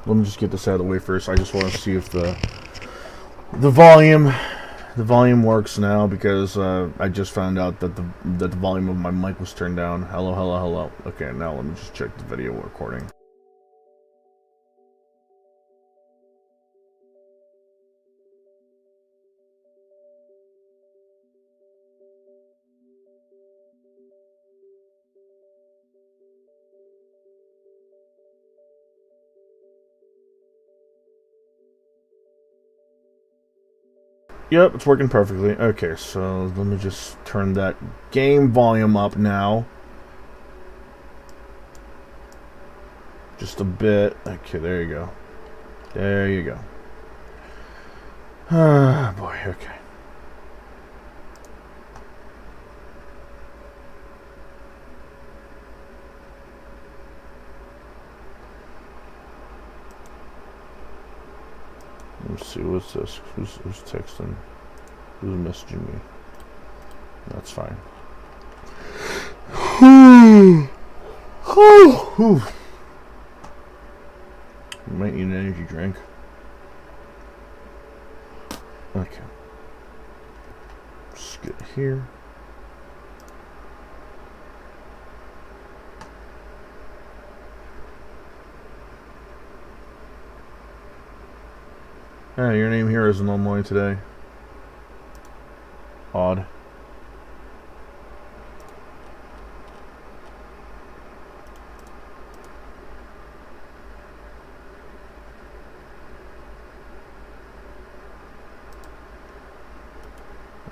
Let me just get this out of the way first. I just want to see if the volume works now, because I just found out that the volume of my mic was turned down. Hello, hello, hello. Okay, now let me just check the video recording. Yep, it's working perfectly. Okay, so let me just turn that game volume up now. Just a bit. Okay, there you go. There you go. Ah, boy, okay. Let's see, what's this? Who's texting? Who's messaging me? That's fine. You might need an energy drink. Okay. Just get here. Hey, your name here isn't on mine today. Odd.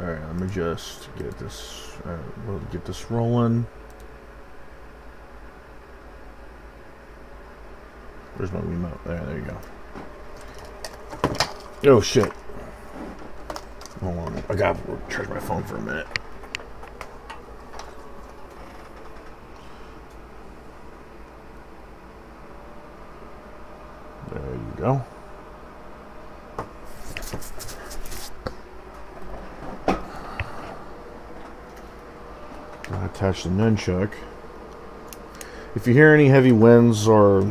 Alright, let me just get this, we'll get this rolling. Where's my remote? There you go. Oh shit. Hold on, I gotta charge my phone for a minute. go. Attach the nunchuck. If you hear any heavy winds or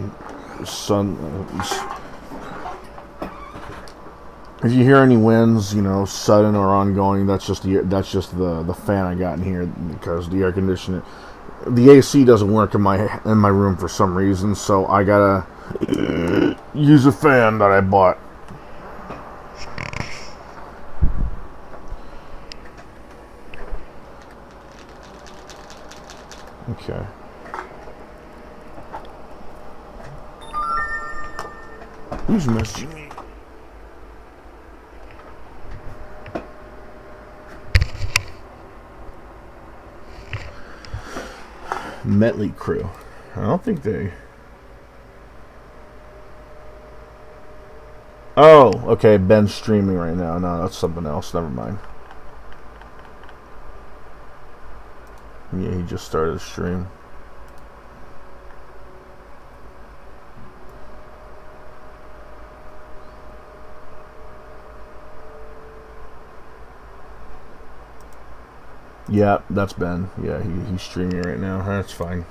if you hear any winds, you know, sudden or ongoing, that's just the fan I got in here because the air conditioner, the AC doesn't work in my room for some reason, so I gotta use a fan that I bought. Okay. Who's messaging me? Metley Crew. I don't think they... Oh, okay, Ben's streaming right now. No, that's something else. Never mind. Yeah, he just started a stream. Yeah, that's Ben. Yeah, he's streaming right now. That's fine.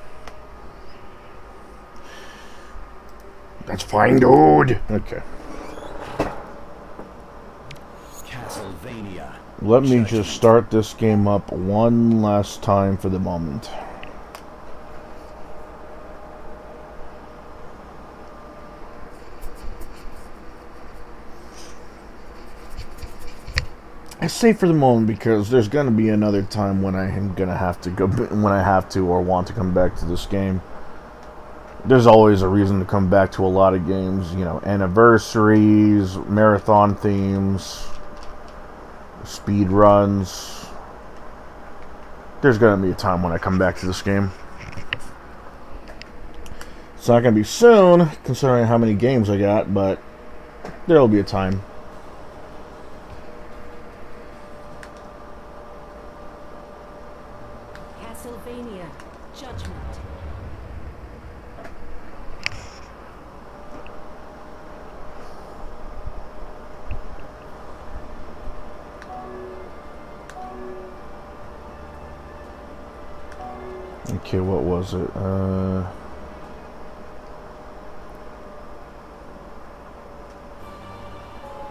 That's fine, dude. Okay. Castlevania. Let me just start this game up one last time for the moment. I say for the moment because there's going to be another time when I am going to have to go, when I have to or want to come back to this game. There's always a reason to come back to a lot of games, you know, anniversaries, marathon themes, speed runs. There's going to be a time when I come back to this game. It's not going to be soon, considering how many games I got, but there'll be a time. Castlevania, Judgement. Okay, what was it?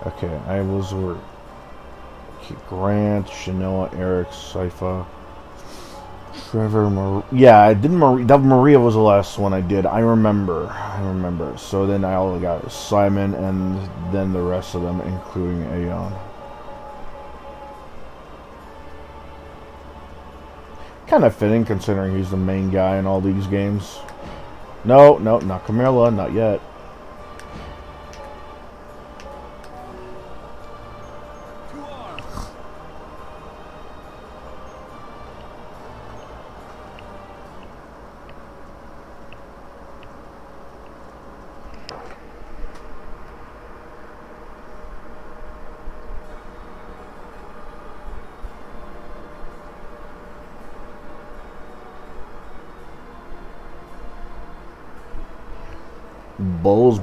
Okay, I was Grant, Shanoa, Eric, Sypha, Trevor, yeah, I did Maria was the last one I did. I remember. So then I only got Simon and then the rest of them, including Aeon. Kind of fitting considering he's the main guy in all these games. No, not Camilla, not yet. Bowls.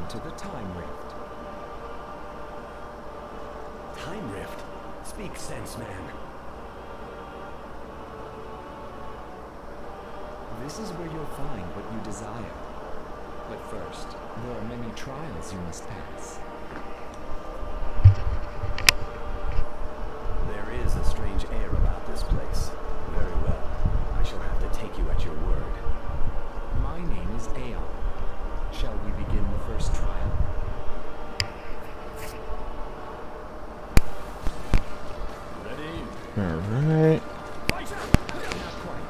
To the Time Rift. Time Rift? Speak sense, man. This is where you'll find what you desire. But first, there are many trials you must pass. There is a strange air about this place. Very well. I shall have to take you at your word. My name is Aeon. Shall we begin the first trial? Ready? Alright. Not quite.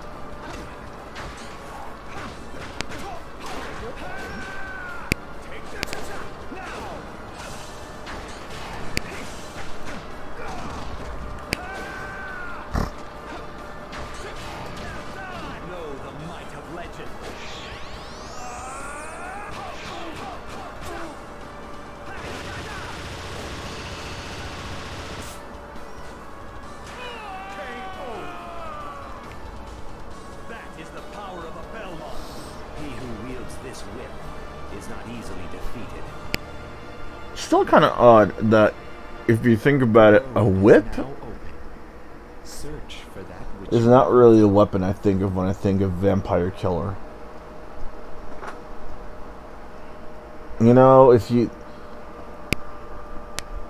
Take this. whip is not easily defeated. Still kind of odd that if you think about it, a whip Now open. Search for that which is not really a weapon I think of when I think of vampire killer. You know, if you,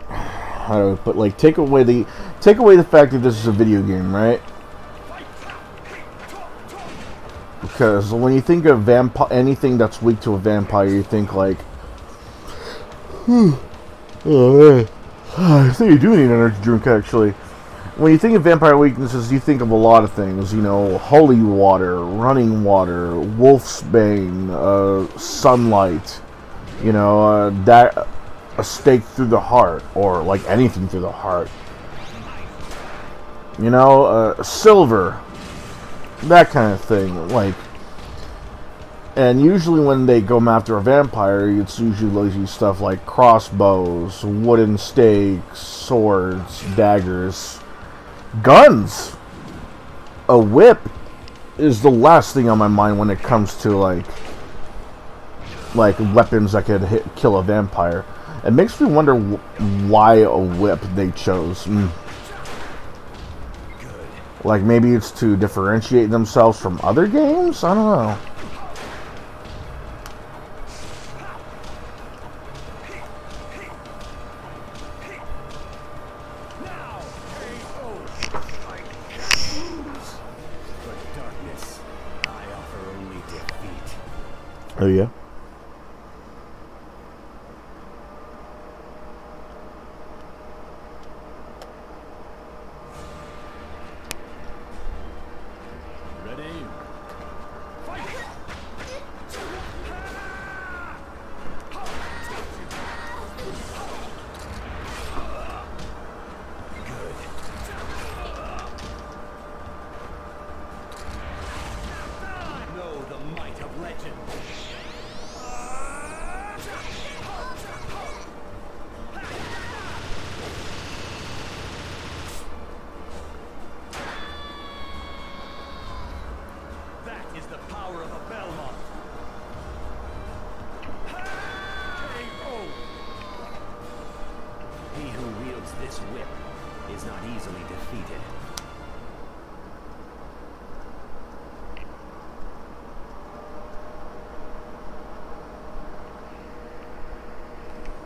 how do I put, like, take away the fact that this is a video game, right? Because when you think of anything that's weak to a vampire, you think like, oh man, I think you do need an energy drink actually. When you think of vampire weaknesses, you think of a lot of things. You know, holy water, running water, wolf's bane, sunlight. You know, a stake through the heart, or like anything through the heart. You know, silver, that kind of thing. Like, and usually when they go after a vampire, it's usually stuff like crossbows, wooden stakes, swords, daggers, guns. A whip is the last thing on my mind when it comes to like weapons that could kill a vampire. It makes me wonder why a whip they chose. Like maybe it's to differentiate themselves from other games? I don't know. Oh yeah? This whip is not easily defeated.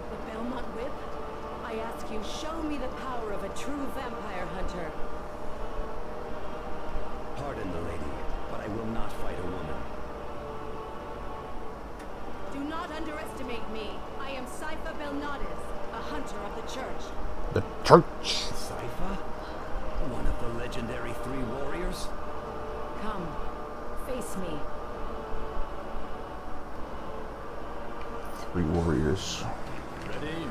The Belmont whip? I ask you, show me the power of a true vampire hunter. Pardon the lady, but I will not fight a woman. Do not underestimate me. I am Sypha Belnadis, a hunter of the church. The church. Sypha? One of the legendary three warriors? Come, face me. Three warriors. Ready?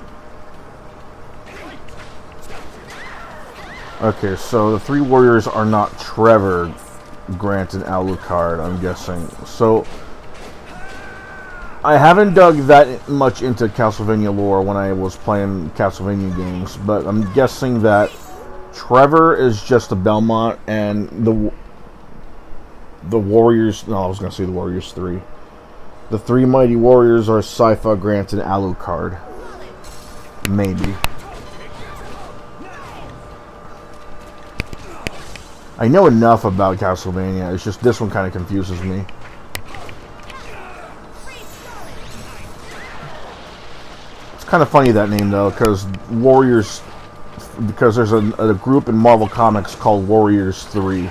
Okay, so the three warriors are not Trevor, Grant, and Alucard, I'm guessing. So I haven't dug that much into Castlevania lore when I was playing Castlevania games, but I'm guessing that Trevor is just a Belmont, and the Warriors... No, I was going to say the Warriors 3. The three mighty warriors are Sypha, Grant, and Alucard. Maybe. I know enough about Castlevania, it's just this one kind of confuses me. Kind of funny that name though, because Warriors, because there's a group in Marvel Comics called Warriors 3.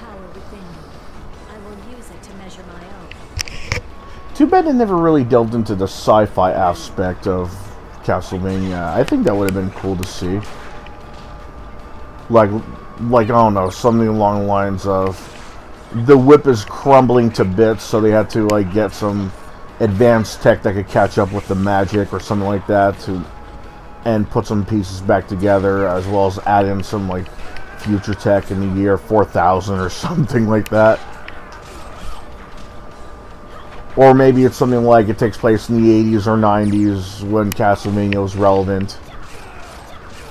power within me. I will use it to measure my own. Too bad they never really delved into the sci-fi aspect of Castlevania. I think that would have been cool to see. Like I don't know, something along the lines of the whip is crumbling to bits, so they had to like get some advanced tech that could catch up with the magic or something like that and put some pieces back together, as well as add in some like future tech in the year 4000 or something like that. Or maybe it's something like it takes place in the 80s or 90s when Castlevania was relevant.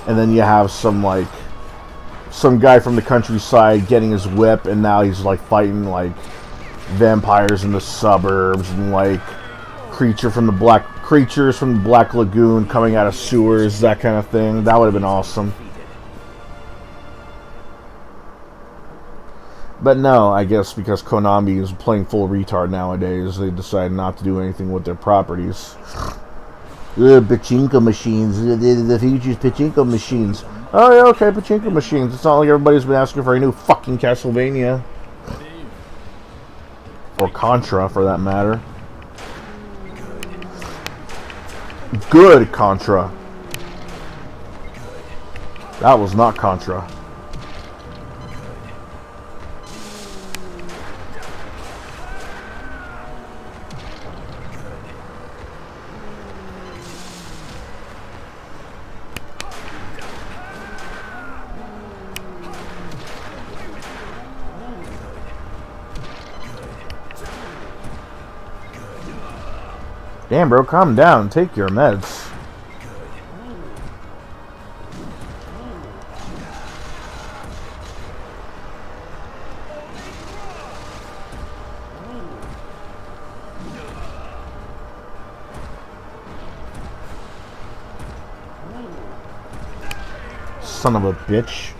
And then you have some guy from the countryside getting his whip, and now he's like fighting like vampires in the suburbs and like creatures from the Black Lagoon coming out of sewers, that kind of thing. That would have been awesome. But no, I guess because Konami is playing full retard nowadays, they decided not to do anything with their properties. Pachinko machines. The future's pachinko machines. Oh yeah, okay, pachinko machines. It's not like everybody's been asking for a new fucking Castlevania. Or Contra, for that matter. Good Contra. That was not Contra. Damn, bro, calm down. Take your meds. Son of a bitch.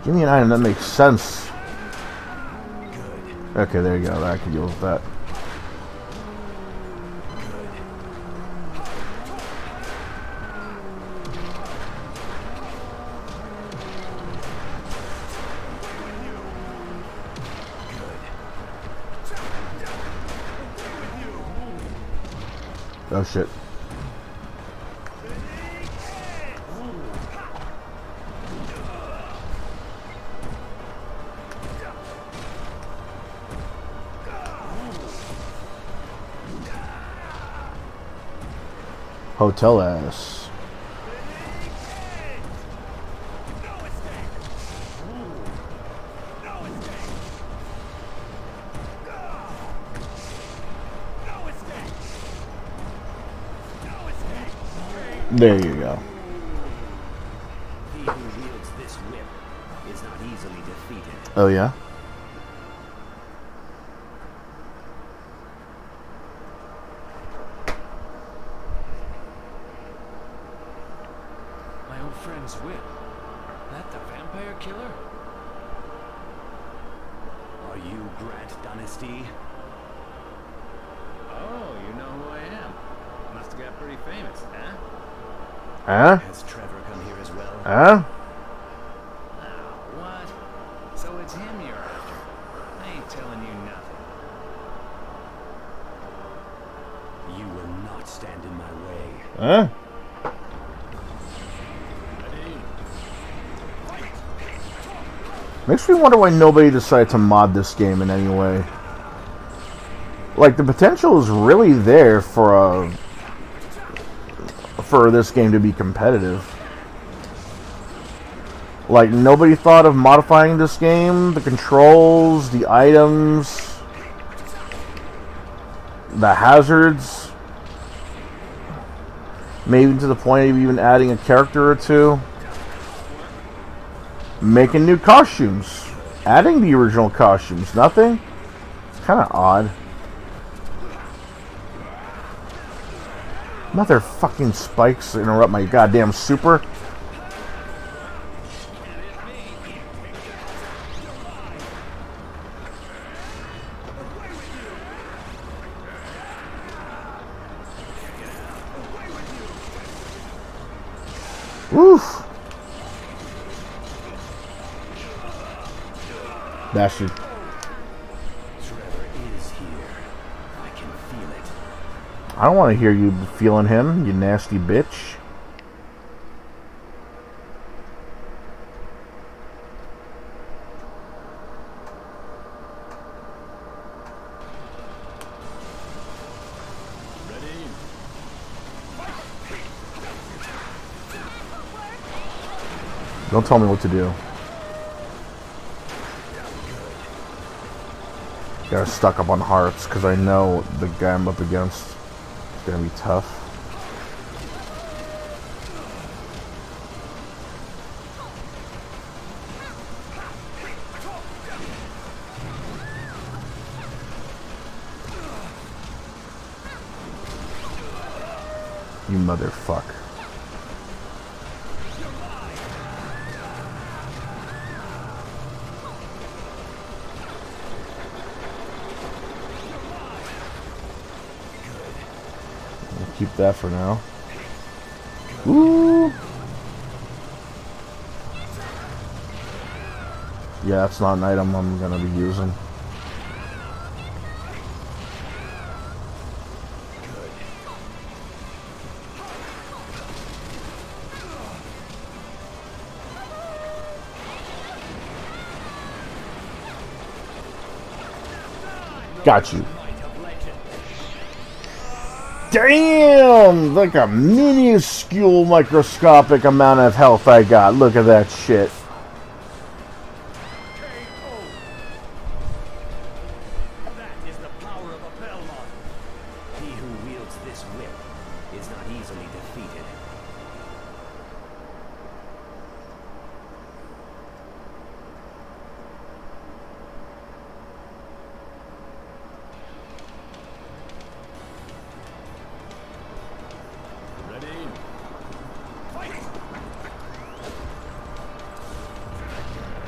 Give me an item that makes sense. Okay, there you go. I can deal with that. Oh shit. Hotel ass. There you go. He who wields this whip is not easily defeated. Oh yeah? My old friend's whip. That the vampire killer? Are you Grant Dynasty? Oh, you know who I am. Must have got pretty famous, huh? Huh? Has Trevor come here as well? Huh? Oh, what? So it's him you're after. I ain't telling you nothing. You will not stand in my way. Huh? Makes me wonder why nobody decided to mod this game in any way. Like, the potential is really there for this game to be competitive. Like, nobody thought of modifying this game, the controls, the items, the hazards, maybe to the point of even adding a character or two, making new costumes, adding the original costumes, nothing? It's kind of odd. Motherfucking spikes interrupt my goddamn super. Woof. Bastard. Trevor is here. I can feel it. I don't want to hear you feeling him, you nasty bitch. Don't tell me what to do. Got stuck up on hearts because I know the guy I'm up against is gonna be tough. You motherfucker. Keep that for now. Ooh. Yeah, that's not an item I'm gonna be using. Got you. Damn! Like a minuscule microscopic amount of health I got. Look at that shit. That is the power of a Belmont. He who wields this whip is not easily defeated.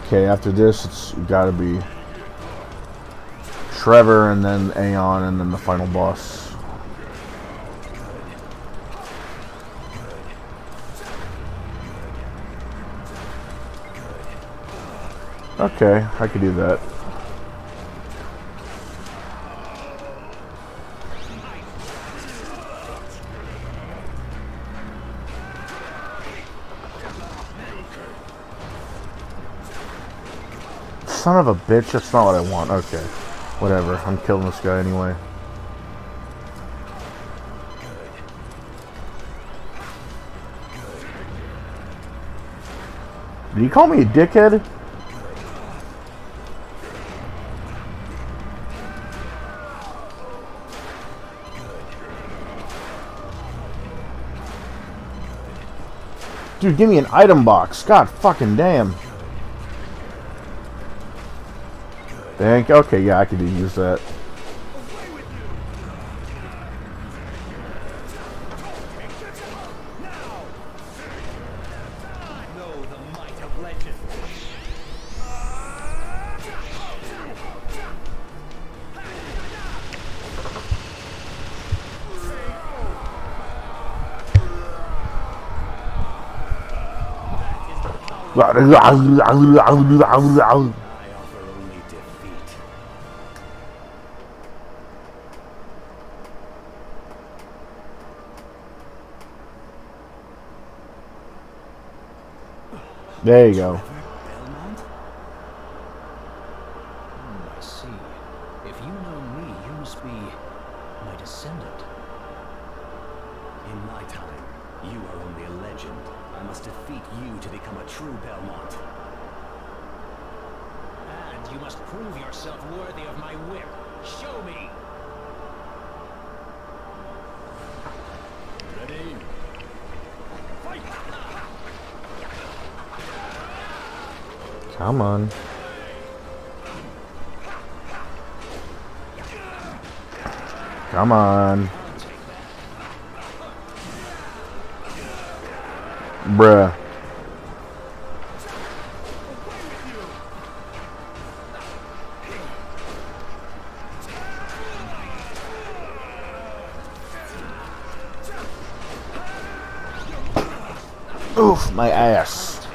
Okay, after this, it's gotta be Trevor and then Aeon and then the final boss. Okay, I could do that. Son of a bitch, that's not what I want. Okay, whatever, I'm killing this guy anyway. Did you call me a dickhead? Dude, give me an item box. God fucking damn. Thank you. Okay, yeah, I could use that. Know the might of legend. I offer only defeat. There you go. Belmont? I see. If you know me, you must be my descendant. In my time, you are only a legend. I must defeat you to become a true Belmont. And you must prove yourself worthy of my whip. Show me! Ready? Fight! Come on. Come on. Bruh. Oof, my ass.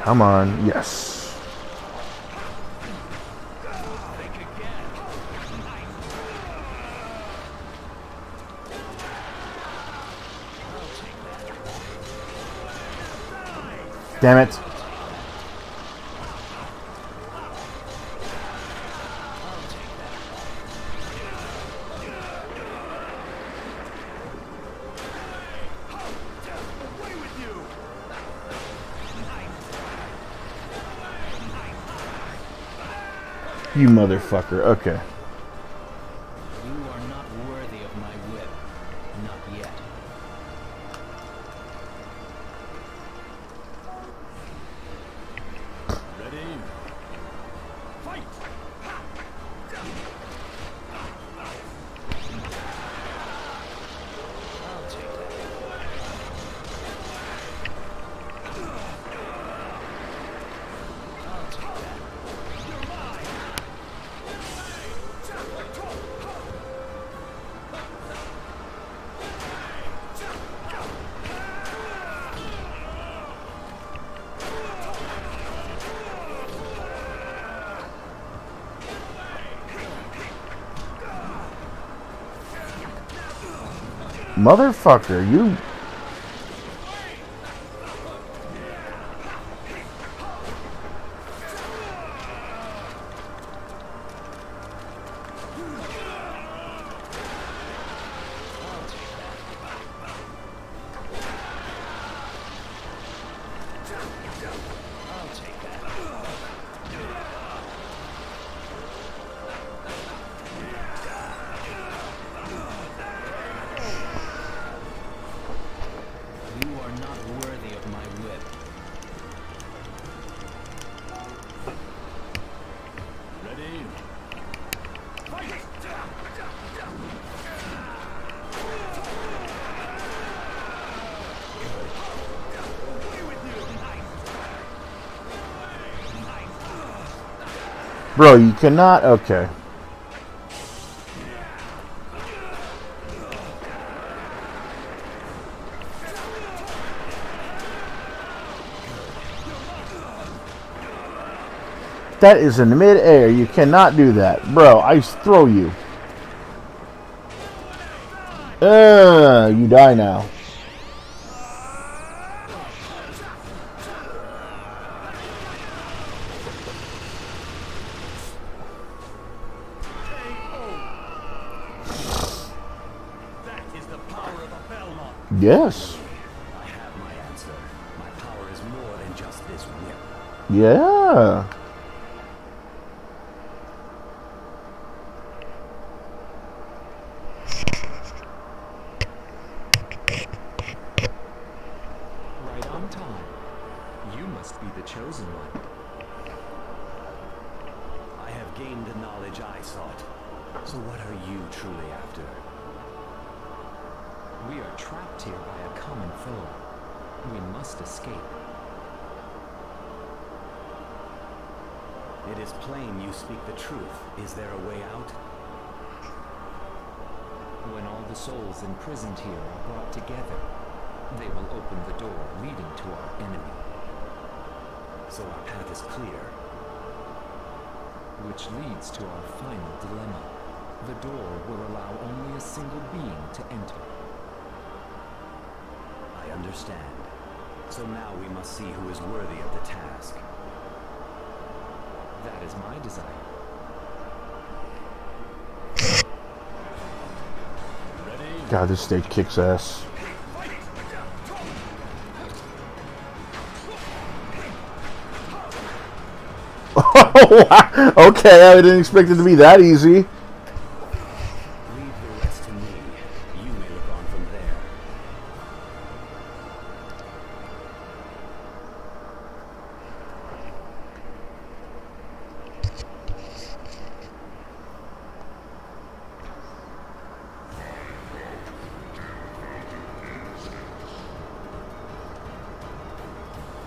Come on, yes. Damn it. You motherfucker. Okay. You are not worthy of my whip. Not yet. Ready? Fight! I'll take that. I'll take that. You're mine! Motherfucker, you. You are not worthy of my whip. Ready? Fight! Bro, you cannot. Okay. That is in mid-air. You cannot do that. Bro, I throw you. You die now. That is the power of a Belmont. Yes. I have my answer. My power is more than just this whip. Yeah. Right on time. You must be the chosen one. I have gained the knowledge I sought. So what are you truly after? We are trapped here by a common foe. We must escape. It is plain you speak the truth. Is there a way out? When all the souls imprisoned here are brought together, they will open the door leading to our enemy. So our path is clear. Which leads to our final dilemma. The door will allow only a single being to enter. I understand. So now we must see who is worthy of the task. That is my desire. Ready? God, this stage kicks ass. Okay, I didn't expect it to be that easy. Leave the rest to me. You may look on from there.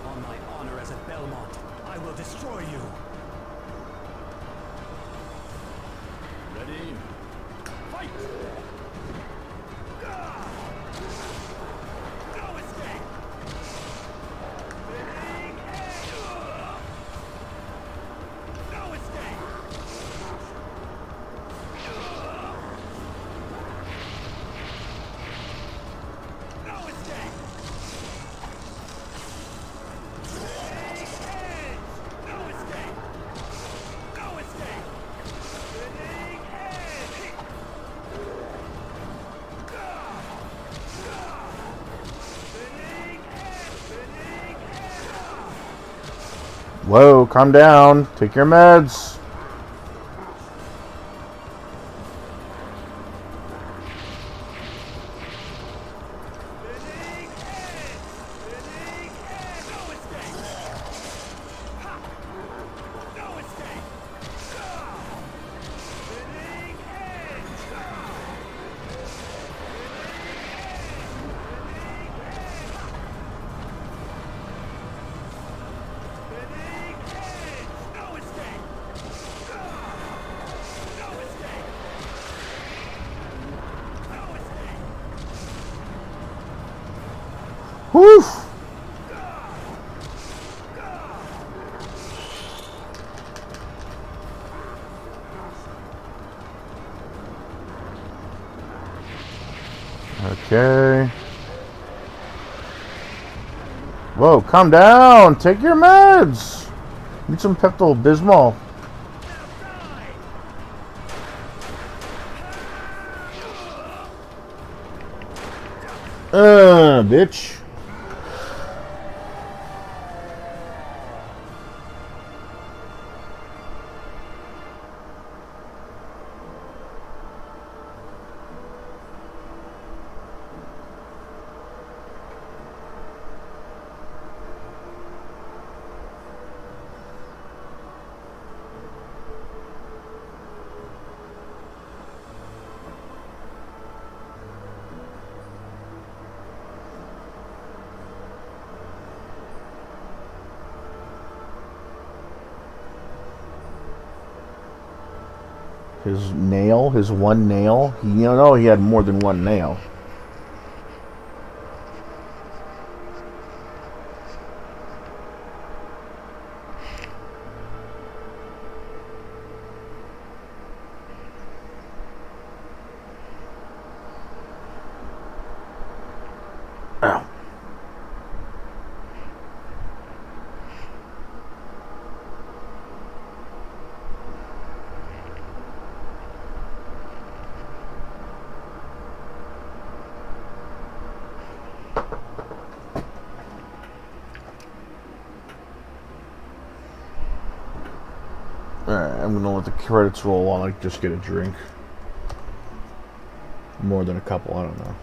On my honor as a Belmont, I will destroy you. Ready? Fight! Whoa, calm down. Take your meds. Whew. Okay. Whoa, calm down. Take your meds. Need some Pepto-Bismol. Bitch. His nail, his one nail. You know he had more than one nail. Ow. Alright, I'm gonna let the credits roll while I just get a drink. More than a couple, I don't know.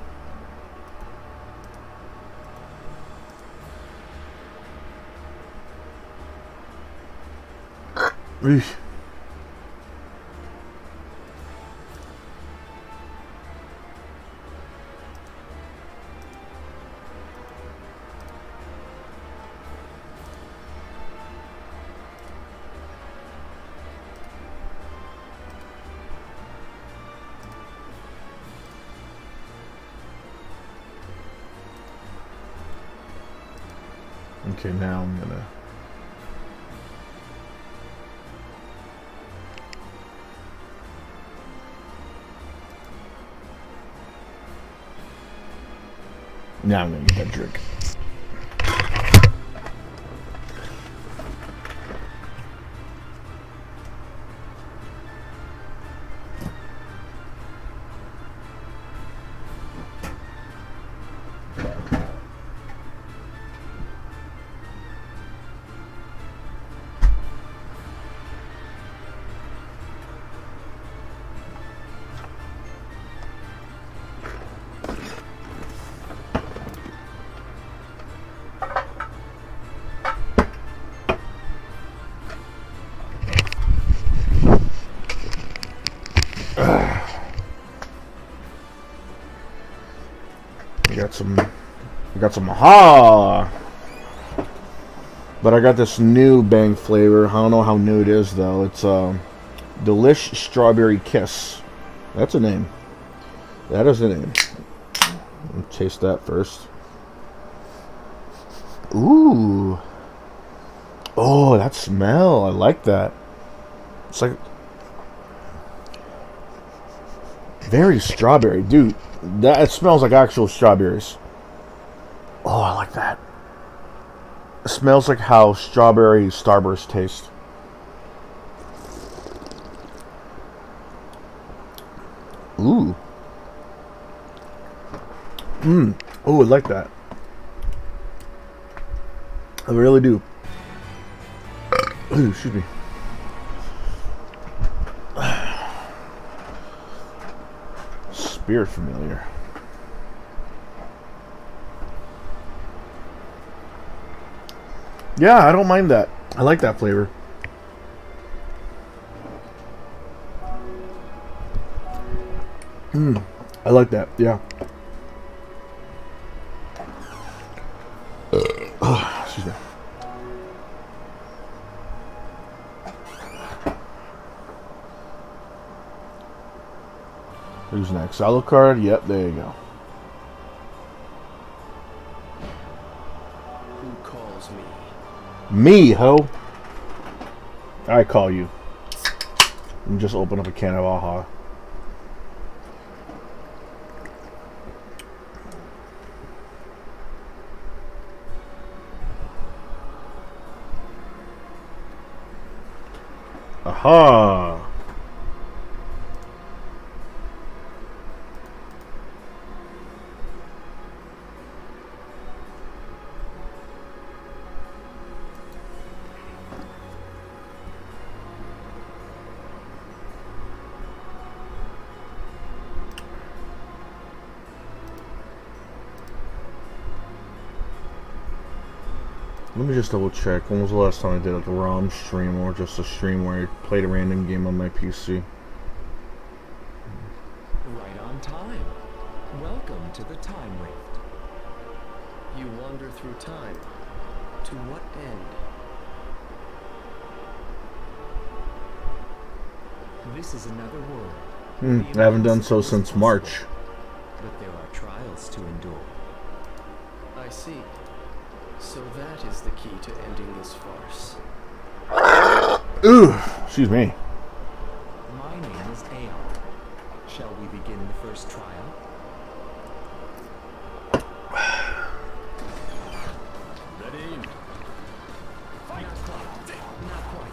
Eesh. Okay, now I'm gonna... Now I'm gonna get that drink. I got some aha, but I got this new Bang flavor. I don't know how new it is though. It's Delish Strawberry Kiss. That's a name. That is a name. Let me taste that first. Ooh. Oh, that smell. I like that. It's like very strawberry, dude. That it smells like actual strawberries. Oh, I like that. It smells like how strawberry Starburst taste. Ooh. Oh, I like that. I really do. Ooh, excuse me. Spirit familiar. Yeah, I don't mind that. I like that flavor. I like that. Yeah. Excuse me. Who's next? Alucard? Yep, there you go. Who calls me? Me, ho. I call you. And just open up a can of Aha. Aha. Let me just double check. When was the last time I did like a ROM stream or just a stream where I played a random game on my PC? Right on time. Welcome to the Time Rift. You wander through time. To what end? This is another world. I haven't done so since March. But there are trials to endure. I see. So that is the key to ending this farce. Ooh, excuse me. My name is Aeon. Shall we begin the first trial? Ready? Fight! Not quite.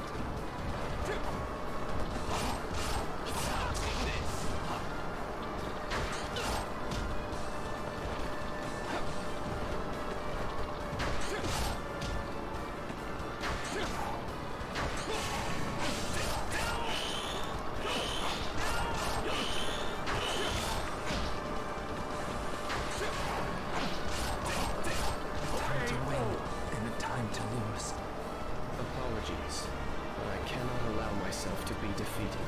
Apologies, but I cannot allow myself to be defeated.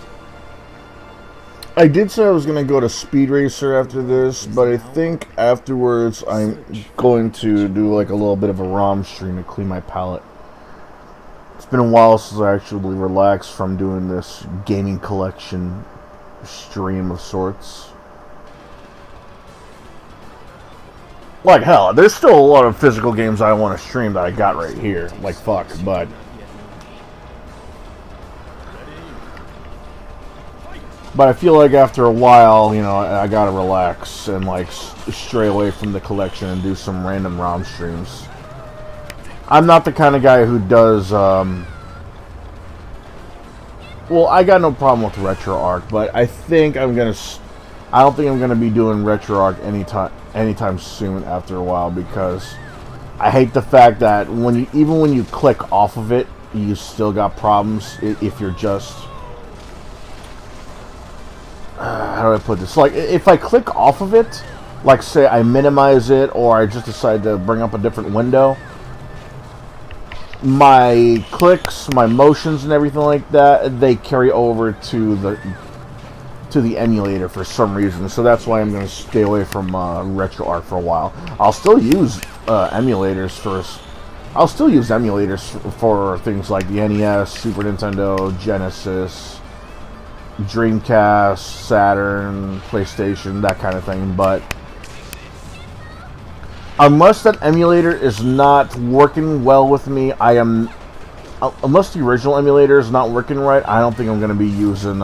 I did say I was going to go to Speed Racer after this, but I think afterwards I'm going to do like a little bit of a ROM stream to clean my palate. It's been a while since I actually relaxed from doing this gaming collection stream of sorts. Like hell, there's still a lot of physical games I want to stream that I got right here. Like fuck, but I feel like after a while, you know, I gotta relax and like stray away from the collection and do some random ROM streams. I'm not the kind of guy who does, well, I got no problem with RetroArch, but I think I don't think I'm gonna be doing RetroArch anytime soon after a while, because I hate the fact that even when you click off of it, you still got problems if you're just how do I put this? Like, if I click off of it, like say I minimize it or I just decide to bring up a different window, my clicks, my motions and everything like that, they carry over to the emulator for some reason. So that's why I'm going to stay away from RetroArch for a while. I'll still use emulators for things like the NES, Super Nintendo, Genesis, Dreamcast, Saturn, PlayStation, that kind of thing, but unless that emulator is not working well with me, unless the original emulator is not working right, I don't think I'm going to be using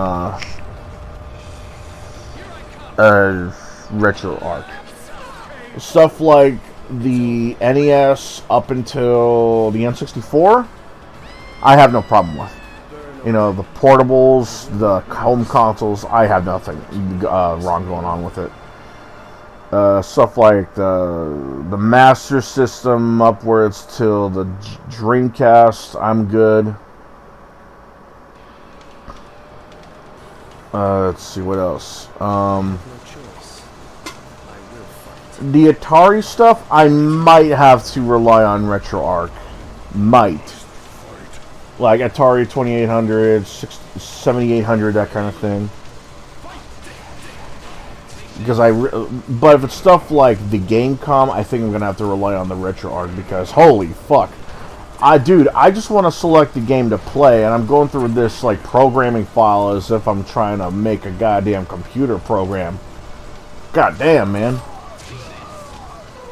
RetroArch. Stuff like the NES up until the N64, I have no problem with. You know, the portables, the home consoles, I have nothing wrong going on with it. Stuff like the Master System upwards till the Dreamcast, I'm good. Let's see what else. No choice. I will fight. The Atari stuff, I might have to rely on RetroArch. Might. Like Atari 2800, 7800, that kind of thing. Because but if it's stuff like the Gamecom, I think I'm gonna have to rely on the RetroArch because holy fuck, dude, I just want to select the game to play, and I'm going through this like programming file as if I'm trying to make a goddamn computer program. God damn, man.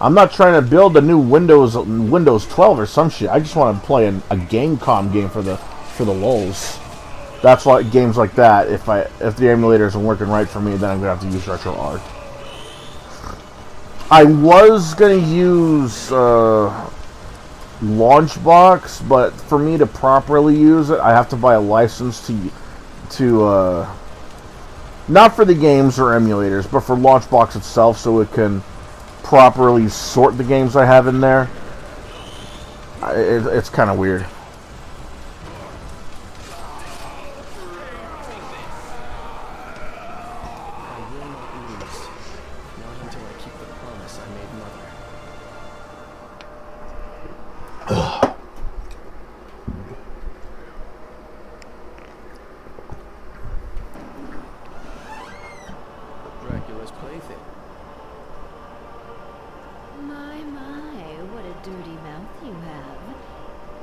I'm not trying to build a new Windows 12 or some shit. I just want to play a Gamecom game for the lulz. That's why games like that. If the emulator isn't working right for me, then I'm gonna have to use RetroArch. I was gonna use Launchbox, but for me to properly use it, I have to buy a license to not for the games or emulators, but for Launchbox itself, so it can properly sort the games I have in there. It's kind of weird. Dracula's plaything. My, what a dirty mouth you have.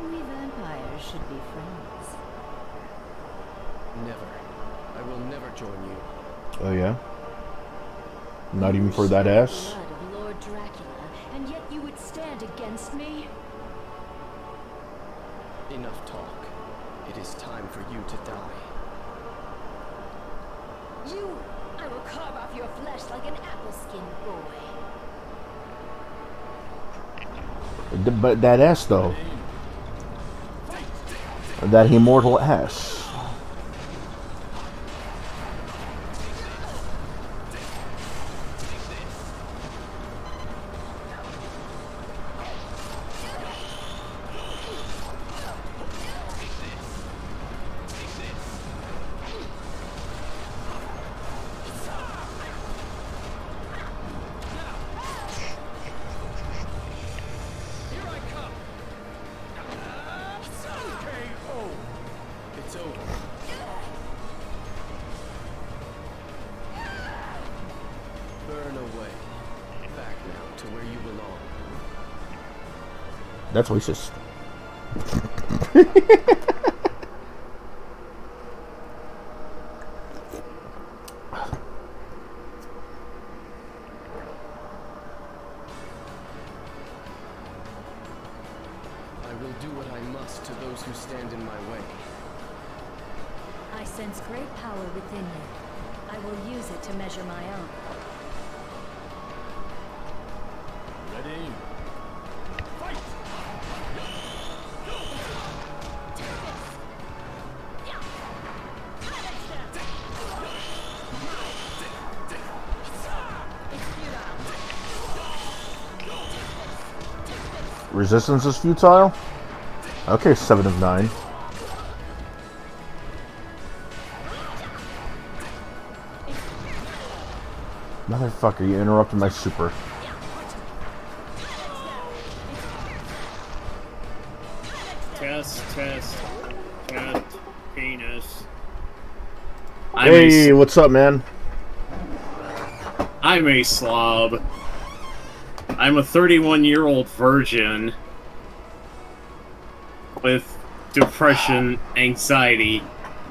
We vampires should be friends. Never. I will never join you. Oh yeah? Not even for that ass? Blood of Lord Dracula, and yet you would stand against me? Enough talk. It is time for you to die. I will carve off your flesh like an apple-skin boy. But that ass though. That immortal ass. It's over. Burn away. Back now to where you belong. That's racist. I will do what I must to those who stand in my way. I sense great power within you. I will use it to measure my own. Ready? Resistance is futile? Okay, 7 of 9. Motherfucker, you interrupted my super. Test, penis. Hey, what's up, man? I'm a slob. I'm a 31-year-old virgin with depression, anxiety,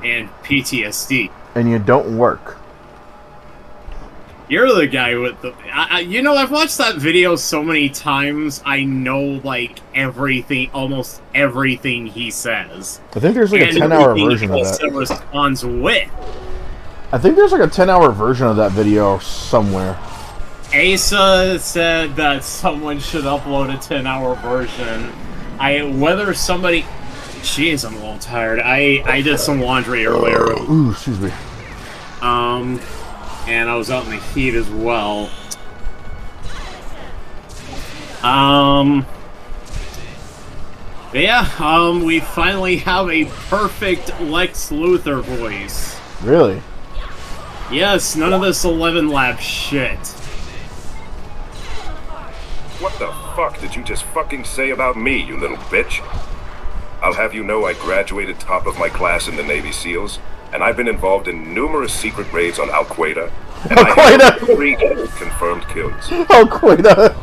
and PTSD. And you don't work. You're the guy with the... you know, I've watched that video so many times, I know, like, everything, almost everything he says. I think there's like a 10-hour version of that. Responds with. I think there's like a 10-hour version of that video somewhere. Asa said that someone should upload a 10-hour version. Whether somebody... Jeez, I'm a little tired. I did some laundry earlier. Ooh, excuse me. And I was out in the heat as well. Yeah, we finally have a perfect Lex Luthor voice. Really? Yes, none of this 11 lab shit. What the fuck did you just fucking say about me, you little bitch? I'll have you know I graduated top of my class in the Navy SEALs, and I've been involved in numerous secret raids on Al-Qaeda, and I have 3 confirmed kills. Al-Qaeda!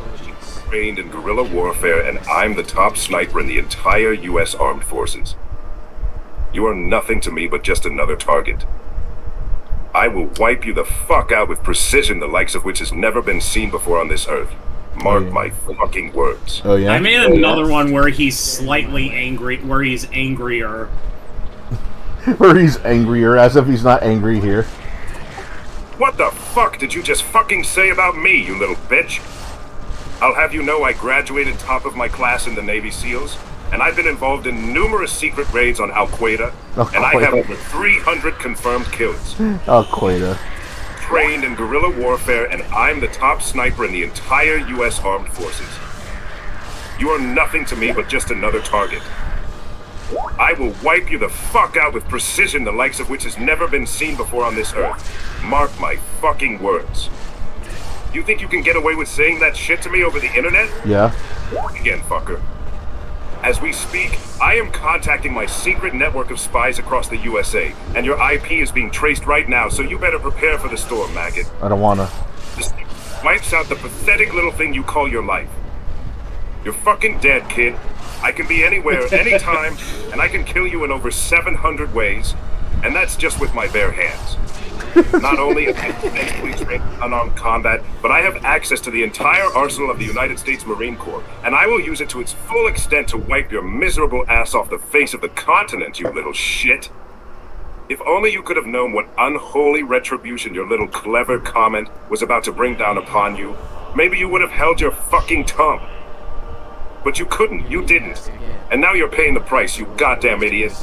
Trained in guerrilla warfare, and I'm the top sniper in the entire U.S. Armed Forces. You are nothing to me but just another target. I will wipe you the fuck out with precision, the likes of which has never been seen before on this earth. Mark my fucking words. Oh yeah? I made another one where he's slightly angry, where he's angrier. Where he's angrier, as if he's not angry here. What the fuck did you just fucking say about me, you little bitch? I'll have you know I graduated top of my class in the Navy SEALs, and I've been involved in numerous secret raids on Al-Qaeda, and I have over 300 confirmed kills. Al-Qaeda. Trained in guerrilla warfare, and I'm the top sniper in the entire U.S. Armed Forces. You are nothing to me but just another target. I will wipe you the fuck out with precision, the likes of which has never been seen before on this earth. Mark my fucking words. You think you can get away with saying that shit to me over the internet? Yeah. Again, fucker. As we speak, I am contacting my secret network of spies across the USA, and your IP is being traced right now, so you better prepare for the storm, maggot. I don't wanna. This wipes out the pathetic little thing you call your life. You're fucking dead, kid. I can be anywhere, anytime, and I can kill you in over 700 ways, and that's just with my bare hands. Not only am I thankfully trained in unarmed combat, but I have access to the entire arsenal of the United States Marine Corps, and I will use it to its full extent to wipe your miserable ass off the face of the continent, you little shit. If only you could have known what unholy retribution your little clever comment was about to bring down upon you, maybe you would have held your fucking tongue. But you couldn't, you didn't. And now you're paying the price, you goddamn idiot.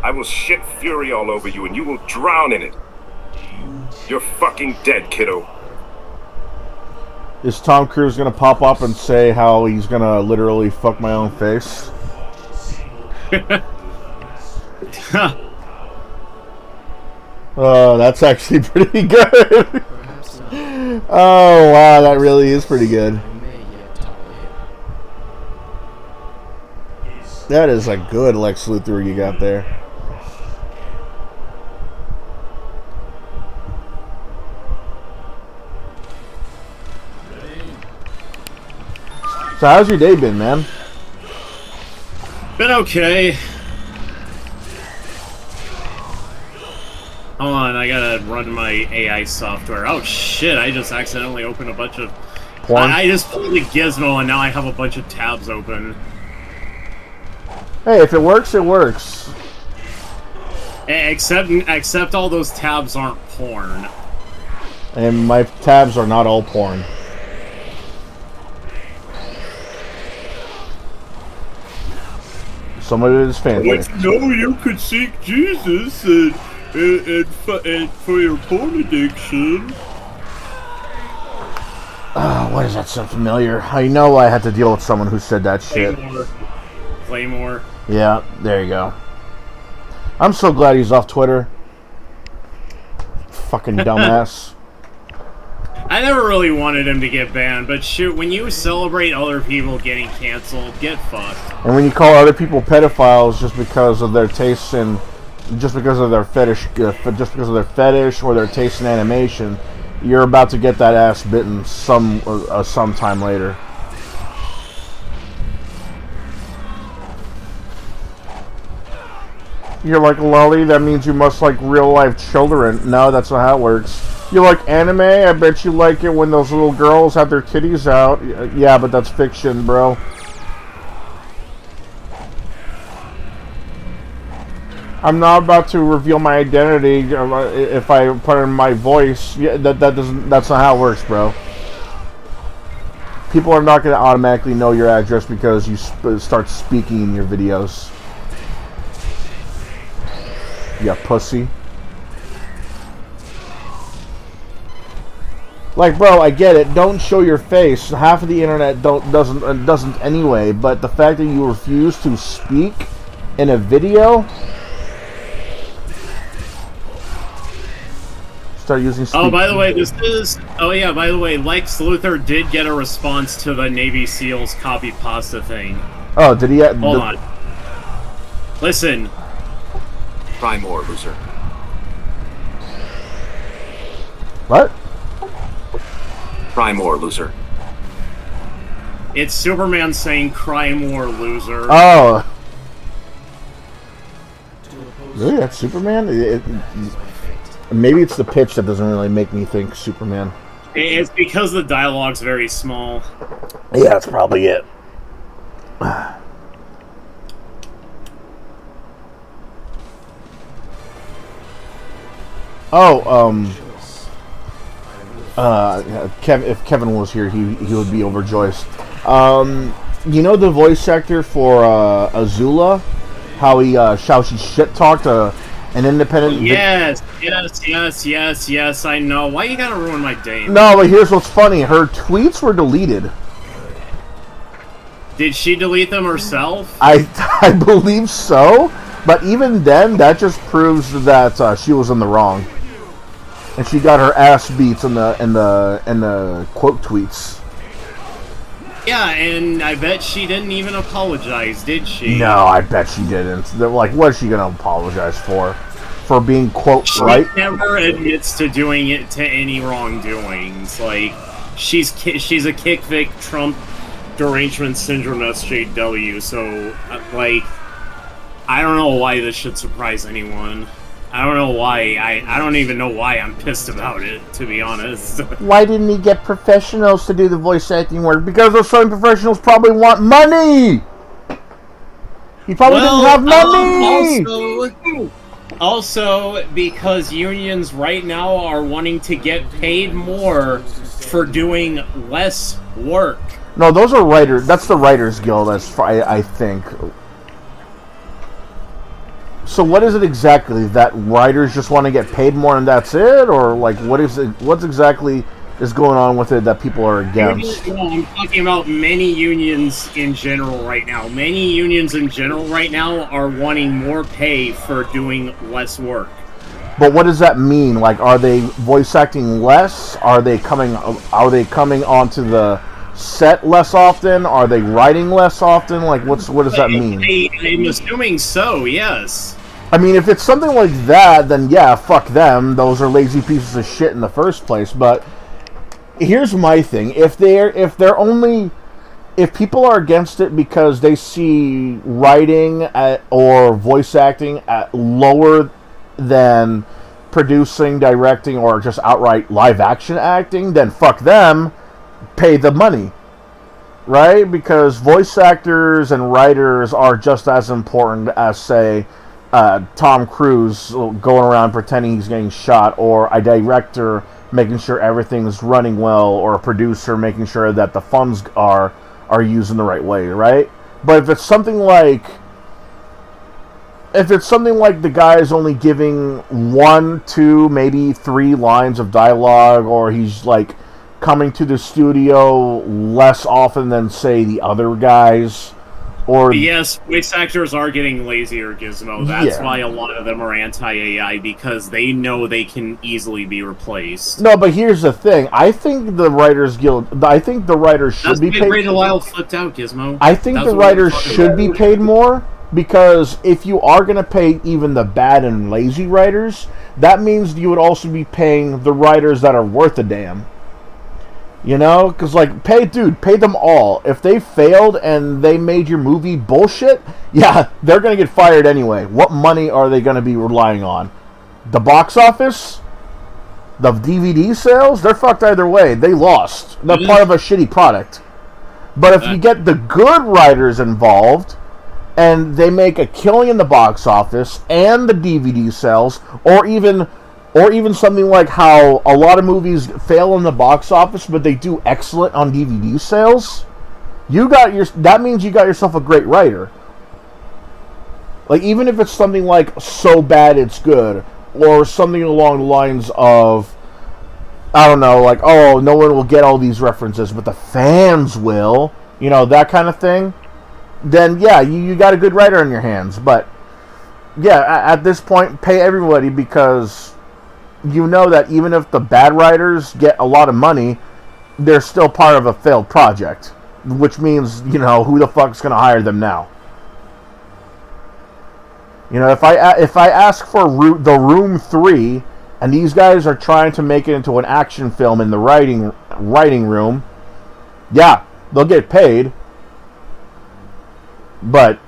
I will shit fury all over you and you will drown in it. You're fucking dead, kiddo. Is Tom Cruise gonna pop up and say how he's gonna literally fuck my own face? Oh, that's actually pretty good. Oh, wow, that really is pretty good. That is a good Lex Luthor you got there. So how's your day been, man? Been okay. Hold on, I gotta run my AI software. Oh shit, I just accidentally opened a bunch of... Porn? I just pulled the Gizmo and now I have a bunch of tabs open. Hey, if it works, it works. Except all those tabs aren't porn. And my tabs are not all porn. Some of it is fancy. No, you could seek Jesus and for your porn addiction. Why does that sound familiar? I know I had to deal with someone who said that shit. Claymore. Yeah, there you go. I'm so glad he's off Twitter. Fucking dumbass. I never really wanted him to get banned, but shoot, when you celebrate other people getting canceled, get fucked. And when you call other people pedophiles just because of their tastes in, just because of their fetish, just because of their fetish or their taste in animation, you're about to get that ass bitten sometime later. You're like, lolly, that means you must like real life children. No, that's not how it works. You like anime? I bet you like it when those little girls have their titties out. Yeah, but that's fiction, bro. I'm not about to reveal my identity if I put in my voice. Yeah, that's not how it works, bro. People are not going to automatically know your address because you start speaking in your videos. Yeah, pussy. Like, bro, I get it. Don't show your face. Half of the internet doesn't anyway. But the fact that you refuse to speak in a video, Start using. Oh, by the way, this is. Oh yeah, by the way, Lex Luthor did get a response to the Navy SEALs copy pasta thing. Oh, did he? Hold on. Listen. Try more, loser. What? Try more, loser. It's Superman saying, "Cry more, loser." Oh. Really? That's Superman? Maybe it's the pitch that doesn't really make me think Superman. It's because the dialogue's very small. Yeah, that's probably it. If Kevin was here, he would be overjoyed. You know the voice actor for Azula? How she shit talked an independent. Yes, I know. Why you gotta ruin my day? No, but here's what's funny: her tweets were deleted. Did she delete them herself? I believe so, but even then, that just proves that she was in the wrong, and she got her ass beats in the quote tweets. Yeah, and I bet she didn't even apologize, did she? No, I bet she didn't. They're like, what is she gonna apologize for? For being quote she right? She never admits to doing it to any wrongdoings. Like, she's a kick Vic Trump derangement syndrome SJW. So, like, I don't know why this should surprise anyone. I don't know why. I don't even know why I'm pissed about it, to be honest. Why didn't he get professionals to do the voice acting work? Because those same professionals probably want money! He probably didn't have money! Also, because unions right now are wanting to get paid more for doing less work. No, those are writers. That's the Writers Guild, I think. So what is it exactly? That writers just want to get paid more and that's it? Or, like, what's exactly is going on with it that people are against? I'm talking about many unions in general right now. Many unions in general right now are wanting more pay for doing less work. But what does that mean? Like, are they voice acting less? Are they coming onto the set less often? Are they writing less often? Like, what does that mean? I'm assuming so, yes. I mean, if it's something like that, then yeah, fuck them. Those are lazy pieces of shit in the first place. But here's my thing: if people are against it because they see writing or voice acting at lower than producing, directing, or just outright live action acting, then fuck them. Pay the money, right? Because voice actors and writers are just as important as, say, Tom Cruise going around pretending he's getting shot, or a director making sure everything's running well, or a producer making sure that the funds are used in the right way, right? But if it's something like the guy is only giving 1, 2, maybe 3 lines of dialogue, or he's like coming to the studio less often than, say, the other guys, or yes, voice actors are getting lazier, Gizmo. That's why a lot of them are anti-AI, because they know they can easily be replaced. No, but here's the thing. I think the Writers Guild. I think the writers should be paid. That's why flipped out, Gizmo. I think the writers should be paid more, because if you are going to pay even the bad and lazy writers, that means you would also be paying the writers that are worth a damn. You know? Because, like, pay them all. If they failed and they made your movie bullshit, yeah, they're going to get fired anyway. What money are they going to be relying on? The box office? The DVD sales? They're fucked either way. They lost. They're part of a shitty product. But if you get the good writers involved, and they make a killing in the box office and the DVD sales, or even something like how a lot of movies fail in the box office, but they do excellent on DVD sales, that means you got yourself a great writer. Like, even if it's something like so bad it's good, or something along the lines of, I don't know, like, oh, no one will get all these references, but the fans will, you know, that kind of thing, then yeah, you got a good writer on your hands. But yeah, at this point, pay everybody, because you know that even if the bad writers get a lot of money, they're still part of a failed project. Which means, you know, who the fuck's going to hire them now? You know, if I ask for the Room 3, and these guys are trying to make it into an action film in the writing room, yeah, they'll get paid. But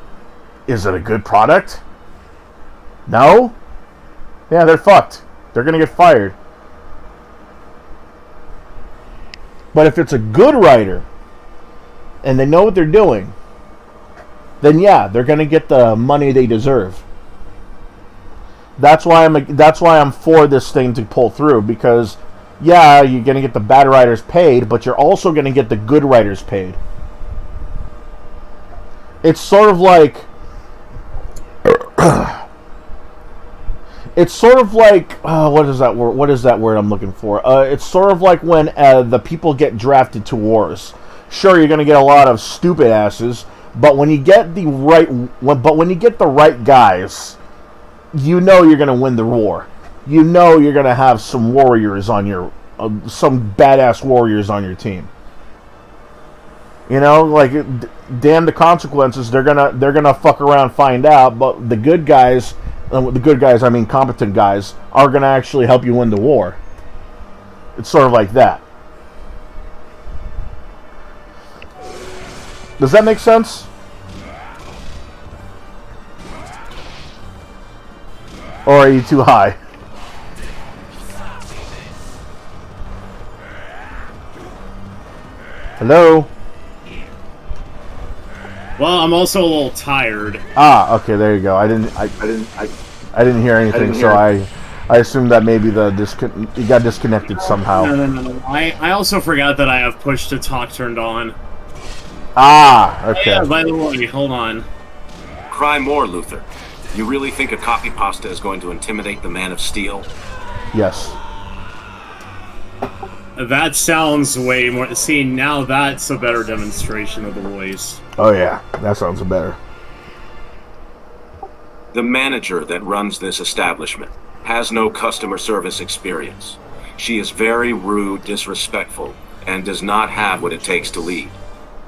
is it a good product? No? Yeah, they're fucked. They're going to get fired. But if it's a good writer, and they know what they're doing, then yeah, they're going to get the money they deserve. That's why I'm for this thing to pull through, because yeah, you're going to get the bad writers paid, but you're also going to get the good writers paid. It's sort of like what is that word? What is that word I'm looking for? It's sort of like when the people get drafted to wars. Sure, you're going to get a lot of stupid asses, but when you get the right guys, you know you're going to win the war. You know you're going to have some warriors on your some badass warriors on your team. You know, like, damn the consequences. They're gonna fuck around, find out. But the good guys, I mean competent guys, are gonna actually help you win the war. It's sort of like that. Does that make sense? Or are you too high? Hello? Well, I'm also a little tired. Ah, okay, there you go. I didn't hear anything, so I assumed that maybe you got disconnected somehow. No. I also forgot that I have push to talk turned on. Ah, okay. Yeah, by the way, hold on. Cry more, Luther. You really think a copy pasta is going to intimidate the Man of Steel? Yes. That sounds way more... See, now that's a better demonstration of the voice. Oh yeah, that sounds better. The manager that runs this establishment has no customer service experience. She is very rude, disrespectful, and does not have what it takes to lead.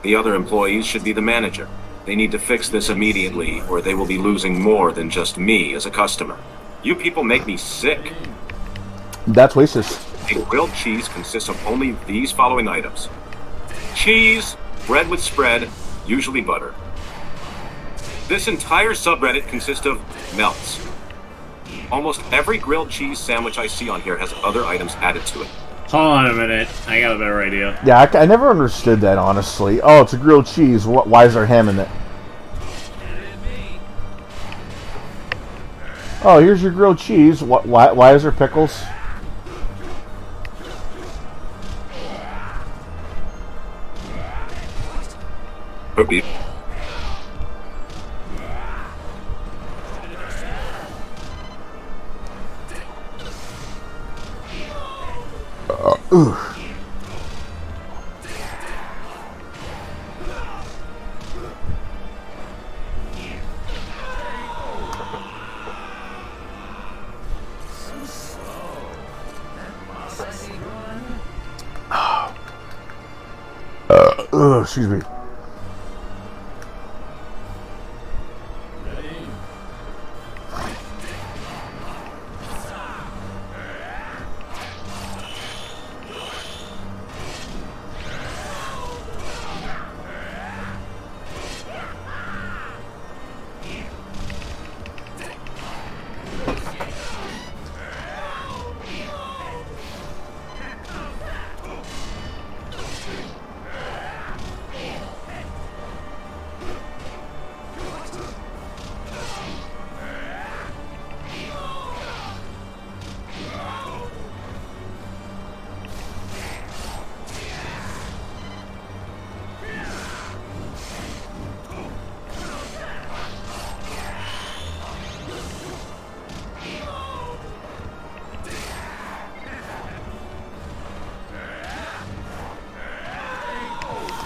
The other employees should be the manager. They need to fix this immediately, or they will be losing more than just me as a customer. You people make me sick. That's racist. A grilled cheese consists of only these following items. Cheese, bread with spread, usually butter. This entire subreddit consists of melts. Almost every grilled cheese sandwich I see on here has other items added to it. Hold on a minute. I got a better idea. Yeah, I never understood that, honestly. Oh, it's a grilled cheese. Why is there ham in it? Oh, here's your grilled cheese. Why is there pickles? Okay. Ooh. Excuse me.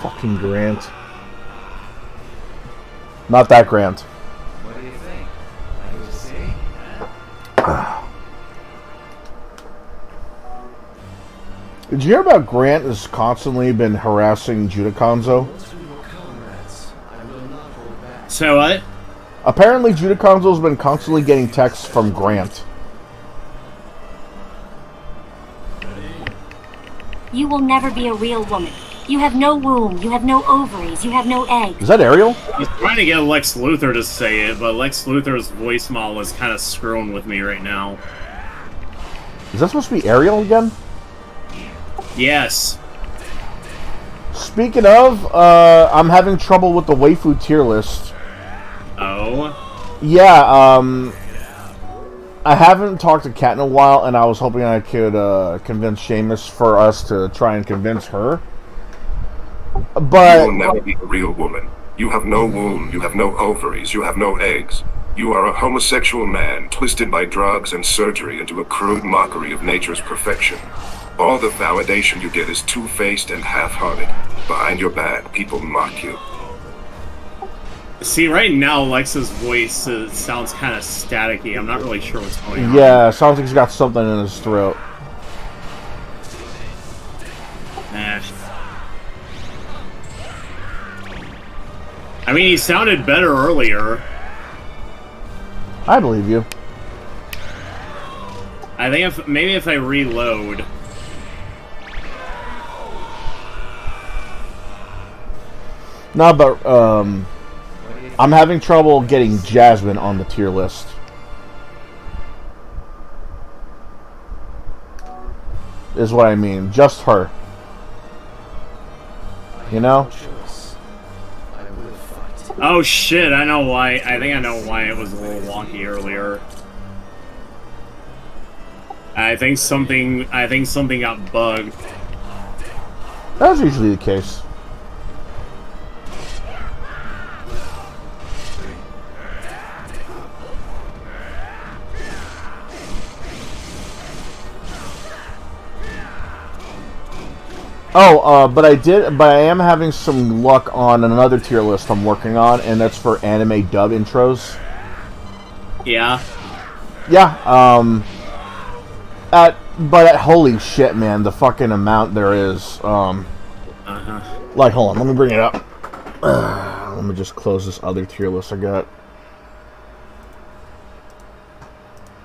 Fucking Grant. Not that Grant. What do you think? Like to see? Did you hear about Grant has constantly been harassing Judiconzo? So what? Apparently, Judiconzo's been constantly getting texts from Grant. You will never be a real woman. You have no womb, you have no ovaries, you have no eggs. Is that Ariel? He's trying to get Lex Luthor to say it, but Lex Luthor's voicemail is kind of screwing with me right now. Is that supposed to be Ariel again? Yes. Speaking of, I'm having trouble with the waifu tier list. Oh? Yeah, I haven't talked to Kat in a while, and I was hoping I could convince Seamus for us to try and convince her. But you will never be a real woman. You have no womb, you have no ovaries, you have no eggs. You are a homosexual man twisted by drugs and surgery into a crude mockery of nature's perfection. All the validation you get is two-faced and half-hearted. Behind your back, people mock you. See, right now, Lex's voice sounds kind of staticky. I'm not really sure what's going on. yeah, sounds like he's got something in his throat. Nah. I mean, he sounded better earlier. I believe you. I think maybe if I reload. No, but I'm having trouble getting Jasmine on the tier list. Is what I mean. Just her. You know? Oh shit, I know why. I think I know why it was a little wonky earlier. I think something got bugged. That's usually the case. Oh, but I am having some luck on another tier list I'm working on, and that's for anime dub intros. Yeah. Yeah, but holy shit, man, the fucking amount there is, like, hold on, let me bring it up. Let me just close this other tier list I got.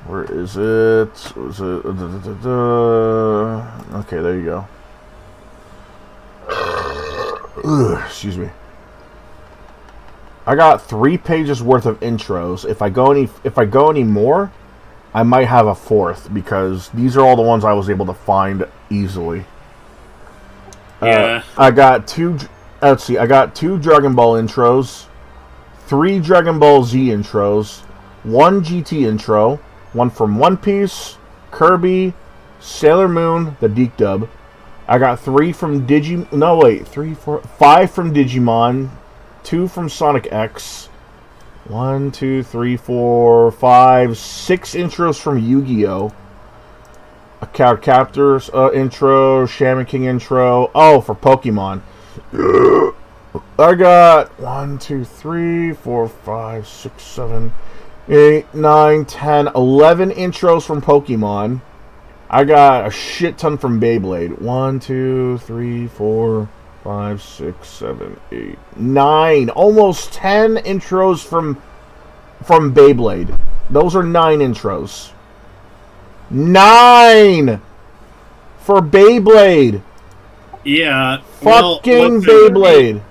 Where is it? Okay, there you go. Excuse me. I got 3 pages worth of intros. If I go any more, I might have a 4th because these are all the ones I was able to find easily. Yeah. I got 2. Let's see. I got 2 Dragon Ball intros, 3 Dragon Ball Z intros, 1 GT intro, 1 from One Piece, Kirby, Sailor Moon, the Deke dub. I got 3 from 5 from Digimon, 2 from Sonic X, 1, 2, 3, 4, 5, 6 intros from Yu-Gi-Oh! A Card Captors intro, Shaman King intro. Oh, for Pokemon. I got 1, 2, 3, 4, 5, 6, 7, 8, 9, 10, 11 intros from Pokemon. I got a shit ton from Beyblade. 1, 2, 3, 4, 5, 6, 7, 8, 9. Almost 10 intros from Beyblade. Those are 9 intros. 9! For Beyblade! Yeah. Fucking Beyblade!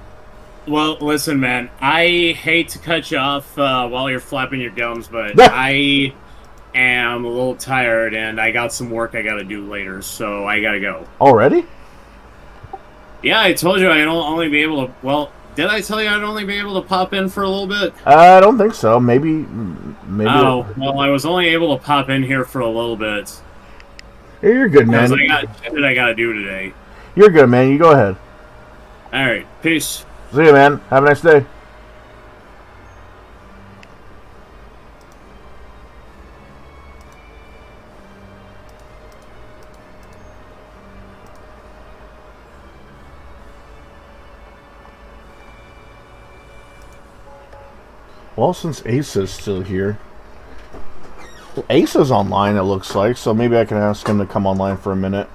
Well, listen, man. I hate to cut you off while you're flapping your gums, but I am a little tired, and I got some work I gotta do later, so I gotta go. Already? Yeah, I told you I'd only be able to... Well, did I tell you I'd only be able to pop in for a little bit? I don't think so. Maybe... Oh, well, I was only able to pop in here for a little bit. Yeah, you're good, man. Because I got shit I gotta do today. You're good, man. You go ahead. Alright, peace. See you, man. Have a nice day. Well, since Asa's still here... Asa's online, it looks like, so maybe I can ask him to come online for a minute.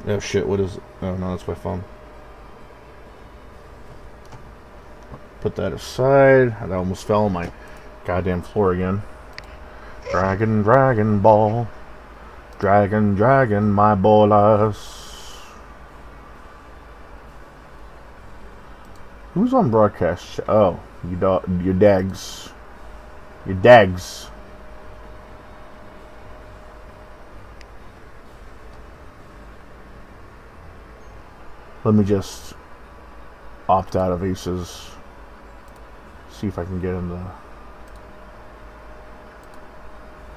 Oh shit, what is it? Oh no, that's my phone. Put that aside. I almost fell on my goddamn floor again. Dragon ball. Dragon, my bolas. Who's on broadcast? Oh, your dags. Your dags. Let me just opt out of Aces. See if I can get in the...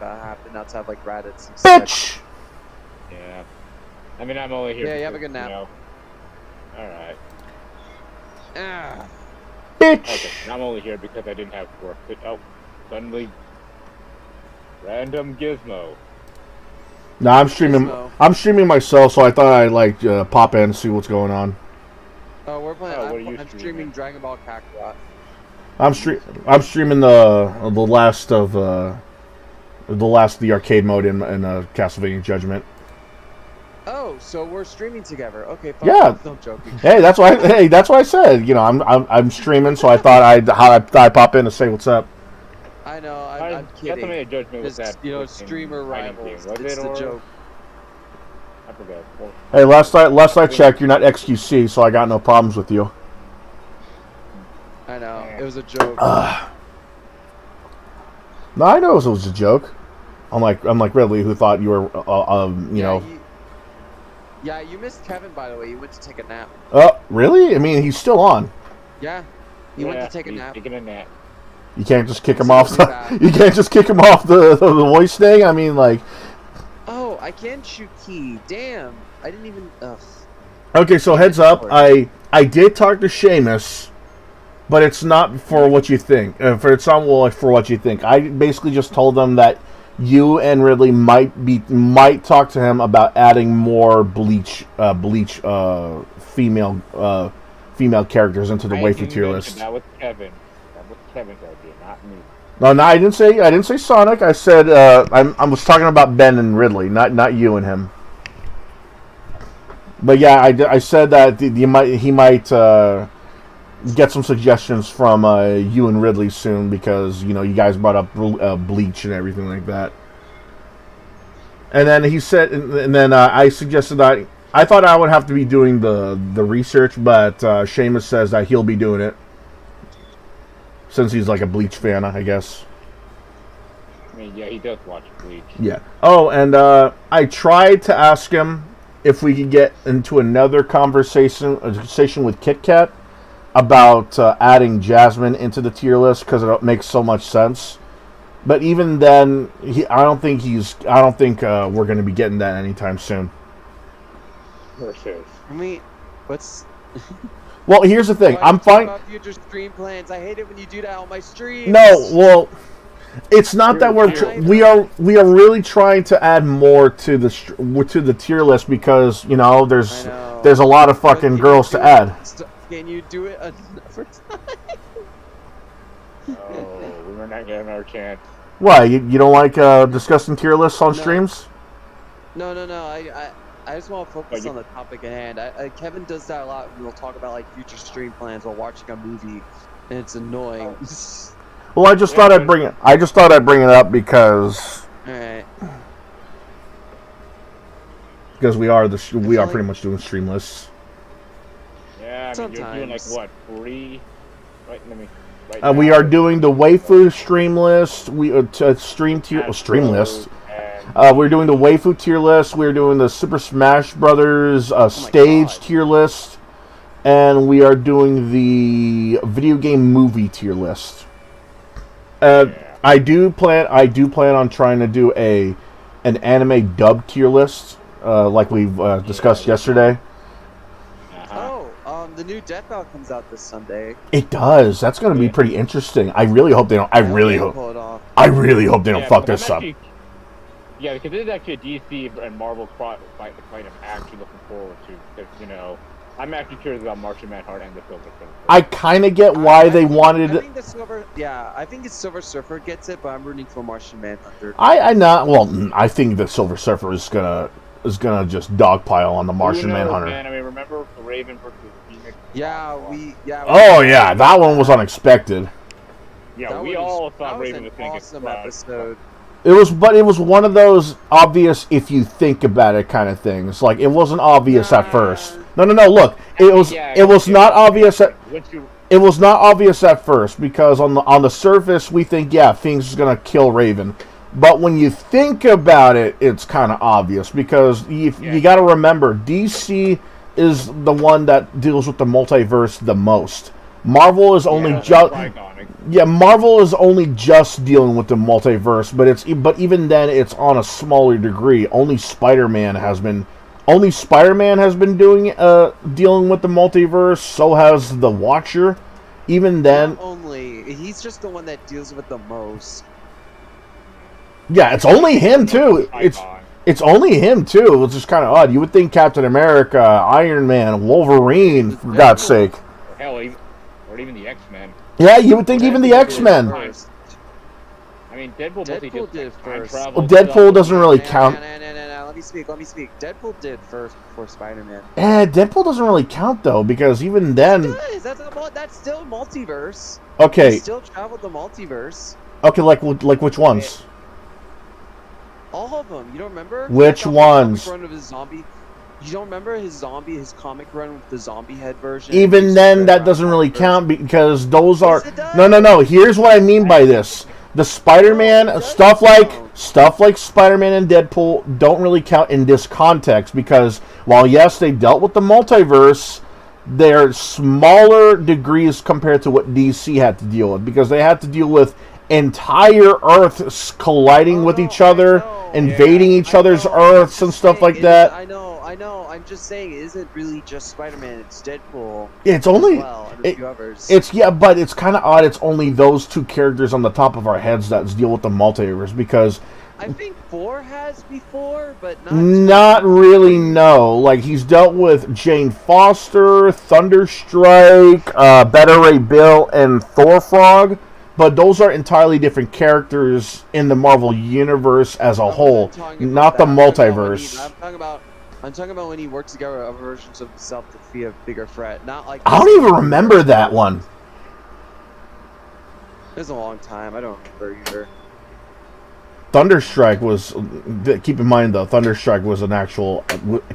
That happened not to have like Raditz. Bitch! Yeah. I mean, I'm only here. Yeah, you have a because, good nap. You know, alright. Ah. Bitch! Okay, I'm only here because I didn't have work. But, oh, suddenly, random Gizmo. No, I'm streaming. Gizmo. I'm streaming myself, so I thought I'd like pop in and see what's going on. Oh, we're playing. Oh, what are you I'm streaming? streaming Dragon Ball Kakarot. I'm streaming the last of the arcade mode in Castlevania Judgement. Oh, so we're streaming together. Okay, fine. Yeah. No joking. Hey, that's why. Hey, that's why I said. You know, I'm streaming, so I thought I'd pop in to say what's up. I know. I'm kidding. Castlevania Judgment was It's, that. you know, freaking streamer fighting rivals. game, was It's it, the or- joke. I forgot. Hey, last I checked, you're not XQC, so I got no problems with you. I know. It was a joke. No, I know it was a joke. I'm like Ridley, who thought you were, you know. Yeah, you missed Kevin, by the way. He went to take a nap. Oh, really? I mean, he's still on. Yeah. He went to take a he's nap. taking a nap. You can't just kick him So off. really bad. You can't just kick him off the voice thing. I mean, like. Oh, I can shoot key. Damn. I didn't even. Ugh. Okay, so heads up. I did talk to Seamus, but it's not for what you think. It's not for what you think. I basically just told them that you and Ridley might talk to him about adding more Bleach female characters into the waifu tier list. That was Kevin. That was Kevin's idea, not me. No, I didn't say Sonic. I said I was talking about Ben and Ridley, not you and him. But yeah, I said that he might get some suggestions from you and Ridley soon because you know you guys brought up Bleach and everything like that. And then he said, and then I suggested that I thought I would have to be doing the research, but Seamus says that he'll be doing it since he's like a Bleach fan, I guess. I mean, yeah, he does watch Bleach. Yeah. Oh, and I tried to ask him if we could get into another conversation with Kit Kat about adding Jasmine into the tier list because it makes so much sense. But even then, I don't think we're going to be getting that anytime soon. I mean, what's. Well, here's the thing. I'm fine. About future stream plans. I hate it when you do that on my streams. No, well, it's not that we are really trying to add more to the tier list because you know there's a lot of fucking girls to add. Can you do it another time? Oh, we were not getting our chance. Why you don't like discussing tier lists on streams? No. I just want to focus on the topic at hand. Kevin does that a lot. We'll talk about like future stream plans while watching a movie, and it's annoying. Well, I just thought I'd bring it up because because we are pretty much doing stream lists. Yeah, I mean, you're doing like what 3? Right, let me. We are doing the waifu stream list. Stream list. We're doing the waifu tier list. We're doing the Super Smash Brothers stage tier list, and we are doing the video game movie tier list. I do plan on trying to do an anime dub tier list, like we've discussed yesterday. The new Death Battle comes out this Sunday. It does. That's going to be pretty interesting. I really hope they don't. I really hope they don't fuck this up. Yeah, because this is actually a DC and Marvel fight I'm actually looking forward to. Because, you know, I'm actually curious about Martian Manhunter and the Silver Surfer. I kind of get why they wanted. I think the Silver Surfer gets it, but I'm rooting for Martian Manhunter. I think the Silver Surfer is gonna is gonna just dogpile on the Martian Manhunter. Man, I mean, remember Raven versus Phoenix? Oh yeah, that one was unexpected. Yeah, we all thought Raven was going to get awesome episode. It was one of those obvious if you think about it kind of things. Like it wasn't obvious at first. No. Look, it was not obvious at. It was not obvious at first because on the surface we think Phoenix is gonna kill Raven, but when you think about it, it's kind of obvious because you got to remember DC is the one that deals with the multiverse the most. Marvel is only Marvel is only just dealing with the multiverse, but even then it's on a smaller degree. Only Spider-Man has been doing dealing with the multiverse. So has the Watcher. Even then, he's just the one that deals with the most. Yeah, it's only him too. It's only him too. It's just kind of odd. You would think Captain America, Iron Man, Wolverine, for God's sake. Hell, or even the X-Men. Yeah, you would think even the X-Men. I mean, Deadpool did first. Well, Deadpool doesn't really count. Let me speak. Deadpool did first before Spider-Man. Deadpool doesn't really count though, because even then. That's still multiverse. Okay. He still traveled the multiverse. Okay, like which ones? All of them. You don't remember? Which ones? You don't remember his comic run with the zombie head version? Even then, that doesn't really count because those are no. Here's what I mean by this: the Spider-Man stuff like Spider-Man and Deadpool don't really count in this context because while yes, they dealt with the multiverse, they're smaller degrees compared to what DC had to deal with because they had to deal with entire Earths colliding with each other, invading each other's Earths and stuff like that. I know. I'm just saying it isn't really just Spider-Man. It's Deadpool. It's only and a few others. But it's kind of odd. It's only those two characters on the top of our heads that deal with the multiverse because I think 4 has before, but not really. No, like he's dealt with Jane Foster, Thunderstrike, Beta Ray Bill, and Thor Frog. But those are entirely different characters in the Marvel universe as a whole, not the multiverse. I'm talking about when he works together with other versions of himself to be a bigger threat. Not like I don't even remember that one. It was a long time. I don't remember either. Thunderstrike was. Keep in mind though, Thunderstrike was an actual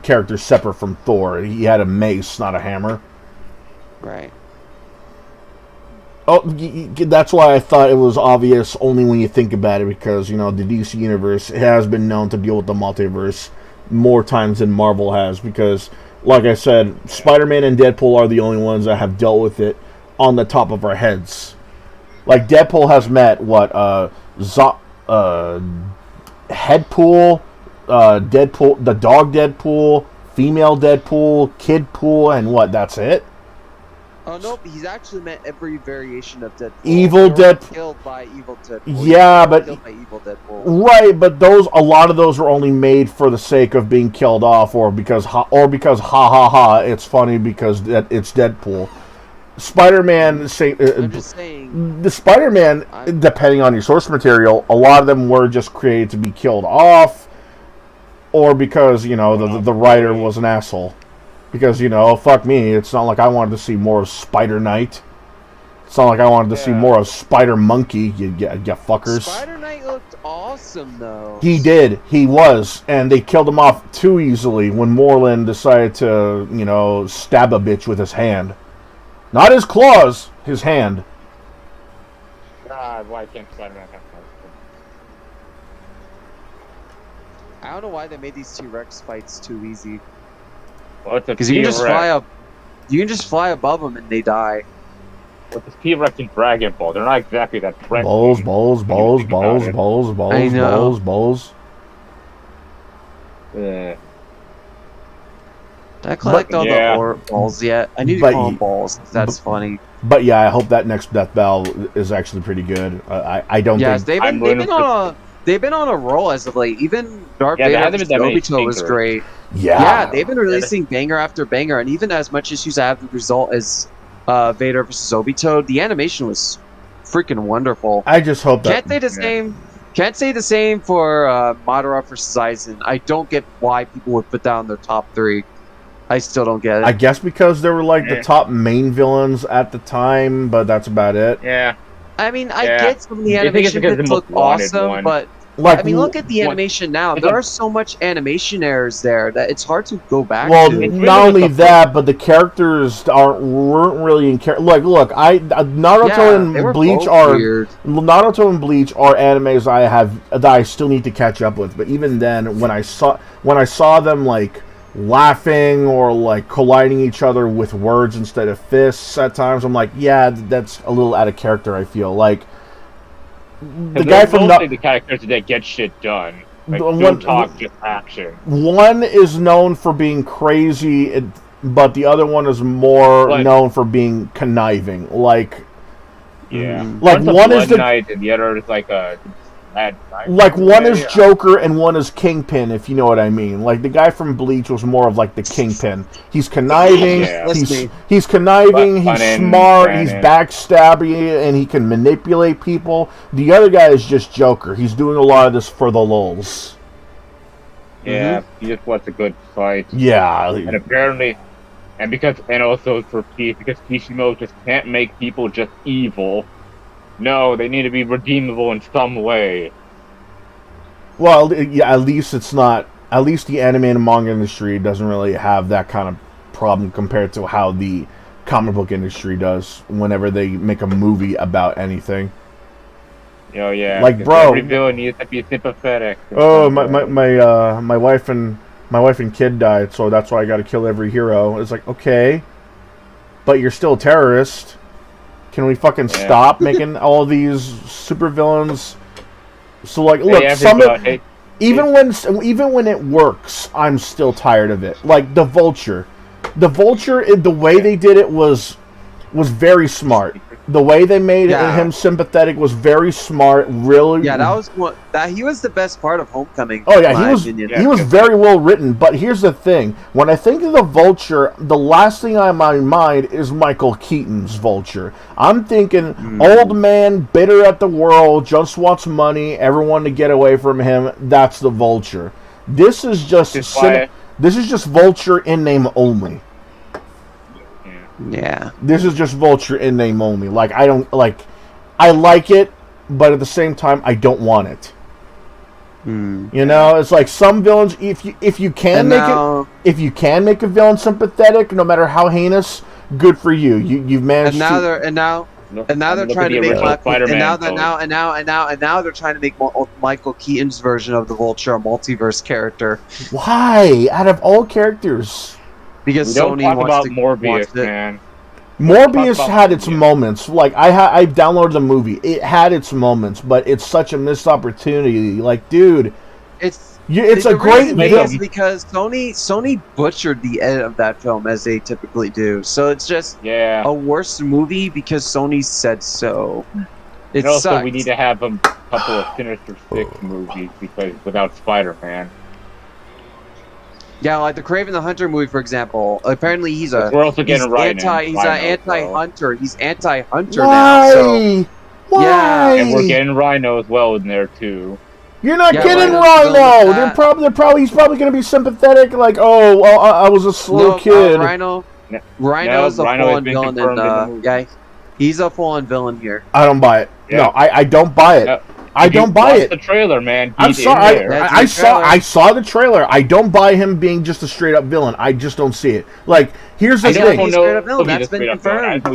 character separate from Thor. He had a mace, not a hammer. Right. Oh, that's why I thought it was obvious only when you think about it, because, the DC Universe has been known to deal with the multiverse more times than Marvel has, because, like I said, Spider-Man and Deadpool are the only ones that have dealt with it on the top of our heads. Like, Deadpool has met, Headpool, Deadpool, the dog Deadpool, female Deadpool, Kid Pool, and that's it? Oh, no, he's actually met every variation of Deadpool. Evil Deadpool. Killed by Evil Deadpool. Yeah, but killed by Evil Deadpool. Right, but a lot of those were only made for the sake of being killed off, or because it's funny because it's Deadpool. Spider-Man, I'm just saying. The Spider-Man, depending on your source material, a lot of them were just created to be killed off, or because the writer was an asshole. Because, fuck me, it's not like I wanted to see more of Spider-Knight. It's not like I wanted to see more of Spider-Monkey, you fuckers. Spider-Knight looked awesome, though. He did. He was. And they killed him off too easily when Moreland decided to, stab a bitch with his hand. Not his claws, his hand. God, why can't Spider-Man have claws? I don't know why they made these T-Rex fights too easy. Because you can just fly up. You can just fly above them and they die. With the T-Rex and Dragon Ball, they're not exactly that threatening. Balls. Yeah. Did I collect all the balls yet? I need to call them balls. That's funny. But yeah, I hope that next Death Battle is actually pretty good. I don't think... Yes, they've been on a roll as of late. Even Darth Vader vs. Obito was great. Yeah, they've been releasing banger after banger, and even as much issues I have the result as Vader vs. Obito, the animation was freaking wonderful. I just hope that... Can't say the same. Can't say the same for Madara versus Aizen. I don't get why people would put down their top 3. I still don't get it. I guess because they were like the top main villains at the time, but that's about it. Yeah. I mean, I get some of the animation because bits the look most wanted awesome, one. but Like, I mean, look at the animation now. There are so much animation errors there that it's hard to go back well, to. not only that, but the characters weren't really in character. Like, look, Naruto and Bleach are weird. Naruto and Bleach are animes that I still need to catch up with. But even then, when I saw them like laughing or like colliding each other with words instead of fists at times, I'm like, yeah, that's a little out of character. I feel like. The guy from the characters that get shit done. Like, don't talk, just action. One is known for being crazy, but the other one is more known for being conniving. Like, yeah, like one is the Knight and the other is like a bad guy. Like one is Joker and one is Kingpin, if you know what I mean. Like the guy from Bleach was more of like the Kingpin. He's conniving. He's conniving. He's smart. He's backstabby, and he can manipulate people. The other guy is just Joker. He's doing a lot of this for the lulz. Yeah, he just wants a good fight. Yeah, and apparently, and also for peace, because Kishimoto just can't make people just evil. No, they need to be redeemable in some way. Well, yeah, at least it's not. At least the anime and manga industry doesn't really have that kind of problem compared to how the comic book industry does whenever they make a movie about anything. Oh yeah, like bro, every villain needs to be sympathetic. Oh, my wife and kid died, so that's why I got to kill every hero. It's like, okay, but you're still a terrorist. Can we fucking stop making all these supervillains? So like, look, even when it works, I'm still tired of it. Like the Vulture, the way they did it was very smart. The way they made him sympathetic was very smart. Really, he was the best part of Homecoming. Oh yeah, he was very well written. But here's the thing: when I think of the Vulture, the last thing on my mind is Michael Keaton's Vulture. I'm thinking old man, bitter at the world, just wants money, everyone to get away from him. That's the Vulture. This is just Vulture in name only. Yeah. This is just Vulture in name only. Like I like it, but at the same time I don't want it. You know, it's like some villains if you can make a villain sympathetic, no matter how heinous, good for you. You've managed and now they're trying to make they're trying to make Michael Keaton's version of the Vulture a multiverse character. Why? Out of all characters. Because Sony wants to Morbius, man. Morbius had its moments. Like I downloaded the movie. It had its moments, but it's such a missed opportunity. Like, dude, it's a great film because Sony butchered the edit of that film as they typically do. So it's just a worse movie because Sony said so. It also sucks. We need to have a couple of Sinister Six movies because without Spider-Man. Yeah, like the Kraven the Hunter movie, for example. Apparently, we're also getting anti-hunter. He's anti-hunter now. So Why? Yeah, and we're getting Rhino as well in there too. You're not getting Rhino. He's probably going to be sympathetic. Like, oh, well, I was a slow kid. Rhino's a full-on villain. He's a full-on villain here. I don't buy it. Yeah. No, I don't buy it. I don't buy it. The trailer, man. I'm sorry. I saw the trailer. I don't buy him being just a straight up villain. I just don't see it. Like, here's the thing. That's been confirmed.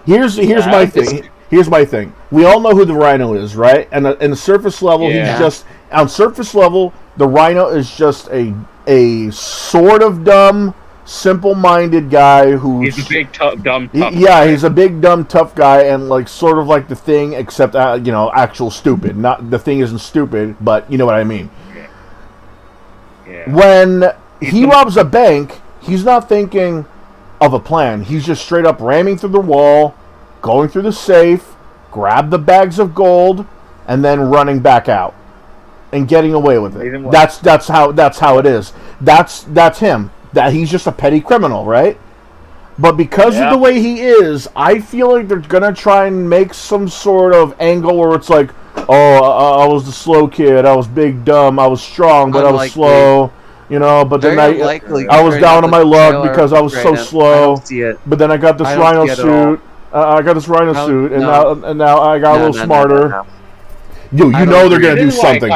Here's my thing. Here's my thing. We all know who the Rhino is, right? And in the surface level, he's just on surface level. The Rhino is just a sort of dumb, simple-minded guy who's he's a big, dumb, tough guy. He's a big, dumb, tough guy, and like sort of like the Thing, except actual stupid. Not the Thing isn't stupid, but you know what I mean. Yeah. When he robs a bank, he's not thinking of a plan. He's just straight up ramming through the wall, going through the safe, grab the bags of gold, and then running back out and getting away with it. That's how it is. That's him. That he's just a petty criminal, right? But because of the way he is, I feel like they're gonna try and make some sort of angle where it's like, I was the slow kid. I was big, dumb. I was strong, but I was slow. You know, but then I was down on my luck because I was so slow. But then I got this rhino suit. I got this rhino suit, and now I got a little smarter. You know they're gonna do something.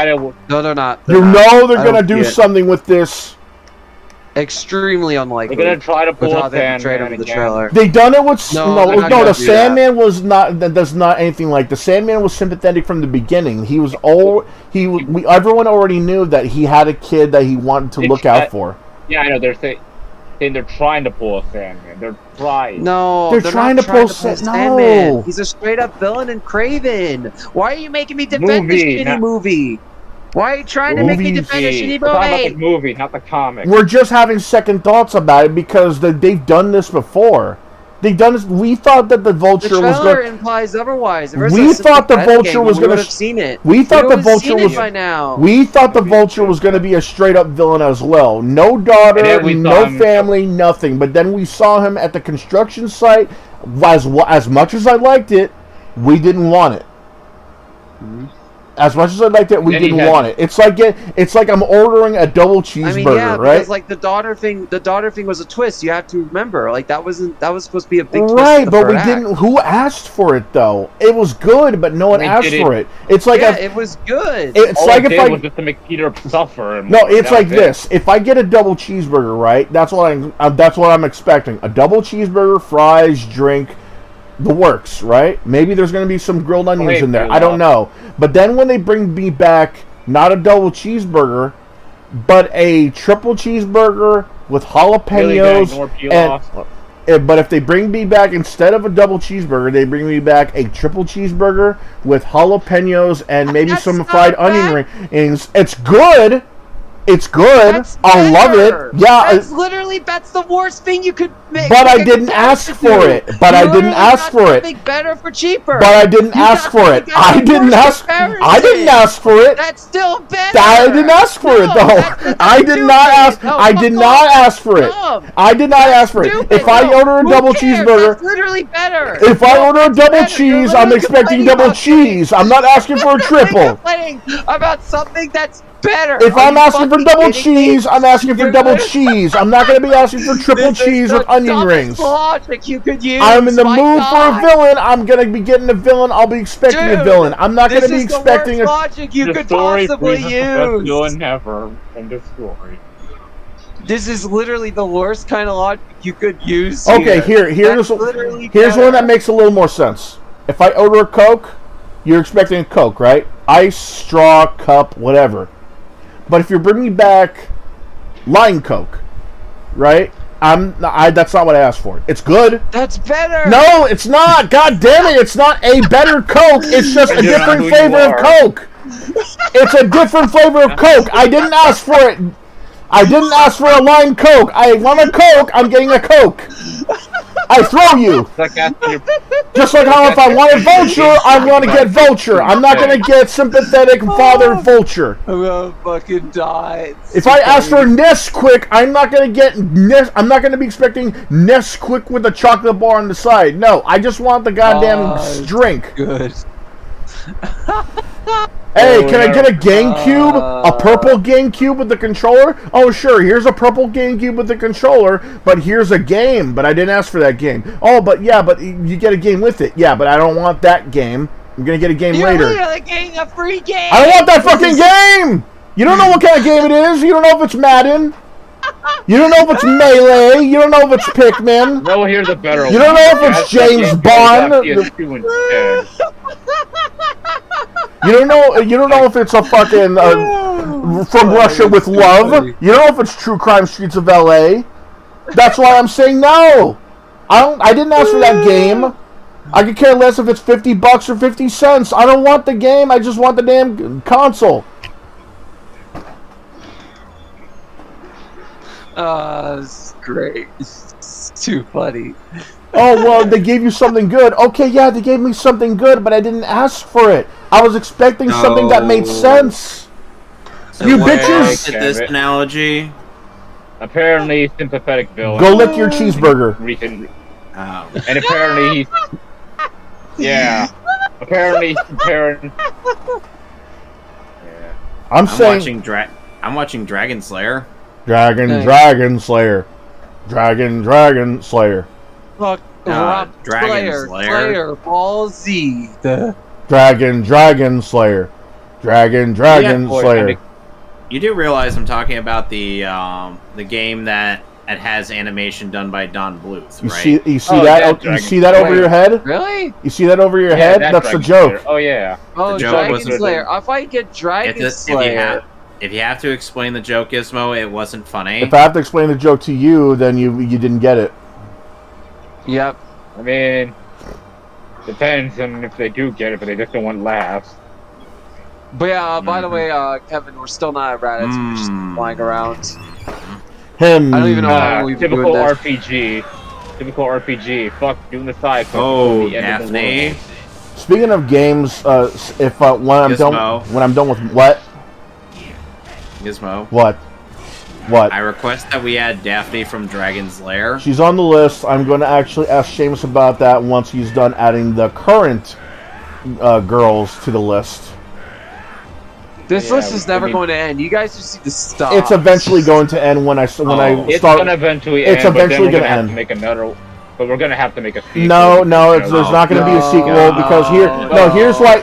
No, they're not. You know they're gonna do something with this. Extremely unlikely. They're gonna try to pull a Sandman the trailer. They done it with the Sandman was not. That's not anything like the Sandman was sympathetic from the beginning. He was everyone already knew that he had a kid that he wanted to look out for. Yeah, I know. They're saying they're trying to pull a Sandman. They're trying. No, they're trying to pull Sandman. No, he's a straight up villain in Craven. Why are you making me defend this shitty movie? Why are you trying to make me defend a shitty movie? We're talking about the movie, not the comic. We're just having second thoughts about it because they've done this before. They've done this. We thought that the Vulture was going. The trailer implies otherwise. We thought the Vulture was going to. have seen it. We thought the Vulture was. By now. We thought the Vulture was going to be a straight up villain as well. No daughter, no family, nothing. But then we saw him at the construction site. As much as I liked it, we didn't want it. Mm-hmm. As much as I liked it, we didn't want it. It's like I'm ordering a double cheeseburger, right? Because like the daughter thing was a twist. You have to remember, like that was supposed to be a big twist. Right, but we didn't. Who asked for it though? It was good, but no one asked for it. It's like it was good. It's all like it if I was just to make Peter suffer. No, it's like this. If I get a double cheeseburger, right? That's what I'm expecting. A double cheeseburger, fries, drink. The works, right? Maybe there's going to be some grilled onions in there. I don't know. But then when they bring me back not a double cheeseburger, but a triple cheeseburger with jalapenos, but if they bring me back instead of a double cheeseburger, they bring me back a triple cheeseburger with jalapenos and maybe some fried onion rings. It's good. It's good. I love it. Yeah, that's the worst thing you could make. But I didn't ask for it. But I didn't ask for it. Better for cheaper. But I didn't ask for it. I didn't ask for it. That's still better. I didn't ask for it though. I did not ask. I did not ask for it. I did not ask for it. If I order a double cheeseburger, that's literally better. If I order a double cheese, I'm expecting double cheese. I'm not asking for a triple. Complaining about something that's better. If I'm asking for double cheese, I'm asking for double cheese. I'm not going to be asking for triple cheese with onion rings. Logic you could use. I'm in the mood for a villain. I'm going to be getting a villain. I'll be expecting a villain. I'm not going to be expecting a logic you could possibly use. Villain ever in the story. This is literally the worst kind of logic you could use. Okay, here's one that makes a little more sense. If I order a Coke, you're expecting a Coke, right? Ice, straw, cup, whatever. But if you're bringing back Line Coke, right? That's not what I asked for. It's good. That's better. No, it's not. God damn it! It's not a better Coke. It's just a different flavor of Coke. It's a different flavor of Coke. I didn't ask for it. I didn't ask for a Line Coke. I want a Coke. I'm getting a Coke. I throw you. Just like how if I want a Vulture, I'm going to get Vulture. I'm not going to get sympathetic father Vulture. I'm going to fucking die. If I ask for Nesquik, I'm not going to get I'm not going to be expecting Nesquik with a chocolate bar on the side. No, I just want the goddamn drink. Good. Hey, can I get a GameCube? A purple GameCube with the controller? Oh, sure, here's a purple GameCube with the controller, but here's a game, but I didn't ask for that game. Oh, but you get a game with it. Yeah, but I don't want that game. I'm going to get a game later. You're really getting a free game! I don't want that fucking game! You don't know what kind of game it is. You don't know if it's Madden. You don't know if it's Melee. You don't know if it's Pikmin. No, here's a better one. You don't know if it's James Bond. You don't know if it's a fucking From Russia with Love. You don't know if it's True Crime Streets of LA. That's why I'm saying no. I didn't ask for that game. I could care less if it's $50 or 50 cents. I don't want the game. I just want the damn console. It's great. It's too funny. Oh, well, they gave you something good. Okay, yeah, they gave me something good, but I didn't ask for it. I was expecting something that made sense. So you where bitches! Get this analogy. Apparently, sympathetic villain. Go lick your cheeseburger. And apparently he's... Yeah. Apparently, he's comparing. Yeah. I'm saying watching Dragon Slayer. Dragon Slayer. Dragon Slayer. Fuck. Dragon Slayer. Ball Z. Dragon Slayer. Dragon Slayer. You do realize I'm talking about the game that has animation done by Don Bluth, right? You see that over your head? Really? You see that over your head? That's the joke. Oh yeah. Oh, Dragon Slayer. If I get Dragon Slayer. If you have to explain the joke, Gizmo, it wasn't funny. If I have to explain the joke to you, then you didn't get it. Yep. I mean, depends on if they do get it, but they just don't want laughs. But yeah, by the way, Kevin, we're still not at Raditz. We're just flying around. I don't even know how we've been doing this. Typical RPG. Fuck, doing the side. Oh, Daphne. Speaking of games, if when I'm done with what? Gizmo. What? I request that we add Daphne from Dragon's Lair. She's on the list. I'm going to actually ask Seamus about that once he's done adding the current girls to the list. This list is never going to end. You guys just need to stop. It's eventually going to end when I start. It's going to eventually end. It's eventually going to end. Make another. But we're gonna have to make a sequel. No, there's not gonna be a sequel because here's why.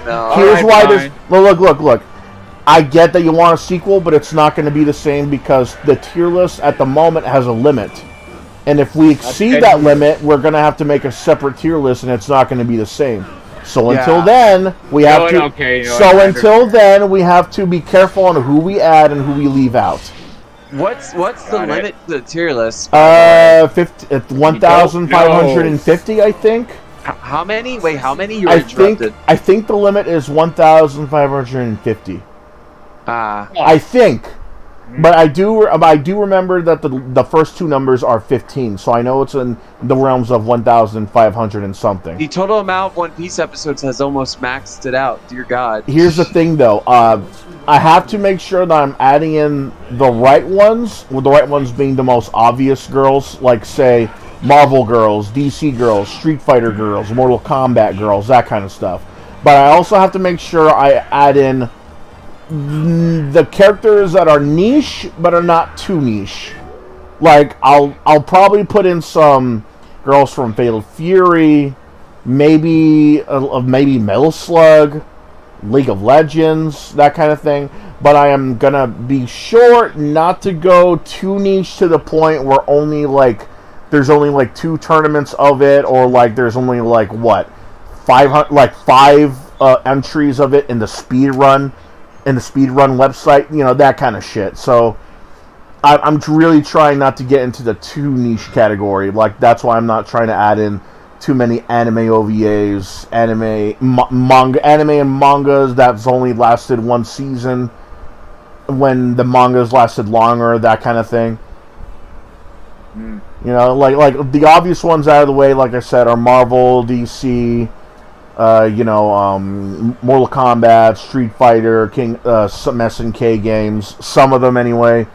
Look. I get that you want a sequel, but it's not going to be the same because the tier list at the moment has a limit. And if we exceed that limit, we're going to have to make a separate tier list, and it's not going to be the same. So until then, we have to be careful on who we add and who we leave out. What's the limit to the tier list? 1,550, I think. How many? Wait, how many? You're interrupted. I think the limit is 1,550. I think, but I do remember that the first two numbers are 15, so I know it's in the realms of 1,500 and something. The total amount of One Piece episodes has almost maxed it out. Dear God. Here's the thing, though. I have to make sure that I'm adding in the right ones, with the right ones being the most obvious girls, like say Marvel girls, DC girls, Street Fighter girls, Mortal Kombat girls, that kind of stuff. But I also have to make sure I add in the characters that are niche but are not too niche. Like I'll probably put in some girls from Fatal Fury, maybe Metal Slug, League of Legends, that kind of thing. But I am gonna be sure not to go too niche to the point where there's only 2 tournaments of it, or there's only 5 entries of it in the speed run. In the speedrun website, that kind of shit. So I'm really trying not to get into the too niche category. That's why I'm not trying to add in too many anime OVAs, anime and mangas that's only lasted 1 season when the mangas lasted longer, that kind of thing. The obvious ones out of the way, like I said, are Marvel, DC, Mortal Kombat, Street Fighter, some SNK games, some of them anyway.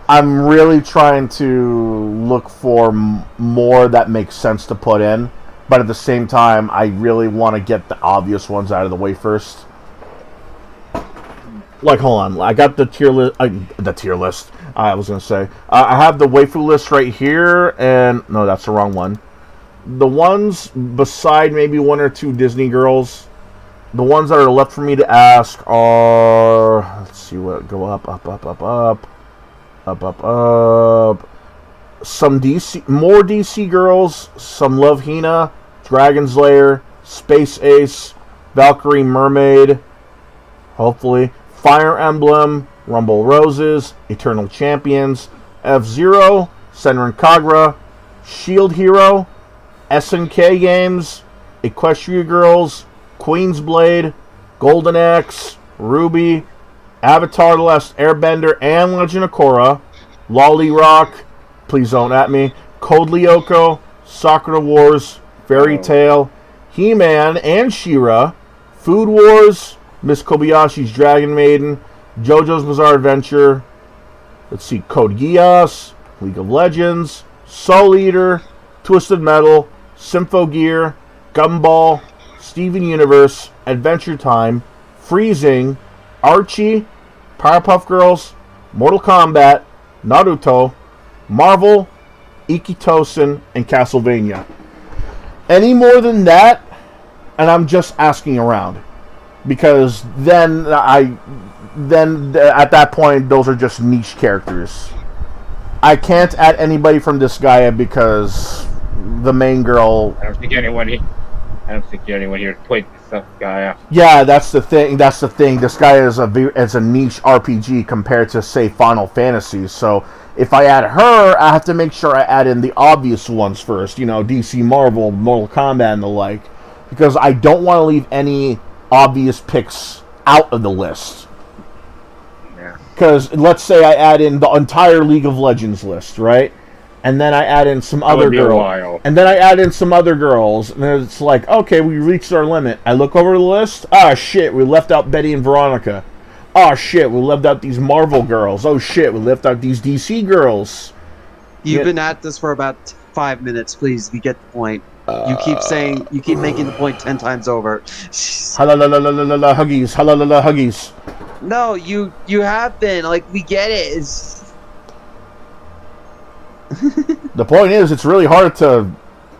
I'm really trying to look for more that makes sense to put in, but at the same time, I really want to get the obvious ones out of the way first. Hold on, I got the tier list. I was gonna say I have the waifu list right here, and no, that's the wrong one. The ones beside maybe 1 or 2 Disney girls, the ones that are left for me to ask are, let's see what, go up. Some more DC girls, some Love Hina, Dragon's Lair, Space Ace, Valkyrie Mermaid, hopefully, Fire Emblem, Rumble Roses, Eternal Champions, F-Zero, Senran Kagura, Shield Hero, SNK games, Equestria Girls, Queen's Blade, Golden Axe, Ruby, Avatar: The Last Airbender and Legend of Korra, Lolly Rock, please don't at me, Code Lyoko, Sakura Wars, Fairy Tail, He-Man and She-Ra, Food Wars, Miss Kobayashi's Dragon Maiden, JoJo's Bizarre Adventure, let's see, Code Geass, League of Legends, Soul Eater, Twisted Metal, Symphogear, Gumball, Steven Universe, Adventure Time, Freezing, Archie, Powerpuff Girls, Mortal Kombat, Naruto, Marvel, Ikitosen, and Castlevania. Any more than that, and I'm just asking around. Because then at that point, those are just niche characters. I can't add anybody from Disgaea because the main girl... I don't think anyone here played Disgaea. Yeah, that's the thing. Disgaea is a niche RPG compared to, say, Final Fantasy. So if I add her, I have to make sure I add in the obvious ones first. You know, DC, Marvel, Mortal Kombat, and the like. Because I don't want to leave any obvious picks out of the list. Because let's say I add in the entire League of Legends list, right? And then I add in some other girls. And then I add in some other girls. And then it's like, okay, we reached our limit. I look over the list. Ah, shit, we left out Betty and Veronica. Oh, shit, we left out these Marvel girls. Oh, shit, we left out these DC girls. You've been at this for about 5 minutes. Please, you get the point. You keep making the point 10 times over. Halalala huggies, halalala huggies. No, you have been. Like, we get it. The point is, it's really hard to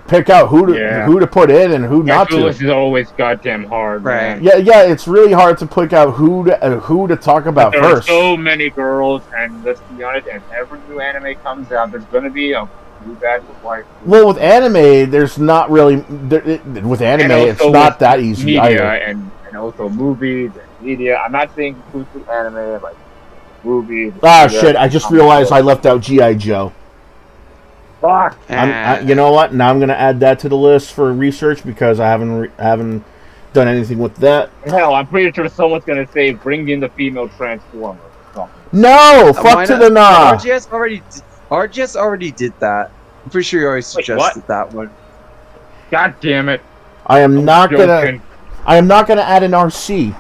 pick out who to put in and who not to. This is always goddamn hard, right? Man. Yeah, it's really hard to pick out who to talk about first. There are so many girls, and let's be honest, as every new anime comes out, there's going to be a blue bad wife. Well, with anime, there's not really. With anime, it's not that easy media either. And also movies and media. I'm not saying exclusive anime, like movies. Ah, shit! I just realized I left out G.I. Joe. Fuck. You know what? Now I'm gonna add that to the list for research because I haven't done anything with that. Hell, I'm pretty sure someone's gonna say bring in the female Transformer. No, fuck to the nah. RGS already did that. I'm pretty sure you already suggested that one. God damn it! I am not gonna add an RC.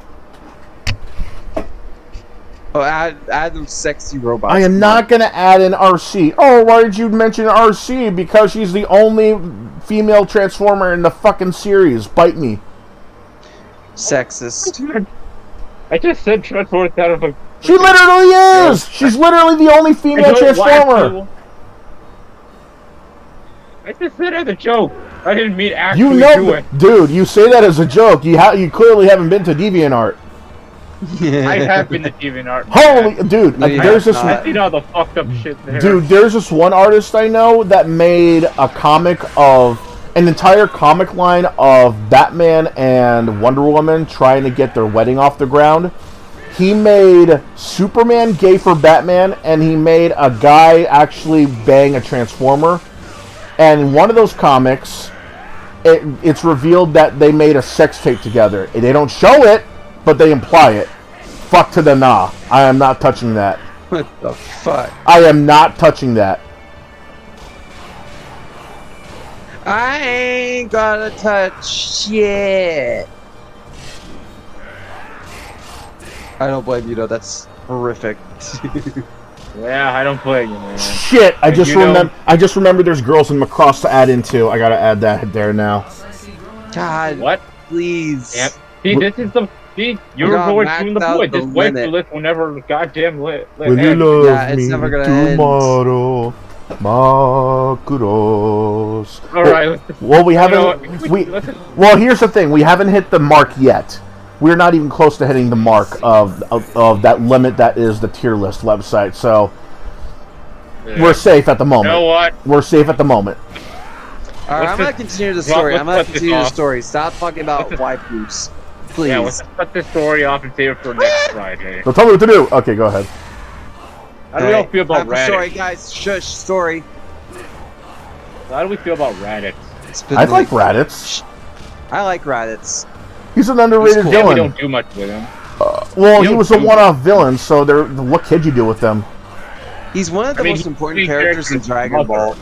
Oh, add those sexy robots. I am not going to add an RC. Oh, why did you mention RC? Because she's the only female Transformer in the fucking series. Bite me. Sexist. I just said Transformer out of a... She literally is! She's literally the only female Transformer. I just said it as a joke. I didn't mean actually do it. Dude, you say that as a joke. You clearly haven't been to DeviantArt. I have been to DeviantArt. Holy, dude! There's this. I see all the fucked up shit there. Dude, there's this one artist I know that made a comic of an entire comic line of Batman and Wonder Woman trying to get their wedding off the ground. He made Superman gay for Batman, and he made a guy actually bang a Transformer. And in one of those comics, it's revealed that they made a sex tape together. They don't show it, but they imply it. Fuck to the nah. I am not touching that. What the fuck? I am not touching that. I ain't gonna touch shit. I don't blame you though. That's horrific. Yeah, I don't blame you, man. Shit! I just remembered there's girls in Macross to add into. I gotta add that there now. God. What? Please. Yep. See, this is the... See, you're going through the point. This waifu list will never goddamn lit. Will you love it's me never gonna tomorrow, Macross? Alright. Well, we haven't... Well, here's the thing. We haven't hit the mark yet. We're not even close to hitting the mark of that limit that is the tier list website, so... Yeah. We're safe at the moment. You know what? We're safe at the moment. Alright, I'm gonna continue the story. Stop talking about waifus. Please. Yeah, let's cut this story off and save it for next Friday. So tell me what to do. Okay, go ahead. How do we all feel about Raditz? Sorry, guys. Shush. Story. How do we feel about Raditz? I like Raditz. I like Raditz. He's an underrated villain. We don't do much with him. Well, he was a one-off villain, so what could you do with them? He's one of the most important characters in Dragon Ball.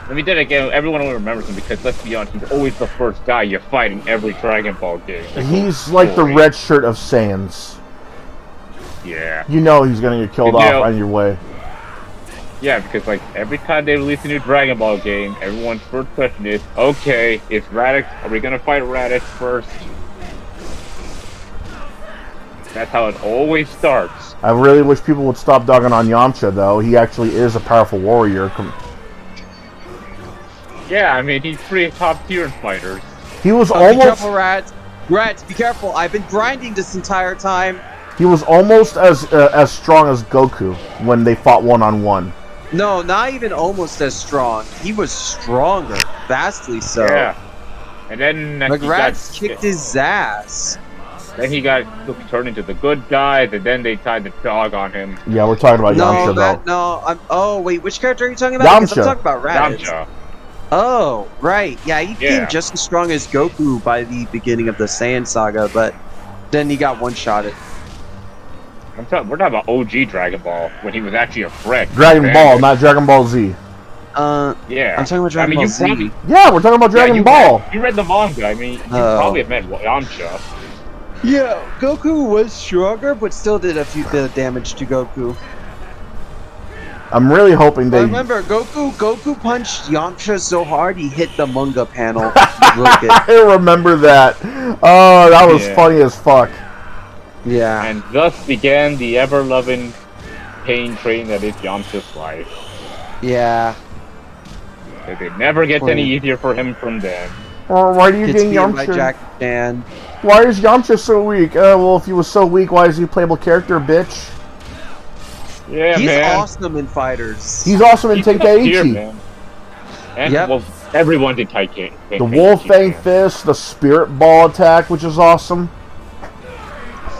Let me do it again. Everyone will remember him because, let's be honest, he's always the first guy you fight in every Dragon Ball game. He's like the red shirt of Saiyans. Yeah. You know he's gonna get killed off on your way. Yeah, because like every time they release a new Dragon Ball game, everyone's first question is, okay, is Raditz, are we gonna fight Raditz first? That's how it always starts. I really wish people would stop dogging on Yamcha, though. He actually is a powerful warrior. Yeah, I mean, he's pretty top tier in fighters. He was Be almost... careful, Rats. Rats, be careful. I've been grinding this entire time. He was almost as strong as Goku when they fought one-on-one. No, not even almost as strong. He was stronger, vastly so. Yeah. And then Like Rats kicked his ass. Then he got turned into the good guys, and then they tried to dog on him. Yeah, we're talking about Yamcha, though. No, oh wait, which character are you talking about? Because I'm talking about Raditz. Yamcha. Oh, right. Yeah, he became just as strong as Goku by the beginning of the Saiyan saga, but then he got one-shotted. We're talking about OG Dragon Ball, when he was actually a threat. Dragon Ball, not Dragon Ball Z. Yeah. I'm talking about Dragon Ball Z. Yeah, we're talking about Dragon Ball. You read the manga, I mean, you probably have met Yamcha. Yeah, Goku was stronger, but still did a few bit of damage to Goku. I'm really hoping they... Remember, Goku punched Yamcha so hard he hit the manga panel. I remember that. Oh, that was funny as fuck. Yeah. And thus began the ever-loving pain train that is Yamcha's life. Yeah. It never gets any easier for him from then. Why do you think Yamcha... Why is Yamcha so weak? Well, if he was so weak, why is he a playable character, bitch? Yeah, He's man. awesome in fighters. He's awesome in Tenkaichi. And well, everyone's in Tenkaichi. The Wolf Fang Fist, the Spirit Ball attack, which is awesome.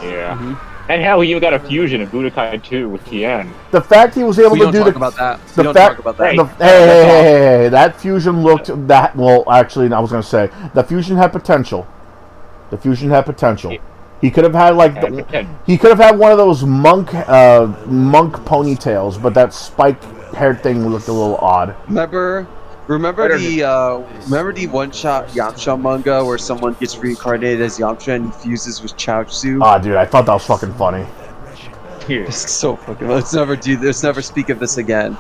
Yeah. And hell, he even got a fusion in Budokai 2 with Tien. The fact he was able to do talk about that. The don't fact, talk about that. Hey, that fusion looked that well. Actually, I was gonna say the fusion had potential. The fusion had potential. He could have had like he could have had one of those monk ponytails, but that spike hair thing looked a little odd. Remember the one-shot Yamcha manga where someone gets reincarnated as Yamcha and he fuses with Chaozu? Ah, dude, I thought that was fucking funny. It's so fucking. Let's never speak of this again.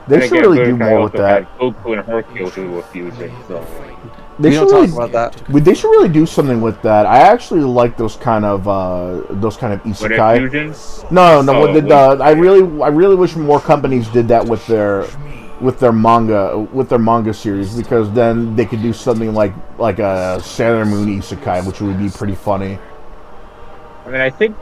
They should really do more with that. Goku and Hercule do a fusion, so. They should really talk about that. They should really do something with that. I actually like those kind of isekai. No. I really wish more companies did that with their manga series, because then they could do something like a Sailor Moon isekai, which would be pretty funny. I mean, I think.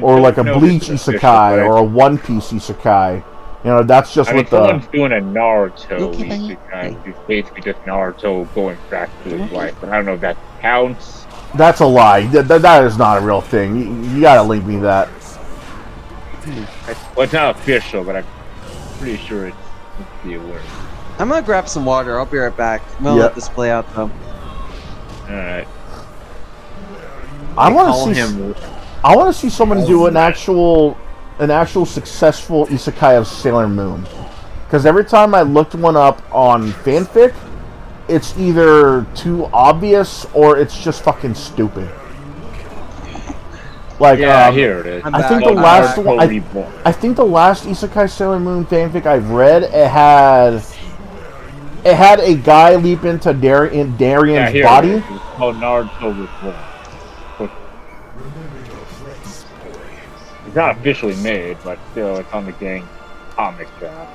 Or like a Bleach isekai or a One Piece isekai. You know, that's just what someone's doing a Naruto isekai. It's basically just Naruto going back to his life. But I don't know if that counts. That's a lie. That is not a real thing. You gotta link me that. Well, it's not official, but I'm pretty sure it's the word. I'm gonna grab some water. I'll be right back. I'm gonna let this play out though. Alright. I want to see someone do an actual successful isekai of Sailor Moon. Because every time I looked one up on fanfic, it's either too obvious or it's just fucking stupid. Like, here it is. I think the last one. I think the last isekai Sailor Moon fanfic I've read, it had a guy leap into Darian's body. It's called Naruto Reborn. It's not officially made, but still, it's on the gang comic job.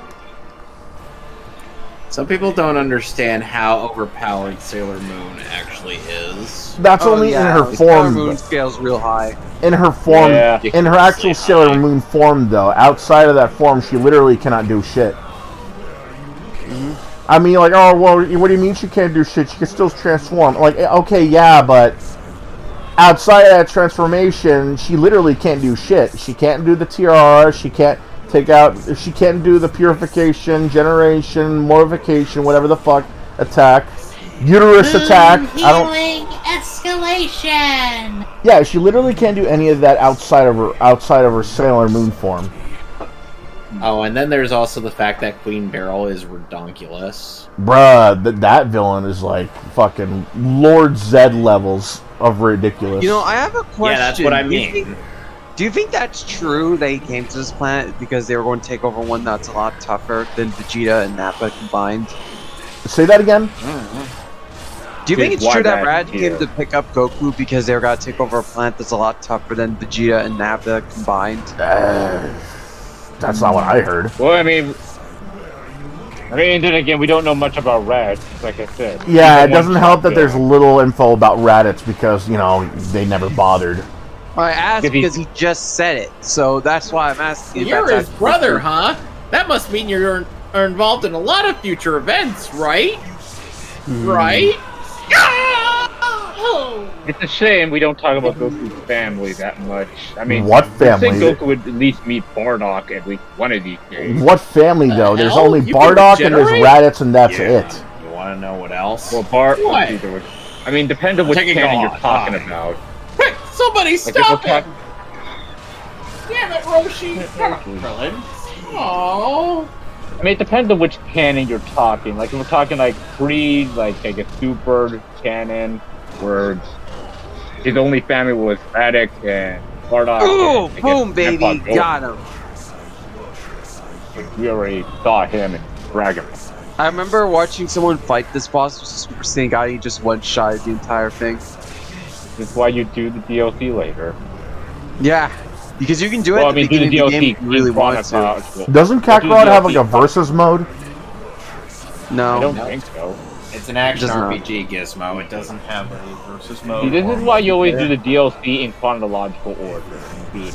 Some people don't understand how overpowered Sailor Moon actually is. That's only in her form. Sailor Moon scale's real high. In her form, in her actual Sailor Moon form, though, outside of that form, she literally cannot do shit. I mean, like, oh, well, what do you mean she can't do shit? She can still transform. Like, okay, yeah, but outside of that transformation, she literally can't do shit. She can't do the tiara. She can't she can't do the purification, generation, mortification, whatever the fuck attack, uterus attack. Healing escalation. Yeah, she literally can't do any of that outside of her Sailor Moon form. Oh, and then there's also the fact that Queen Beryl is redonkulous. Bruh, that villain is like fucking Lord Zed levels of ridiculous. You know, I have a question. Yeah, that's what I mean. Do you think that's true? They came to this planet because they were going to take over one that's a lot tougher than Vegeta and Nappa combined? Say that again? Do you think it's true that Rad came to pick up Goku because they were going to take over a planet that's a lot tougher than Vegeta and Nappa combined? That's not what I heard. Well, I mean, then again, we don't know much about Rad, like I said. Yeah, it doesn't help that there's little info about Raditz because, you know, they never bothered. I asked because he just said it, so that's why I'm asking. You're his brother, huh? That must mean you're involved in a lot of future events, right? Right? It's a shame we don't talk about Goku's family that much. I mean, what family? I think Goku would at least meet Bardock at least one of these days. What family, though? There's only Bardock and there's Raditz, and that's it. You want to know what else? Well, I mean, depends on which canon you're talking about. Quick, somebody stop it! Damn it, Roshi! Krillin. Aww. I mean, it depends on which canon you're talking. Like, if we're talking, like, like a super canon, where his only family was Raditz and Bardock. Ooh, boom, baby, got him. We already saw him in Dragon Ball. I remember watching someone fight this boss with Super Saiyan God. He just one-shotted the entire thing. That's why you do the DLC later. Yeah, because you can do it at the beginning of the game if you really want to. Doesn't Kakarot have like a versus mode? No. I don't think so. It's an action RPG, Gizmo. It doesn't have a versus mode. See, this is why you always do the DLC in chronological order.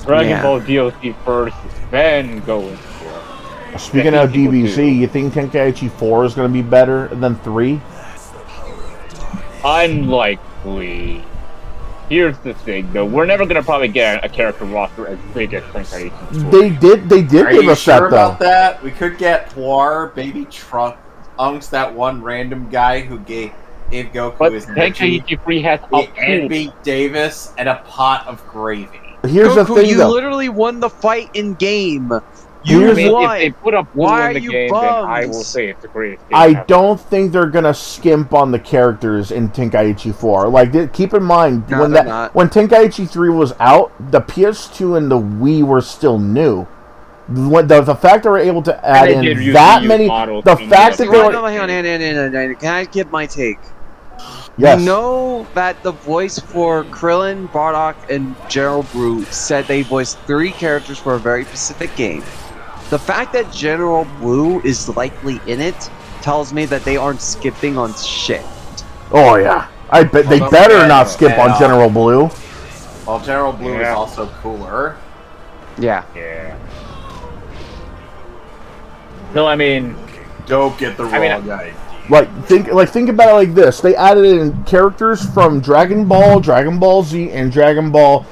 Dragon Ball DLC first, then go into it. Speaking of DBZ, you think Tenkaichi 4 is going to be better than 3? Unlikely. Here's the thing, though. We're never going to probably get a character roster as big as Tenkaichi 4. They did give us that, though. About that? We could get Poir, Baby Trunks, that one random guy who gave Goku his energy. Tenkaichi 3 has and beat Davis and a pot of gravy. Here's Goku, the thing, you though. literally won the fight in game. If they put up Why in the are you game, bums? then I will say it's the greatest game I ever. don't think they're gonna skimp on the characters in Tenkaichi 4. Like, keep in mind No, when they're not. when Tenkaichi 3 was out, the PS2 and the Wii were still new. The fact they were able to add in that many, the fact that they were. Hang on. Can I give my take? Yes. You know that the voice for Krillin, Bardock, and General Blue said they voiced 3 characters for a very specific game. The fact that General Blue is likely in it tells me that they aren't skipping on shit. Oh yeah, I bet they better not skip on General Blue. Well, General Blue is also cooler. Yeah. Yeah. No, I mean, don't get the wrong idea. Think about it like this: they added in characters from Dragon Ball, Dragon Ball Z, and Dragon Ball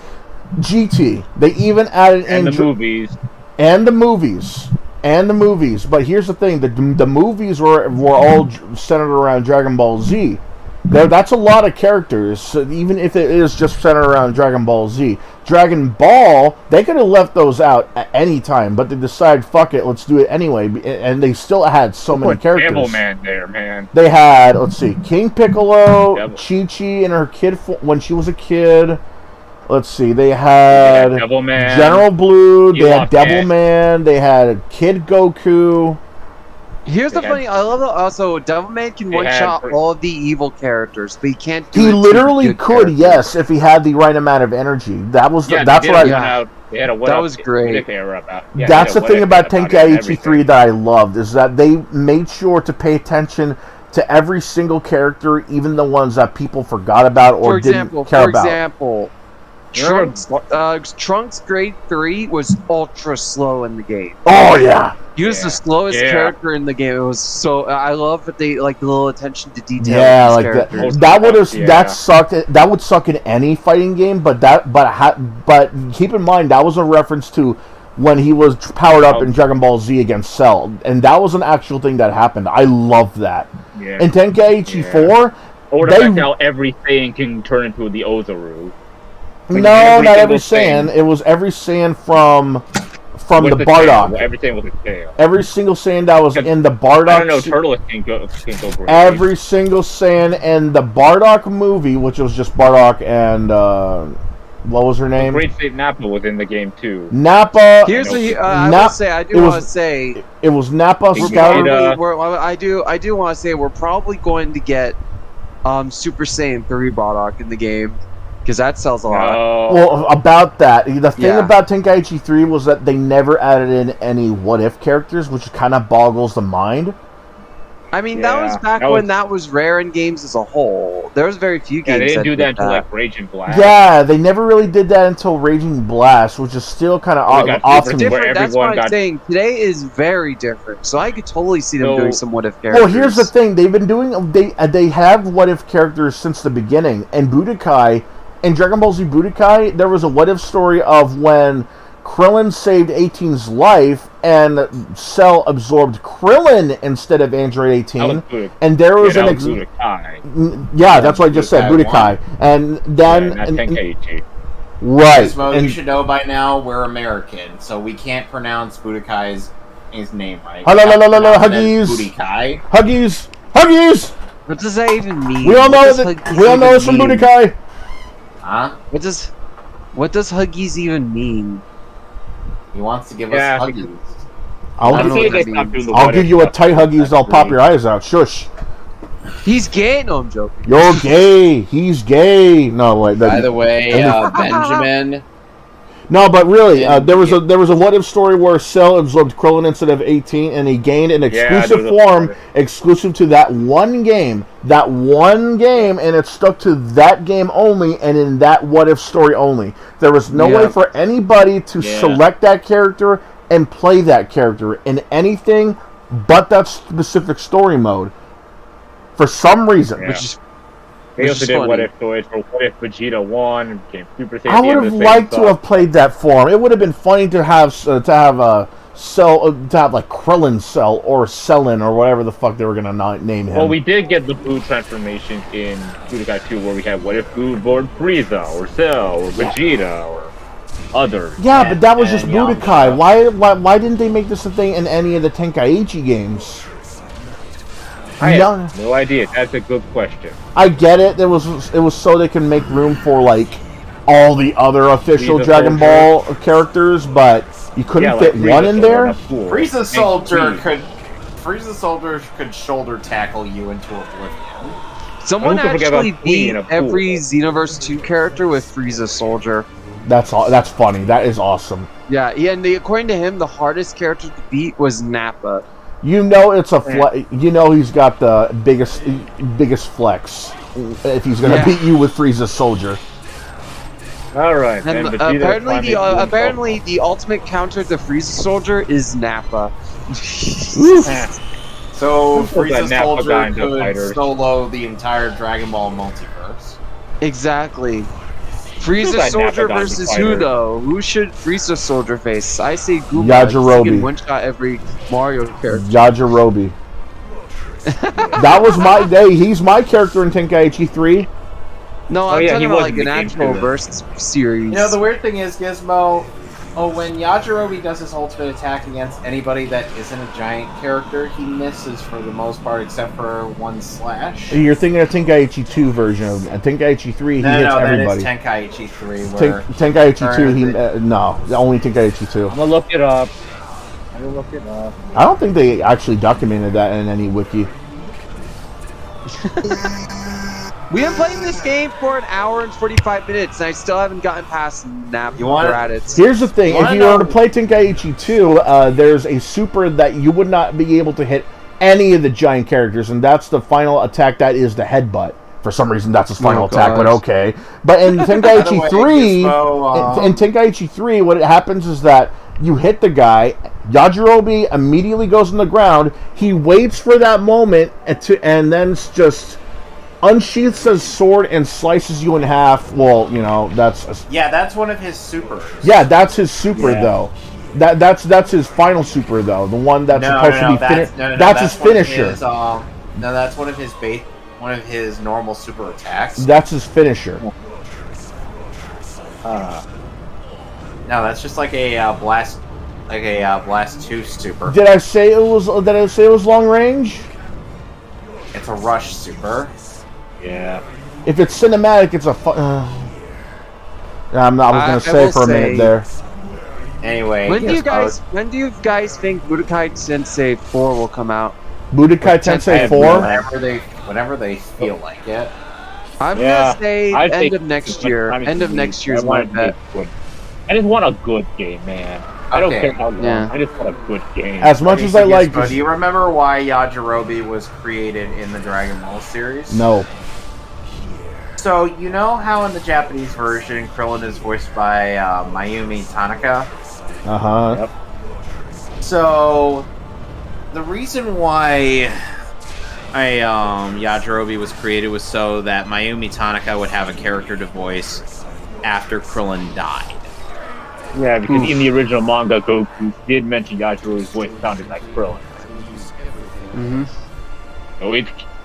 GT. They even added in the movies. And the movies. But here's the thing: the movies were all centered around Dragon Ball Z. That's a lot of characters, even if it is just centered around Dragon Ball Z. Dragon Ball, they could have left those out at any time, but they decided, fuck it, let's do it anyway. And they still had so many characters. Devilman there, man. They had, let's see, King Piccolo, Chi-Chi and her kid when she was a kid. Let's see, they had Devilman, General Blue, they had Ewok Devilman, they had Kid Goku. Here's the funny. I love it. Also, Devilman can one-shot all of the evil characters, but he can't. He literally could, yes, if he had the right amount of energy. That was that's what I. That was great. That's the thing about Tenkaichi 3 that I loved, is that they made sure to pay attention to every single character, even the ones that people forgot about or didn't care about. For example, Trunks Grade 3 was ultra slow in the game. Oh yeah. He was the slowest character in the game. It was so. I love that they like the little attention to detail. Yeah, of like characters. that would have that sucked. That would suck in any fighting game. But keep in mind that was a reference to when he was powered up in Dragon Ball Z against Cell, and that was an actual thing that happened. I love that. Yeah. In Tenkaichi 4, or the fact how everything can turn into the Ozaru. Like no, not every Saiyan. It was every Saiyan from the Bardock. Tail. Everything with a tail. Every single Saiyan that was in the Bardock. I don't know. Turtle can go every single Saiyan in the Bardock movie, which was just Bardock and What was her name? Great State Napa was in the game too. Nappa. Here's the I will say I do want to say it was Nappa. I do want to say we're probably going to get Super Saiyan 3 Bardock in the game because that sells a lot. Well, about that, the thing about Tenkaichi 3 was that they never added in any what if characters, which kind of boggles the mind. I mean, that was back when that was rare in games as a whole. There was very few games. They didn't do that until that. like Raging Blast. Yeah, they never really did that until Raging Blast, which is still kind of awesome. That's what I'm saying. Today is very different, so I could totally see them doing some what if characters. Well, here's the thing: they've been doing they have what if characters since the beginning. And Budokai, in Dragon Ball Z Budokai, there was a what if story of when Krillin saved 18's life, and Cell absorbed Krillin instead of Android 18. And there was Budokai. That's what I just said, Budokai. And then right. Gizmo, you should know by now we're American, so we can't pronounce Budokai's his name right. Huggies. Budokai. Huggies. What does that even mean? We all know it's from Budokai. Huh? What does Huggies even mean? He wants to give us Huggies. I'll give you a tight Huggies. I'll pop your eyes out. Shush. He's gay. No, I'm joking. You're gay. He's gay. No, wait. By the way, Benjamin. No, but really, there was a what if story where Cell absorbed Krillin instead of 18, and he gained an exclusive form exclusive to that one game, and it stuck to that game only, and in that what if story only. There was no way for anybody to select that character and play that character in anything but that specific story mode. For some reason, They also did what if stories for what if Vegeta won, became Super Saiyan. I would have liked to have played that form. It would have been funny to have a Cell, to have like Krillin Cell or Cellin or whatever the fuck they were gonna name him. Well, we did get the Buu transformation in Budokai 2, where we had what if Buu board Frieza or Cell or Vegeta or others. Yeah, but that was just Budokai. Why didn't they make this a thing in any of the Tenkaichi games? I have no idea. That's a good question. I get it. It was so they can make room for like all the other official Dragon Ball characters, but you couldn't fit one in there. Frieza Soldier could shoulder tackle you into oblivion. Someone actually beat every Xenoverse 2 character with Frieza Soldier. That's funny. That is awesome. Yeah, and according to him, the hardest character to beat was Nappa. You know it's he's got the biggest flex if he's gonna beat you with Frieza Soldier. All right. And apparently the ultimate counter to Frieza Soldier is Nappa. So Frieza Soldier could solo the entire Dragon Ball multiverse. Exactly. Frieza Soldier versus who though? Who should Frieza Soldier face? I say Goomba. Yajirobe. He can one-shot every Mario character. Yajirobe. That was my day. He's my character in Tenkaichi 3. No, I'm talking about like an actual verse series. You know, the weird thing is, Gizmo, when Yajirobe does his ultimate attack against anybody that isn't a giant character, he misses for the most part, except for one slash. You're thinking of Tenkaichi 2 version of Tenkaichi 3. He hits everybody. That is Tenkaichi 3. Tenkaichi 2. No, only Tenkaichi 2. I'm gonna look it up. I don't think they actually documented that in any wiki. We have played this game for an hour and 45 minutes, and I still haven't gotten past Nappa. Here's the thing: if you were to play Tenkaichi 2, there's a super that you would not be able to hit any of the giant characters, and that's the final attack. That is the headbutt. For some reason, that's his final attack, but okay. But in Tenkaichi 3, what happens is that you hit the guy. Yajirobe immediately goes on the ground. He waits for that moment, and then just unsheaths his sword and slices you in half. Well, you know, that's one of his supers. Yeah, that's his super though. That's his final super though. The one that's supposed to be finished. That's his finisher. That's one of his normal super attacks. That's his finisher. No, that's just like a blast 2 super. Did I say it was long range? It's a rush super. Yeah. If it's cinematic, it's a I was gonna say for a minute there. Anyway, When do you guys think Budokai Tensei 4 will come out? Budokai Tensei 4? Whenever they feel like it. I'm gonna say end of next year. End of next year is my bet. I just want a good game, man. I don't care how long. Yeah. I just want a good game. As much as I like... Do you remember why Yajirobe was created in the Dragon Ball series? No. So, you know how in the Japanese version, Krillin is voiced by Mayumi Tanaka? Uh-huh. Yep. So, the reason why Yajirobe was created was so that Mayumi Tanaka would have a character to voice after Krillin died. Yeah, because in the original manga, Goku did mention Yajirobe's voice sounded like Krillin. Mm-hmm.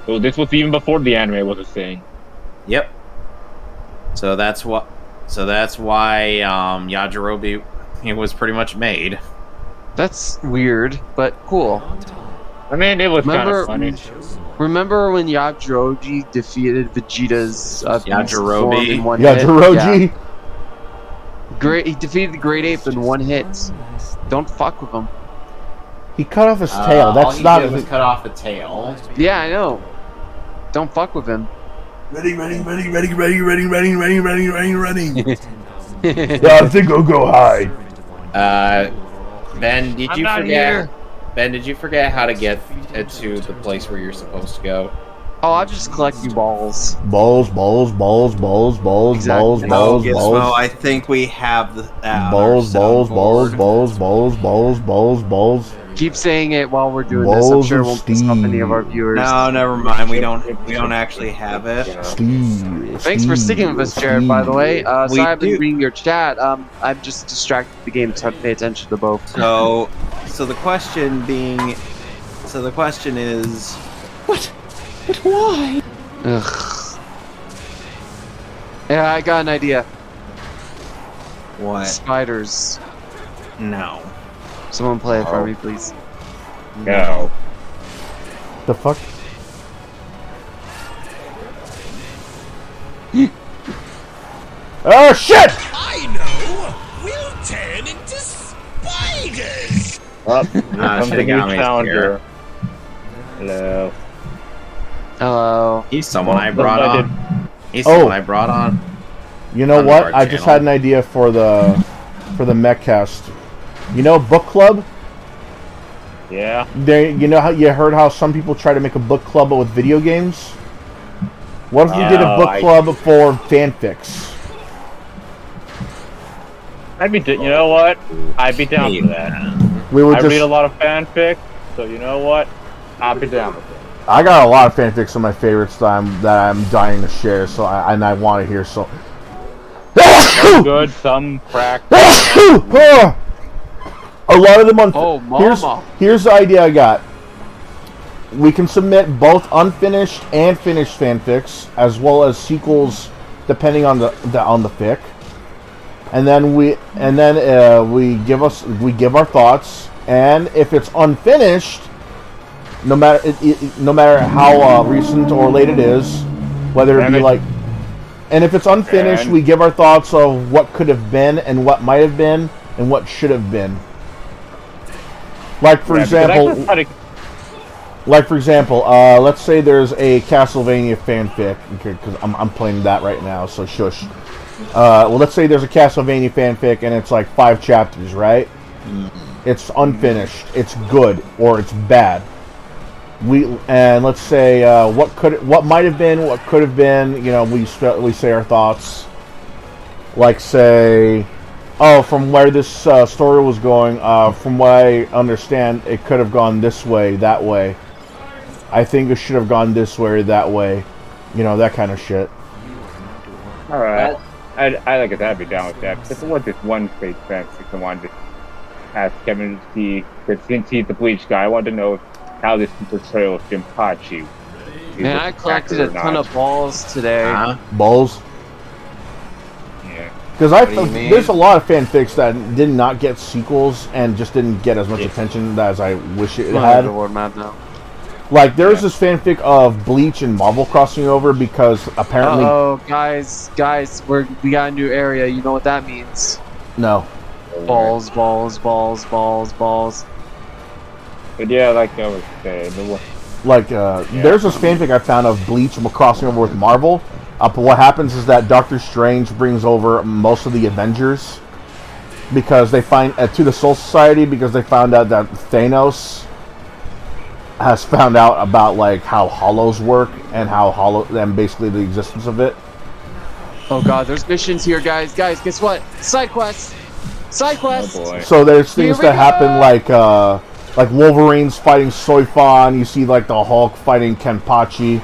So this was even before the anime was a thing. Yep. So that's why Yajirobe was pretty much made. That's weird, but cool. I mean, it was kind of funny. Remember when Yajirobe defeated Vegeta's form in one Yajirobe? hit? Yeah. He defeated the Great Ape in one hit. Don't fuck with him. He cut off his tail. That's all not... he did was cut off the tail. Yeah, I know. Don't fuck with him. Ready. Yeah, I think I'll go high. Ben, did you forget? Ben, did you forget how to get to the place where you're supposed to go? Oh, I'm just collecting balls. Balls. Gizmo, I think we have that. Balls. Keep saying it while we're doing this. I'm sure it won't piss off any of our viewers. No, never mind. We don't actually have it. Thanks for sticking with us, Jared. By the way, sorry I've been reading your chat. I'm just distracted with the game, so I pay attention to both. So the question is, But why? Ugh. Yeah, I got an idea. what? Spiders. No. Someone play it for me, please. No. The fuck? Oh shit! I know! We'll turn into spiders! Up, here comes the new challenger. Hello. Hello. He's someone I brought on. He's someone I brought on. You know what? I just had an idea for the Mechcast. You know book club? Yeah. You know how you heard how some people try to make a book club with video games? What if we did a book club for fanfics? You know what? I'd be down for that. I read a lot of fanfic, so you know what? I'd be down with it. I got a lot of fanfics of my favorites that I'm dying to share, so I want to hear so. Some good, some cracked. A lot of them on. Oh, mama. Here's the idea I got. We can submit both unfinished and finished fanfics, as well as sequels, depending on the fic. And then we give our thoughts, and if it's unfinished, no matter how recent or late it is, whether it be like, and if it's unfinished, we give our thoughts of what could have been and what might have been and what should have been. Like for example, let's say there's a Castlevania fanfic, because I'm playing that right now, so shush. Well, let's say there's a Castlevania fanfic and it's like 5 chapters, right? It's unfinished. It's good or it's bad. Let's say what might have been, what could have been. You know, we say our thoughts. Like say, oh, from where this story was going, from what I understand, it could have gone this way, that way. I think it should have gone this way or that way. You know, that kind of shit. All right. I like it. I'd be down with that. Because it was just one fake fanfic I wanted to ask Kevin to see, because since he's the Bleach guy, I wanted to know how this portrayal of Jinpachi. Man, I collected a ton of balls today. Balls? Yeah. Because there's a lot of fanfics that did not get sequels and just didn't get as much attention as I wish it had. Like, there's this fanfic of Bleach and Marvel crossing over because apparently... Oh, guys, we got a new area. You know what that means? No. Balls. But yeah, like I was saying, there's this fanfic I found of Bleach crossing over with Marvel. But what happens is that Doctor Strange brings over most of the Avengers because they find to the Soul Society because they found out that Thanos has found out about like how hollows work and basically the existence of it. Oh god, there's missions here, guys. Guys, guess what? Side quests. Oh boy. So there's things that happen like Wolverine's fighting Soifon. You see like the Hulk fighting Kenpachi.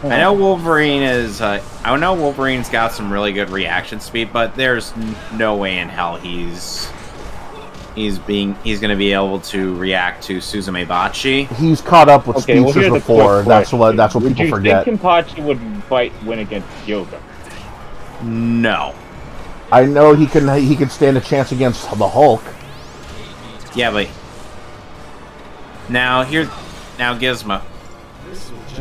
I know Wolverine is. I know Wolverine's got some really good reaction speed, but there's no way in hell he's going to be able to react to Suzume Bachi. He's caught up with speedsters before. That's what people forget. Would you think Kenpachi would win against Yoga? No. I know he can stand a chance against the Hulk. Yeah, but now Gizmo.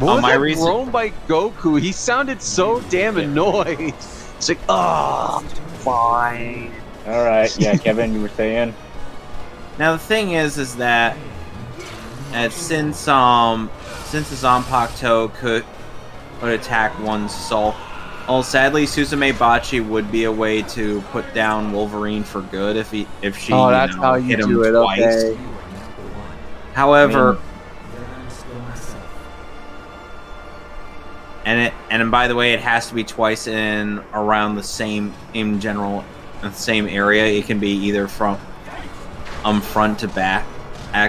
What was that grown by Goku? He sounded so damn annoyed. It's like, oh, fine. All right, yeah, Kevin, you were saying. Now the thing is that since the Zanpakuto could attack one's soul, well, sadly Suzume Bachi would be a way to put down Wolverine for good if she that's how you hit him do it. twice. Okay. However, and by the way, it has to be twice in around the same same area. It can be either from front to back,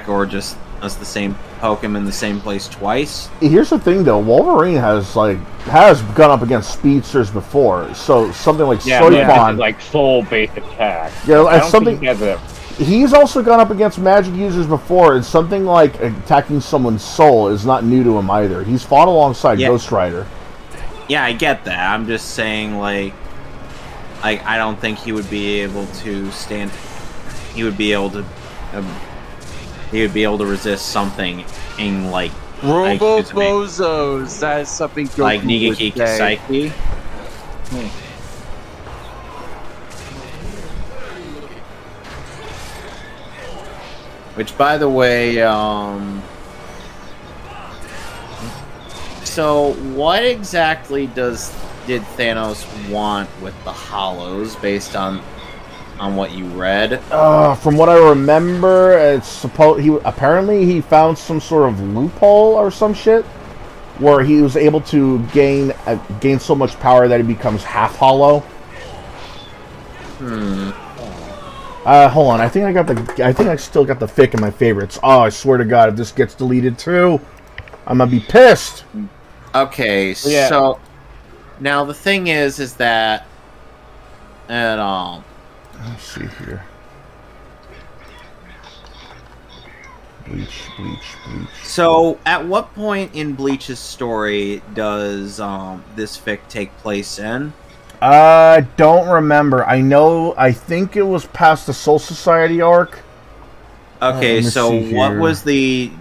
or just as the same poke him in the same place twice. Here's the thing, though. Wolverine has gone up against speedsters before, so something like Soifon, like full base attack. Yeah, he's also gone up against magic users before, and something like attacking someone's soul is not new to him either. He's fought alongside Ghost Rider. Yeah, I get that. I'm just saying, like I don't think he would be able to stand. He would be able to resist something in like Robo Bozos. That is something Goku like Nigeki Kiseki. Which, by the way, so what exactly did Thanos want with the Hollows, based on what you read? From what I remember, it's apparently he found some sort of loophole or some shit where he was able to gain so much power that he becomes half hollow. Hold on. I think I still got the fic in my favorites. Oh, I swear to God, if this gets deleted too, I'm gonna be pissed. Okay, so now the thing is that let's see here. Bleach. So, at what point in Bleach's story does this fic take place in? I don't remember. I think it was past the Soul Society arc. Okay, so what was the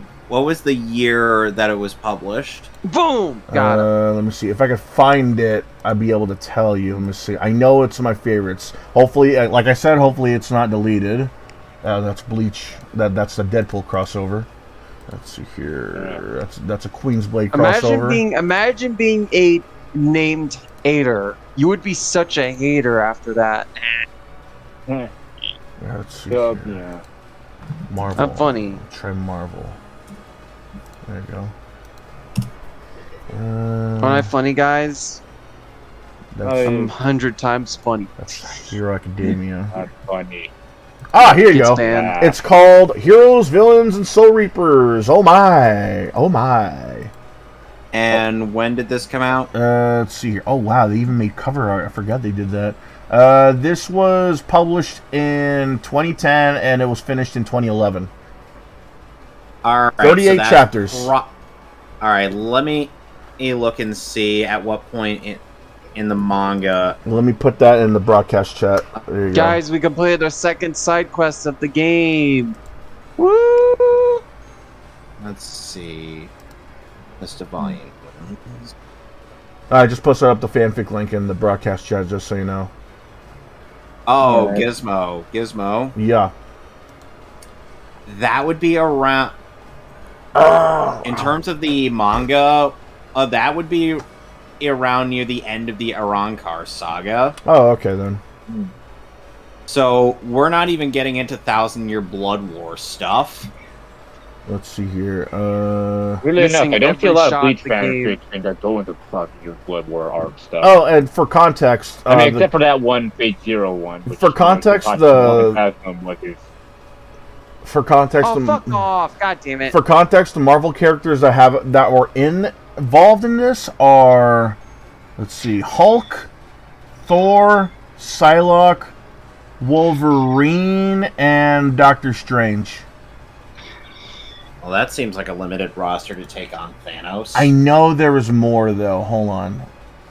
year that it was published? Boom! Got it. Let me see. If I could find it, I'd be able to tell you. Let me see. I know it's my favorites. Hopefully, like I said, hopefully it's not deleted. That's Bleach. That's the Deadpool crossover. Let's see here. That's a Queen's Blade crossover. Imagine being a named hater. You would be such a hater after that. Let's see here. Marvel. I'm funny. Try Marvel. There you go. Aren't I funny, guys? I'm 100 times funny. That's Hero Academia. Not funny. Ah, here you go. It's called Heroes, Villains, and Soul Reapers. Oh my. Oh my. And when did this come out? Let's see here. Oh wow, they even made cover art. I forgot they did that. This was published in 2010 and it was finished in 2011. All right, 38 chapters. All right, let me look and see at what point in the manga. Let me put that in the broadcast chat. There you Guys, we completed our second side quest of the game. Woo! Let's see. List of volume. I just posted up the fanfic link in the broadcast chat, just so you know. Oh, Alright. Gizmo. Yeah. That would be around. In terms of the manga, that would be around near the end of the Arrancar saga. Oh, okay then. So we're not even getting into Thousand Year Blood War stuff. Let's see here. Really enough, I don't see a lot of Bleach the fan game. fiction that go into fucking Blood War arc stuff. Oh, and for context, I mean, except for that one Fate Zero one. Which, for context, for context, Oh, fuck off! God damn it! For context, the Marvel characters that were involved in this are, let's see, Hulk, Thor, Psylocke, Wolverine, and Doctor Strange. Well, that seems like a limited roster to take on Thanos. I know there was more though. Hold on,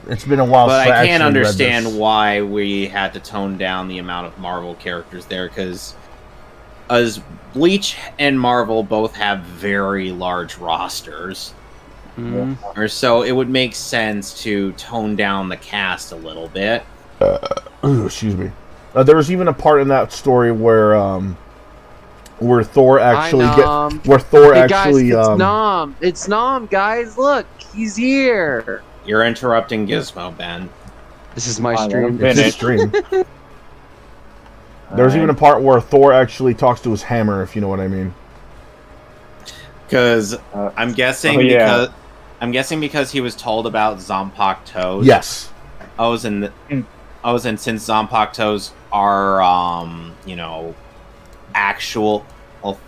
it's been a while. But since I can't actually read understand this. why we had to tone down the amount of Marvel characters there, because as Bleach and Marvel both have very large rosters, or so it would make sense to tone down the cast a little bit. Excuse me. There was even a part in that story where Thor actually Hey guys, it's Nom. It's Nom, guys. Look, he's here. You're interrupting Gizmo, Ben. This is my stream. It's his stream. There's even a part where Thor actually talks to his hammer, if you know what I mean. Because I'm guessing because he was told about Zompok toes. Yes. And since Zompok toes are actual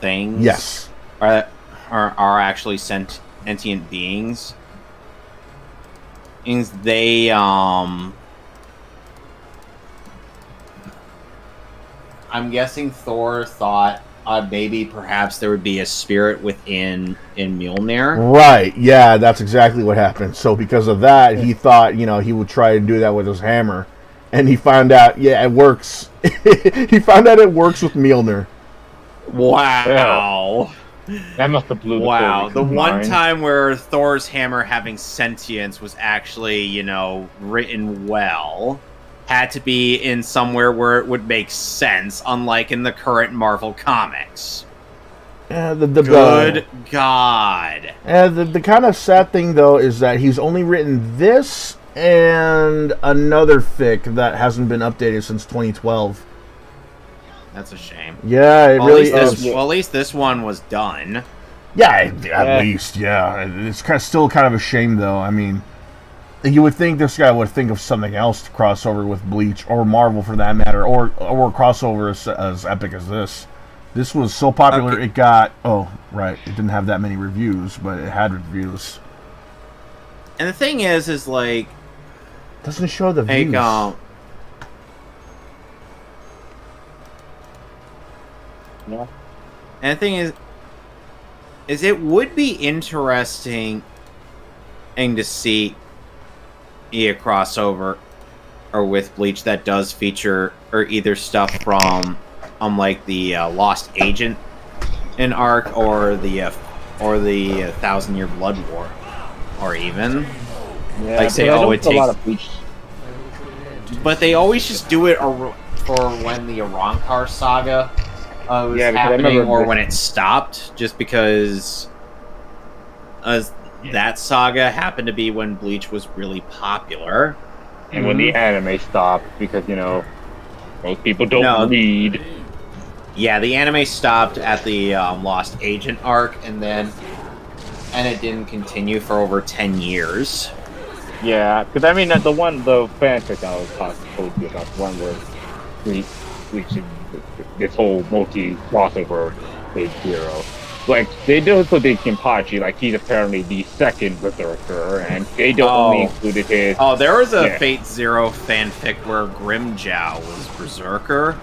things. Yes. Are actually sentient beings. Means they I'm guessing Thor thought maybe perhaps there would be a spirit in Mjolnir. Right, yeah, that's exactly what happened. So because of that, he thought, he would try to do that with his hammer. And he found out, it works. He found out it works with Mjolnir. Wow. That must have blew the Wow, the one mind. time where Thor's hammer having sentience was actually, written well, had to be in somewhere where it would make sense, unlike in the current Marvel comics. Good God. The kind of sad thing, though, is that he's only written this and another fic that hasn't been updated since 2012. That's a shame. Yeah, it really is. Well, at least this one was done. Yeah, at least, yeah. It's still kind of a shame, though. I mean, you would think this guy would think of something else to cross over with Bleach, or Marvel for that matter, or crossover as epic as this. This was so popular, it got... Oh, right. It didn't have that many reviews, but it had reviews. And the thing is like... Doesn't show the views. Yeah. And the thing is it would be interesting to see a crossover or with Bleach that does feature or either stuff from like the Lost Agent in arc or the 1,000 Year Blood War, or even like say it takes a lot of Bleach. But they always just do it for when the Arrancar saga was happening or when it stopped, just because that saga happened to be when Bleach was really popular. And when the anime stopped, because, most people don't read. Yeah, the anime stopped at the Lost Agent arc, and it didn't continue for over 10 years. Yeah, because the fanfic I was told you about, the one where Bleach this whole multi-crossover Fate Zero. Like, they do also did Kinpachi, like, he's apparently the second Berserker, and they only included his... Oh, there was a Fate Zero fanfic where Grimjow was Berserker.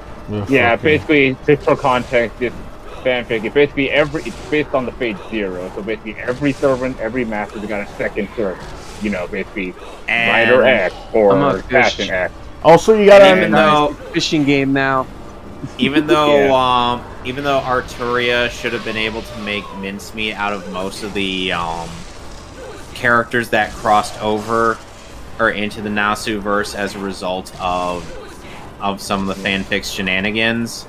Yeah, basically, just for context, this fanfic, it's based on the Fate Zero, so basically every servant, every master, got a second servant. Basically, Rider X or Fashion X. Also, you gotta... Fishing game now. Even though Arturia should have been able to make mincemeat out of most of the characters that crossed over or into the Nasu-verse as a result of some of the fanfics shenanigans.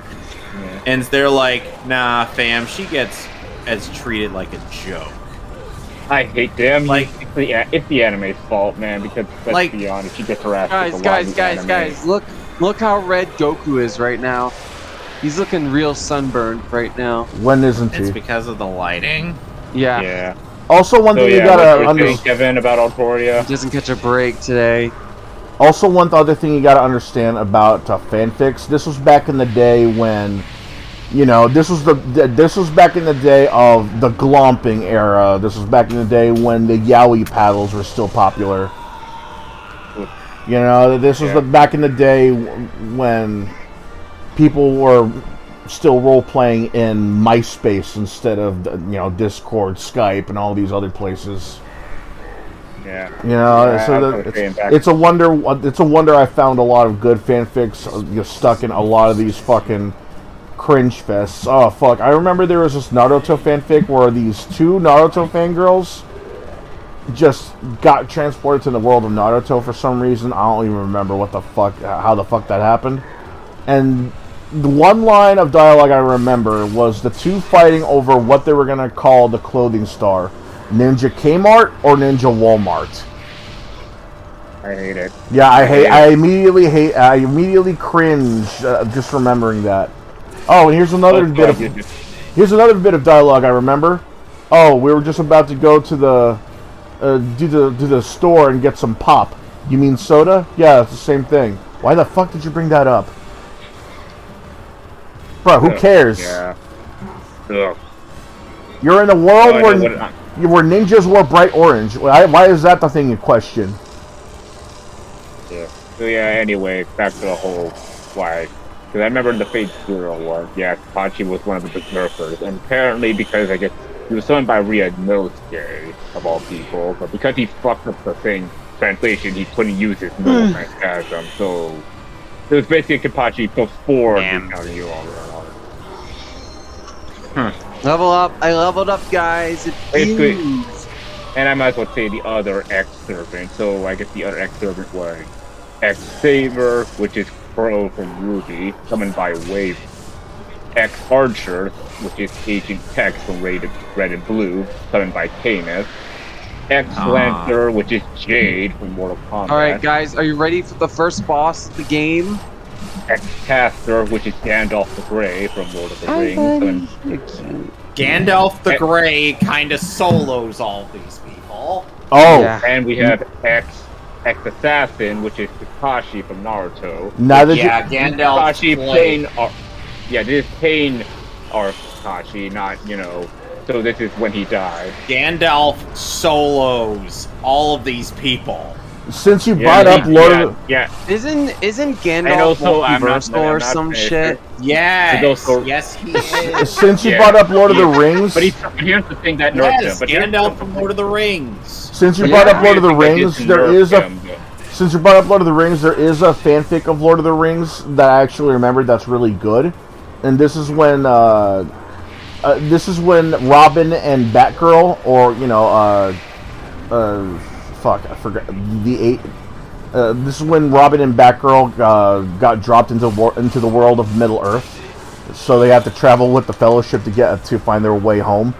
Yeah. And they're like, nah, fam, she gets as treated like a joke. I hate them. Like, it's the anime's fault, man, because let's be honest, she gets harassed. Guys, look how red Goku is right now. He's looking real sunburned right now. When isn't he? It's because of the lighting. Yeah. Yeah. Also, one thing you gotta understand, Kevin, about Arturia. He doesn't catch a break today. Also, one other thing you gotta understand about fanfics. This was back in the day when, you know, this was back in the day of the glomping era. This was back in the day when the yaoi paddles were still popular. You know, this was back in the day when people were still role-playing in MySpace instead of, you know, Discord, Skype, and all these other places. Yeah. You know, so it's a wonder I found a lot of good fanfics stuck in a lot of these fucking cringe fests. Oh, fuck. I remember there was this Naruto fanfic where these two Naruto fangirls just got transported to the world of Naruto for some reason. I don't even remember how the fuck that happened. And the one line of dialogue I remember was the two fighting over what they were going to call the clothing store. Ninja Kmart or Ninja Walmart. I hate it. Yeah, I immediately cringe just remembering that. Oh, and here's another bit of dialogue I remember. Oh, we were just about to go to the do the store and get some pop. You mean soda? Yeah, it's the same thing. Why the fuck did you bring that up? Bro, who cares? Yeah. Ugh. You're in a world where ninjas wore bright orange. Why is that the thing you question? Yeah. So yeah, anyway, back to the whole why. Because I remember in the Fate Zero War, Kachi was one of the berserkers. And apparently because, I guess, he was summoned by Ria Nosuke, of all people. But because he fucked up the thing, translation, he couldn't use his normal phantasm. So it was basically Kapachi before discounting you all around. Level up. I leveled up, guys. Basically, and I might as well say the other ex-servant. So I guess the other ex-servant was X-Saber, which is Crow from Ruby, summoned by Wave. X-Archer, which is Agent Tex from Red and Blue, summoned by Canis. X-Lancer, which is Jade from Mortal Kombat. Alright, guys, are you ready for the first boss of the game? X-Caster, which is Gandalf the Grey from Lord of the Rings. Gandalf the Grey kind of solos all these people. Oh! Yeah. And we have X-Assassin, which is Kakashi from Naruto. Gandalf. Kakashi Pain. This is Pain or Kakashi, not, you know. So this is when he died. Gandalf solos all of these people. Since you brought up Lord of the... Isn't Gandalf multiversal or some shit? Yes, he is. Since you brought up Lord of the Rings... But here's the thing that Gandalf from Lord of the Rings. Since you brought up Lord of the Rings, there is a fanfic of Lord of the Rings that I actually remembered that's really good. And this is when Robin and Batgirl, or, you know, fuck, I forgot this is when Robin and Batgirl got dropped into the world of Middle Earth, so they have to travel with the Fellowship to find their way home.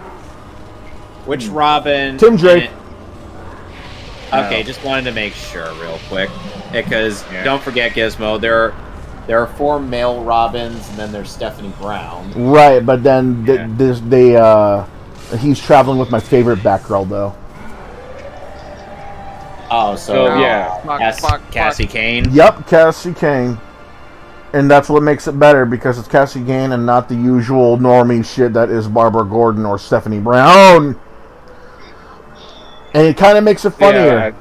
Which Robin? Tim Drake. Okay, just wanted to make sure real quick, because don't forget, Gizmo, there are 4 male Robins, and then there's Stephanie Brown. Right, but then he's traveling with my favorite Batgirl though. Oh, Cassie Kane? Yep, Cassie Kane. And that's what makes it better, because it's Cassie Kane and not the usual normie shit that is Barbara Gordon or Stephanie Brown. And it kind of makes it funnier.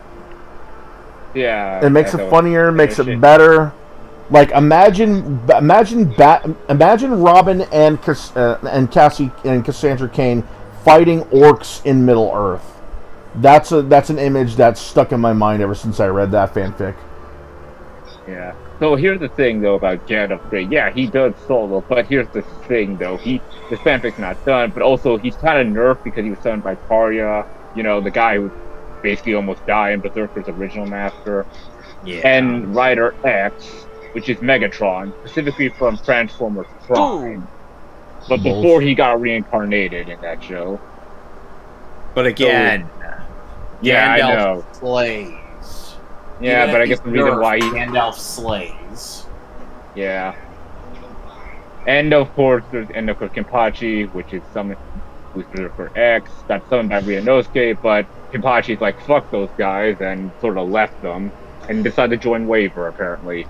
It makes it funnier, makes it better. Like, imagine Robin and Cassie and Cassandra Cain fighting orcs in Middle Earth. That's an image that's stuck in my mind ever since I read that fanfic. Yeah. So here's the thing, though, about Gandalf Grey. Yeah, he does solo, but here's the thing, though. This fanfic's not done, but also he's kind of nerfed because he was summoned by Parya, the guy who basically almost died in Berserker's original master. Yeah. And Rider X, which is Megatron, specifically from Transformers Prime. But before he got reincarnated in that show. But again, yeah, Gandalf I know. slays. Yeah, Even but if I guess he's the reason nerfed, why Gandalf slays. Yeah. And of course, there's Kenpachi, which is summoned who's Berserker X, got summoned by Ryunosuke, but Kenpachi's like, fuck those guys, and sort of left them, and decided to join Waver, apparently.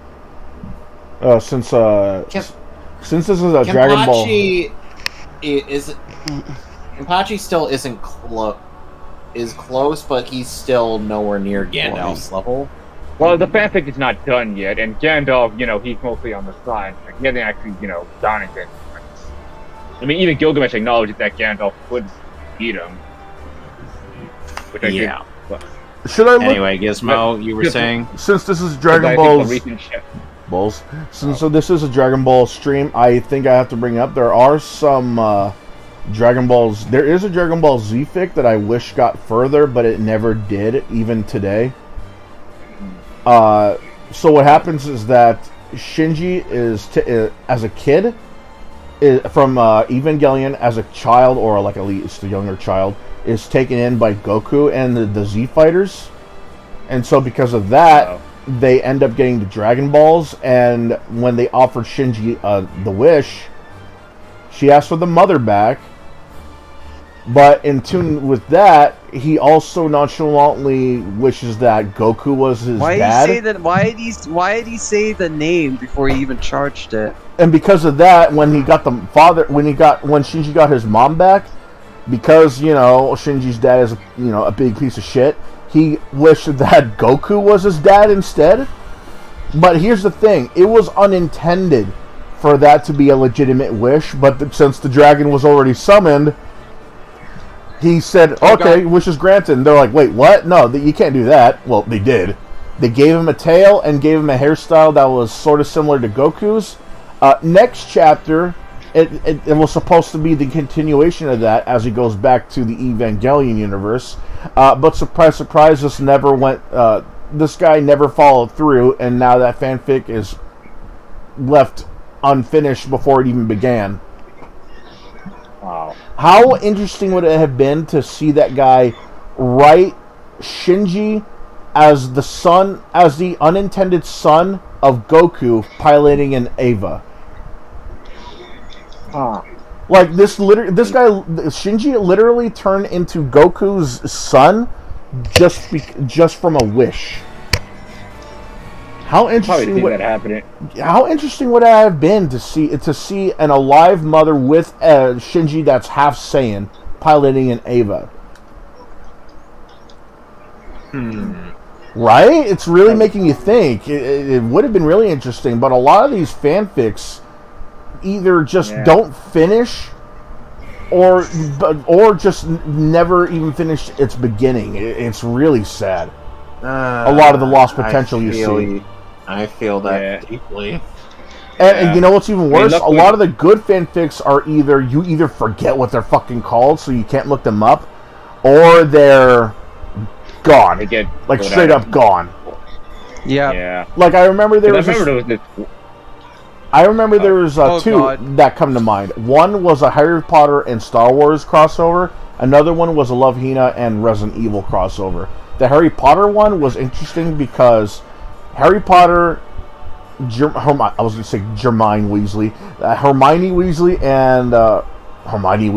Since this is a Dragon Ball... Kenpachi still isn't close, but he's still nowhere near Gandalf's level. Well, the fanfic is not done yet, and Gandalf, he's mostly on the side. Like, he hasn't actually, done anything. I mean, even Gilgamesh acknowledged that Gandalf would beat him. Which I think. Should I look... Anyway, Gizmo, you were saying? Since this is Dragon Balls... So this is a Dragon Ball stream, I think I have to bring up, there are some Dragon Balls... There is a Dragon Ball Z fic that I wish got further, but it never did, even today. So what happens is that Shinji is, as a kid, from Evangelion, as a child, or like at least a younger child, is taken in by Goku and the Z Fighters. And so because of that, they end up getting the Dragon Balls, and when they offered Shinji the wish, she asked for the mother back. But in tune with that, he also nonchalantly wishes that Goku was his dad. Why did he say the name before he even charged it? And because of that, when Shinji got his mom back, because Shinji's dad is a big piece of shit, he wished that Goku was his dad instead. But here's the thing: it was unintended for that to be a legitimate wish. But since the dragon was already summoned, he said, okay, wish is granted. And they're like, wait, what? No, you can't do that. Well, they did. They gave him a tail and gave him a hairstyle that was sort of similar to Goku's. Next chapter, it was supposed to be the continuation of that as he goes back to the Evangelion universe. But surprise, surprise, this guy never followed through, and now that fanfic is left unfinished before it even began. Wow. How interesting would it have been to see that guy write Shinji as the unintended son of Goku piloting an Eva? Like Shinji literally turned into Goku's son just from a wish. How interesting would it have been to see an alive mother with a Shinji that's half Saiyan piloting an Eva? Right? It's really making you think. It would have been really interesting, but a lot of these fanfics either just don't finish, or just never even finish its beginning. It's really sad. A lot of the lost potential you see. I feel that deeply. And you know what's even worse? A lot of the good fanfics are either forget what they're fucking called, so you can't look them up, or they're gone. They get straight up gone. Yeah. Like I remember there was two that come to mind. One was a Harry Potter and Star Wars crossover. Another one was a Love Hina and Resident Evil crossover. The Harry Potter one was interesting because Harry Potter, I was going to say Hermione Weasley. Hermione Weasley and Hermione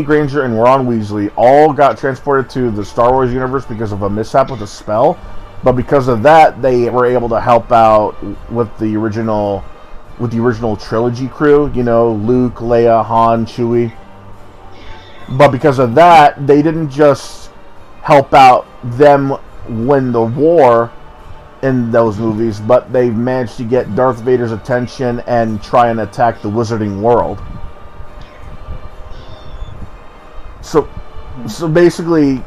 Granger and Ron Weasley all got transported to the Star Wars universe because of a mishap with a spell. But because of that, they were able to help out with the original trilogy crew. Luke, Leia, Han, Chewie. But because of that, they didn't just help out them win the war in those movies, but they managed to get Darth Vader's attention and try and attack the Wizarding World. So basically,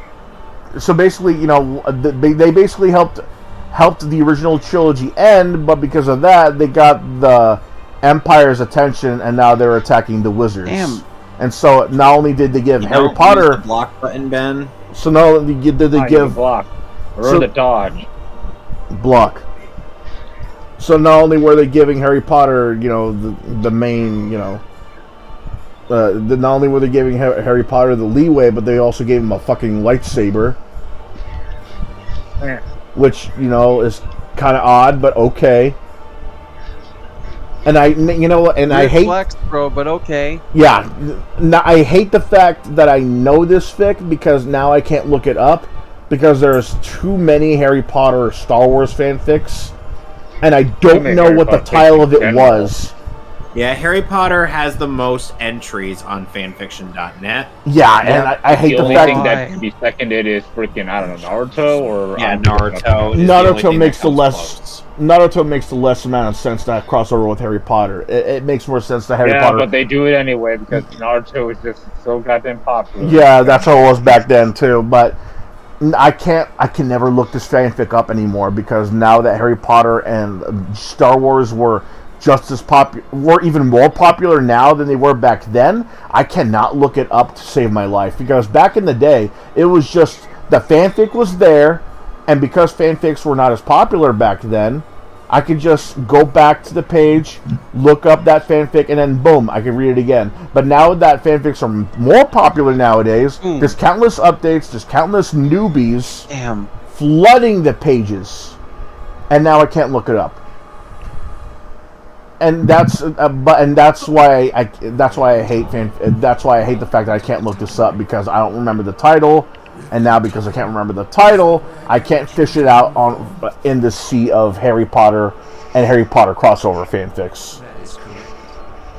they basically helped helped the original trilogy end, but because of that, they got the Empire's attention, and now they're attacking the Wizards. Damn. And so not only did they give Harry Don't Potter use the block button, Ben. so not only did they give block or so- the dodge. block. So not only were they giving Harry Potter, you know, the main, you know, not only were they giving Harry Potter the leeway, but they also gave him a fucking lightsaber, which, you know, is kind of odd, but okay. And I hate flex, bro, but okay. Yeah, I hate the fact that I know this fic because now I can't look it up because there's too many Harry Potter or Star Wars fanfics, and I don't know what the title of it was. Yeah, Harry Potter has the most entries on fanfiction.net. Yeah, and I hate the only fact thing that can be seconded is freaking, I don't know, Naruto or Naruto. Naruto makes the less amount of sense to cross over with Harry Potter. It makes more sense to Harry Potter. but they do it anyway because Naruto is just so goddamn popular. Yeah, that's how it was back then too. But I can never look this fanfic up anymore because now that Harry Potter and Star Wars were just as were even more popular now than they were back then, I cannot look it up to save my life. Because back in the day, it was just, the fanfic was there, and because fanfics were not as popular back then, I could just go back to the page, look up that fanfic, and then boom, I could read it again. But now that fanfics are more popular nowadays, there's countless updates, there's countless newbies flooding the pages, and now I can't look it up. And that's why I hate the fact that I can't look this up because I don't remember the title, and now because I can't remember the title, I can't fish it out in the sea of Harry Potter and Harry Potter crossover fanfics.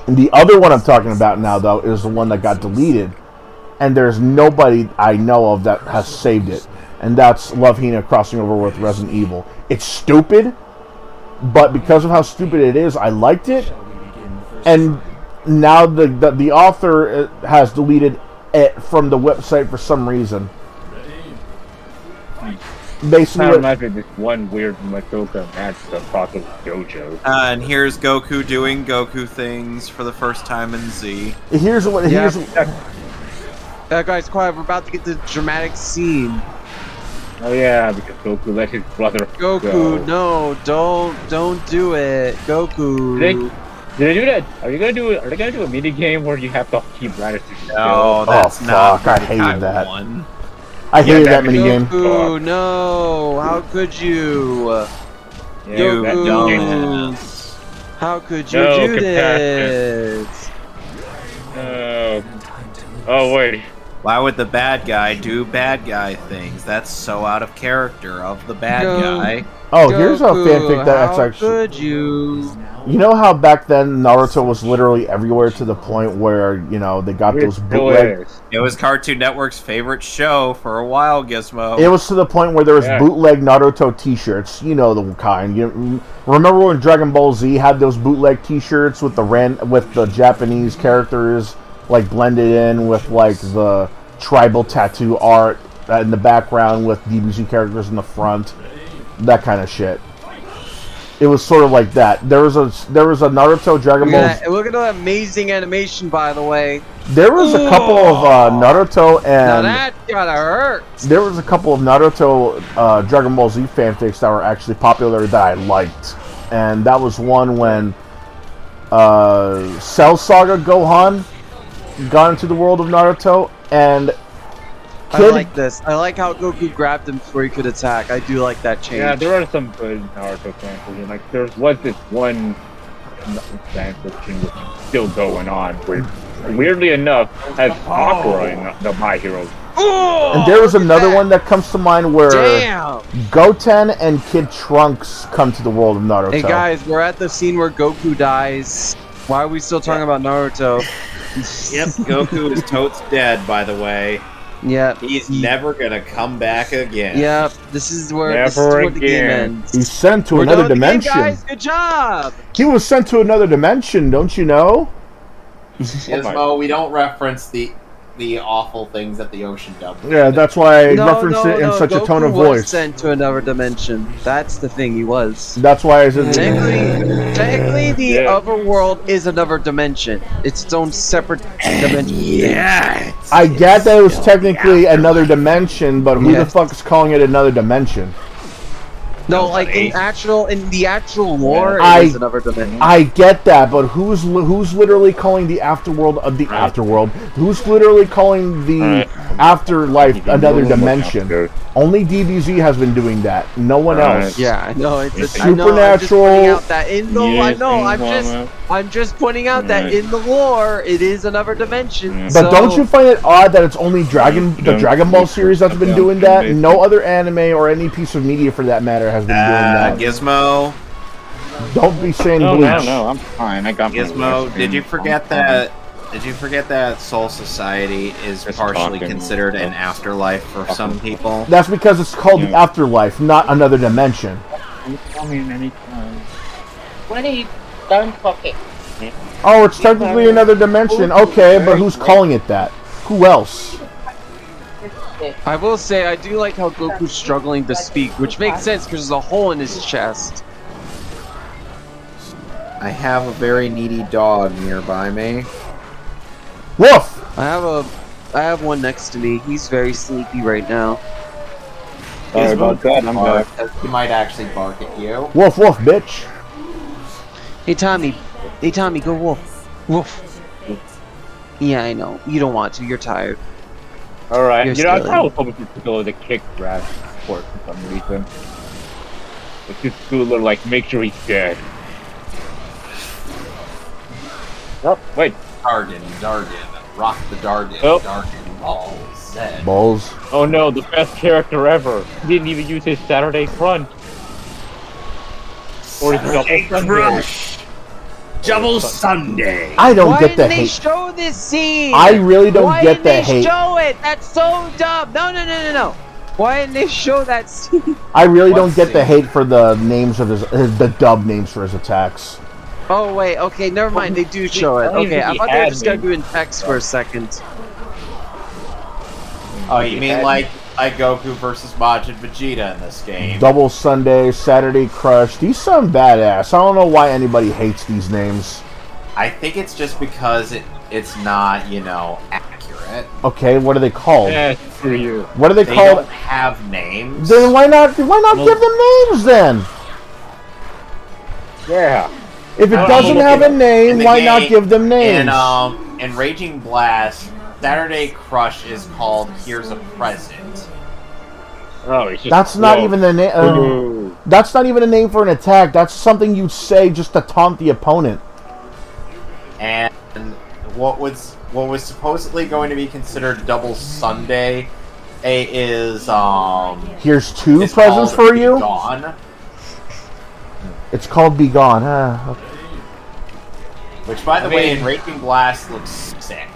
And the other one I'm talking about now, though, is the one that got deleted, and there's nobody I know of that has saved it, and that's Love Hina crossing over with Resident Evil. It's stupid. But because of how stupid it is, I liked it, and now the author has deleted it from the website for some reason. Basically, I imagine this one weird Madoka match the Apocalypse Dojo. And here's Goku doing Goku things for the first time in Z. Guys, quiet. We're about to get the dramatic scene. Oh yeah, because Goku let his brother go. No, don't do it, Goku. Did they do that? Are they gonna do a mini game where you have to keep Raditz? No, that's not. I hated that. One. I hated that mini game. Goku, no! How could you? Goku, how could you do this? Oh wait. Why would the bad guy do bad guy things? That's so out of character of the bad guy. Oh, here's a fanfic that's actually. How could you? You know how back then Naruto was literally everywhere to the point where, you know, they got those bootlegs. It was Cartoon Network's favorite show for a while, Gizmo. It was to the point where there was bootleg Naruto T-shirts. You know the kind. You remember when Dragon Ball Z had those bootleg T-shirts with the Japanese characters like blended in with like the tribal tattoo art in the background with DBZ characters in the front, that kind of shit. It was sort of like that. There was a Naruto Dragon Ball. Yeah, look at that amazing animation, by the way. There was a couple of Naruto and. Now that gotta hurt. There was a couple of Naruto Dragon Ball Z fanfics that were actually popular that I liked, and that was one when Cell Saga Gohan got into the world of Naruto, and I like this. I like how Goku grabbed him before he could attack. I do like that change. Yeah, there are some good Naruto fanfiction. Like there was this one fanfiction which is still going on, which weirdly enough has Sakura in the My Hero. And there was another one that comes to mind where Goten and Kid Trunks come to the world of Naruto. Hey guys, we're at the scene where Goku dies. Why are we still talking about Naruto? Yep, Goku is totes dead, by the way. Yep. He's never gonna come back again. Yep, this is where the game ends. He's sent to another dimension. Guys, good job! He was sent to another dimension, don't you know? Gizmo, we don't reference the the awful things that the ocean does. Yeah, that's why I referenced it in such a tone of Goku was voice. sent to another dimension. That's the thing, he was. That's why I said. Technically, the other world is another dimension. It's its own separate dimension. Yeah. I get that it was technically another dimension, but who the fuck is calling it another dimension? No, like in the actual lore, I- it is another dimension. I get that, but who's literally calling the afterworld of the afterworld? Who's literally calling the afterlife another dimension? Only DBZ has been doing that. No one else. Yeah, I know. It's Supernatural. I'm just pointing out that in the lore, it is another dimension. But don't you find it odd that it's only the Dragon Ball series that's been doing that? No other anime or any piece of media, for that matter, has been doing that. Gizmo. Don't be saying Bleach. No, I'm fine. I got my Gizmo, list. did you forget that? Did you forget that Soul Society is partially considered an afterlife for some people? That's because it's called the afterlife, not another dimension. You call me anytime. Sweaty, don't talk it. Oh, it's technically another dimension. Okay, but who's calling it that? Who else? I will say, I do like how Goku's struggling to speak, which makes sense because there's a hole in his chest. I have a very needy dog nearby me. Woof! I have one next to me. He's very sleepy right now. Sorry about that. I'm back. He might actually bark at you. Woof, woof, bitch. Hey Tommy, go woof, woof. Yeah, I know. You don't want to. You're tired. Alright, You're you know, I silly. kind of hoping to go with the kick grass sport for some reason. It's just cooler, like, make sure he's dead. Oh, wait. Dargan, rock the Dargan, Oh. Dargan, balls, Zed. Balls. Oh no, the best character ever. He didn't even use his Saturday Crunch. Or his Saturday Double Sunday. Crush. Double Sunday. I don't Why get the didn't they hate. show this scene? I really don't Why get didn't they the hate. show it? That's so dumb. No. Why didn't they show that scene? I really don't get the hate for the names of the dub names for his attacks. Oh wait, okay, never mind. They do show it. I don't even Okay, I think thought he they were had just gonna me. do it in text for a second. Oh, you mean like Goku versus Majin Vegeta in this game? Double Sunday, Saturday Crush. These sound badass. I don't know why anybody hates these names. I think it's just because it's not, accurate. Okay, what are they called? Yeah, screw you. What are they They called? don't have names. Then why not give them names then? Yeah. If it doesn't have a name, why not give them names? In Raging Blast, Saturday Crush is called Here's a Present. Oh, he's just That's not whoa. even the name. Ooh. That's not even a name for an attack. That's something you say just to taunt the opponent. And what was supposedly going to be considered Double Sunday is Here's two it's presents called for you. Gone. It's called Be Gone. Okay. Which, by the way, in Raging Blast looks sick.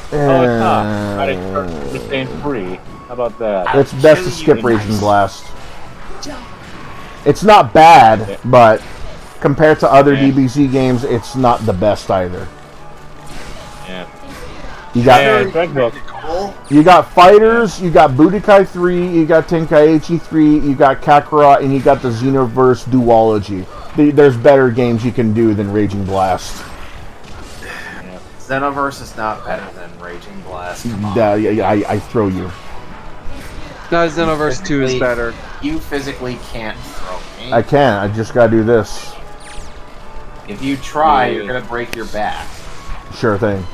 Oh, it's not. I didn't just staying free. How about that? It's best to skip Raging Blast. It's not bad, but compared to other DBZ games, it's not the best either. Yeah. You got you got Fighters, you got Budokai 3, you got Tenkaichi 3, you got Kakarot, and you got the Xenoverse duology. There's better games you can do than Raging Blast. Xenoverse is not better than Raging Blast. I throw you. No, Xenoverse 2 is better. You physically can't throw me. I can. I just gotta do this. If you try, you're gonna break your back. Sure thing.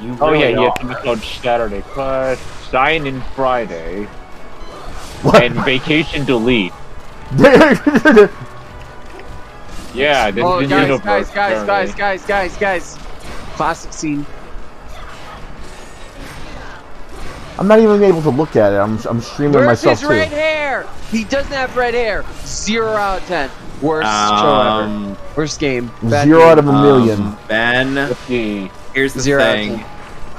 You Oh really yeah, you have to are. be called Saturday Crush, Sign in Friday, and Vacation Delete. Yeah, this Oh, is guys, Universe, guys. Classic scene. I'm not even able to look at it. I'm streaming Where's myself his too. red hair? He doesn't have red hair. 0 out of 10. Worst show ever. Worst game. Bad 0 game. out of a million. Ben, here's the 0 out of thing. 10.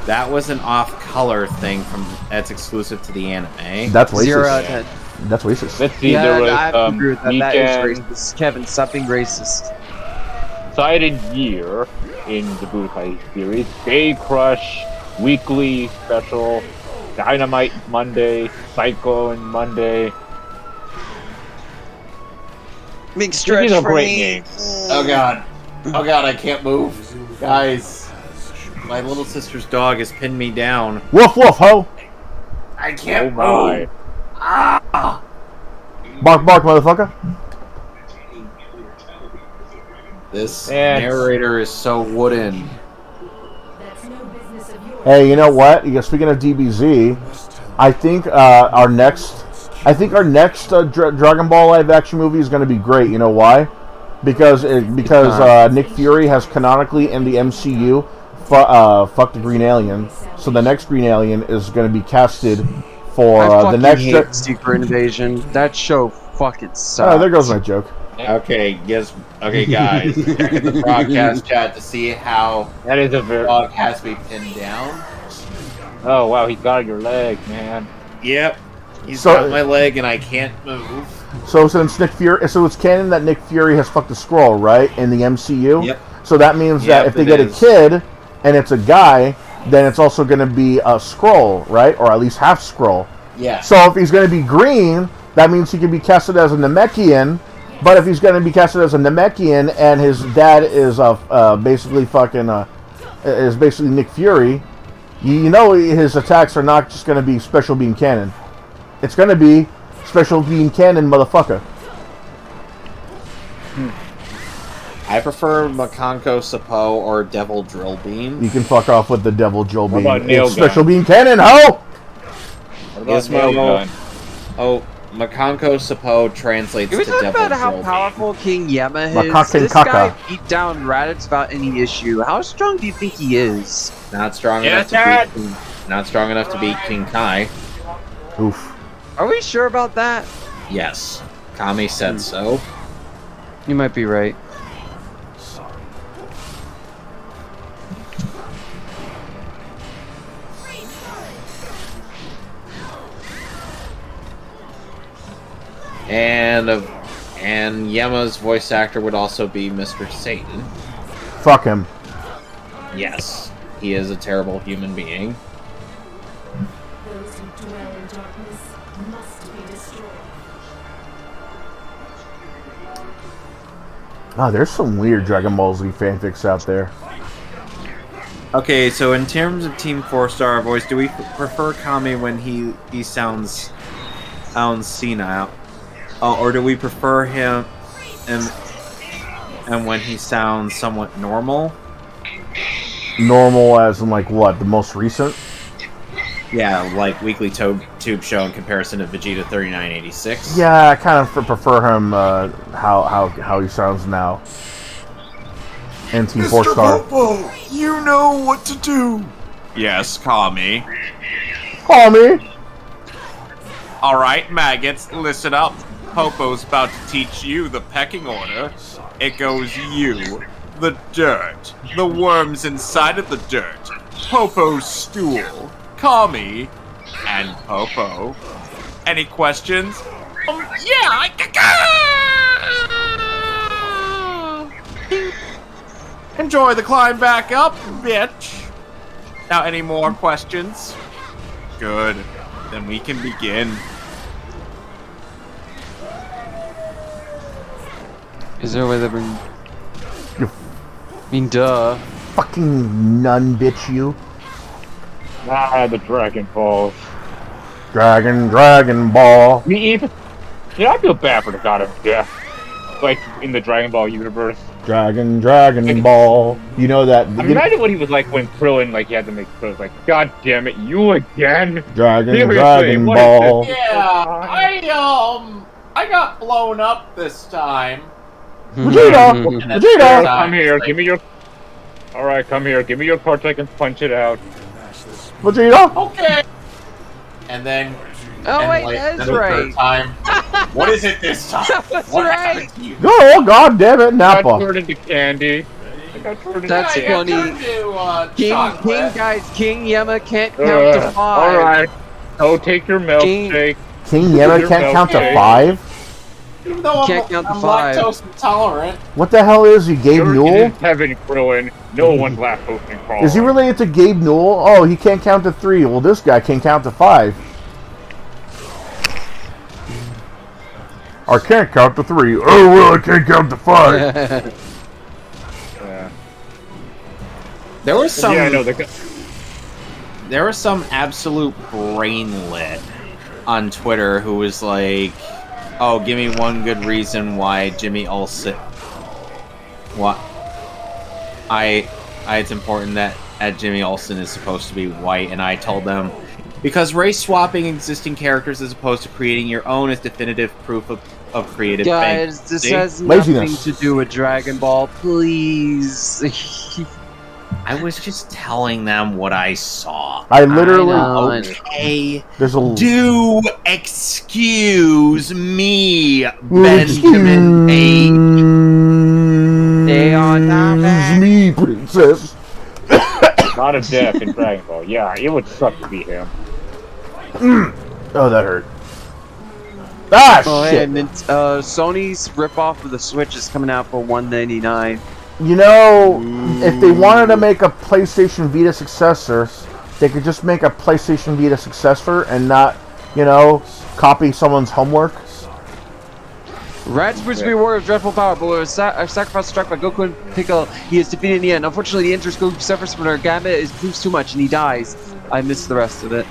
That was an off-color thing that's exclusive to the anime. That's racist. 0 out of 10. That's racist. Let's see, Yeah, there was I have to agree with that. That is Weekend, racist. Kevin, stop being racist. Sighted Year, in the Budokai series. Day Crush, Weekly Special, Dynamite Monday, Cyclone Monday. Big stretch These are for great me. names. Oh god. Oh god, I can't move. Guys. My little sister's dog has pinned me down. Woof woof ho! I can't my. move. Ah! Bark bark, motherfucker! This Yeah. narrator is so wooden. That's no business of yours. Hey, you know what? Speaking of DBZ, I think our next Dragon Ball live action movie is going to be great. You know why? Because Nick Fury has canonically in the MCU fucked the Green Alien, so the next Green Alien is going to be casted for the next Secret Invasion. That show fucking sucks. Oh, there goes my joke. Okay, yes. Okay, guys. Check in the broadcast chat to see how That is a very. dog has me pinned down. Oh wow, he's got your leg, man. Yep. He's So- got my leg and I can't move. So since it's canon that Nick Fury has fucked a Skrull, right, in the MCU. Yep. So that means Yep, that if they it get is. a kid and it's a guy, then it's also going to be a Skrull, right, or at least half Skrull. Yeah. So if he's going to be green, that means he can be casted as a Namekian. But if he's going to be casted as a Namekian and his dad is basically Nick Fury, you know his attacks are not just going to be special beam cannon. It's going to be special beam cannon, motherfucker. I prefer Makanko Sapo or Devil Drill Beam. You can fuck off with the Devil Joel What beam. about nail It's special gun? beam cannon, ho! What about nail gun? Oh, Makanko Sapo translates Can we to talk Devil about how Drill powerful King Yama is? Macaque This Caca. guy beat down Raditz without any issue. How strong do you think he is? Beam. Not strong Yes, enough to beat. Not strong enough to beat King Kai. Oof. Are we sure about that? Yes, Kami said so. You might be right. And Yama's voice actor would also be Mr. Satan. Fuck him. Yes, he is a terrible human being. Those who dwell in darkness must be destroyed. Oh, there's some weird Dragon Ball Z fanfics out there. Okay, so in terms of Team 4-star voice, do we prefer Kami when he sounds senile? Or do we prefer him and when he sounds somewhat normal? Normal as in like what? The most recent? Yeah, like Weekly Tube Show in comparison to Vegeta 3986. Yeah, I kind of prefer him how he sounds now. And Team 4-star. Popo, you know what to do. Yes, Kami. Call me. Alright, maggots, listen up. Popo's about to teach you the pecking order. It goes you, the dirt, the worms inside of the dirt, Popo's stool, Kami, and Popo. Any questions? Yeah! Enjoy the climb back up, bitch! Now, any more questions? Good. Then we can begin. Is there a way that we... You I mean, duh. fucking nun bitch, you. The Dragon Balls. Dragon Ball. Me even. Yeah, I feel bad for the God of Death. Like in the Dragon Ball universe. Dragon Ball. You know that. I imagine what he was like when Krillin, like, he had to make Krillin, like, God damn it, you again? Dragon what Ball. is this? Yeah, I got blown up this time. Vegeta! Come here, give me your... Alright, come here, give me your part so I can punch it out. Vegeta! Okay. And then... Oh, and wait, like, that's then the third right. Time. What is it this time? That's What right. happened to you? Oh, god damn it, I got Nappa. turned into candy. I got turned into That's Yeah, funny. I got turned to, King chocolate. guys, King Yama can't count to 5. Alright. Oh, take your milkshake. King Yama can't count to 5? Even though Can't count to I'm 5. lactose intolerant. What the hell is he, Gabe You're Newell? in heaven, Krillin. No one's lactose intolerant. Is he related to Gabe Newell? Oh, he can't count to 3. Well, this guy can count to 5. I can't count to 3. Oh, well, I can't count to 5. Yeah. There was some. Yeah, I know. There was some absolute brainlet on Twitter who was like, "Oh, give me one good reason why Jimmy Olsen. What? It's important that Jimmy Olsen is supposed to be white," and I told them because race swapping existing characters as opposed to creating your own is definitive proof of creative Guys, this bankruptcy. has nothing to do with Dragon Ball, please. I was just telling them what I saw. I literally. Okay. There's a. Do excuse me, Benjamin H. They are not Excuse me, princess. Not a death in Dragon Ball. Yeah, it would suck to be him. Oh, that hurt. Ah, shit. And Sony's ripoff of the Switch is coming out for $199. You know, if they wanted to make a PlayStation Vita successor, they could just make a PlayStation Vita successor and not, you know, copy someone's homework. Rad's supposed to be a warrior of dreadful power, but with a sacrifice struck by Goku and Piccolo, he is defeated in the end. Unfortunately, the interest Goku suffers from her gamut proves too much, and he dies. I missed the rest of it.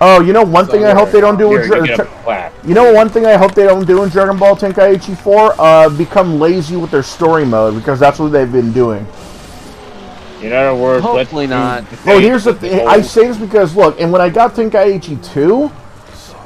Oh, you know one thing I hope they don't do with one thing I hope they don't do in Dragon Ball Tenkaichi 4? Become lazy with their story mode, because that's what they've been doing. In other words, hopefully not. Well, here's the thing. I say this because, look, and when I got Tenkaichi 2,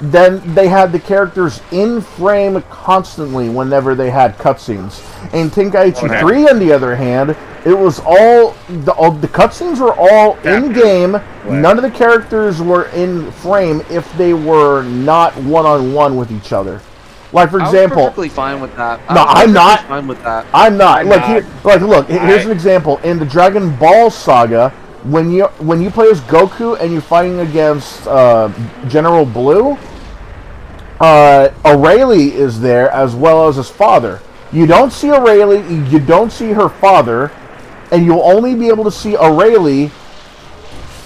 then they had the characters in frame constantly whenever they had cutscenes. In Tenkaichi 3, on the other hand, it was all the cutscenes were all in game. None of the characters were in frame if they were not one-on-one with each other. Like, for example, I was perfectly fine with that. No, I'm not. Fine with that. I'm not. Look. Here's an example in the Dragon Ball saga. When you play as Goku and you're fighting against General Blue, Aurelie is there as well as his father. You don't see Aurelie, you don't see her father, and you'll only be able to see Aurelie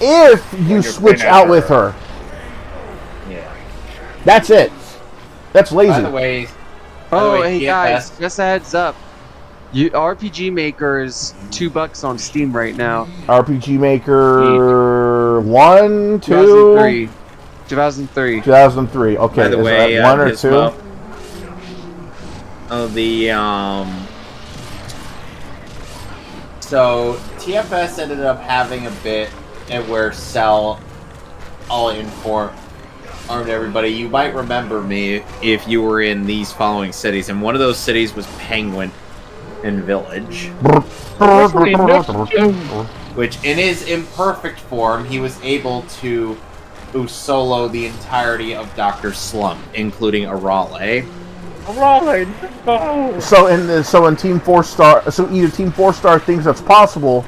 if you switch out with her. Yeah. That's it. That's lazy. By the way, hey guys, just a heads up. RPG Maker is $2 on Steam right now. RPG Maker 1, 2, 2003. 2003. Okay. By the way, that 1 or 2? So TFS ended up having a bit where Cell all informed everybody. You might remember me if you were in these following cities, and one of those cities was Penguin and Village. Which, in his imperfect form, he was able to solo the entirety of Dr. Slump, including Arale. So in Team 4-Star, so either Team 4-Star thinks that's possible,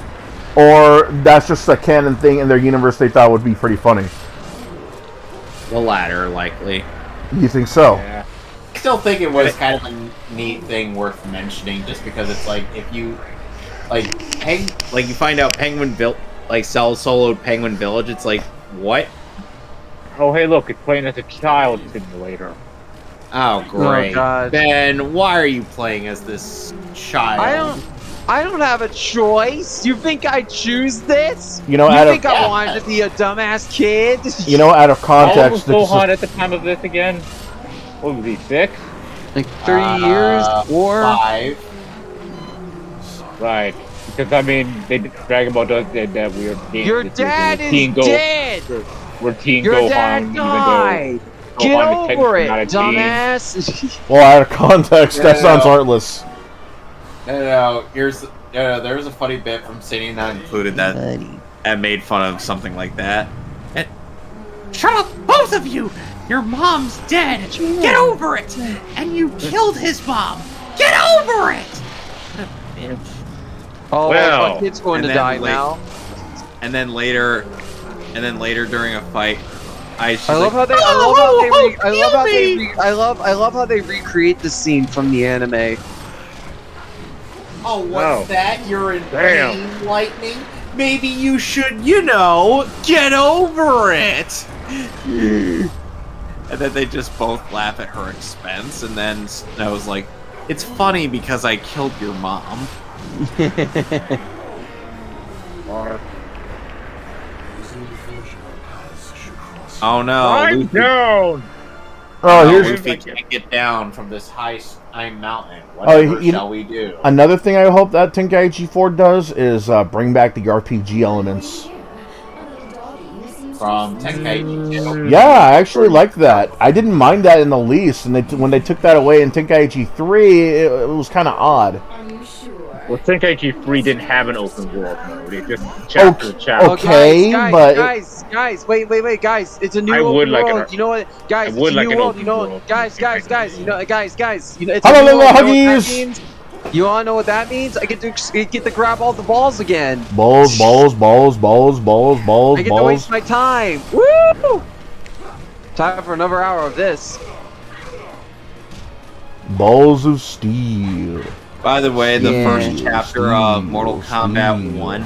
or that's just a canon thing in their universe they thought would be pretty funny. The latter, likely. You think so? Yeah. I still think it was kind of a neat thing worth mentioning, just because it's like, if you you find out Cell soloed Penguin Village, it's like, what? Oh, hey, look, it's playing as a child simulator. Oh, great. Oh, God. Ben, why are you playing as this child? I don't have a choice. You think I choose this? You know, I wanted to be a dumbass kid? You know, out of context, How old was Gohan at the time of this again? What was he, 6? Like 30 years? 4? 5. Right. Because, I mean, Dragon Ball does that weird thing. Your dad is dead! We're Teen Your Gohan, dad died! Get over it, dumbass! Well, out of context, that sounds heartless. No, there was a funny bit from City Nine included that made fun of something like that. Shut up, both of you! Your mom's dead! Get over it! And you killed his mom! Get over it! What a bitch. Oh, well, kid's going to die now. And then later during a fight, I love how they. I love how they recreate the scene from the anime. Oh, what's that? You're in pain, Lightning? Maybe you should, get over it. And then they just both laugh at her expense, and then Snow's like, "It's funny because I killed your mom." Oh no! I'm down. Oh, here's Luffy can't get down from this high mountain. Whatever shall we do? Another thing I hope that Tenkaichi 4 does is bring back the RPG elements From Tenkaichi. Yeah, I actually liked that. I didn't mind that in the least, and when they took that away in Tenkaichi 3, it was kind of odd. Well, Tenkaichi 3 didn't have an open world mode. It just chapter to chapter. Okay, guys, wait, guys, it's a new open world. You know what, guys? I would it's a like new an world. open You know, world. guys, it's a new world. You know Hello, what Huggies! that means? You wanna know what that means? I get to grab all the balls again. Balls. I get to waste my time. Woo! Time for another hour of this. Balls of steel. By the way, the first chapter of Mortal Kombat 1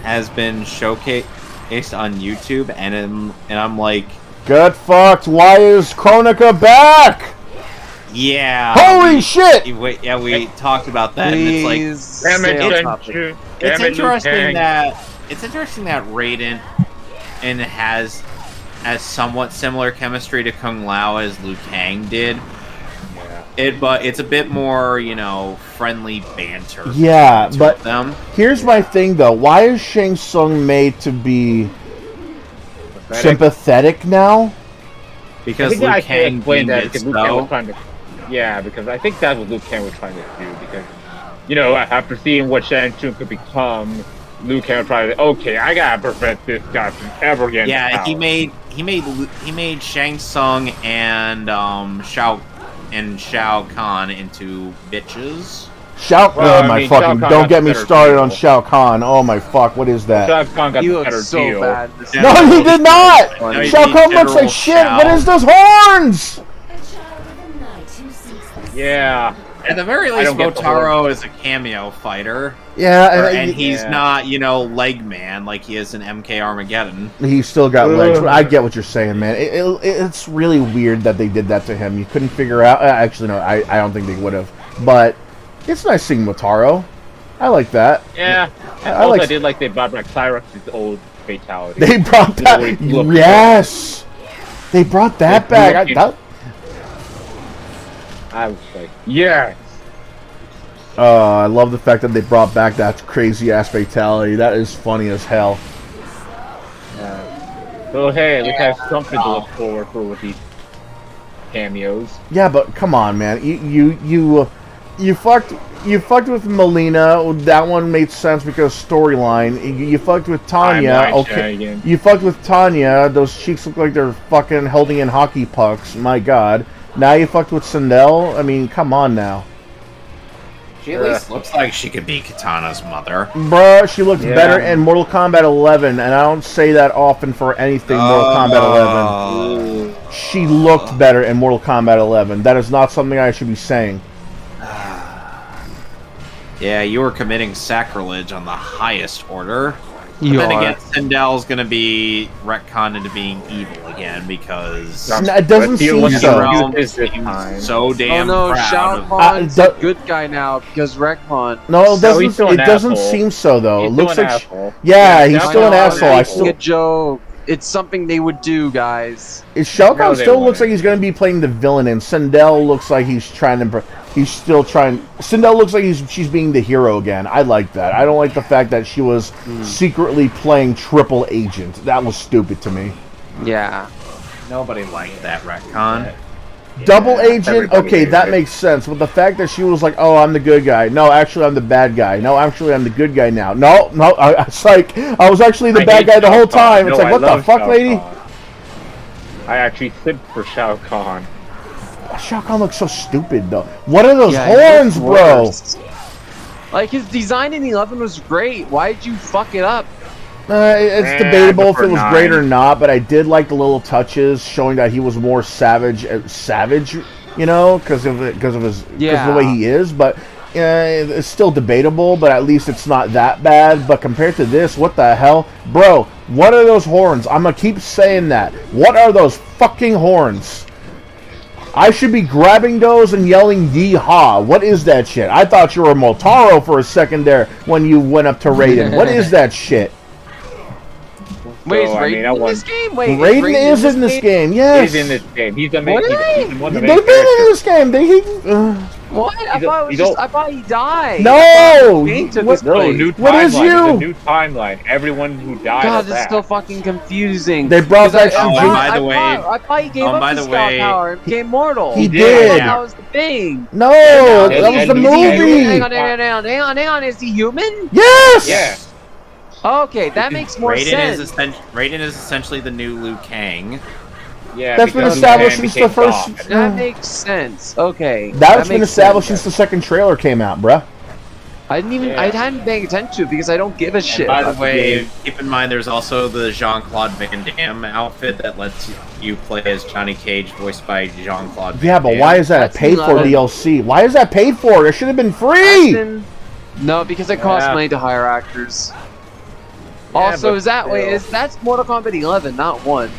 has been showcased on YouTube, and I'm like, get fucked! Why is Kronika back? yeah. Holy shit! We talked about that, and it's like, it's interesting that Raiden has somewhat similar chemistry to Kung Lao as Liu Kang did. But it's a bit more, friendly banter. Yeah, but here's my thing though. Why is Shang Tsung made to be sympathetic now? Because Liu Kang explained that because Liu Kang was trying to. Yeah, because I think that's what Liu Kang was trying to do. Because, after seeing what Shang Tsung could become, Liu Kang was trying to. Okay, I gotta prevent this guy from ever getting. Yeah, he made Shang Tsung and Shao Kahn into bitches. Don't get me started on Shao Kahn. Oh my fuck, what is that? Shao Kahn got You the look better so deal. bad. No, he did not! Shao Kahn looks like shit! What is those horns? Yeah. At the very least, Motaro is a cameo fighter. Yeah, and he's not, leg man like he is in MK Armageddon. He's still got legs. I get what you're saying, man. It's really weird that they did that to him. You couldn't figure out... Actually, no, I don't think they would have. But it's nice seeing Motaro. I like that. Yeah. I did like they brought back Cyrax's old fatality. They brought that... Yes! They brought that back. I was like, yes! I love the fact that they brought back that crazy-ass fatality. That is funny as hell. So hey, we have something to look forward for with these cameos. Yeah, but come on, man. You fucked with Melina. That one made sense because storyline. You fucked with Tanya. Okay. You fucked with Tanya. Those cheeks look like they're fucking holding in hockey pucks. My god. Now you fucked with Sindel? I mean, come on now. She at least looks like she could be Katana's mother. Bruh, she looked better in Mortal Kombat 11, and I don't say that often for anything Mortal Kombat 11. She looked better in Mortal Kombat 11. That is not something I should be saying. Yeah, you were committing sacrilege on the highest order. But then again, Sindel's gonna be retconned into being evil again because it doesn't seem so. So damn proud. Shao Kahn's a good guy now because Rekmon. No, it doesn't seem so though. It looks like he's still an asshole. I still a joke. It's something they would do, guys. Shao Kahn still looks like he's going to be playing the villain, and Sindel looks like he's trying to. He's still trying. Sindel looks like she's being the hero again. I like that. I don't like the fact that she was secretly playing triple agent. That was stupid to me. Yeah. Nobody liked that retcon. Double agent, okay, that makes sense. But the fact that she was like, "Oh, I'm the good guy. No, actually, I'm the bad guy. No, actually, I'm the good guy now. No, it's like I was actually the bad guy the whole time." It's like, what the fuck, lady? I actually simped for Shao Kahn. Shao Kahn looks so stupid, though. What are those horns, bro? Like his design in 11 was great. Why did you fuck it up? It's debatable if it was great or not, but I did like the little touches showing that he was more savage, you know, because of the way he is. But it's still debatable. But at least it's not that bad. But compared to this, what the hell, bro? What are those horns? I'm gonna keep saying that. What are those fucking horns? I should be grabbing those and yelling "Yeehaw!" What is that shit? I thought you were Motaro for a second there when you went up to Raiden. What is that shit? Wait, is Raiden in this game? Wait, Raiden is in this game. Yes. He's in this game. He's the main. Really? He's one of They've the been main in this game. What? I thought he died. No! New What is timeline. you? It's a new timeline. Everyone who died. God, is this is back. so fucking confusing. They brought back Oh, and by the way, I thought he gave up his scout power and became mortal. He did. That was the thing. No, that was the movie. Hang on. Is he human? Yes. Yeah. Okay, that makes more sense. Raiden is essentially the new Liu Kang. Yeah, that's been established since the first. That makes sense. Okay. That's been established since the second trailer came out, bruh. I hadn't been paying attention to it because I don't give a shit. By the way, keep in mind there's also the Jean-Claude Van Damme outfit that lets you play as Johnny Cage, voiced by Jean-Claude Van Damme. Yeah, but why is that a paid-for DLC? Why is that paid for? It should have been free. No, because it costs money to hire actors. Also, that's Mortal Kombat 11, not 1.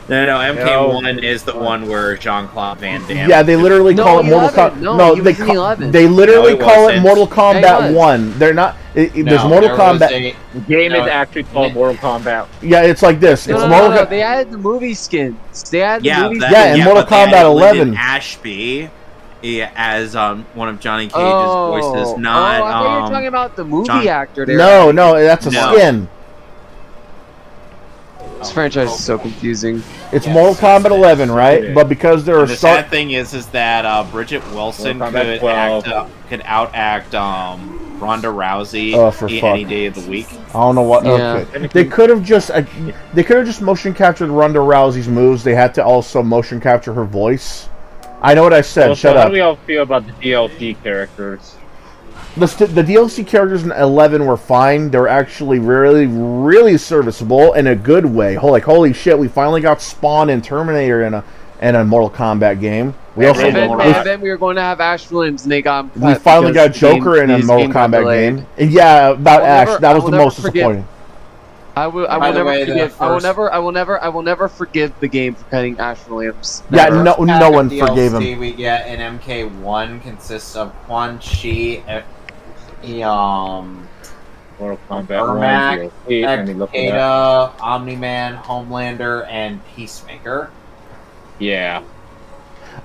No, MK1 is the one where Jean-Claude Van Damme. Yeah, they literally call it Mortal Kombat. They literally call it Mortal Kombat 1. They're not. There's Mortal Kombat. The game is actually called Mortal Kombat. Yeah, it's like this. It's Mortal Kombat. They added the movie skins. They added the movie skins. Yeah, in Mortal Kombat 11. Ashby as one of Johnny Cage's voices, not. I thought you were talking about the movie actor there. No, that's a skin. This franchise is so confusing. It's Mortal Kombat 11, right? But because there are the sad thing is that Bridget Wilson could outact Ronda Rousey any day of the week. I don't know what. Yeah. Okay. They could have just motion captured Ronda Rousey's moves. They had to also motion capture her voice. I know what I said. Shut up. How do we all feel about the DLC characters? The DLC characters in 11 were fine. They were actually really, really serviceable in a good way. Holy shit! We finally got Spawn and Terminator in a Mortal Kombat game. Then we were going to have Ash Williams, and they got. We finally got Joker in a Mortal Kombat game. And yeah, about Ash. That was the most disappointing. I will never forgive the game for cutting Ash Williams. Yeah, no one forgave him. The DLC we get in MK1 consists of Quan Chi, Mortal Kombat Ermac, 1, Takeda, Omni-Man, Homelander, and Peacemaker. Yeah.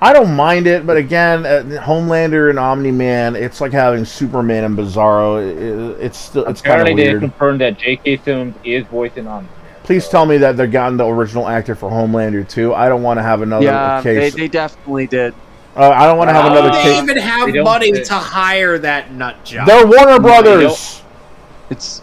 I don't mind it, but again, Homelander and Omni-Man, it's like having Superman and Bizarro. It's kind of Apparently weird. they confirmed that J.K. Simmons is voicing Omni-Man. Please tell me that they're gotten the original actor for Homelander too. I don't want to have another case. They definitely did. I don't want to have another case. They even have money to hire that nut job. They're Warner Brothers.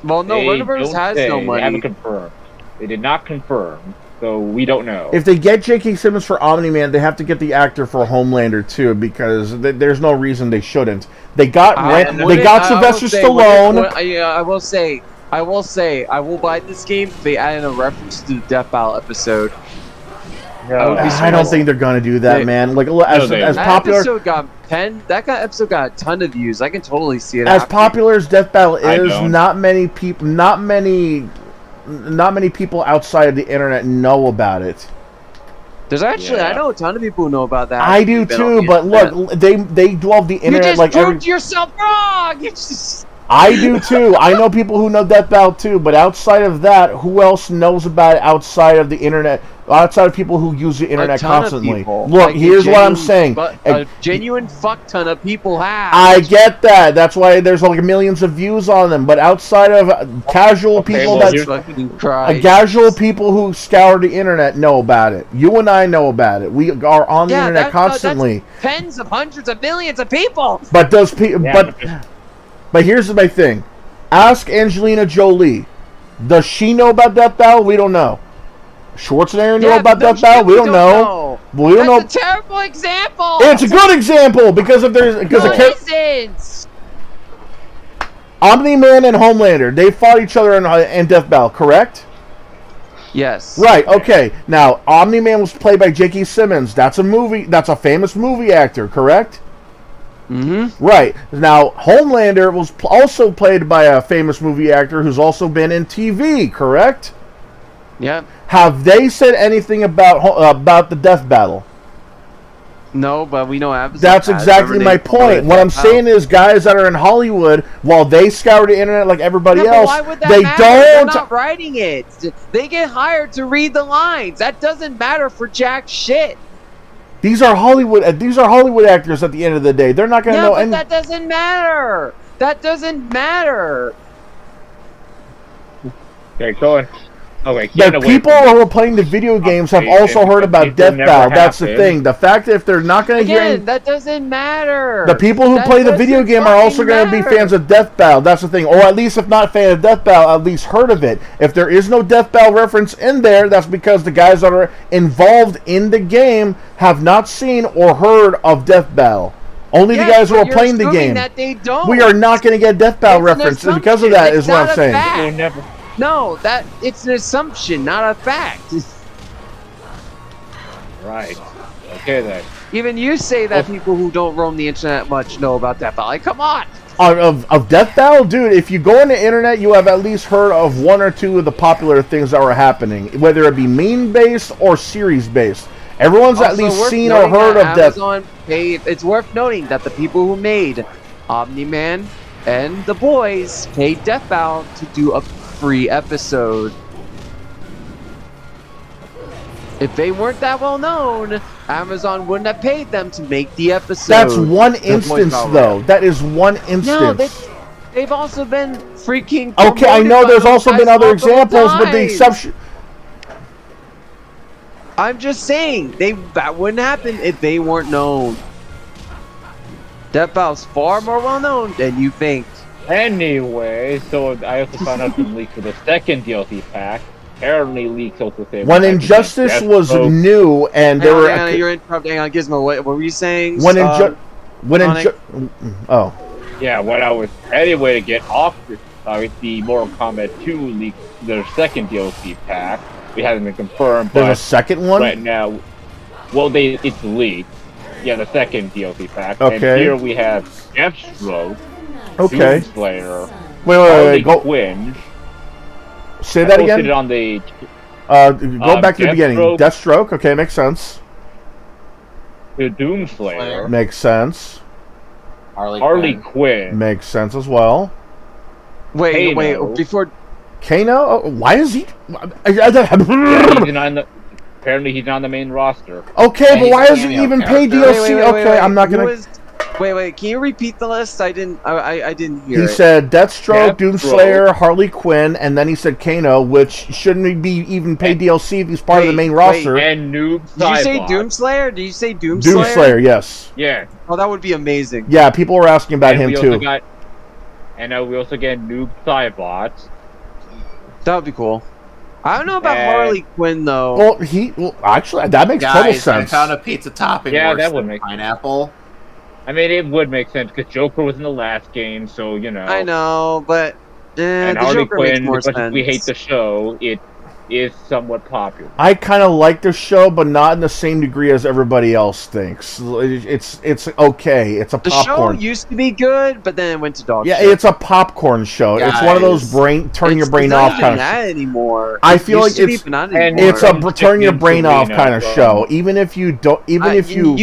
Warner Brothers has no money. They haven't confirmed. They did not confirm, so we don't know. If they get J.K. Simmons for Omni-Man, they have to get the actor for Homelander too, because there's no reason they shouldn't. They got Sylvester Stallone. I will say, I will buy this game if they add in a reference to the Death Battle episode. I don't think they're gonna do that, man. Like as popular. That episode got a ton of views. I can totally see it. As popular as Death Battle is, not many people outside of the internet know about it. There's actually, I know a ton of people who know about that. I do too, but look, they dwell the internet like you just proved yourself wrong. I do too. I know people who know Death Battle too, but outside of that, who else knows about it outside of the internet? Outside of people who use the internet constantly. Look, here's what I'm saying. A genuine fuck ton of people have. I get that. That's why there's like millions of views on them. But outside of casual people casual people who scour the internet know about it. You and I know about it. We are on the internet constantly. That's tens of hundreds of millions of people. But those people, but here's my thing. Ask Angelina Jolie. Does she know about Death Battle? We don't know. Schwarzenegger know about Death Battle? We don't know. We don't know. That's a terrible example. It's a good example because if there's Omni-Man and Homelander, they fought each other in Death Battle, correct? Yes. Right, okay. Now, Omni-Man was played by J.K. Simmons. That's a famous movie actor, correct? Mm-hmm. Right. Now, Homelander was also played by a famous movie actor who's also been in TV, correct? Yep. Have they said anything about the Death Battle? No, but we know Amazon. That's exactly my point. What I'm saying is, guys that are in Hollywood, while they scour the internet like everybody else, why would that they matter? They're don't. not writing it. They get hired to read the lines. That doesn't matter for jack shit. These are Hollywood actors. At the end of the day, they're not going to know. But that doesn't matter. That doesn't matter. Okay, going. Okay, the people who are playing the video games have also heard about Death Battle. That's the thing. The fact that if they're not going to hear... that doesn't matter. The people who play the video game are also going to be fans of Death Battle. That's the thing. Or at least, if not fan of Death Battle, at least heard of it. If there is no Death Battle reference in there, that's because the guys that are involved in the game have not seen or heard of Death Battle. Only the guys who are playing the game. That they don't. We are not going to get Death Battle reference. And because of that is what I'm saying. No, it's an assumption, not a fact. Right. Okay then. Even you say that people who don't roam the internet much know about Death Battle. Like, come on. Of Death Battle, dude, if you go on the internet, you have at least heard of one or two of the popular things that were happening, whether it be meme-based or series-based. Everyone's Also, at least worth seen or noting heard that of Death. Amazon paid. It's worth noting that the people who made Omni-Man and The Boys paid Death Battle to do a free episode. If they weren't that well known, Amazon wouldn't have paid them to make the episode. That's one instance, though. That is one instance. No, they've also been freaking. Okay, I know there's also been other multiple examples, but the times. exception. I'm just saying, that wouldn't happen if they weren't known. Death Battle's far more well known than you think. Anyway, so I also found out some leaks for the second DLC pack. Apparently, leaks also say When Injustice was new and there were... You're interrupting on Gizmo. What were you saying? Oh. Yeah, what I was... Anyway, to get off the Mortal Kombat 2 leak, their second DLC pack. We haven't been confirmed, but... There's a second one? Right now... Well, it's leaked. Yeah, the second DLC pack. Okay. And here we have Deathstroke. Okay. Doomslayer. Wait. Go. Quinn. Say that again. It on the. Go back to the beginning. Deathstroke. Okay, makes sense. The Doomslayer. Makes sense. Harley Quinn. Makes sense as well. Wait. Before. Kano? Oh, why is he? Apparently, he's on the main roster. Okay, but why does he even pay DLC? Okay, I'm not gonna. Wait. Can you repeat the list? I didn't hear He it. said Deathstroke, Doomslayer, Harley Quinn, and then he said Kano, which shouldn't be even paid DLC if he's part of the main roster. And Noob Did you say Doomslayer? Did you say Doomslayer? Doomslayer, yes. Yeah. Oh, that would be amazing. Yeah, people were asking about him too. We also get Noob Cybot. That would be cool. I don't know about Harley Quinn though. Well, actually, that makes total sense. I found a pizza topping. Yeah, worse that would than make pineapple. I mean, it would make sense because Joker was in the last game, so you know. I know, but and the Harley Joker Quinn, makes more as much as sense. we hate the show, it is somewhat popular. I kind of like the show, but not in the same degree as everybody else thinks. It's okay. It's a popcorn. The show used to be good, but then it went to dog shit. Yeah, it's a popcorn show. Guys, it's one of those turn your brain off kind of that anymore. I feel like it's a turn your brain off kind of show. Even if you don't, you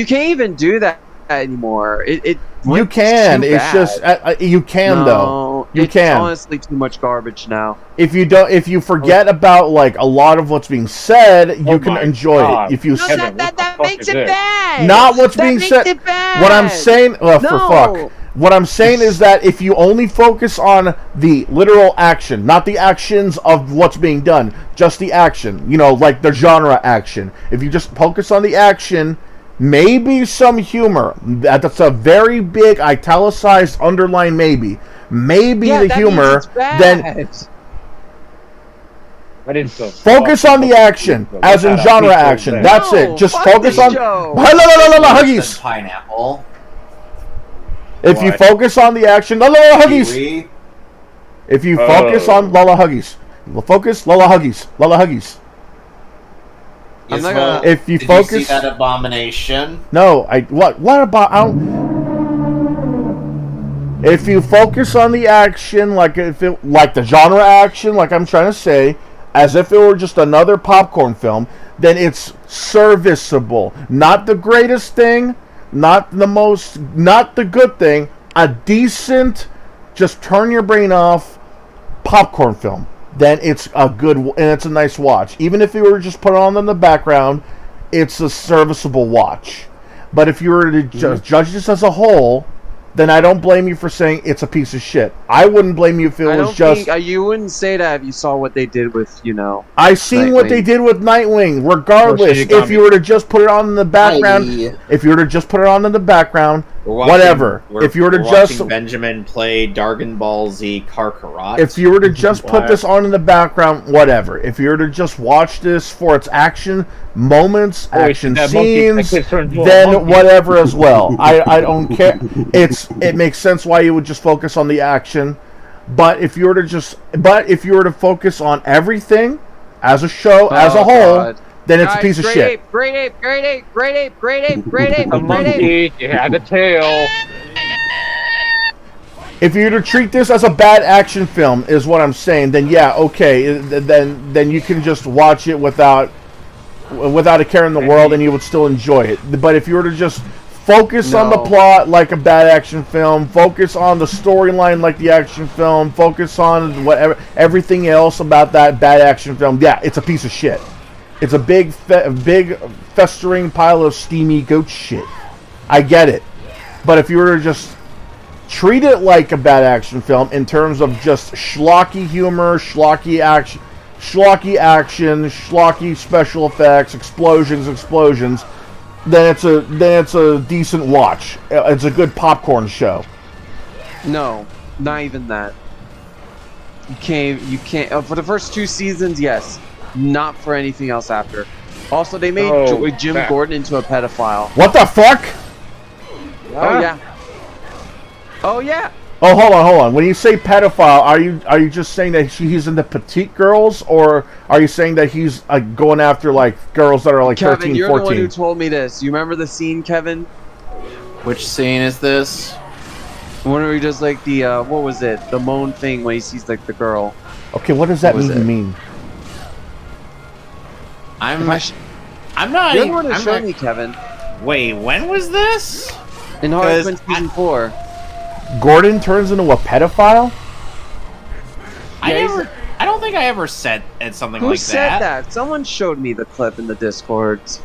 can't even do that anymore. You can. It's just you can though. You can. It's honestly too much garbage now. If you forget about like a lot of what's being said, you can enjoy it. If you that makes it bad. Not what's being said. What I'm saying, for fuck. What I'm saying is that if you only focus on the literal action, not the actions of what's being done, just the action, like the genre action. If you just focus on the action, maybe some humor. That's a very big italicized underline maybe. Maybe the humor. Then focus on the action, as in genre action. That's it. Just focus on. Huggies. Pineapple. If you focus on the action, Huggies. If you focus on Lola Huggies, Lola Huggies. If you Did focus, you see that abomination? no, what about? If you focus on the action, like the genre action, like I'm trying to say, as if it were just another popcorn film, then it's serviceable. Not the greatest thing, not the good thing. A decent, just turn your brain off, popcorn film. Then it's a good and it's a nice watch. Even if you were to just put it on in the background, it's a serviceable watch. But if you were to just judge this as a whole, then I don't blame you for saying it's a piece of shit. I wouldn't blame you if it was just... you wouldn't say that if you saw what they did with, I seen what they did with Nightwing. Regardless, if you were to just put it on in the background, whatever. If you were to just Benjamin play Dragon Ball Z Kakarot. If you were to just put this on in the background, whatever. If you were to just watch this for its action moments, action scenes, then whatever as well. I don't care. It makes sense why you would just focus on the action. But if you were to focus on everything as a show, as a whole, then it's a piece of shit. Great ape. A monkey, you had the tail. If you were to treat this as a bad action film, is what I'm saying, then yeah, okay, then you can just watch it without a care in the world, and you would still enjoy it. But if you were to just focus on the plot like a bad action film, focus on the storyline like the action film, focus on whatever everything else about that bad action film, yeah, it's a piece of shit. It's a big festering pile of steamy goat shit. I get it. But if you were to just treat it like a bad action film in terms of just schlocky humor, schlocky action, schlocky special effects, explosions, then it's a decent watch. It's a good popcorn show. No, not even that. You can't for the first 2 seasons, yes. Not for anything else after. Also, they made Jim Gordon into a pedophile. What the fuck? Oh yeah. Oh yeah. Oh, hold on. When you say pedophile, are you just saying that he's into petite girls, or are you saying that he's going after like girls that are like Kevin, 13, you're 14? the one who told me this. You remember the scene, Kevin? Which scene is this? When he does like the what was it? The moan thing when he sees like the girl. Okay, what does that mean? I'm not. You're the one who showed me, Kevin. Wait, when was this? In Harley Quinn season 4. Gordon turns into a pedophile? I don't think I ever said something like that. Who said that? Someone showed me the clip in the Discords.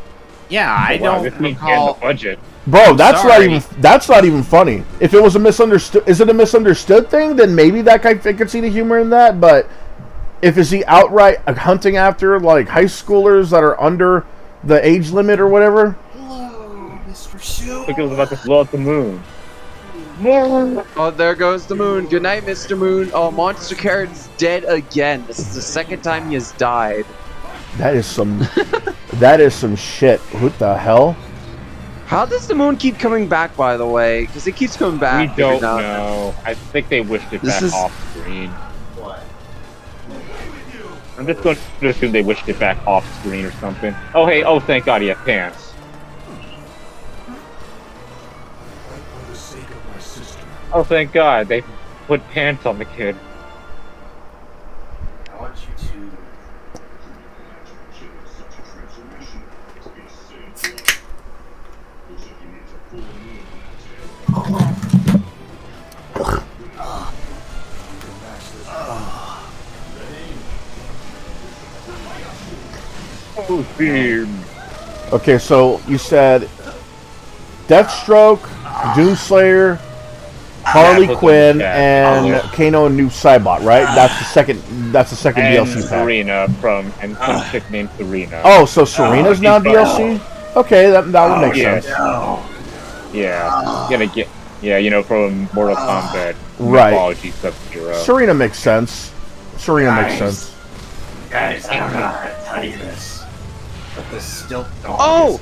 Yeah, I don't recall. Budget. Bro, that's not even funny. If it was is it a misunderstood thing? Then maybe that guy could see the humor in that. But if is he outright hunting after like high schoolers that are under the age limit or whatever? Hello, Mr. Shoe. I think it was about to blow up the moon. Oh, there goes the moon. Good night, Mr. Moon. Oh, Monster Carrot's dead again. This is the second time he has died. That is some shit. What the hell? How does the moon keep coming back, by the way? Because it keeps coming back. We don't know. I think they wished it back off screen. What? I'm just going to assume they wished it back off screen or something. Oh, hey. Oh, thank God he has pants. Oh, thank God. They put pants on the kid. I want you to... Oh, beam. Okay, so you said Deathstroke, Doomslayer, Harley Quinn, and Kano and New Cybot, right? That's the second DLC pack. Serena and some chick named Serena. Oh, so Serena's now DLC? Okay, that would make sense. Yeah, you know, from Mortal Kombat. Right. Mythology Sub-Zero. Serena makes sense. Guys, I don't know how to tell you this, but this still dog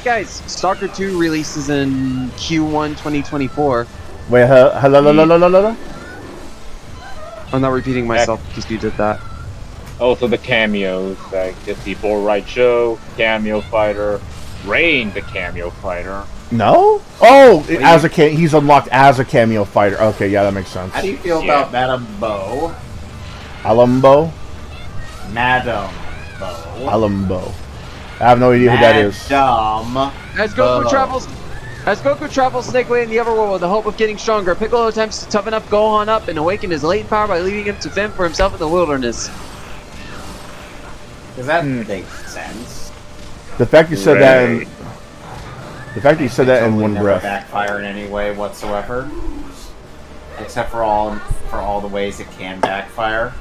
guys. Stalker 2 releases in Q1 2024. Wait, hello? I'm not repeating myself because you did that. Also the cameos, like the C4 Right Show, Cameo Fighter, Rain the Cameo Fighter. No? Oh, he's unlocked as a cameo fighter. Okay, yeah, that makes sense. How do you feel about Madame Bo? Alumbo? Madame Bo. Alumbo. I have no idea who that is. Madame As Goku travels Snake Way in the Overworld with the hope of getting stronger, Piccolo attempts to toughen up Gohan up and awaken his latent power by leaving him to fend for himself in the wilderness. Does that make sense? The fact you said that in one breath. Backfire in any way whatsoever, except for all the ways it can backfire.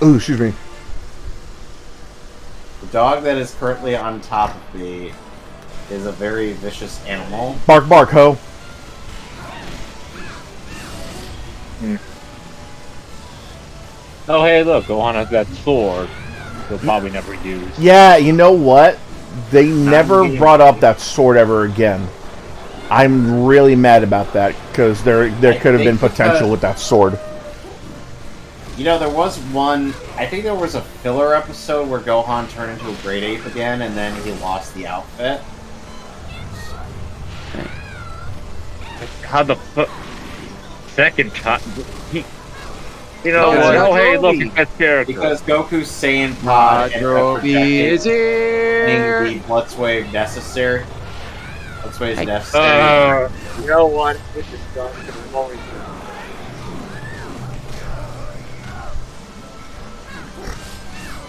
Ooh, excuse me. The dog that is currently on top of me is a very vicious animal. Bark, bark, ho. Oh, hey, look, Gohan has that sword. He'll probably never use. Yeah, you know what? They never brought up that sword ever again. I'm really mad about that because there could have been potential with that sword. You know, there was one. I think there was a filler episode where Gohan turned into a Great Ape again, and then he lost the outfit. How the fuck? Second time. You know what? Oh, hey, look, it's best character. Because Goku's Saiyan Pod is here. The Blitz Wave necessary. Blitz Wave is necessary. You know what? This is done.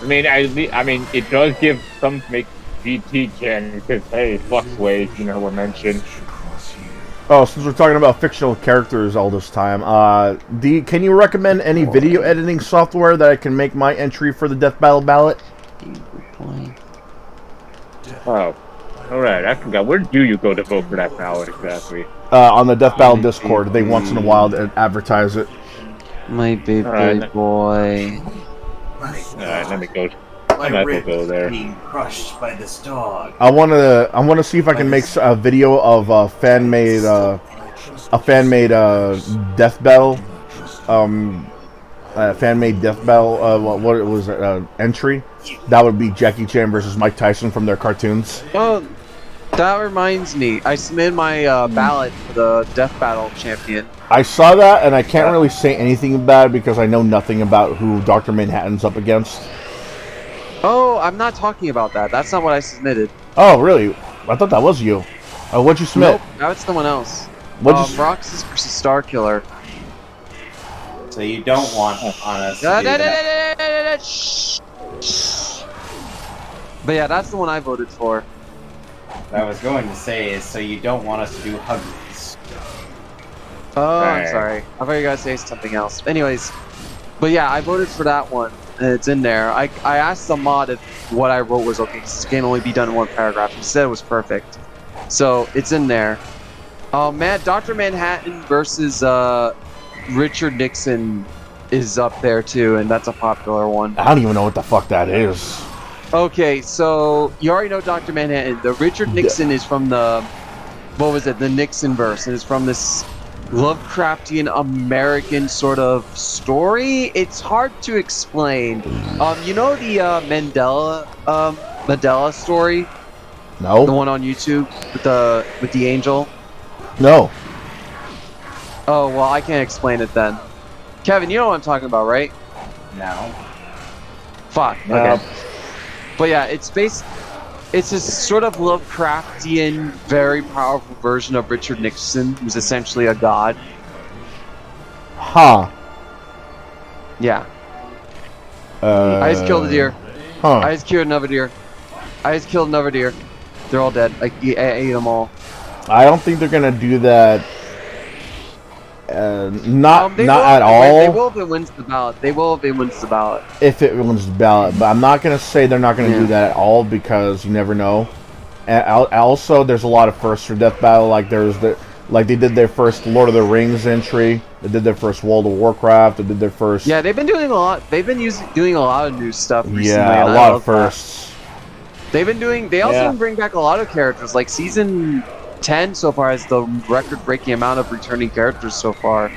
I mean, it does give some make GT canon because hey, Flux Wave, you know, were mentioned. Oh, since we're talking about fictional characters all this time, can you recommend any video editing software that I can make my entry for the Death Battle ballot? Oh, alright, I forgot. Where do you go to vote for that ballot exactly? On the Death Battle Discord. They once in a while advertise it. My baby boy. Alright, let me go. I might as well go there. Being crushed by this dog. I wanna see if I can make a video of a fan made death battle, fan made death battle. What was it? Entry? That would be Jackie Chan versus Mike Tyson from their cartoons. Oh, that reminds me. I submitted my ballot for the Death Battle champion. I saw that, and I can't really say anything about it because I know nothing about who Dr. Manhattan's up against. Oh, I'm not talking about that. That's not what I submitted. Oh, really? I thought that was you. What'd you submit? Nope, now it's someone else. What'd you Roxas versus Star Killer. So you don't want on us to do that. But yeah, that's the one I voted for. What I was going to say is, so you don't want us to do Huggies. Oh, I'm sorry. I thought you were going to say something else. Anyways, but yeah, I voted for that one. And it's in there. I asked the mod if what I wrote was okay, because it can only be done in one paragraph. He said it was perfect. So, it's in there. Dr. Manhattan versus Richard Nixon is up there too, and that's a popular one. I don't even know what the fuck that is. Okay, so you already know Dr. Manhattan. The Richard Nixon is from the, what was it, the Nixon verse, and it's from this Lovecraftian American sort of story. It's hard to explain. You know the Mandela story? No. The one on YouTube with the angel? No. Oh, well, I can't explain it then. Kevin, you know what I'm talking about, right? No. Fuck. Okay. But yeah, it's a sort of Lovecraftian, very powerful version of Richard Nixon, who's essentially a god. Huh. Yeah. I just killed a deer. Huh. I just killed another deer. They're all dead. I ate them all. I don't think they're gonna do that. Not at all. They will if it wins the ballot. If it wins the ballot, but I'm not gonna say they're not gonna do that at all because you never know. And also, there's a lot of firsts for Death Battle. Like they did their first Lord of the Rings entry. They did their first World of Warcraft. They did their first. Yeah, they've been doing a lot. They've been doing a lot of new stuff recently. Yeah, a lot of firsts. They've been doing. They also bring back a lot of characters. Like season 10 so far has the record-breaking amount of returning characters so far.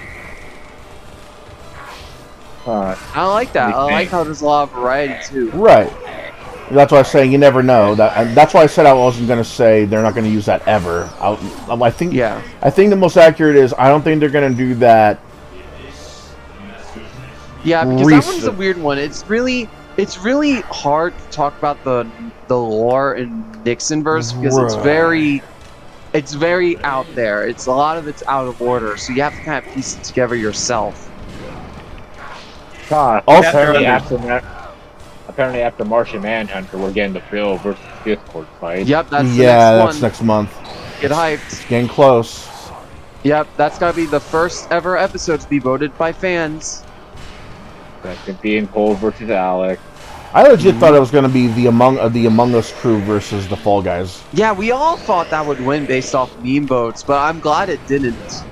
I like that. I like how there's a lot of variety too. Right. That's why I was saying you never know. That's why I said I wasn't going to say they're not going to use that ever. I think. Yeah. I think the most accurate is I don't think they're going to do that. Yeah, because that one's a weird one. It's really hard to talk about the lore in Nixonverse because it's very out there. It's a lot of it's out of order, so you have to kind of piece it together yourself. Apparently after Martian Manhunter, we're getting the Bill versus Discord fight. Yep, that's that's next month. Get hyped. It's getting close. Yep, that's gotta be the first ever episode to be voted by fans. Second being Cole versus Alex. I legit thought it was going to be the Among Us crew versus the Fall Guys. Yeah, we all thought that would win based off meme votes, but I'm glad it didn't.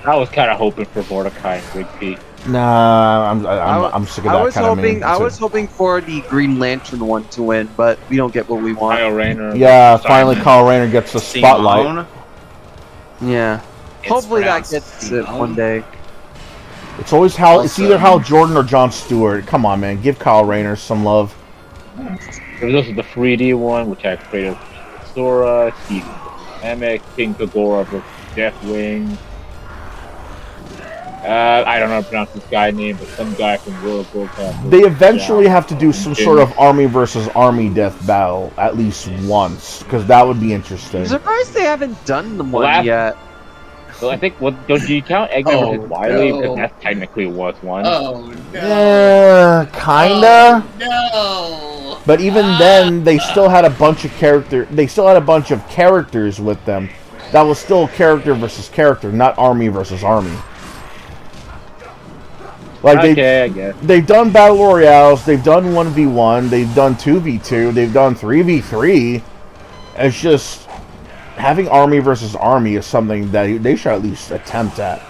I was kind of hoping for Mordecai and Big Pete. Nah, I'm sick of that kind of meme. I was hoping for the Green Lantern one to win, but we don't get what we want. Kyle Rayner. Yeah, finally Kyle Rayner gets the spotlight. Yeah. Hopefully that gets it one day. It's always it's either Hal Jordan or Jon Stewart. Come on, man, give Kyle Rayner some love. There's also the 3D one, which I created Sora, Steve Emmett, King Kagora versus Deathwing. I don't know how to pronounce this guy's name, but some guy from World of Warcraft. They eventually have to do some sort of army versus army death battle at least once, because that would be interesting. I'm surprised they haven't done the one yet. So I think, do you count Eggman versus Wily? Because that technically was one. Oh, no. Yeah, kinda. No. But even then, they still had a bunch of characters with them. That was still character versus character, not army versus army. Like I guess. They've done battle royales, they've done 1v1, they've done 2v2, they've done 3v3. It's just having army versus army is something that they should at least attempt at.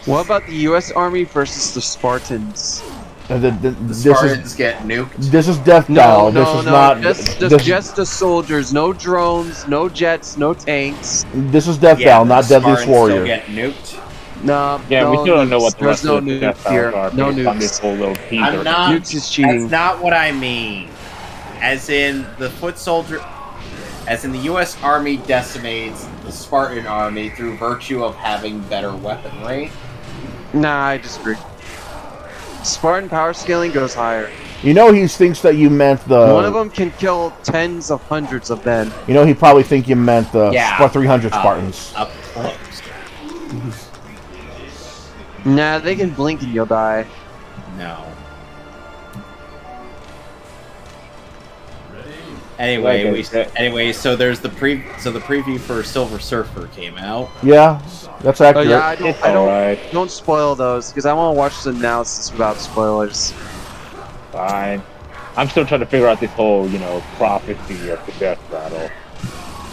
What about the U.S. Army versus the Spartans? The Spartans get nuked. This is Death Battle. This is not just the soldiers. No drones, no jets, no tanks. This is Death Battle, not Deadliest Warrior. Still get nuked. No, yeah, we still don't know what the rest rest of the Death here. Battles are. No nukes. I'm not. Nukes is cheating. That's not what I mean. As in the foot soldier. As in the U.S. Army decimates the Spartan army through virtue of having better weaponry. Nah, I disagree. Spartan power scaling goes higher. You know he thinks that you meant the... One of them can kill tens of hundreds of men. You know he probably think you meant the 300 Spartans. Up close. Nah, they can blink and you'll die. No. Anyway, so there's the preview for Silver Surfer came out. Yeah, that's accurate. Don't spoil those because I want to watch the analysis without spoilers. Fine. I'm still trying to figure out this whole, prophecy of the Death Battle.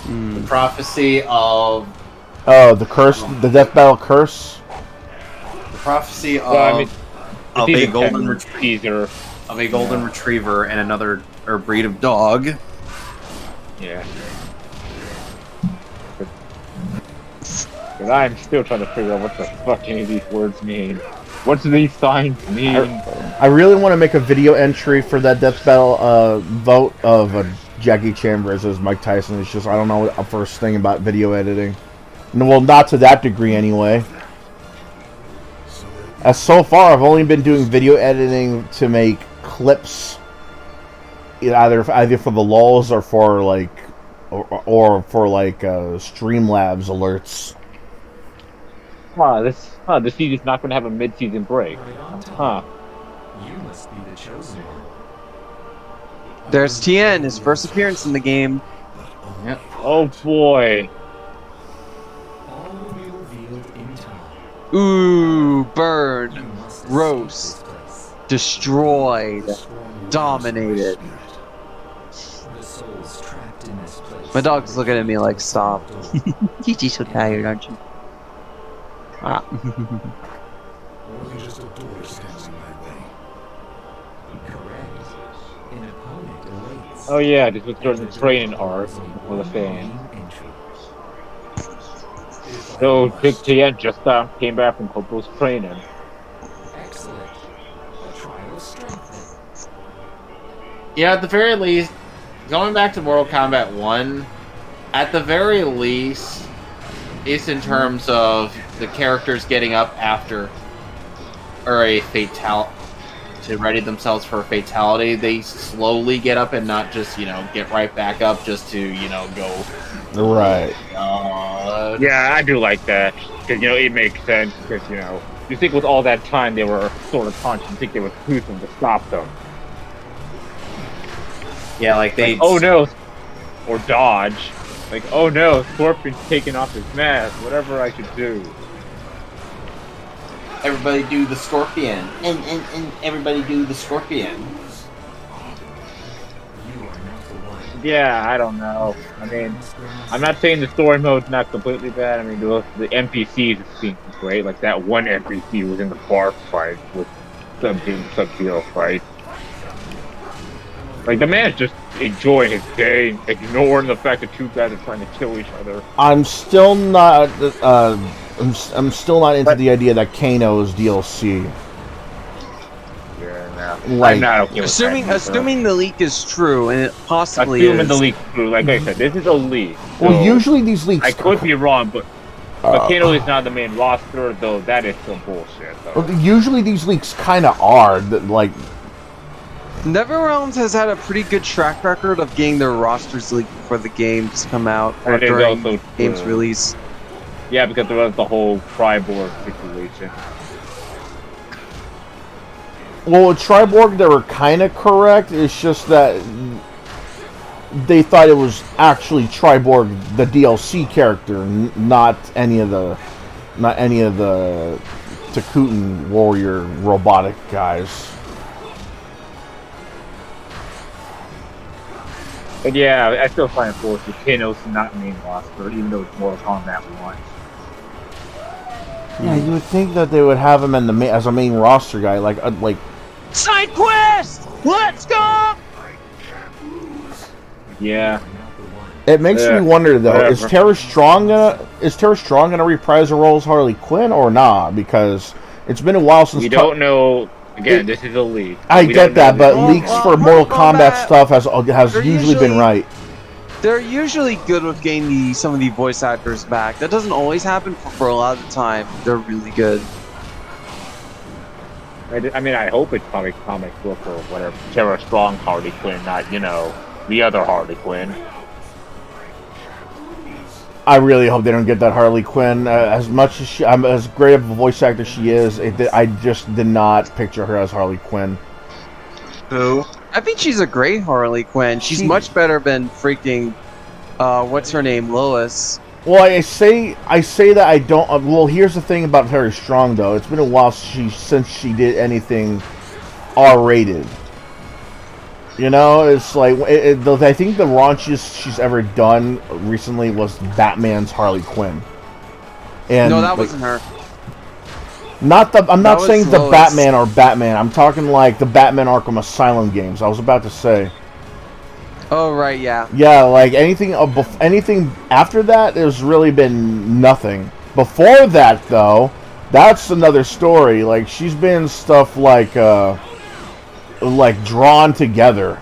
The prophecy of... Oh, the curse, the Death Battle curse? The prophecy of... Well, of a golden retriever. Of a golden retriever and another breed of dog. Yeah. But I'm still trying to figure out what the fuck any of these words mean. What do these signs mean? I really want to make a video entry for that Death Battle vote of Jackie Chan versus Mike Tyson. It's just, I don't know the first thing about video editing. Well, not to that degree anyway. As so far, I've only been doing video editing to make clips, either for the lulls or for Streamlabs alerts. This season's not going to have a mid-season break. Huh. You must be the chosen one. There's Tien, his first appearance in the game. Yep. Oh boy. All will be revealed in time. Ooh, burn, roast, destroyed, dominated. The soul's trapped in this place. My dog's looking at me like, stop. You're so tired, aren't you? Only just a door stands in my way. Correct. An opponent awaits. Oh yeah, this was during the training arc for the fan. So Big Tien just came back from Kobo's training. Yeah, at the very least, going back to Mortal Kombat 1, at the very least, it's in terms of the characters getting up after or a fatality to ready themselves for a fatality. They slowly get up and not just, get right back up just to, go. Right. Yeah, I do like that. Because, it makes sense. Because, you think with all that time they were sort of punched, you think they would push them to stop them. Yeah, like they... oh no! Or dodge. Like, oh no, Scorpion's taking off his mask. Whatever I should do. Everybody do the Scorpion. And everybody do the Scorpion. Yeah, I don't know. I mean, I'm not saying the story mode's not completely bad. I mean, the NPCs seem great. Like that one NPC was in the bar fight with Sub-Zero fight. Like, the man's just enjoying his day, ignoring the fact that two guys are trying to kill each other. I'm still not. I'm still not into the idea that Kano is DLC. Yeah, no. Like, I'm not okay with assuming the leak is true, and it possibly assuming is. the leak is true. Like I said, this is a leak. So well, usually these leaks. I could be wrong, but Kano is not the main roster, though. That is some bullshit. Though. Well, usually these leaks kind of are. Like, NetherRealms has had a pretty good track record of getting their rosters leaked before the games come out or That is during also game's true. release. Yeah, because there was the whole Triborg situation. well, with Triborg, they were kind of correct. It's just that they thought it was actually Triborg, the DLC character, not any of the Takuten warrior robotic guys. But yeah, I still find it bullshit. Kano's not main roster, even though it's Mortal Kombat 1. Yeah, you would think that they would have him in as a main roster guy, like Side quest! Let's go! Yeah. It makes me wonder though: whatever. is Tara Strong gonna reprise her role as Harley Quinn or not? Because it's been a while since We don't know. Again, this is a leak. I We get don't that, know but this. leaks for Mortal Kombat stuff has usually been right. They're usually good with getting some of the voice actors back. That doesn't always happen for a lot of the time. They're really good. I mean, I hope it's comic book or whatever. Tara Strong Harley Quinn, not, the other Harley Quinn. I really hope they don't get that Harley Quinn. As much as as great of a voice actor she is, I just did not picture her as Harley Quinn. Who? I think she's a great Harley Quinn. She's much better than freaking, what's her name, Lois. Well, I say that I don't. Well, here's the thing about Tara Strong though. It's been a while since she did anything R-rated. It's like I think the raunchiest she's ever done recently was Batman's Harley Quinn. And no, that wasn't her. I'm not saying the Lois. Batman or Batman. I'm talking like the Batman Arkham Asylum games. I was about to say. Oh right, yeah. Yeah, like anything after that, there's really been nothing. Before that, though, that's another story. Like she's been stuff like Drawn Together.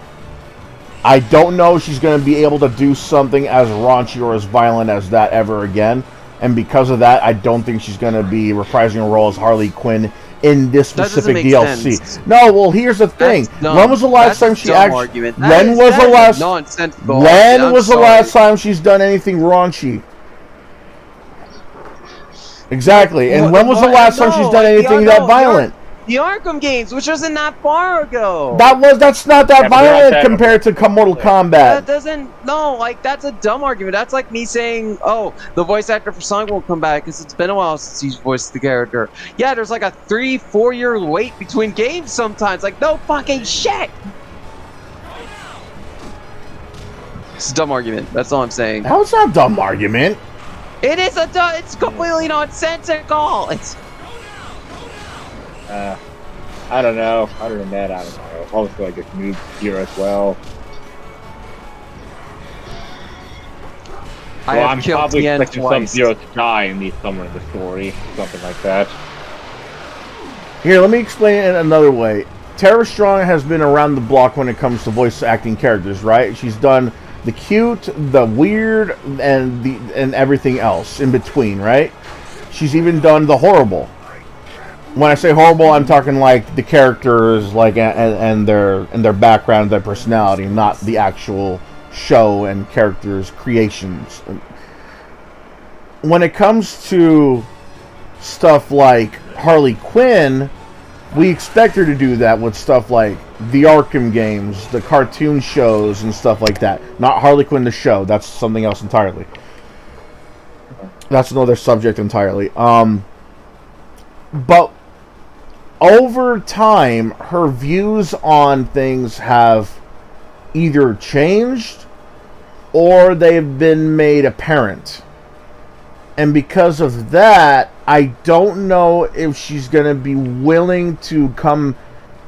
I don't know if she's going to be able to do something as raunchy or as violent as that ever again. And because of that, I don't think she's going to be reprising her role as Harley Quinn in this specific DLC. Sense. No, well, here's the thing. When was the last time she actually... When was the last time she's done anything raunchy? Exactly. And when was the last time she's done anything that violent? The Arkham games, which wasn't that far ago. That's not that violent compared to Mortal Kombat. That doesn't, that's a dumb argument. That's like me saying, oh, the voice actor for Sonic won't come back because it's been a while since he's voiced the character. Yeah, there's like a 3-4 year wait between games sometimes. Like, no fucking shit. It's a dumb argument. That's all I'm saying. How is that a dumb argument? It is it's completely nonsensical. It's... I don't know. Other than that, I don't know. Also, I guess Noob here as well. I'm probably expecting Sub-Zero to die in somewhere in the story. Something like that. Here, let me explain it another way. Tara Strong has been around the block when it comes to voice acting characters, right? She's done the cute, the weird, and everything else in between, right? She's even done the horrible. When I say horrible, I'm talking like the characters, like and their background, their personality, not the actual show and characters' creations. When it comes to stuff like Harley Quinn, we expect her to do that with stuff like the Arkham games, the cartoon shows, and stuff like that. Not Harley Quinn the show. That's something else entirely. That's another subject entirely. But over time, her views on things have either changed or they've been made apparent. And because of that, I don't know if she's going to be willing to come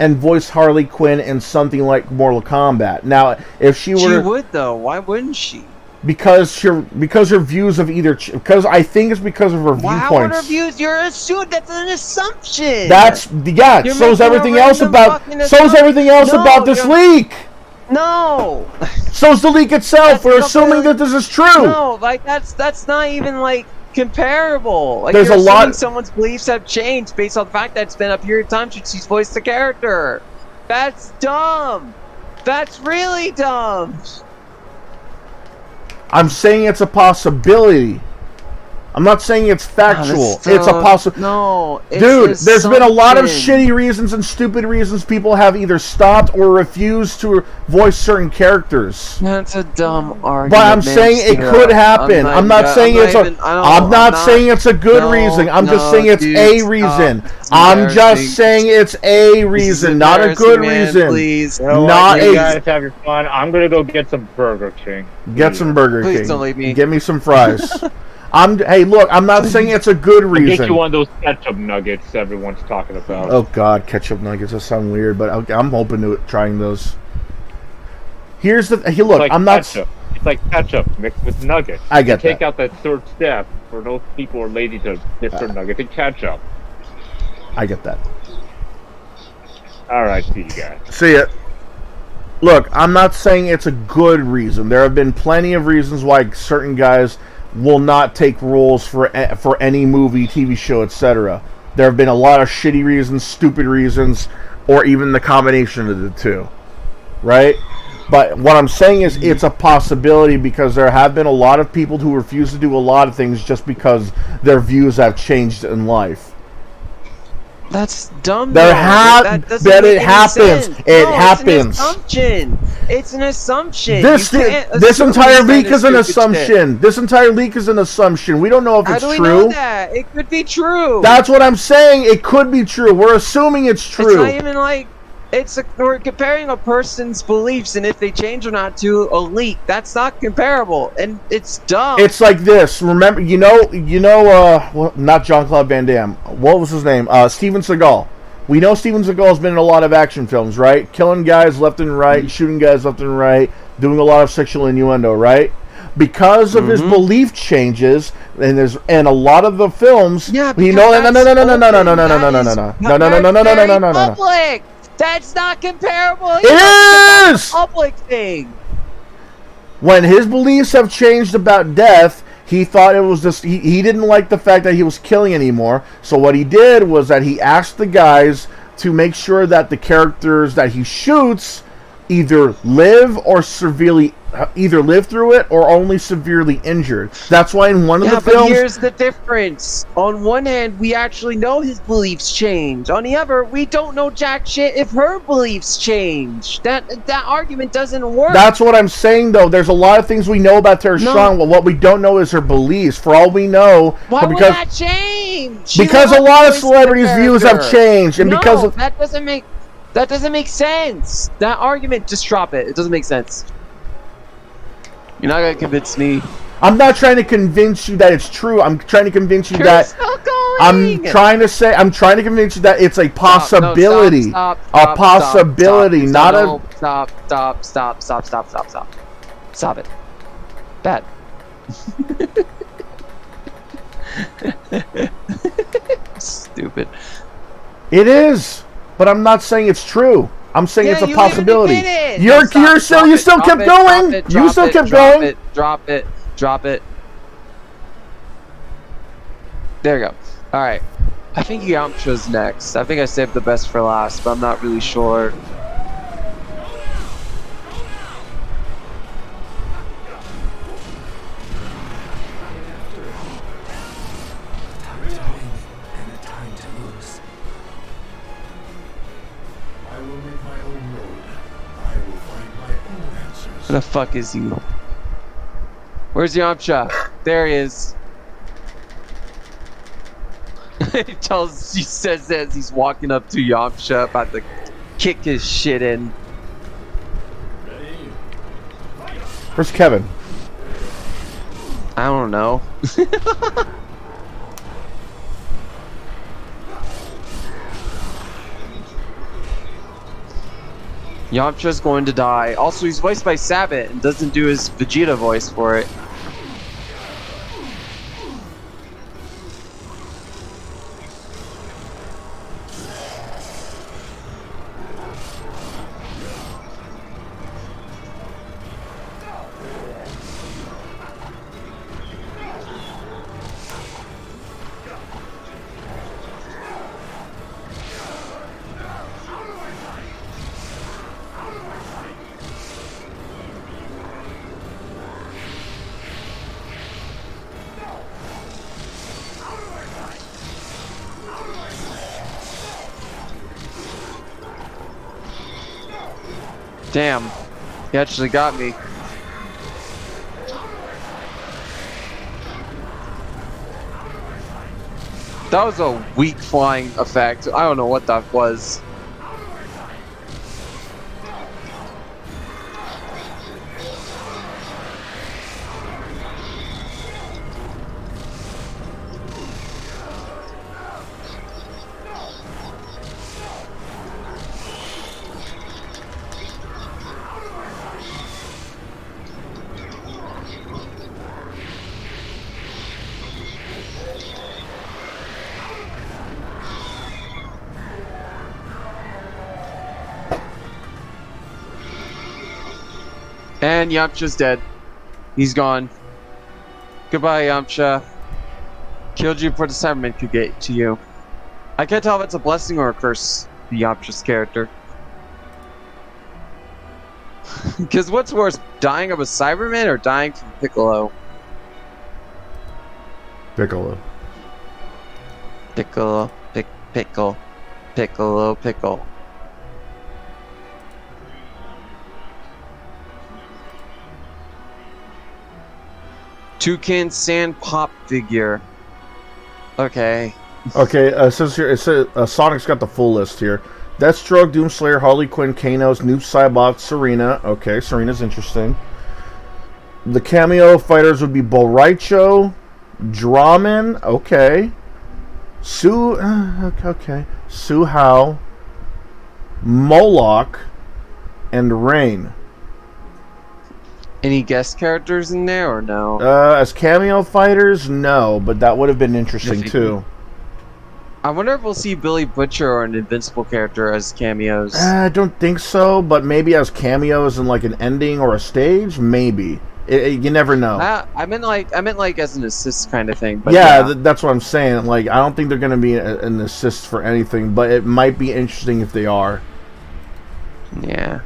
and voice Harley Quinn in something like Mortal Kombat. Now, if she were... She would, though. Why wouldn't she? Because her views of either... Because I think it's because of her viewpoints. How would her views? You're assuming that's an assumption. That's... Yeah, so's everything else about... So's everything else about this leak! No! So's the leak itself. We're assuming that this is true. No, like that's not even like comparable. Like, there's you're a lot. Someone's beliefs have changed based on the fact that it's been a period of time since she's voiced the character. That's dumb. That's really dumb. I'm saying it's a possibility. I'm not saying it's factual. It's a possibility. No, dude, there's been a lot of shitty reasons and stupid reasons people have either stopped or refused to voice certain characters. That's a dumb argument. But I'm saying it could happen. I'm not saying it's a. I'm not saying it's a good reason. I'm just saying it's a reason. I'm just saying it's a reason, not a good reason. Please, not a. You guys have your fun. I'm gonna go get some Burger King. Get some Burger King. Please don't leave me. Get me some fries. Hey, look, I'm not saying it's a good reason. I'll get you one of those ketchup nuggets everyone's talking about. Oh, God, ketchup nuggets. That sound weird, but I'm open to trying those. Here's the... Hey, look, I'm not... Ketchup. It's like ketchup mixed with nuggets. I get that. Take out that third step for those people who are lazy to dip their nuggets in ketchup. I get that. Alright, see you guys. See ya. Look, I'm not saying it's a good reason. There have been plenty of reasons why certain guys will not take roles for any movie, TV show, etc. There have been a lot of shitty reasons, stupid reasons, or even the combination of the two. Right? But what I'm saying is it's a possibility because there have been a lot of people who refuse to do a lot of things just because their views have changed in life. That's dumb. It happens. It happens. It's an assumption. This entire leak is an assumption. This entire leak is an assumption. We don't know if it's true. How do we know that? It could be true. That's what I'm saying. It could be true. We're assuming it's true. It's not even like we're comparing a person's beliefs and if they change or not to a leak. That's not comparable, and it's dumb. It's like this. Remember, well, not Jean-Claude Van Damme. What was his name? Steven Seagal. We know Steven Seagal's been in a lot of action films, right? Killing guys left and right, shooting guys left and right, doing a lot of sexual innuendo, right? Because of his belief changes, and a lot of the films, no. That's not comparable. It is! Public thing. When his beliefs have changed about death, he thought it was just... He didn't like the fact that he was killing anymore. So what he did was that he asked the guys to make sure that the characters that he shoots either live through it or only severely injured. That's why in one of the films... but here's the difference. On one hand, we actually know his beliefs change. On the other, we don't know jack shit if her beliefs change. That argument doesn't work. That's what I'm saying, though. There's a lot of things we know about Tara Strong. Well, what we don't know is her beliefs. For all we know... Why would that change? Because a lot of celebrities' views have changed. And because of... That doesn't make sense. That argument, just drop it. It doesn't make sense. You're not gonna convince me. I'm not trying to convince you that it's true. I'm trying to convince you that I'm trying to convince you that it's a possibility. Stop, not a Stop it. Bad. Stupid. It is. But I'm not saying it's true. I'm saying it's a you possibility. even admit it. You No, still kept going. You still kept going. Drop it. There you go. All right. I think Yamcha's next. I think I saved the best for last, but I'm not really sure. Where the fuck is he? Where's Yamcha? There he is. He says as he's walking up to Yamcha, about to kick his shit in. Where's Kevin? I don't know. Yamcha's going to die. Also, he's voiced by Sabat and doesn't do his Vegeta voice for it. Damn, he actually got me. That was a weak flying effect. I don't know what that was. And Yamcha's dead. He's gone. Goodbye, Yamcha. Killed you before the Cybermen could get to you. I can't tell if it's a blessing or a curse, the Yamcha's character. Because what's worse, dying of a Cyberman or dying from Piccolo? Piccolo. Piccolo. Toucan Sand Pop figure. Okay. Okay, it says here, Sonic's got the full list here. Deathstroke, Doomslayer, Harley Quinn, Kanos, Noob Saibot, Serena. Okay, Serena's interesting. The cameo fighters would be Bolraicho, Draman, okay. Okay. Su Hao, Moloch, and Rain. Any guest characters in there or no? As cameo fighters, no, but that would have been interesting too. I wonder if we'll see Billy Butcher or an Invincible character as cameos. I don't think so, but maybe as cameos in like an ending or a stage, maybe. You never know. I meant like as an assist kind of thing. But yeah, that's what I'm saying. Like, I don't think they're going to be an assist for anything, but it might be interesting if they are. Yeah.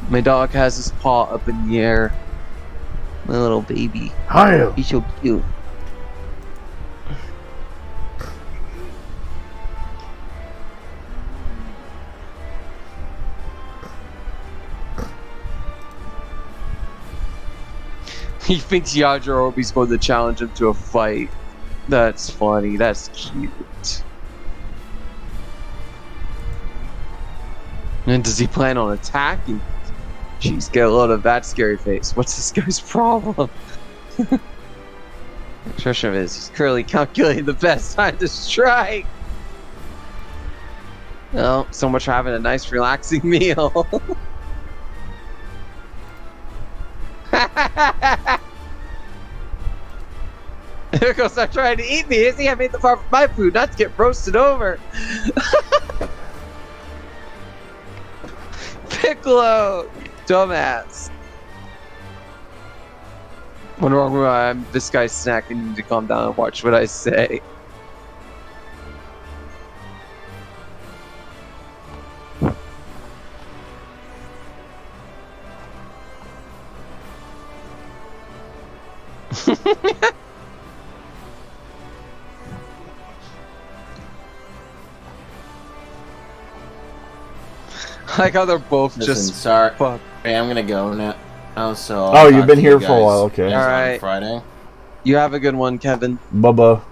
My dog has his paw up in the air. My little baby. Hi. He's so cute. He thinks Yajirobe's going to challenge him to a fight. That's funny. That's cute. And does he plan on attacking? Jeez, get a load of that scary face. What's this guy's problem? Expression of his, he's currently calculating the best time to strike. Well, so much for having a nice, relaxing meal. Here goes, start trying to eat me. Izzy, I made the farm for my food, not to get roasted over. Piccolo, dumbass. Wonder why I'm this guy's snacking. You need to calm down and watch what I say. I like how they're both just sorry. fuck. Hey, I'm gonna go now. Oh, so Oh, you've been here for a while. Okay. All Alright. right. Friday. You have a good one, Kevin. Bubba.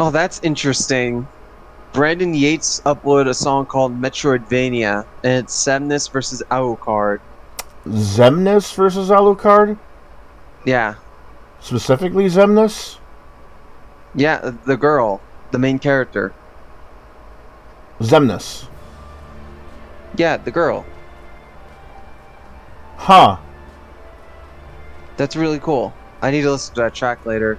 Oh, that's interesting. Brandon Yates uploaded a song called Metroidvania, and it's Semnus versus Alucard. Zemnis versus Alucard? Yeah. Specifically Zemnis? Yeah, the girl. The main character. Zemnis. Yeah, the girl. Huh. That's really cool. I need to listen to that track later.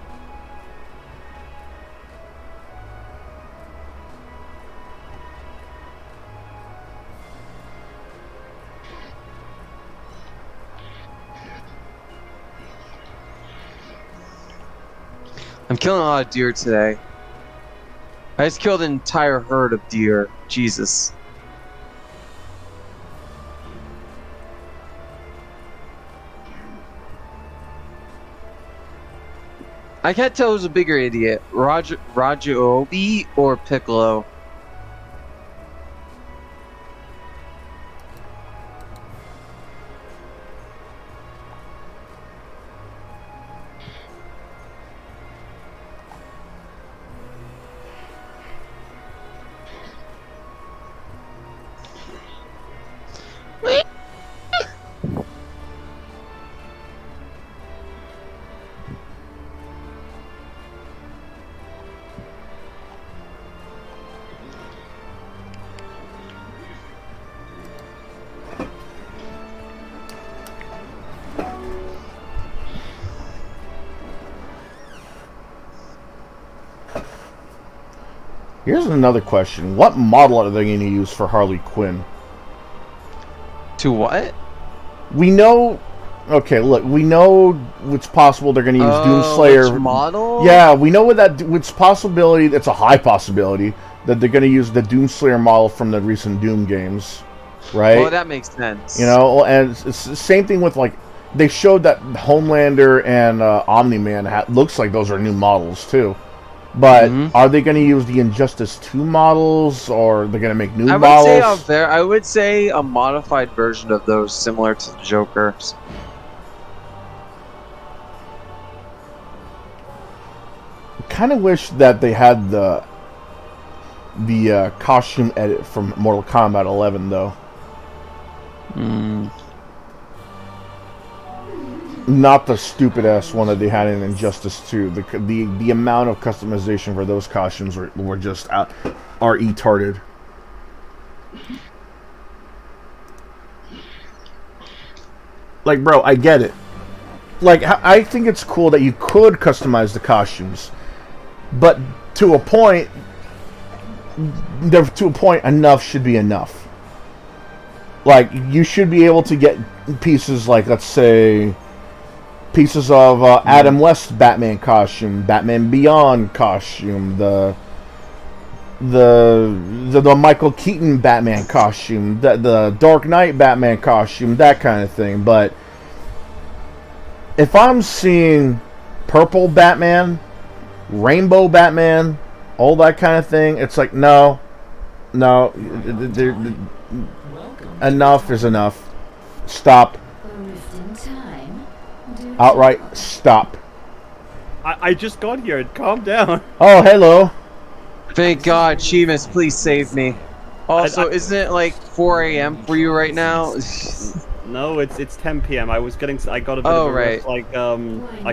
I'm killing a lot of deer today. I just killed an entire herd of deer. Jesus. I can't tell who's a bigger idiot, Roger Obi or Piccolo. Here's another question. What model are they going to use for Harley Quinn? To what? We know... Okay, look, we know it's possible they're going to use Doomslayer. Which model? Yeah, we know it's possibility, it's a high possibility, that they're going to use the Doomslayer model from the recent Doom games. Right? Oh, that makes sense. You know, and it's the same thing with, like, they showed that Homelander and Omni-Man looks like those are new models, too. But are they going to use the Injustice 2 models, or are they going to make new models? I would say a modified version of those, similar to the Joker's. I kind of wish that they had the costume edit from Mortal Kombat 11, though. Not the stupid ass one that they had in Injustice 2. The amount of customization for those costumes were just are retarded. Like, bro, I get it. Like, I think it's cool that you could customize the costumes, but to a point, enough should be enough. Like, you should be able to get pieces like, let's say, pieces of Adam West Batman costume, Batman Beyond costume, the Michael Keaton Batman costume, the Dark Knight Batman costume, that kind of thing. But if I'm seeing purple Batman, rainbow Batman, all that kind of thing, it's like, no, enough is enough. Stop. Outright stop. I just got here. Calm down. Oh, hello. Thank God, Sheamus, please save me. Also, isn't it like 4 a.m. for you right now? No, it's 10 p.m. I got a bit of a rest, I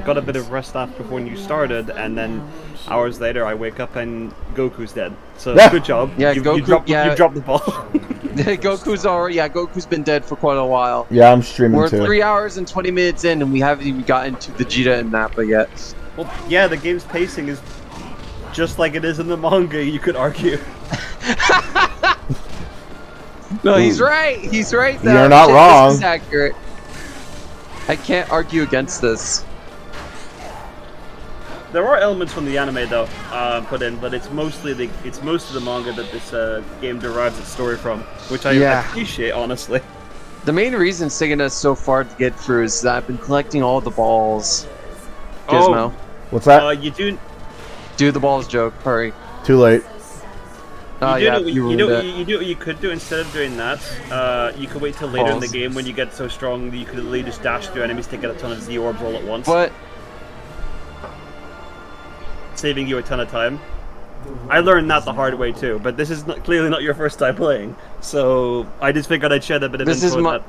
got a bit of rest after when you started, and then hours later I wake up and Goku's dead. So good job. Yeah, you Goku. you dropped the ball. Goku's been dead for quite a while. Yeah, I'm streaming We're too. 3 hours and 20 minutes in, and we haven't even gotten to Vegeta and Nappa yet. Well, yeah, the game's pacing is just like it is in the manga. You could argue. No, he's right. He's right. Though. You're not wrong. This is accurate. I can't argue against this. There are elements from the anime though put in, but it's most of the manga that this game derives its story from, which I appreciate honestly. The main reason it's taking us so far to get through is that I've been collecting all the balls. Gizmo. What's that? You do the balls joke. Hurry. Too late. You know what you could do instead of doing that? You could wait till later in the game when you get so strong that you could literally just dash through enemies to get a ton of Z orbs all at once. But saving you a ton of time. I learned that the hard way too, but this is clearly not your first time playing, so I just figured I'd share that bit of info.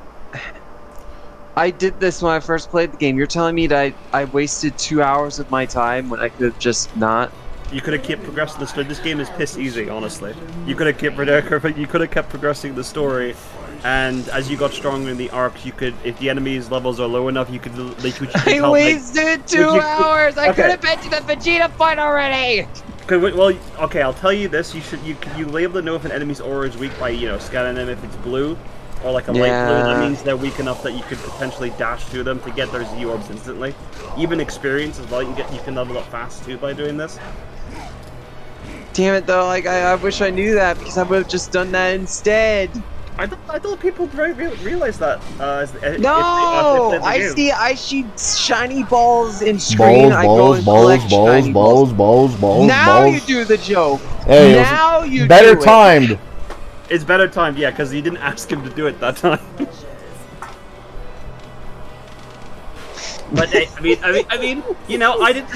I did this when I first played the game. You're telling me that I wasted 2 hours of my time when I could have just not? You could have kept progressing the story. This game is piss easy, honestly. You could have kept progressing the story, and as you got stronger in the arcs, you could, if the enemy's levels are low enough, you could. I wasted 2 hours. I could have been to the Vegeta fight already. Well, okay, I'll tell you this: you able to know if an enemy's aura is weak by scanning them if it's blue, or like a light blue. That means they're weak enough that you could potentially dash through them to get their Z orbs instantly. Even experience as well. You can level up fast too by doing this. Damn it, though! Like I wish I knew that because I would have just done that instead. I thought people realize that. No, I see shiny balls in screen. Balls. Now you do the joke. Hey, now you better do it. timed. It's better timed, yeah, because you didn't ask him to do it that time. But I mean, you know, I think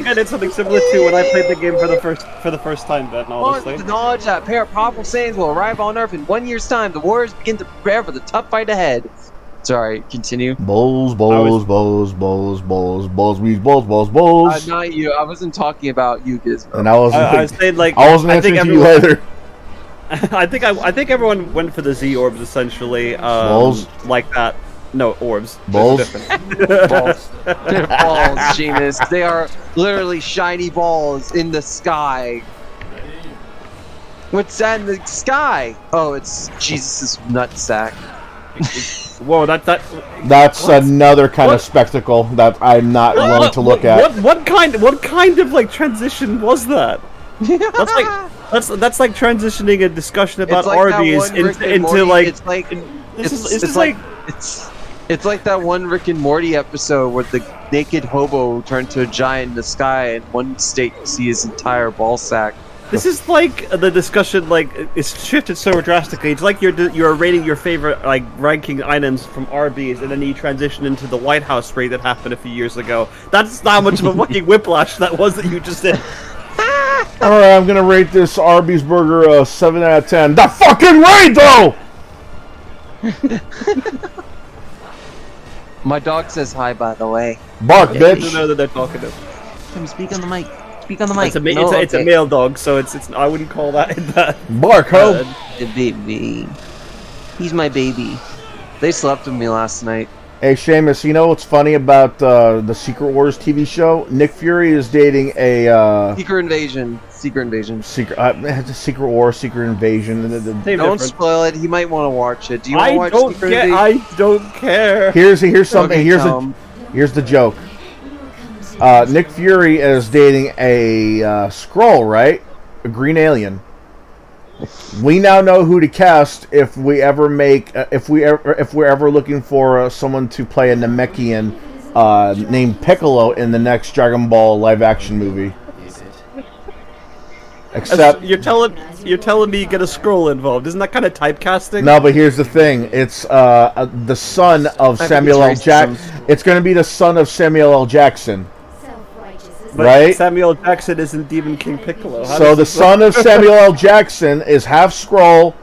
I did something similar to when I played the game for the first time. But honestly, the knowledge that a pair of powerful Saiyans will arrive on Earth in 1 year's time, the warriors begin to prepare for the tough fight ahead. Sorry, continue. Balls. Not you. I wasn't talking about you, Gizmo. And I was saying, like, I wasn't answering to you either. I think everyone went for the Z orbs essentially. Balls like that. No, orbs. Balls. Balls. They're balls, Seamus. They are literally shiny balls in the sky. What's that in the sky? Oh, it's Jesus' nutsack. Whoa, that's another kind of spectacle that I'm not willing to look at. What kind of like transition was that? That's like transitioning a discussion about like Arby's into like it's like that one Rick and Morty episode where the naked hobo turned to a giant in the sky, and one state you see his entire ball sack. This is like the discussion, like it's shifted so drastically. It's like you're rating your favorite like ranking items from Arby's, and then you transition into the White House raid that happened a few years ago. That's not much of a fucking whiplash that was that you just did. Alright, I'm gonna rate this Arby's burger a 7 out of 10. The fucking raid though! My dog says hi, by the way. Bark, bitch! I don't know that they're talking to. Come speak on the mic. Speak on the mic. It's a male dog, so it's. I wouldn't call that that. Bark, ho! The baby. He's my baby. They slept with me last night. Hey, Seamus, you know what's funny about the Secret Wars TV show? Nick Fury is dating a... Secret Invasion. Secret War, Secret Invasion. Don't spoil it. He might want to watch it. Do you want to watch Secret Invasion? I don't care. Here's something. Okay, here's the joke. Nick Fury is dating a Skrull, right? A green alien. We now know who to cast if we're ever looking for someone to play a Namekian named Piccolo in the next Dragon Ball live-action movie. Except you're telling me you get a Skrull involved. Isn't that kind of typecasting? No, but here's the thing. It's the son of Samuel L. Jackson. It's going to be the son of Samuel L. Jackson. But right? Samuel Jackson isn't Demon King Piccolo. So the son of Samuel L. Jackson is half Skrull,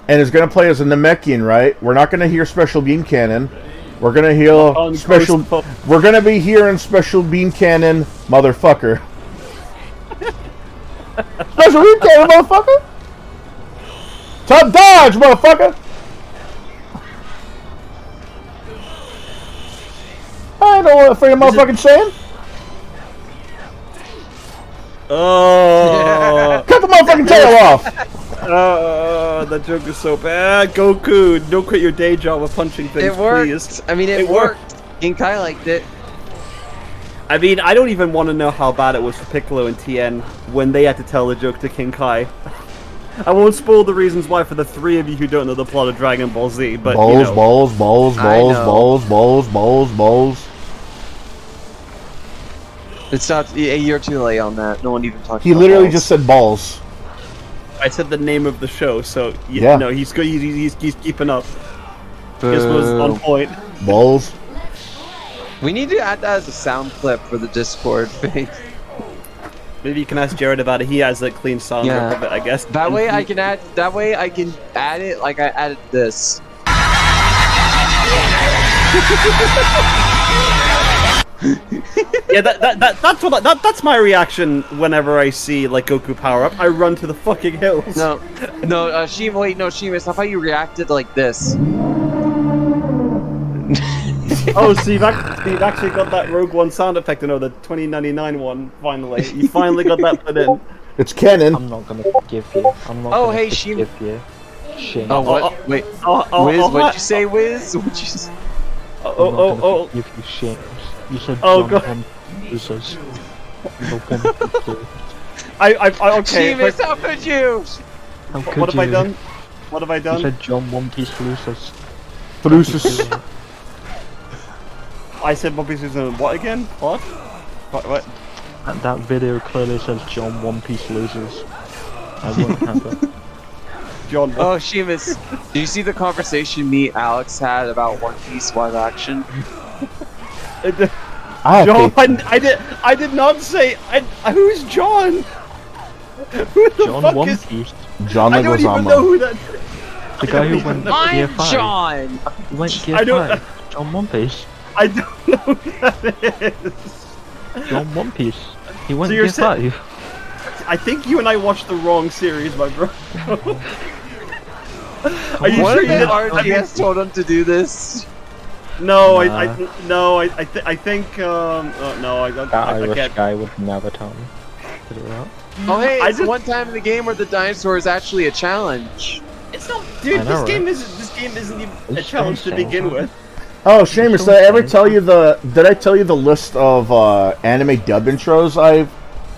and is going to play as a Namekian, right? We're not going to hear Special Beam Cannon. We're going to hear special. We're going to be hearing Special Beam Cannon, motherfucker. Special Beam Cannon, motherfucker. Top dodge, motherfucker. I know what a freaking motherfucking saying. Oh! Cut the motherfucking tail off! That joke is so bad. Goku, don't quit your day job of punching things, It worked. please. I mean, it worked. King Kai liked it. I mean, I don't even want to know how bad it was for Piccolo and Tien when they had to tell the joke to King Kai. I won't spoil the reasons why for the three of you who don't know the plot of Dragon Ball Z, but balls, you know. balls. It's not. You're too late on that. No one even talked. He about literally balls. just said balls. I said the name of the show, so Yeah. no, he's good. He's keeping up. Gizmo's on point. Balls. We need to add that as a sound clip for the Discord page. Maybe you can ask Jared about it. He has a clean sound of it, I guess. That way I can add. That way I can add it like I added this. Yeah, that's my reaction whenever I see like Goku power up. I run to the fucking hills. No, Shima. Wait, no, Shima. How about you reacted like this? Oh, so you've actually got that Rogue One sound effect, the 2099 one. Finally, you finally got that put in. It's canon. I'm not gonna forgive you. I'm not. Oh, gonna hey, forgive you. Shit. Oh, what? Wait. Wiz, what'd you say, Wiz? What'd you say? Oh. Forgive you, shit. You said Oh, John God. Won losers. I okay. Sheamus, how could you? How could What have I you? done? What have I done? You said John One Piece losers. Losers. I said Bobby Susan. What again? What? What? And that video clearly says John One Piece losers. I wouldn't have it. John. Oh, Sheamus, do you see the conversation me and Alex had about One Piece live action? John, I did not say. Who's John? Who the John fuck One is? Piece. John I don't even know who that. The guy who went I'm Gear 5. John. He went Gear I don't- 5. John One Piece. I don't know who that is. John One Piece. He went So you're Gear saying- 5. I think you and I watched the wrong series, my bro. Are you What sure if you did? RGS told him to do this? No, Nah. I think no, That I Irish can't. guy would never tell me to do that. Oh, hey, I it's just- one time in the game where the dinosaur is actually a challenge. It's not, dude. I know, This game isn't even a It's challenge to so begin fun. with. Oh, Seamus, did I ever tell you Did I tell you the list of anime dub intros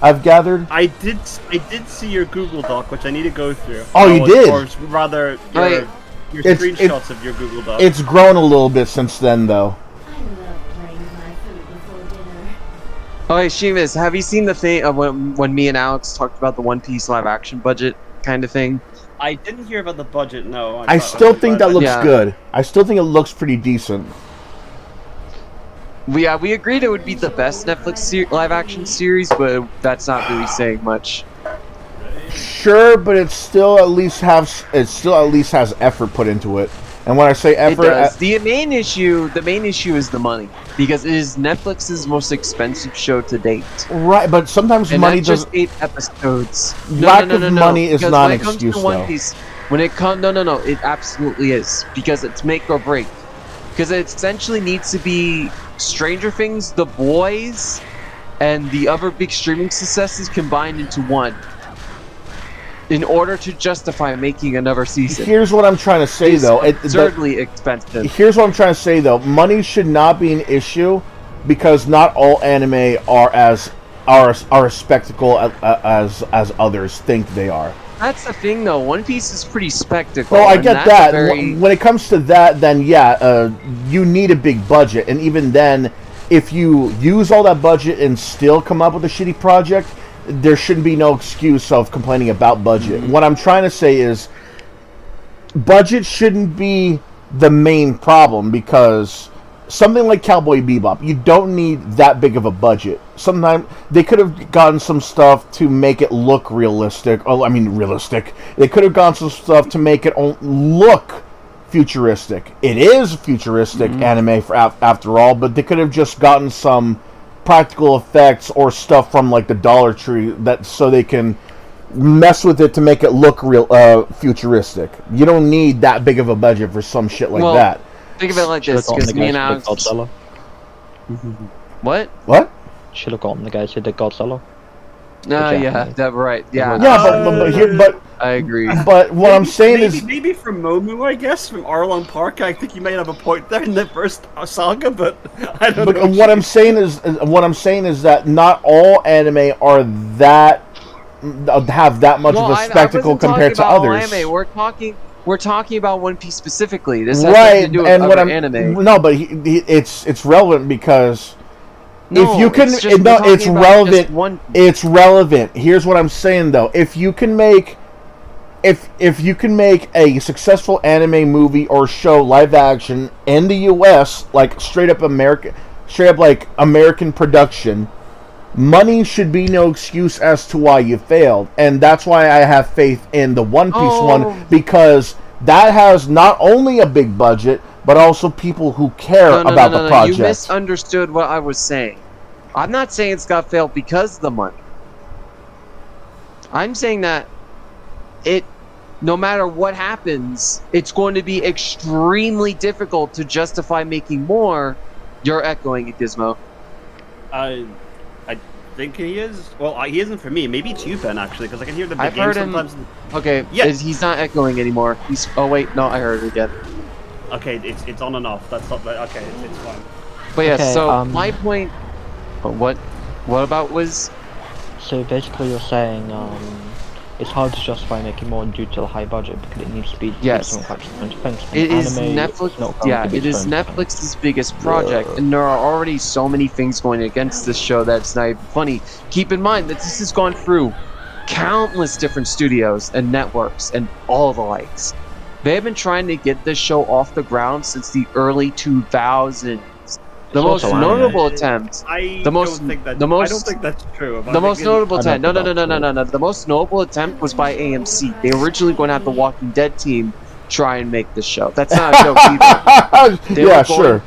I've gathered? I did see your Google Doc, which I need to go through. Oh, you did? Or rather, your It's- screenshots of your Google Doc. It's grown a little bit since then, though. I love playing with my food before dinner. Oh, hey, Sheamus, have you seen the thing of when me and Alex talked about the One Piece live action budget kind of thing? I didn't hear about the budget. No, I still think that looks Yeah. good. I still think it looks pretty decent. We agreed it would be the best Netflix live action series, but that's not really saying much. Sure, but it still at least has effort put into it. And when I say It effort, does. The main issue is the money, because it is Netflix's most expensive show to date. right? But sometimes And money that's just doesn't. 8 episodes. Lack of money is because not when an it comes excuse, to One though. Piece, when it comes, no, it absolutely is, because it's make or break. Because it essentially needs to be Stranger Things, The Boys, and the other big streaming successes combined into one, in order to justify making another season. Here's what I'm trying to say, It's though. absurdly expensive. Here's what I'm trying to say, though. Money should not be an issue because not all anime are a spectacle as others think they are. That's the thing, though. One Piece is pretty spectacle. Well, I and get that's that. a very- When it comes to that, then yeah, you need a big budget, and even then, if you use all that budget and still come up with a shitty project, there shouldn't be no excuse of complaining about budget. What I'm trying to say is, budget shouldn't be the main problem because something like Cowboy Bebop, you don't need that big of a budget. Sometimes they could have gotten some stuff to make it look realistic. Oh, I mean realistic. They could have gotten some stuff to make it look futuristic. It is futuristic anime after all, but they could have just gotten some practical effects or stuff from like the Dollar Tree so they can mess with it to make it look real futuristic. You don't need that big of a budget for some shit like that. Think of it like this, because me and Alex... Godzilla. What? What? Should have gotten the guys who did Godzilla. No, yeah, that's right. Yeah, but I agree. But what I'm saying is, maybe from Momu, I guess, from Arlong Park. I think you may have a point there in the first saga, but I don't know. What I'm saying is that not all anime are that have that much of a spectacle compared to others. Anime. We're talking about One Piece specifically. This has nothing to do with other anime. No, but it's relevant because if you can, it's relevant. It's relevant. Here's what I'm saying though: if you can make a successful anime movie or show live action in the U.S., like straight up like American production, money should be no excuse as to why you failed, and that's why I have faith in the One Piece one, because that has not only a big budget but also people who care about the project. You misunderstood what I was saying. I'm not saying it's got failed because of the money. I'm saying that no matter what happens, it's going to be extremely difficult to justify making more. You're echoing it, Gizmo. I think he is. Well, he isn't for me. Maybe it's you, Ben, actually, because I can hear the I've game heard sometimes. him. Okay, yeah. He's not echoing anymore. Oh wait, no, I heard it again. Okay, it's on and off. That's not okay. It's fine. But yeah, so my point. What about was? So basically, you're saying it's hard to justify making more due to the high budget because it needs to be yes. It is Netflix. Yeah, it is Netflix's biggest project, and there are already so many things going against this show that it's not even funny. Keep in mind that this has gone through countless different studios and networks and all the likes. They have been trying to get this show off the ground since the early 2000s. The most notable attempt. I don't think that's true. The most notable attempt. No. The most notable attempt was by AMC. They originally going to have the Walking Dead team try and make this show. That's not a joke either. Yeah, sure.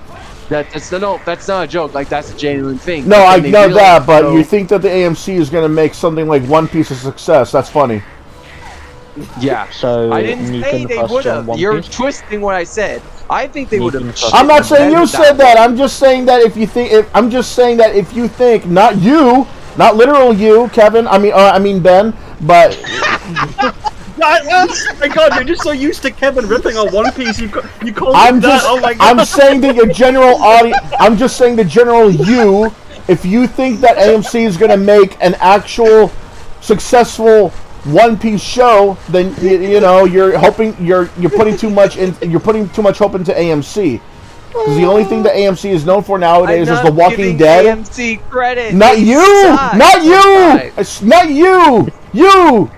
That's not a joke. Like, that's a genuine thing. No, I know that, but you think that the AMC is going to make something like One Piece a success? That's funny. Yeah. So I didn't say they would have. You're twisting what I said. I think they would have. I'm not saying you said that. I'm just saying that if you think. I'm just saying that if you think, not you, not literal you, Kevin. I mean Ben, but. Oh my God! You're just so used to Kevin ripping on One Piece. You called him that. Oh my God! I'm saying that your general audience. I'm just saying the general you. If you think that AMC is going to make an actual successful One Piece show, then you know you're hoping you're putting too much hope into AMC. Because the only thing that AMC is known for nowadays is The Walking Dead. AMC credit. Not you! Not you! It's not you! You!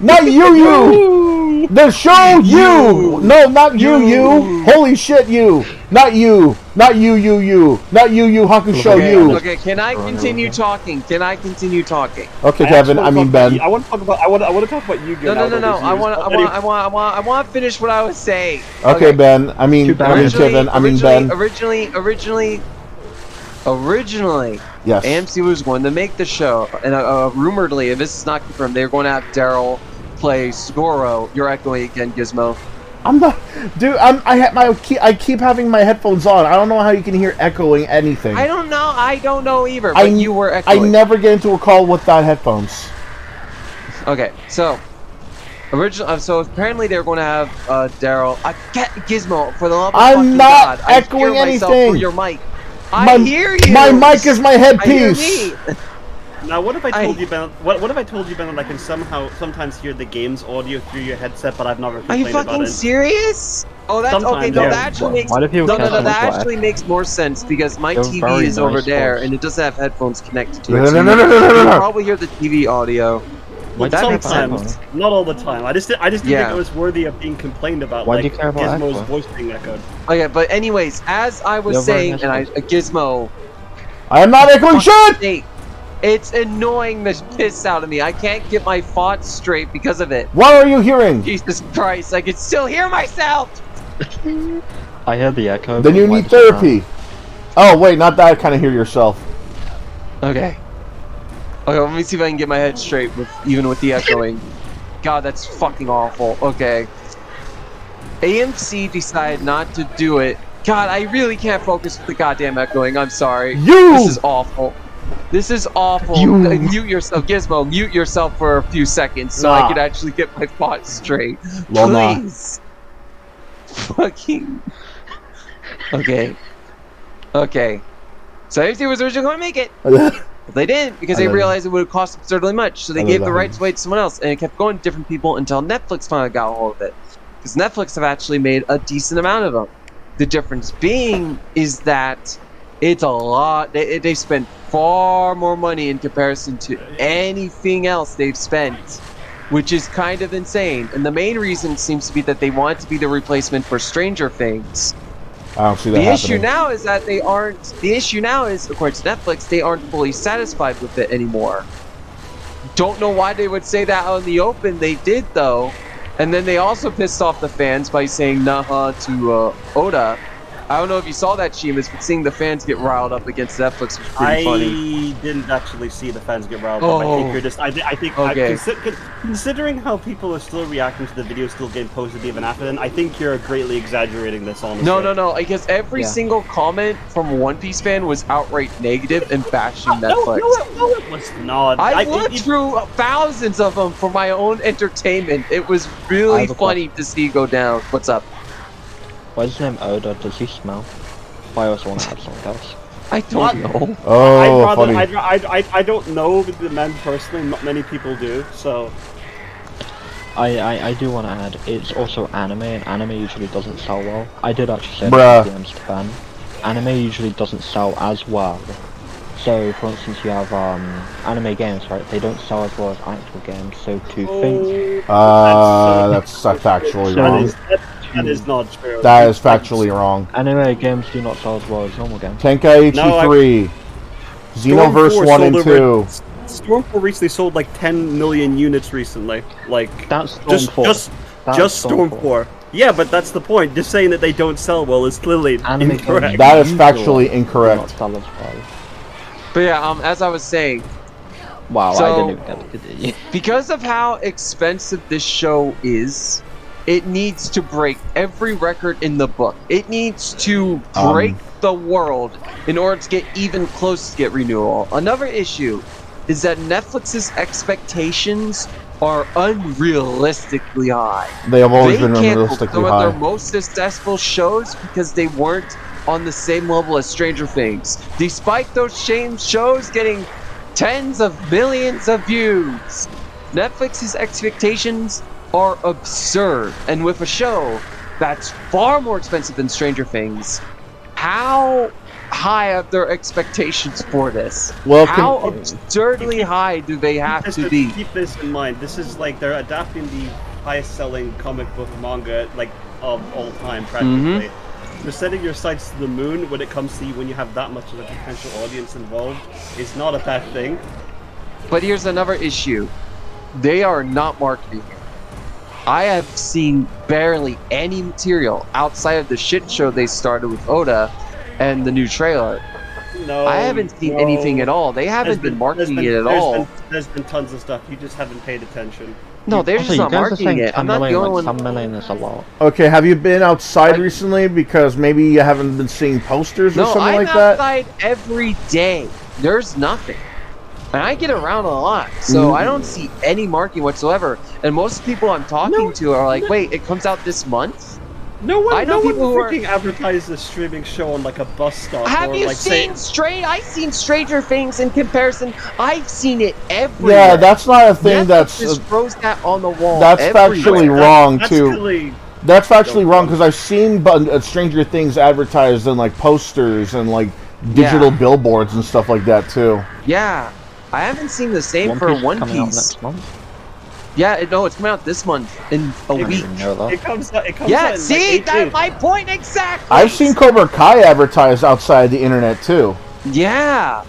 Not you! The show you! No, not you! Holy shit, you! Not you! Not you! Not you! Hakusho, you! Okay, can I continue talking? Okay, Kevin. I mean Ben. I want to talk about. I want to talk about you. No. I want to finish what I was saying. Okay, Ben. I mean Kevin. I mean Ben. Originally, yes. AMC was going to make the show, and rumoredly, if this is not confirmed, they're going to have Daryl play Zoro. You're echoing again, Gizmo. I'm not, dude. I keep having my headphones on. I don't know how you can hear echoing anything. I don't know either. But you were echoing. I never get into a call without headphones. Okay, so so apparently they're going to have Daryl. Gizmo, for the love of I'm not God, echoing anything. For your mic. I hear you. My mic is my headpiece. Now, what if I told you, Ben? What if I told you, Ben, that I can sometimes hear the game's audio through your headset, but I've never complained about it? Are you fucking serious? Oh, that's sometimes, okay. No, that actually makes more sense because my TV is over there and it doesn't have headphones connected to it. No. You'll probably hear the TV audio. sometimes, not all the time. I just didn't think Yeah. it was worthy of being complained about. Why do like you care about Gizmo's Aqua? voice being echoed. Okay, but anyways, as I was You're very saying, and Gizmo, I am not echoing shit! It's annoying the piss out of me. I can't get my thoughts straight because of it. What are you hearing? Jesus Christ, I can still hear myself! I hear the echo. Then but you why need does it therapy. Oh, wait, not that kind of hear yourself. Okay. Okay, let me see if I can get my head straight even with the echoing. God, that's fucking awful. Okay. AMC decided not to do it. God, I really can't focus with the goddamn echoing. I'm sorry. This is awful. This is awful. Mute yourself, Gizmo. Mute yourself for a few seconds so I can actually get my thoughts straight. Well, nah. Please. Fucking. Okay. Okay. So AMC was originally going to make it. But they didn't because they realized it would have cost absurdly much. So they gave the rights away to someone else, and it kept going to different people until Netflix finally got a hold of it. Because Netflix have actually made a decent amount of them. The difference being is that it's a lot. They spent far more money in comparison to anything else they've spent, which is kind of insane. And the main reason seems to be that they want it to be the replacement for Stranger Things. I don't see that The happening. issue now is that they aren't. The issue now is, according to Netflix, they aren't fully satisfied with it anymore. Don't know why they would say that out in the open. They did though, and then they also pissed off the fans by saying "nah" to Oda. I don't know if you saw that, Sheamus, but seeing the fans get riled up against Netflix was pretty funny. I didn't actually see the fans get riled up. I think you're just. I think. Okay. Considering how people are still reacting to the video still getting posted even after then, I think you're greatly exaggerating this. Honestly. No. Because every single comment from a One Piece fan was outright negative and bashing Netflix. No, it was not. I looked through thousands of them for my own entertainment. It was really funny to see go down. What's up? Why is his name Oda? Does he smell? I also want to add something else. I don't know. Oh, funny. I don't know the men personally. Not many people do. So. I do want to add, it's also anime, and anime usually doesn't sell well. I did actually say Bruh. that to Ben. Anime usually doesn't sell as well. So, for instance, you have anime games, right? They don't sell as well as actual games. So to think, that's factually wrong. That is not true. That is factually wrong. Anime games do not sell as well as normal games. Tenkaichi 3, Xenoverse 1 and 2. Storm 4 recently sold like 10 million units recently. Like that's Storm 4. Just Storm 4. Yeah, but that's the point. Just saying that they don't sell well is clearly incorrect. That is factually incorrect. But yeah, as I was saying. Wow, so, I didn't even get to do. Because of how expensive this show is, it needs to break every record in the book. It needs to break the world in order to get even close to get renewal. Another issue is that Netflix's expectations are unrealistically high. They have always been canceled unrealistically some high. of their most successful shows because they weren't on the same level as Stranger Things, despite those same shows getting tens of millions of views. Netflix's expectations are absurd, and with a show that's far more expensive than Stranger Things, how high are their expectations for this? Well, how absurdly high do they have to be? Keep this in mind. This is like they're adapting the highest-selling comic book manga like of all time, practically. So setting your sights to the moon when it comes to when you have that much of a potential audience involved is not a bad thing. But here's another issue: they are not marketing it. I have seen barely any material outside of the shit show they started with Oda and the new trailer. No, I haven't seen anything at all. They haven't been marketing it at all. There's been tons of stuff. You just haven't paid attention. No, they're just not marketing it. I'm not the only one. 10 million is a lot. Okay, have you been outside recently? Because maybe you haven't been seeing posters or something like that? No, I'm outside every day. There's nothing. And I get around a lot, so I don't see any marketing whatsoever. And most people I'm talking to are like, wait, it comes out this month? No one, I know people who freaking advertise a streaming show on like a bus stop. Have or, you like, seen I've seen Stranger Things in comparison. I've seen it everywhere. Yeah, that's not a thing. Netflix just throws that on the wall. That's everywhere. factually wrong That's too. really That's factually wrong because I've seen Stranger Things advertised in like posters and like digital billboards and stuff like that too. Yeah, I haven't seen the same for One Piece. Coming out next month. Yeah, no, it's coming out this month in a week. It comes out. Yeah, in see, like 8 that's days. my point exactly. I've seen Cobra Kai advertised outside the internet too. Yeah,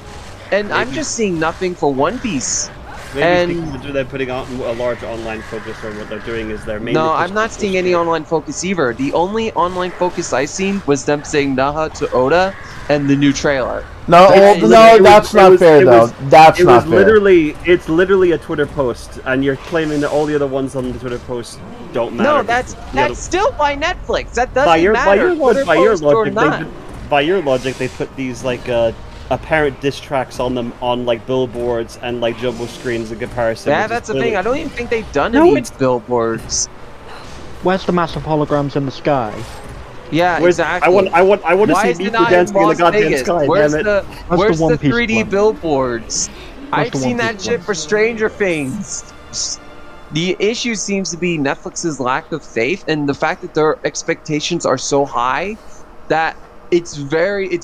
and I'm just seeing nothing for One Piece. Maybe they're putting on a large online focus, or what they're doing is they're mainly. No, I'm not seeing any online focus either. The only online focus I seen was them saying Naha to Oda and the new trailer. No, that's not fair though. That's not fair. It's literally a Twitter post, and you're claiming that all the other ones on the Twitter post don't matter. No, that's still by Netflix. That doesn't matter. By your logic, they put these like apparent diss tracks on them on like billboards and like jumbo screens in comparison. Yeah, that's the thing. I don't even think they've done any billboards. Where's the massive holograms in the sky? Yeah, exactly. I want to see Miku dancing in the goddamn sky. Where's damn it. where's the 3D billboards? I've seen that shit for Stranger Things. The issue seems to be Netflix's lack of faith and the fact that their expectations are so high that it's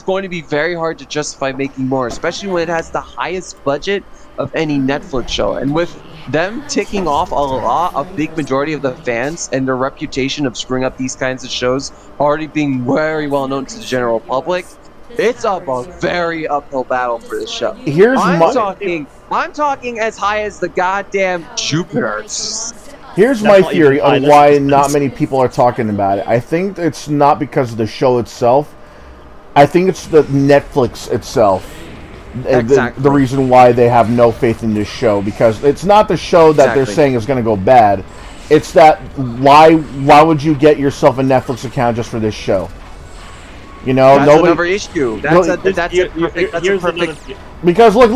going to be very hard to justify making more, especially when it has the highest budget of any Netflix show. And with them ticking off a big majority of the fans and their reputation of screwing up these kinds of shows already being very well known to the general public, it's a very uphill battle for this show. I'm talking as high as the goddamn Jupiter. Here's my theory on why not many people are talking about it. I think it's not because of the show itself. I think it's the Netflix itself. Exactly. The reason why they have no faith in this show, because it's not the show that they're saying is going to go bad. It's that why would you get yourself a Netflix account just for this show? You know, that's another issue. That's a perfect. Because look.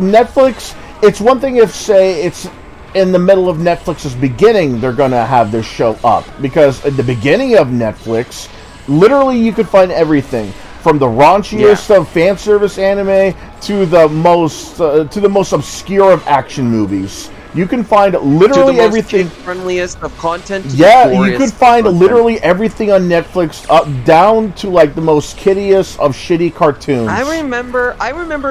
Netflix. It's one thing if say it's in the middle of Netflix's beginning, they're gonna have this show up, because at the beginning of Netflix, literally you could find everything from the raunchiest of fan service anime to the most obscure of action movies. You can find literally everything. Friendliest of content. Yeah, you could find literally everything on Netflix, up down to like the most kiddiest of shitty cartoons. I remember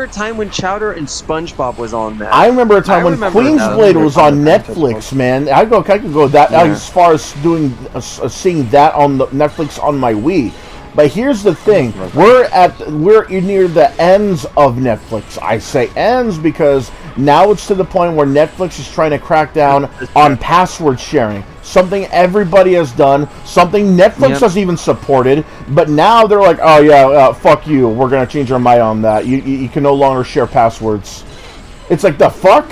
a time when Chowder and SpongeBob was on that. I remember a time when Queensblade was on Netflix, man. I could go that as far as seeing that on the Netflix on my Wii. But here's the thing: we're near the ends of Netflix. I say ends because now it's to the point where Netflix is trying to crack down on password sharing. Something everybody has done, something Netflix has even supported. But now they're like, oh yeah, fuck you. We're gonna change our mind on that. You can no longer share passwords. It's like, the fuck?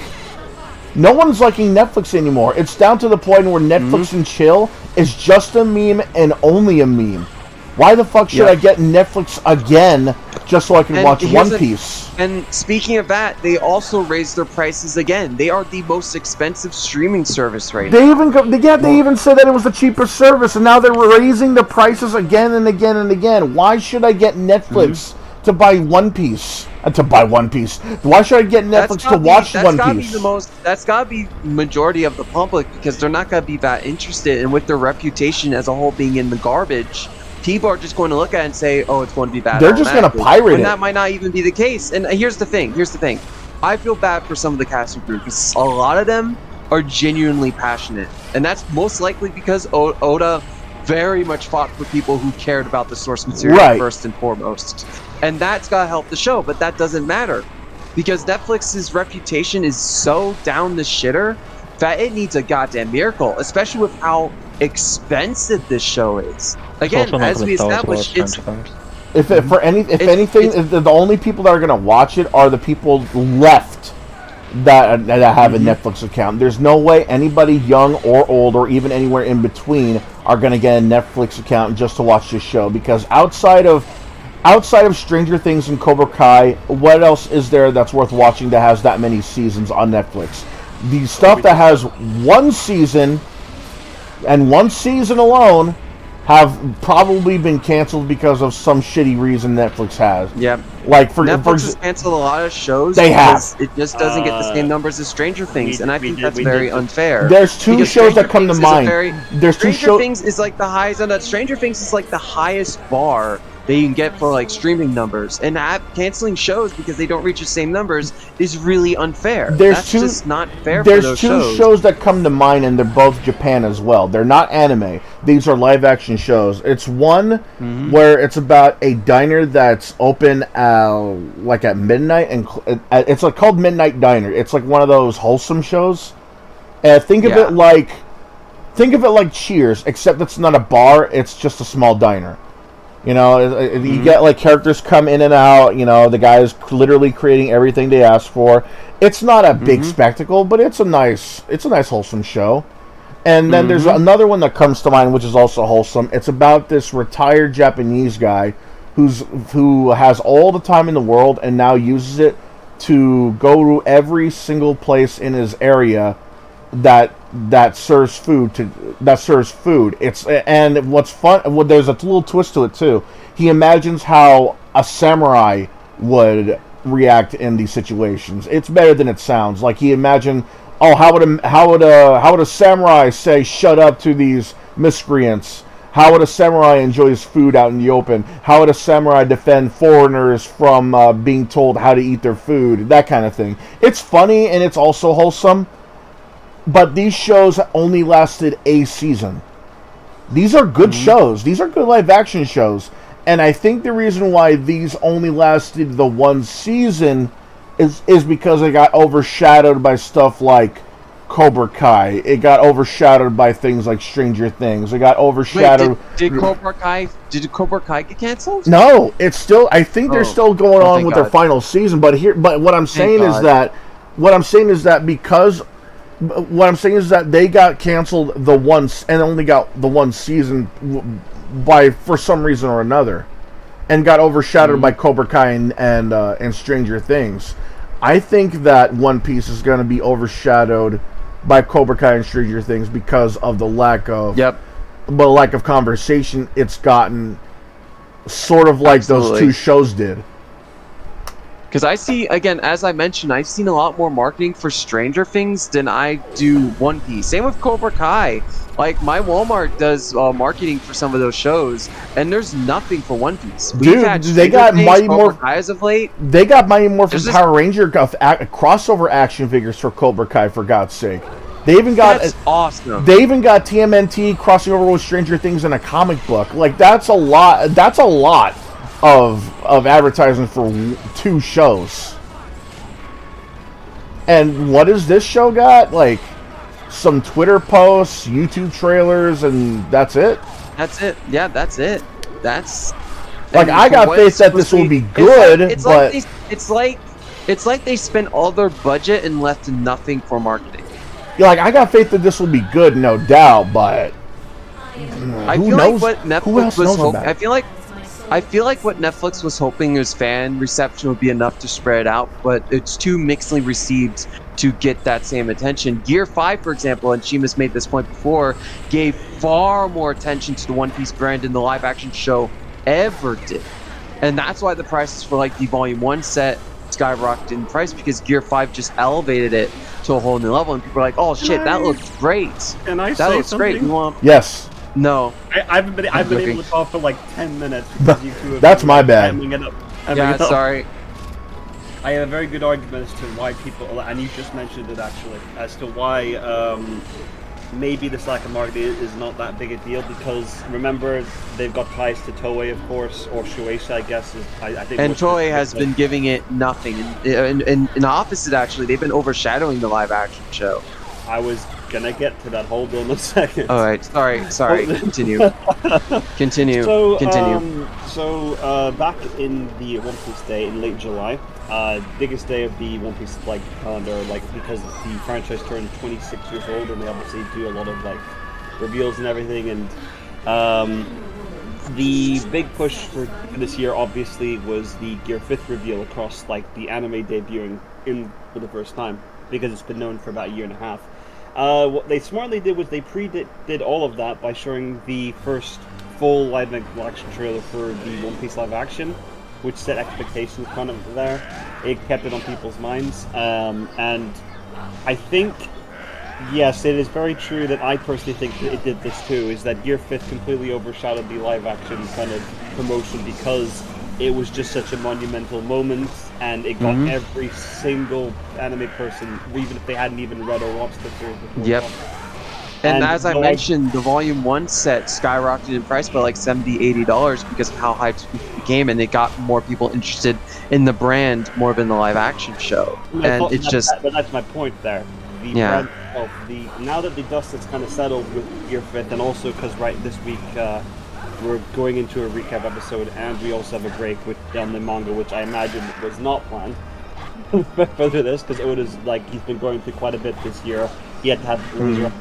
No one's liking Netflix anymore. It's down to the point where Netflix and chill is just a meme and only a meme. Why the fuck should I get Netflix again just so I can watch One Piece? And speaking of that, they also raised their prices again. They are the most expensive streaming service right now. They even said that it was the cheapest service, and now they're raising the prices again and again and again. Why should I get Netflix to buy One Piece? Why should I get Netflix to watch One Piece? That's gotta be majority of the public, because they're not gonna be that interested, and with their reputation as a whole being in the garbage, people are just going to look at it and say, oh, it's going to be bad. They're just going to pirate it. And that might not even be the case. And here's the thing. I feel bad for some of the casting crew, because a lot of them are genuinely passionate. And that's most likely because Oda very much fought for people who cared about the source material first and foremost. And that's got to help the show, but that doesn't matter. Because Netflix's reputation is so down the shitter that it needs a goddamn miracle, especially with how expensive this show is. Again, as we established, the only people that are gonna watch it are the people left that have a Netflix account. There's no way anybody young or old or even anywhere in between are gonna get a Netflix account just to watch this show, because outside of Stranger Things and Cobra Kai, what else is there that's worth watching that has that many seasons on Netflix? The stuff that has one season and one season alone have probably been canceled because of some shitty reason Netflix has. Yeah. Like Netflix has canceled a lot of shows. They have. It just doesn't get the same numbers as Stranger Things, and I think that's very unfair. There's two shows that come to mind. Stranger Things is like the highest, and Stranger Things is like the highest bar that you can get for like streaming numbers, and canceling shows because they don't reach the same numbers is really unfair. That's just not fair for those shows. There's two shows that come to mind, and they're both Japan as well. They're not anime. These are live action shows. It's one where it's about a diner that's open like at midnight, and it's like called Midnight Diner. It's like one of those wholesome shows. Think of it like Cheers, except it's not a bar. It's just a small diner. You know, you get like characters come in and out. You know, the guy's literally creating everything they ask for. It's not a big spectacle, but it's a nice wholesome show. And then there's another one that comes to mind, which is also wholesome. It's about this retired Japanese guy who has all the time in the world and now uses it to go to every single place in his area that serves food. And what's fun, there's a little twist to it too. He imagines how a samurai would react in these situations. It's better than it sounds. Like he imagined, how would a samurai say shut up to these miscreants? How would a samurai enjoy his food out in the open? How would a samurai defend foreigners from being told how to eat their food? That kind of thing. It's funny and it's also wholesome. But these shows only lasted a season. These are good shows. These are good live action shows. And I think the reason why these only lasted the one season is because it got overshadowed by stuff like Cobra Kai. It got overshadowed by things like Stranger Things. It got overshadowed. Wait, did Cobra Kai get canceled? No, it's still. I think they're still going on with their final season. But what I'm saying is that they got canceled and only got the one season for some reason or another, and got overshadowed by Cobra Kai and Stranger Things. I think that One Piece is going to be overshadowed by Cobra Kai and Stranger Things because of the lack of conversation it's gotten, sort of like those two shows did. Because I see, again, as I mentioned, I've seen a lot more marketing for Stranger Things than I do One Piece. Same with Cobra Kai. Like, my Walmart does marketing for some of those shows, and there's nothing for One Piece. They got Mighty Morphin Kai as of late. They got Mighty Morphin Power Ranger crossover action figures for Cobra Kai, for God's sake. They even got That's awesome. They even got TMNT crossing over with Stranger Things in a comic book. Like, that's a lot. That's a lot of advertising for two shows. And what has this show got? Like, some Twitter posts, YouTube trailers, and that's it? That's it. Yeah, that's it. That's... Like, I got faith that this will be good, but... It's like they spent all their budget and left nothing for marketing. Yeah, like, I got faith that this will be good, no doubt, but... I feel like what Netflix was hoping... I feel like what Netflix was hoping is fan reception would be enough to spread out, but it's too mixedly received to get that same attention. Gear 5, for example, and Shima's made this point before, gave far more attention to the One Piece brand than the live-action show ever did. And that's why the prices for like the Volume 1 set skyrocketed in price, because Gear 5 just elevated it to a whole new level, and people are like, oh shit, that looks great. Can I that say looks something? Great. Yes. No. I've been able to talk for like 10 minutes because you two have That's been my bad. hamming it up. Yeah, sorry. I have a very good argument as to why people, and you just mentioned it actually, as to why maybe this lack of marketing is not that big a deal, because remember, they've got ties to Toei, of course, or Shueisha, I guess. I think. And Toei has been giving it nothing. And the opposite, actually, they've been overshadowing the live-action show. I was gonna get to that. Hold on a second. All right, sorry. Continue. Continue. So back in the One Piece Day in late July, biggest day of the One Piece like calendar, like because the franchise turned 26 years old, and they obviously do a lot of like reveals and everything. And the big push for this year, obviously, was the Gear 5th reveal across like the anime debuting in for the first time, because it's been known for about a year and a half. What they smartly did was they did all of that by showing the first full live action trailer for the One Piece live action, which set expectations kind of there. It kept it on people's minds, and I think Yes, it is very true that I personally think that it did this too, is that Year 5th completely overshadowed the live action kind of promotion because it was just such a monumental moment and it got every single anime person, even if they hadn't even read or watched the series before. Yep. And as I mentioned, the Volume 1 set skyrocketed in price by like $70, $80 because of how hyped it became, and it got more people interested in the brand more than the live action show. And it's just... But that's my point there. The brand itself, now that the dust has kind of settled with Year 5th, and also because this week we're going into a recap episode, and we also have a break on the manga, which I imagine was not planned for this, because Oda's, like, he's been going through quite a bit this year. He had to have laser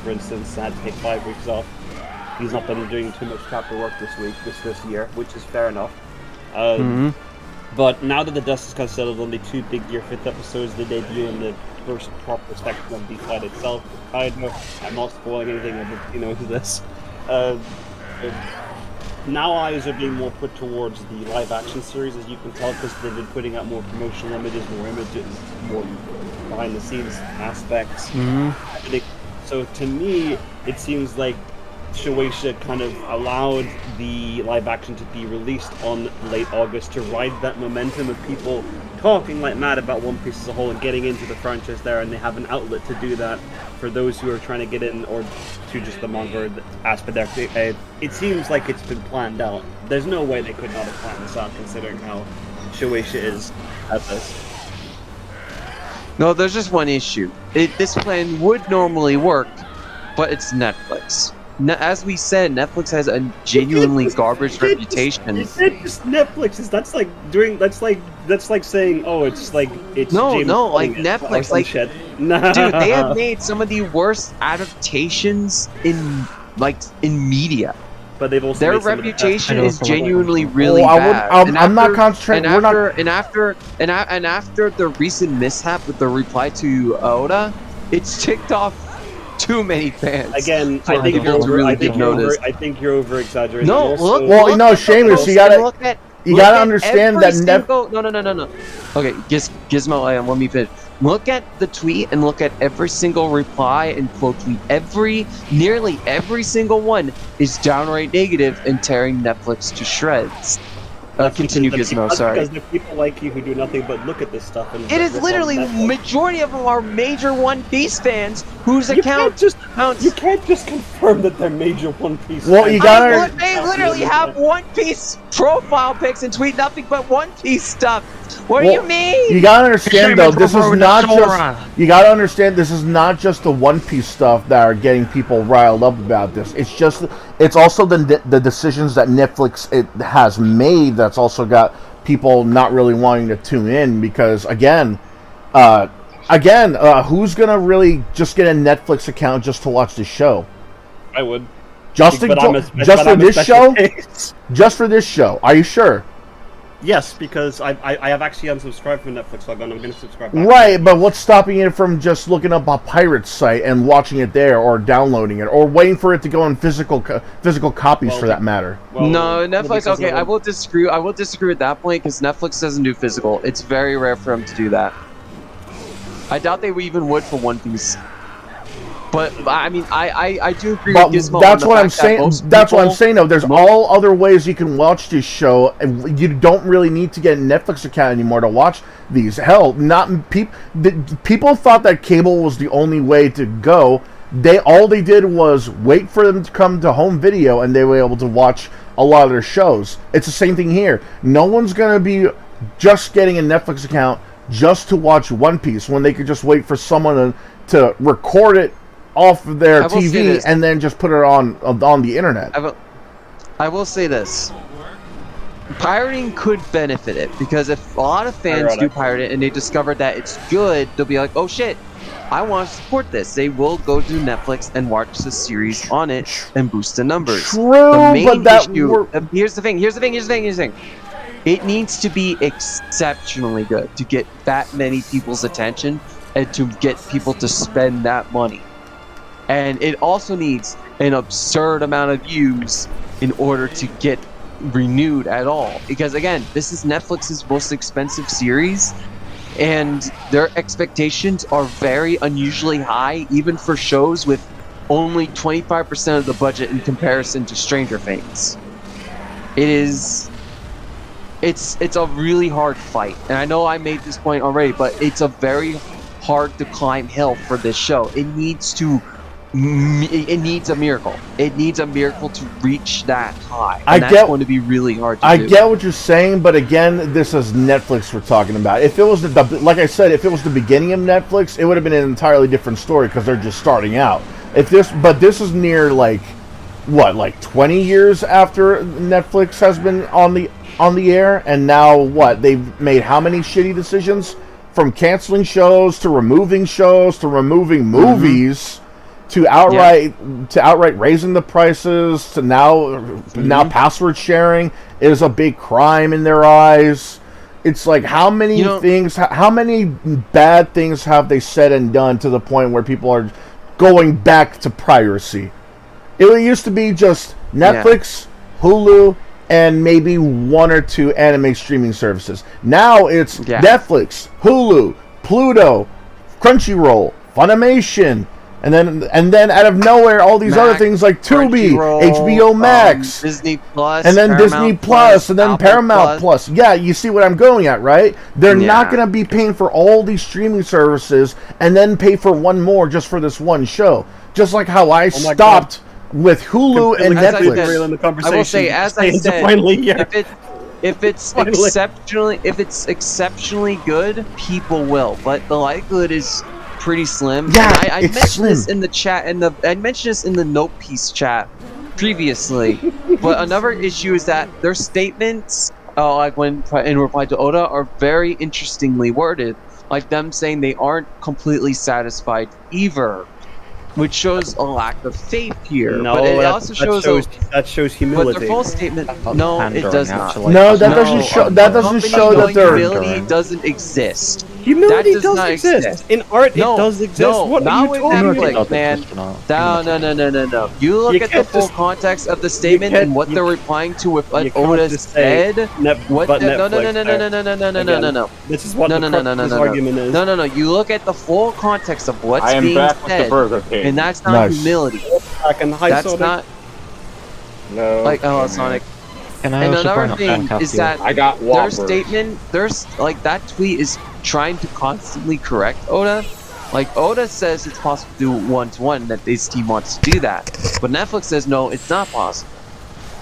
for instance, had to take 5 weeks off. He's not been doing too much chapter work this year, which is fair enough. But now that the dust has kind of settled on the 2 big Year 5th episodes, the debut and the first proper spectrum of the fight itself, I'm not spoiling anything, everybody knows this. Now eyes are being more put towards the live action series, as you can tell, because they've been putting out more promotional images, more behind the scenes aspects. So to me, it seems like Shueisha kind of allowed the live action to be released on late August to ride that momentum of people talking like mad about One Piece as a whole and getting into the franchise there, and they have an outlet to do that for those who are trying to get in, or to just the manga aspect there. It seems like it's been planned out. There's no way they could not have planned this out, considering how Shueisha is at this. No, there's just one issue. This plan would normally work, but it's Netflix. As we said, Netflix has a genuinely garbage reputation. It's just Netflix. That's like saying, oh, it's James like Netflix, like shit. Dude, they have made some of the worst adaptations in media. But they've also their reputation is genuinely really bad. I'm not concentrating. And after the recent mishap with the reply to Oda, it's ticked off too many fans. Again, I think you're over exaggerating. No, Seamus, you gotta understand that No. Okay, Gizmo, let me finish. Look at the tweet and look at every single reply and quote tweet. Nearly every single one is downright negative and tearing Netflix to shreds. Continue, Gizmo, sorry. Because there are people like you who do nothing but look at this stuff. And it is literally, majority of them are major One Piece fans whose account You can't just confirm that they're major One Piece fans. They literally have One Piece profile pics and tweet nothing but One Piece stuff. What do you mean? You gotta understand though, this is not just. You gotta understand this is not just the One Piece stuff that are getting people riled up about this. It's also the decisions that Netflix has made that's also got people not really wanting to tune in because again, who's gonna really just get a Netflix account just to watch this show? I would. Just for this show. Are you sure? Yes, because I have actually unsubscribed from Netflix, so I'm going to subscribe back. Right, but what's stopping you from just looking up a pirate site and watching it there, or downloading it, or waiting for it to go in physical copies for that matter? No, Netflix. Okay, I will disagree. I will disagree with that point because Netflix doesn't do physical. It's very rare for them to do that. I doubt they even would for One Piece. But I mean, I do agree with Gizmo. That's what I'm saying. That's what I'm saying. Though there's all other ways you can watch this show, and you don't really need to get a Netflix account anymore to watch these. Hell, people thought that cable was the only way to go. All they did was wait for them to come to home video, and they were able to watch a lot of their shows. It's the same thing here. No one's gonna be just getting a Netflix account just to watch One Piece when they could just wait for someone to record it off of their TV and then just put it on the internet. I will say this. Pirating could benefit it because if a lot of fans do pirate it and they discover that it's good, they'll be like, oh shit, I want to support this. They will go to Netflix and watch the series on it and boost the numbers. True, but here's the thing. It needs to be exceptionally good to get that many people's attention and to get people to spend that money. And it also needs an absurd amount of views in order to get renewed at all. Because again, this is Netflix's most expensive series, and their expectations are very unusually high, even for shows with only 25% of the budget in comparison to Stranger Things. It's a really hard fight, and I know I made this point already, but it's a very hard to climb hill for this show. It needs a miracle. It needs a miracle to reach that high. And that's going to be really hard to do. I get what you're saying, but again, this is Netflix we're talking about. If it was like I said, if it was the beginning of Netflix, it would have been an entirely different story because they're just starting out. But this is near like 20 years after Netflix has been on the air, and now what? They've made how many shitty decisions? From canceling shows to removing shows to removing movies. To outright raising the prices, to now password sharing is a big crime in their eyes. It's like how many bad things have they said and done to the point where people are going back to piracy? It used to be just Netflix, Hulu, and maybe one or two anime streaming services. Now it's Netflix, Hulu, Pluto, Crunchyroll, Funimation. And then out of nowhere, all these other things like Tubi, HBO Max, Disney Plus, and then Paramount Disney Plus, and then Apple Paramount Plus. Yeah, you see what I'm going at, right? They're not going to be paying for all these streaming services and then pay for one more just for this one show. Just like how I stopped with Hulu and Netflix. I will say, as I said, if it's exceptionally good, people will. But the likelihood is pretty slim. Yeah, I mentioned this in the chat, and I mentioned this in the note piece chat previously. But another issue is that their statements, like when in reply to Oda, are very interestingly worded. Like them saying they aren't completely satisfied either, which shows a lack of faith here. No, but it also that shows humility. But their full statement, no, it does not. No, that doesn't show. That doesn't show that their humility doesn't exist. Humility that does not exist. In art. It does exist. No, what not are with you talking Netflix, about? man. No. You look at the full context of the statement and what they're replying to with what Oda said. No. This is what the argument is. No. You look at the full context of what's being said, and that's not humility. That's not. No. Like, Sonic. And another thing is that their statement, that tweet is trying to constantly correct Oda. Like, Oda says it's possible to do one-to-one, that this team wants to do that. But Netflix says, no, it's not possible.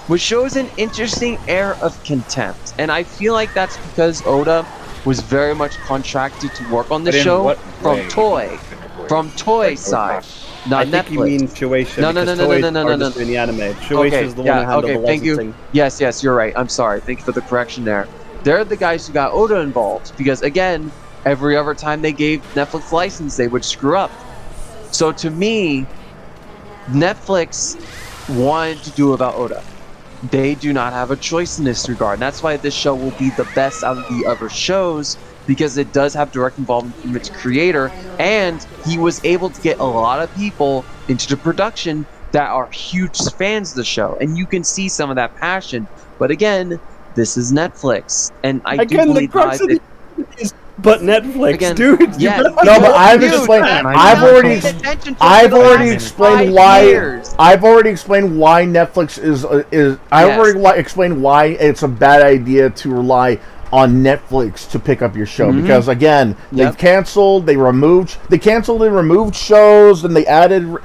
Which shows an interesting air of contempt. And I feel like that's because Oda was very much contracted to work on the show from Toei side. Not I think Netflix. You mean Shueisha. No. In the anime. Shueisha is the one that handled the licensing. Yes, you're right. I'm sorry. Thank you for the correction there. They're the guys who got Oda involved because, again, every other time they gave Netflix license, they would screw up. So to me, Netflix wanted to do about Oda. They do not have a choice in this regard. And that's why this show will be the best out of the other shows, because it does have direct involvement from its creator, and he was able to get a lot of people into the production that are huge fans of the show, and you can see some of that passion. But again, this is Netflix, and I do believe that. But Netflix, again, dude. Yeah, no, but I've already explained why Netflix is. Already explained why it's a bad idea to rely on Netflix to pick up your show, because again, they've canceled, they canceled and removed shows, and they added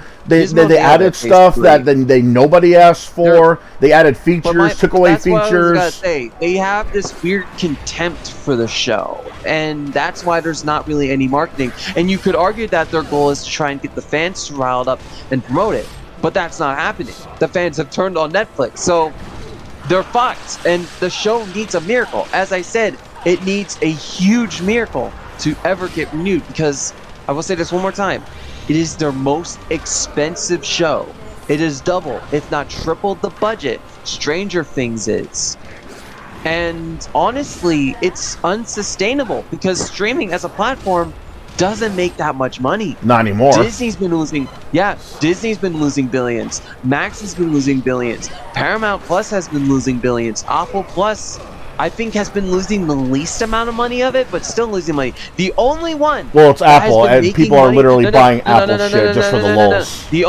stuff that they nobody asked for. They added features, took away features. What I was gonna say. They have this weird contempt for the show, and that's why there's not really any marketing. And you could argue that their goal is to try and get the fans riled up and promote it, but that's not happening. The fans have turned on Netflix, so they're fucked, and the show needs a miracle. As I said, it needs a huge miracle to ever get renewed, because I will say this one more time. It is their most expensive show. It is double, if not triple the budget Stranger Things is. And honestly, it's unsustainable, because streaming as a platform doesn't make that much money. Not anymore. Disney's been losing billions. Max has been losing billions. Paramount Plus has been losing billions. Apple Plus I think has been losing the least amount of money of it, but still losing money. The only one. Well, it's Apple, and people are literally buying Apple shit just for the lulz. The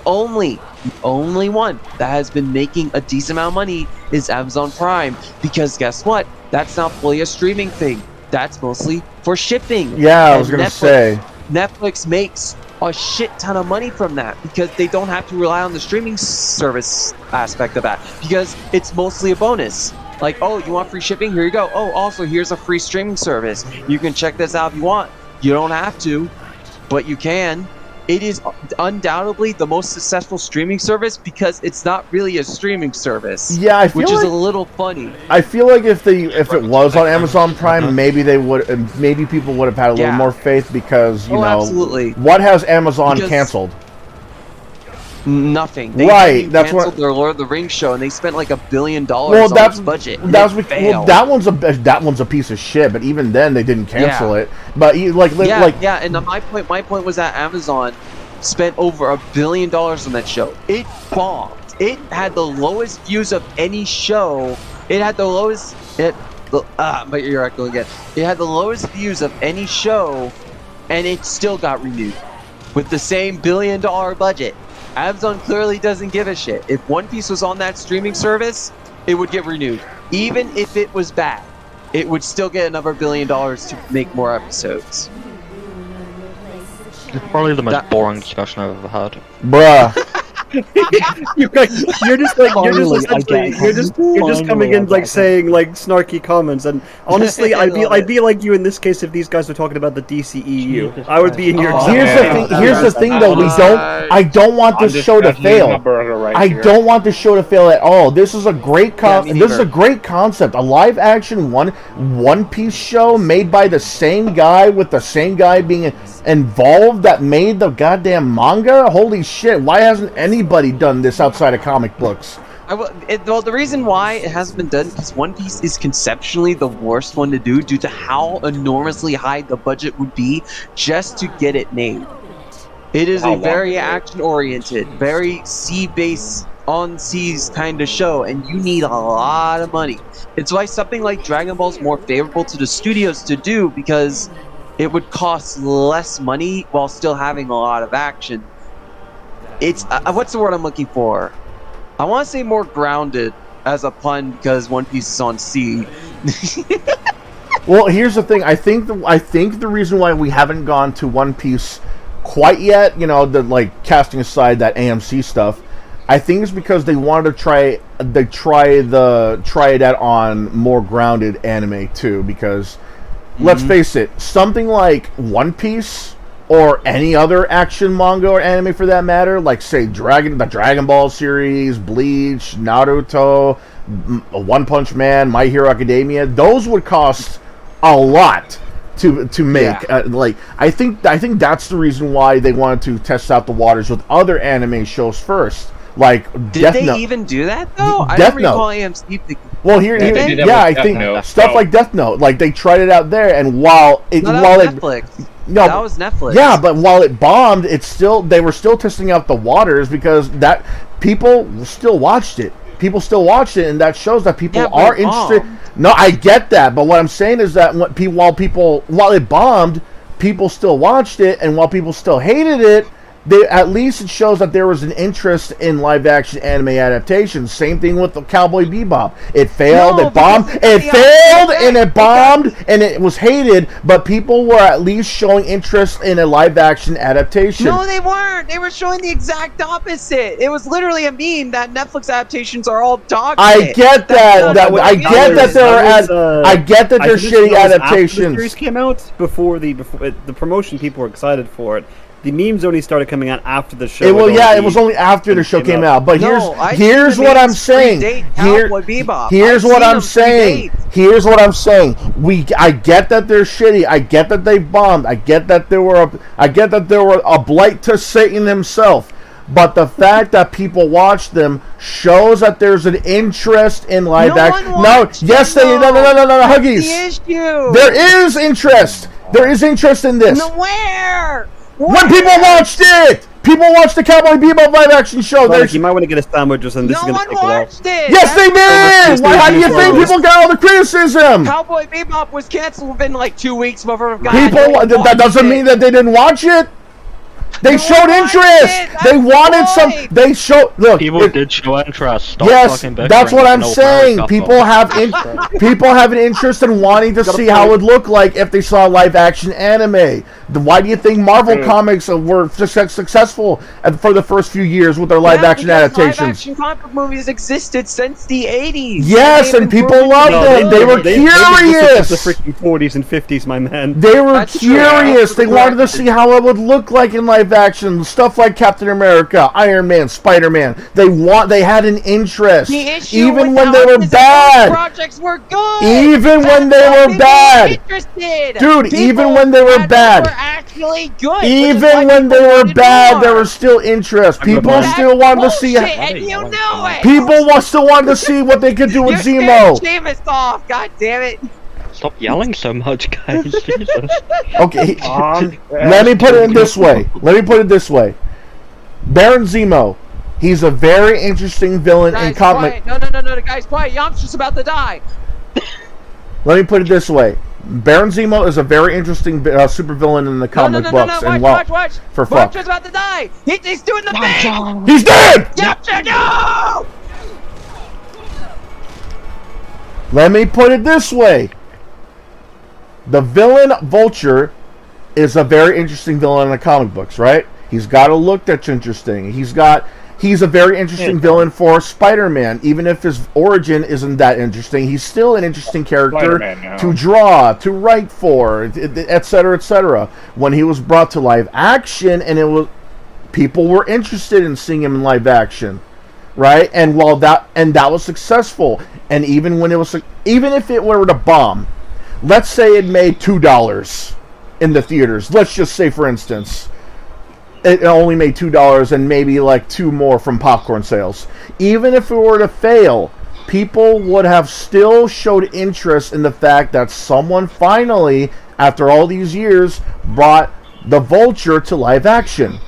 only one that has been making a decent amount of money is Amazon Prime, because guess what? That's not fully a streaming thing. That's mostly for shipping. Yeah, I was gonna say. Netflix makes a shit ton of money from that because they don't have to rely on the streaming service aspect of that, because it's mostly a bonus. Like, oh, you want free shipping? Here you go. Oh, also, here's a free streaming service. You can check this out if you want. You don't have to, but you can. It is undoubtedly the most successful streaming service because it's not really a streaming service. Yeah, I feel which like, is a little funny. I feel like if it was on Amazon Prime, maybe people would have had a little more faith because, you know, absolutely. What has Amazon canceled? Nothing. They That's canceled what their Lord of the Rings show, and they spent like $1 billion on its budget. That one's a piece of shit. But even then, they didn't cancel it. But And my point was that Amazon spent over $1 billion on that show. It bombed. It had the lowest views of any show. It had the lowest. But you're echoing again. It had the lowest views of any show, and it still got renewed with the same $1 billion budget. Amazon clearly doesn't give a shit. If One Piece was on that streaming service, it would get renewed. Even if it was bad, it would still get another $1 billion to make more episodes. It's probably the most boring discussion I've ever had. Bruh. You're just coming in like saying like snarky comments, and honestly, I'd be like you in this case if these guys were talking about the DCEU. I would be in your. Here's the thing, though. I don't want this show to fail. I don't want this show to fail at all. This is a great concept. A live action One Piece show made by the same guy, with the same guy being involved that made the goddamn manga. Holy shit! Why hasn't anybody done this outside of comic books? Well, the reason why it hasn't been done is One Piece is conceptually the worst one to do due to how enormously high the budget would be just to get it made. It is a very action-oriented, very sea-based, on-seas kind of show, and you need a lot of money. It's why something like Dragon Ball is more favorable to the studios to do, because it would cost less money while still having a lot of action. It's what's the word I'm looking for? I want to say more grounded as a pun because One Piece is on sea. Well, here's the thing. I think the reason why we haven't gone to One Piece quite yet, you know, casting aside that AMC stuff, I think it's because they wanted to try it out on more grounded anime too. Because let's face it, something like One Piece, or any other action manga or anime for that matter, like say the Dragon Ball series, Bleach, Naruto, One Punch Man, My Hero Academia, those would cost a lot to make. Yeah. I think that's the reason why they wanted to test out the waters with other anime shows first. Like Did they even do that though? I don't recall AMC. Well, I think stuff like Death Note, like they tried it out there, and while Netflix. No, that was Netflix. Yeah, but while it bombed, they were still testing out the waters because that people still watched it. People still watched it, and that shows that people are interested. No, I get that, but what I'm saying is that while it bombed, people still watched it, and while people still hated it, at least it shows that there was an interest in live-action anime adaptations. Same thing with the Cowboy Bebop. It failed, it bombed, and it bombed, and it was hated, but people were at least showing interest in a live-action adaptation. No, they weren't. They were showing the exact opposite. It was literally a meme that Netflix adaptations are all dog shit. I get that. I get that they're shitty adaptations. The series came out before the promotion. People were excited for it. The memes only started coming out after the show. It was only after the show came out. But here's what I'm saying. Here's what I'm saying. I get that they're shitty. I get that they bombed. I get that they were a blight to Satan himself. But the fact that people watch them shows that there's an interest in live action. No, Huggies. There is interest. There is interest in this. Where? When people watched it! People watch the Cowboy Bebop live action show. Sonic, you might want to get a sandwich, and this is going to take a while. Yes, they did. Why? How do you think people got all the criticism? Cowboy Bebop was canceled within like 2 weeks before it got. People. That doesn't mean that they didn't watch it. They showed interest. They wanted some. They showed. Look, people did show interest. Stop yes, fucking that's what I'm bickering. saying. People have people have an interest in wanting to see how it would look like if they saw live action anime. Why do you think Marvel comics were successful for the first few years with their live action adaptations? Live action comic book movies existed since the 80s. Yes, and people loved them. They were curious. The freaking 40s and 50s, my man. They were curious. They wanted to see how it would look like in live action. Stuff like Captain America, Iron Man, Spider-Man. They had an interest. Even when they were bad. Projects were good. Even when they were bad. Dude, even when they were bad. Actually good. Even when they were bad, there was still interest. People still wanted to see. And you know it. People still wanted to see what they could do with Zemo. Seamus off. God damn it. Stop yelling so much, guys. Jesus. Okay. Let me put it this way. Baron Zemo. He's a very interesting villain in comic. No, guys, quiet. Yom's just about to die. Let me put it this way. Baron Zemo is a very interesting supervillain in the comic books. Watch. For fuck. Yom's about to die. He's doing the thing. He's dead! No! Let me put it this way. The villain Vulture is a very interesting villain in the comic books, right? He's got a look that's interesting. He's a very interesting villain for Spider-Man. Even if his origin isn't that interesting, he's still an interesting character to draw, to write for, etc., etc. When he was brought to live action, and people were interested in seeing him in live action, right? And that was successful. And even if it were to bomb, let's say it made $2 in the theaters. Let's just say, for instance, it only made $2 and maybe like 2 more from popcorn sales. Even if it were to fail, people would have still showed interest in the fact that someone finally, after all these years, brought the Vulture to live action.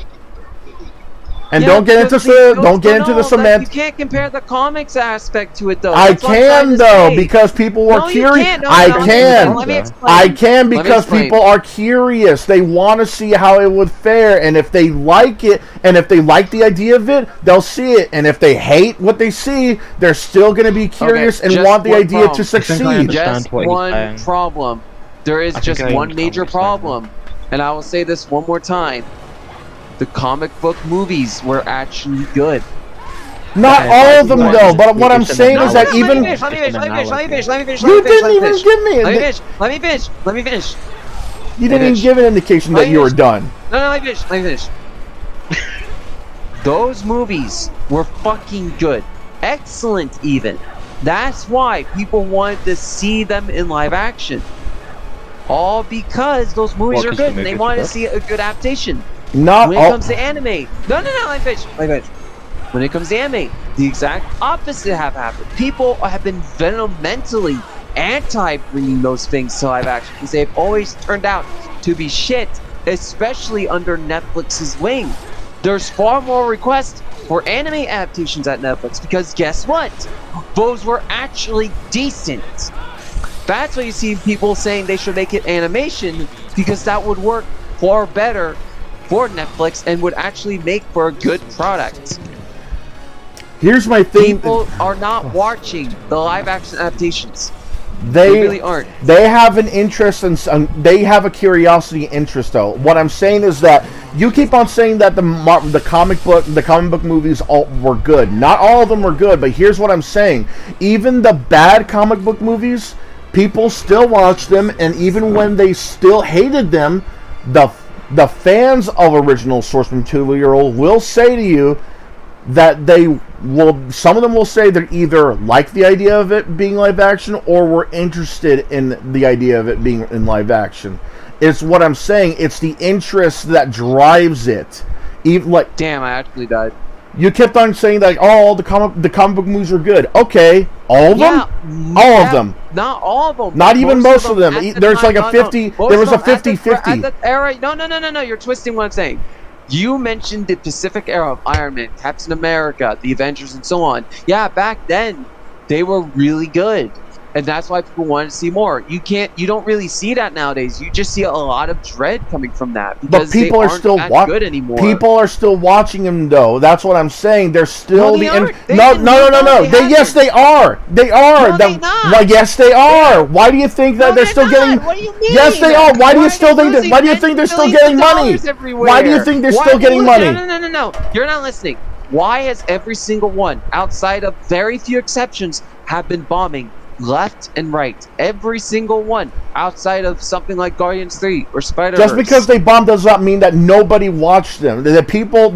And don't get into the semantics. You can't compare the comics aspect to it, though. I can, though, because people were curious. I can because people are curious. They want to see how it would fare, and if they like it, and if they like the idea of it, they'll see it. And if they hate what they see, they're still going to be curious and want the idea to succeed. Just one problem. There is just one major problem, and I will say this one more time. The comic book movies were actually good. Not all of them, though. But what I'm saying is that even Let me finish. You didn't even give me. Let me finish. You didn't even give an indication that you were done. No, let me finish. Those movies were fucking good. Excellent, even. That's why people wanted to see them in live action. All because those movies are good and they wanted to see a good adaptation. When it comes to anime, no, let me finish. When it comes to anime, the exact opposite have happened. People have been fundamentally anti-bringing those things to live action because they've always turned out to be shit, especially under Netflix's wing. There's far more requests for anime adaptations at Netflix because guess what? Those were actually decent. That's why you see people saying they should make it animation because that would work far better for Netflix and would actually make for a good product. Here's my thing. People are not watching the live action adaptations. They really aren't. They have an interest in. They have a curiosity interest, though. What I'm saying is that you keep on saying that the comic book movies were good. Not all of them were good, but here's what I'm saying. Even the bad comic book movies, people still watch them, and even when they still hated them, the fans of original source material will say to you that some of them will say they either like the idea of it being live action or were interested in the idea of it being in live action. It's what I'm saying. It's the interest that drives it. Damn, I actually died. You kept on saying that the comic book movies are good. Okay, all of them? All of them. Not all of them. Not even most of them. There's like a 50. There was a 50-50. No, you're twisting what I'm saying. You mentioned the Pacific era of Iron Man, Captain America, the Avengers, and so on. Yeah, back then, they were really good. And that's why people wanted to see more. You don't really see that nowadays. You just see a lot of dread coming from that. Because But people they are aren't still that good anymore. People are still watching them, though. That's what I'm saying. They're still No, they aren't. They no. didn't. No, they Yes, they are. They are. No, they're not. Well, yes, they are. Why do you think that No, they're they're still not. getting? What do you mean? Yes, they are. Why do Why you are still they think that? losing Why do you think they're still millions getting of money? dollars everywhere? Why do you think they're Why still are getting they money? losing- No. You're not listening. Why has every single one, outside of very few exceptions, have been bombing left and right? Every single one, outside of something like Guardians 3 or Spider-Verse. Just because they bombed does not mean that nobody watched them. There are people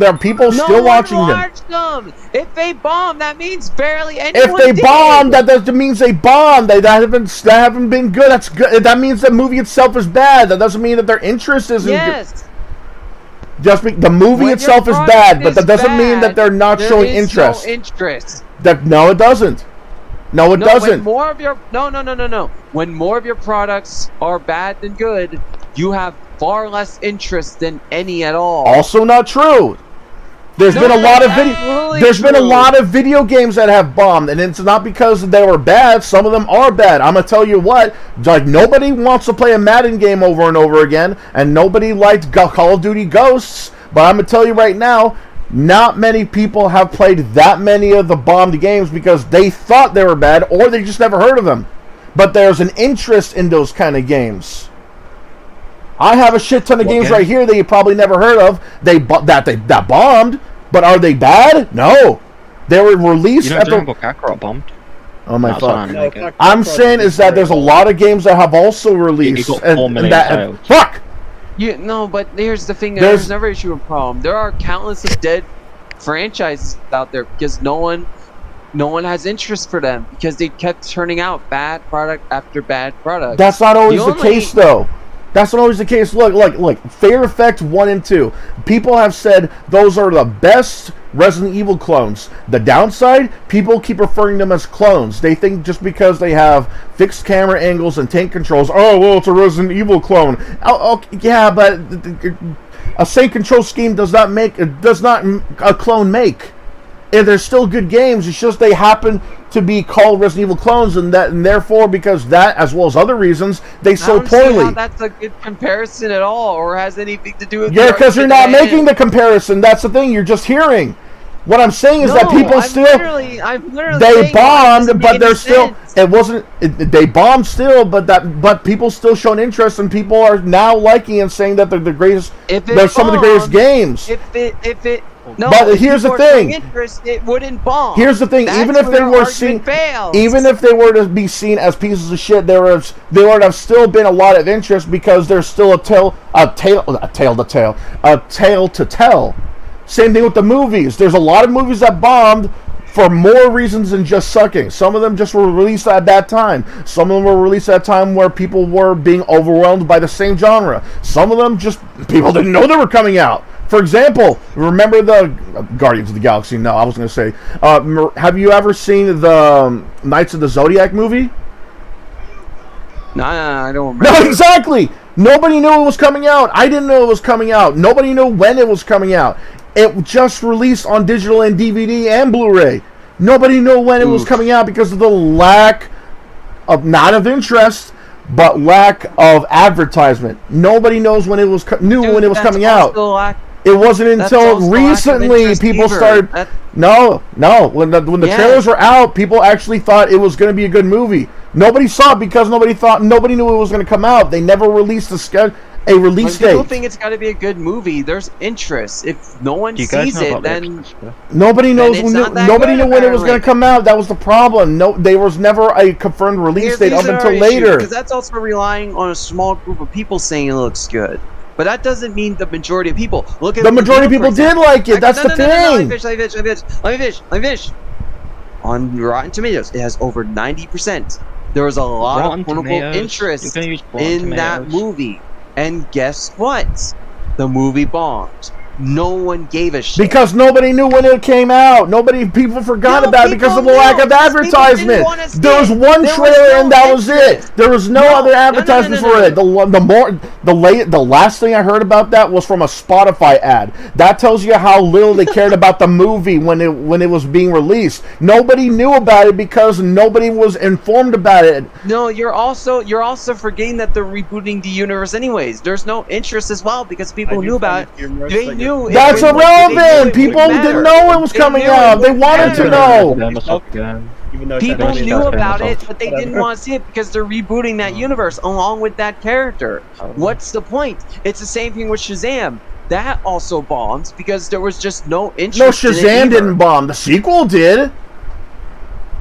still watching them. Watched them. If they bomb, that means barely anyone If they did. bomb, that means they bombed. That haven't been good. That's good. That means the movie itself is bad. That doesn't mean that their interest isn't good. The movie When itself your is bad, but product that doesn't is mean that they're not there showing is interest. No interest. No, it doesn't. No, it doesn't. When more of your no. When more of your products are bad than good, you have far less interest than any at all. Also not true. There's been a lot of video games that have bombed, and it's not because they were bad. Some of them are bad. I'm gonna tell you what. Like, nobody wants to play a Madden game over and over again, and nobody liked Call of Duty Ghosts. But I'm gonna tell you right now, not many people have played that many of the bombed games because they thought they were bad, or they just never heard of them. But there's an interest in those kind of games. I have a shit ton of games right here that you probably never heard of. That bombed, but are they bad? No, they were released. You know, Dragon Ball Kakarot bombed. Oh my fuck! No, I'm saying is that there's a lot of games that have also released. You got 4 million sales. Fuck. But here's the thing. There's never issue a problem. There are countless of dead franchises out there because no one has interest for them because they kept turning out bad product after bad product. That's not always the case, though. That's not always the case. Look. Fear Effect 1 and 2. People have said those are the best Resident Evil clones. The downside, people keep referring to them as clones. They think just because they have fixed camera angles and tank controls, oh, well, it's a Resident Evil clone. Oh, yeah, but a same control scheme does not a clone make. And they're still good games. It's just they happen to be called Resident Evil clones, and therefore, because that, as well as other reasons, they sold poorly. I don't see how that's a good comparison at all, or has anything to do with. Yeah, because you're not making the comparison. That's the thing. You're just hearing. What I'm saying is that people I'm literally they bombed, but they're still. It wasn't. They bombed still, but people still showing interest, and people are now liking and saying that they're the greatest. They're some of the greatest games. But here's the thing. It wouldn't bomb. Here's the thing. Even if they were to be seen as pieces of shit, there would have still been a lot of interest because there's still a tale to tell. Same thing with the movies. There's a lot of movies that bombed for more reasons than just sucking. Some of them just were released at that time. Some of them were released at a time where people were being overwhelmed by the same genre. Some of them just people didn't know they were coming out. For example, remember the Guardians of the Galaxy? No, I was going to say. Have you ever seen the Knights of the Zodiac movie? No, I don't remember. No, exactly. Nobody knew it was coming out. I didn't know it was coming out. Nobody knew when it was coming out. It just released on digital and DVD and Blu-ray. Nobody knew when it was coming out because of the lack of, not of interest, but lack of advertisement. Nobody knows when it was when it was coming out. It wasn't until recently people started. No. When the trailers were out, people actually thought it was going to be a good movie. Nobody saw it because nobody knew it was going to come out. They never released a release date. When people think it's got to be a good movie, there's interest. If no one sees it, then nobody knows. Nobody knew when it was going to come out. That was the problem. No, there was never a confirmed release date up until later. Because that's also relying on a small group of people saying it looks good. But that doesn't mean the majority of people. Look at the majority of people did like it. That's the thing. Let me finish. On Rotten Tomatoes, it has over 90%. There was a lot of quote-unquote interest in that movie. And guess what? The movie bombed. no one gave a shit. Because nobody knew when it came out. People forgot about it because of the lack of advertisement. There was one trailer and that was it. There was no other advertisement for it. The last thing I heard about that was from a Spotify ad. That tells you how little they cared about the movie when it was being released. Nobody knew about it because nobody was informed about it. No, you're also forgetting that they're rebooting the universe anyways. There's no interest as well because people knew about it. They knew. That's irrelevant. People didn't know it was coming out. They wanted to know. People knew about it, but they didn't want to see it because they're rebooting that universe along with that character. What's the point? It's the same thing with Shazam. That also bombed because there was just no interest. No, Shazam didn't bomb. The sequel did.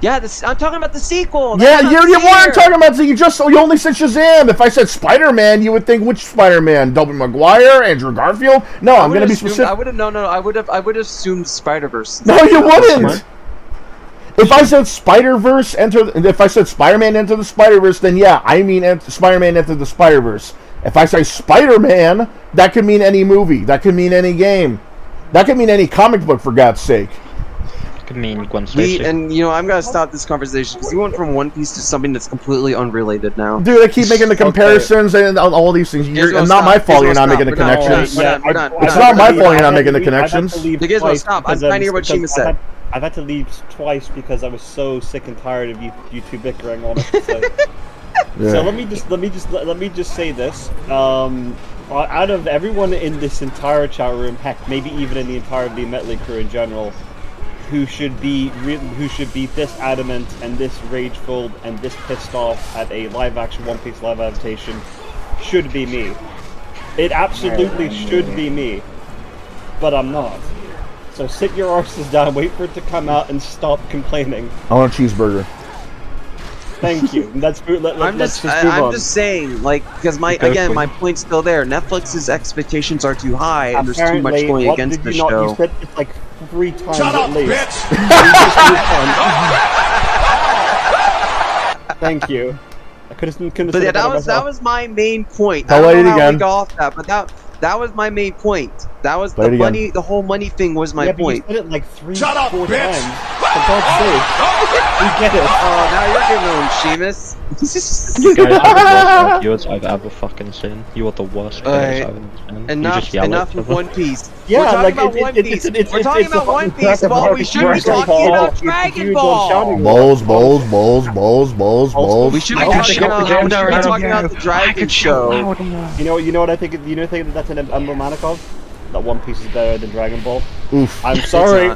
Yeah, I'm talking about the sequel. Yeah, you weren't talking about you only said Shazam. If I said Spider-Man, you would think which Spider-Man? Tobey Maguire, Andrew Garfield? No, I'm gonna be specific. I would have assumed Spider-Verse. No, you wouldn't. If I said Spider-Verse if I said Spider-Man Enter the Spider-Verse, then yeah, I mean Spider-Man Enter the Spider-Verse. If I say Spider-Man, that could mean any movie. That could mean any game. That could mean any comic book, for God's sake. Could mean Gwen Stacy. And I'm gonna stop this conversation because we went from One Piece to something that's completely unrelated now. Dude, they keep making the comparisons and all these things. It's not my fault you're not making the connections. It's not my fault you're not making the connections. Gizmo, stop! I'm trying to hear what Shima said. I've had to leave twice because I was so sick and tired of you two bickering on it. So let me just say this. Out of everyone in this entire chat room, heck, maybe even in the entire Metley crew in general, who should be this adamant and this rageful and this pissed off at a live-action One Piece live adaptation should be me. It absolutely should be me, but I'm not. So sit your arses down, wait for it to come out, and stop complaining. I want a cheeseburger. Thank you. I'm just saying, like, because my point's still there. Netflix's expectations are too high, and there's too much going against the show. You said it like 3 times Shut up, at least. Bitch! Thank you. I couldn't. But yeah, that was my main point. I'll I don't it know how again. we got off that, but that was my main point. That was the money. The whole money thing was my point. You said it like 3 Shut up, 4 bitch! times. For God's sake. We get it. Oh, now you're getting on, Sheamus. You guys are the worst viewers I've ever fucking seen. You are the worst players I've ever seen. Enough of One Piece. Yeah, we're talking about One Piece. We're talking about One Piece while we should be talking about Dragon Ball. Balls. We should be talking about the Dragon Show. You know what I think? You know that's an emblematic of? That One Piece is better than Dragon Ball. Oof. I'm sorry.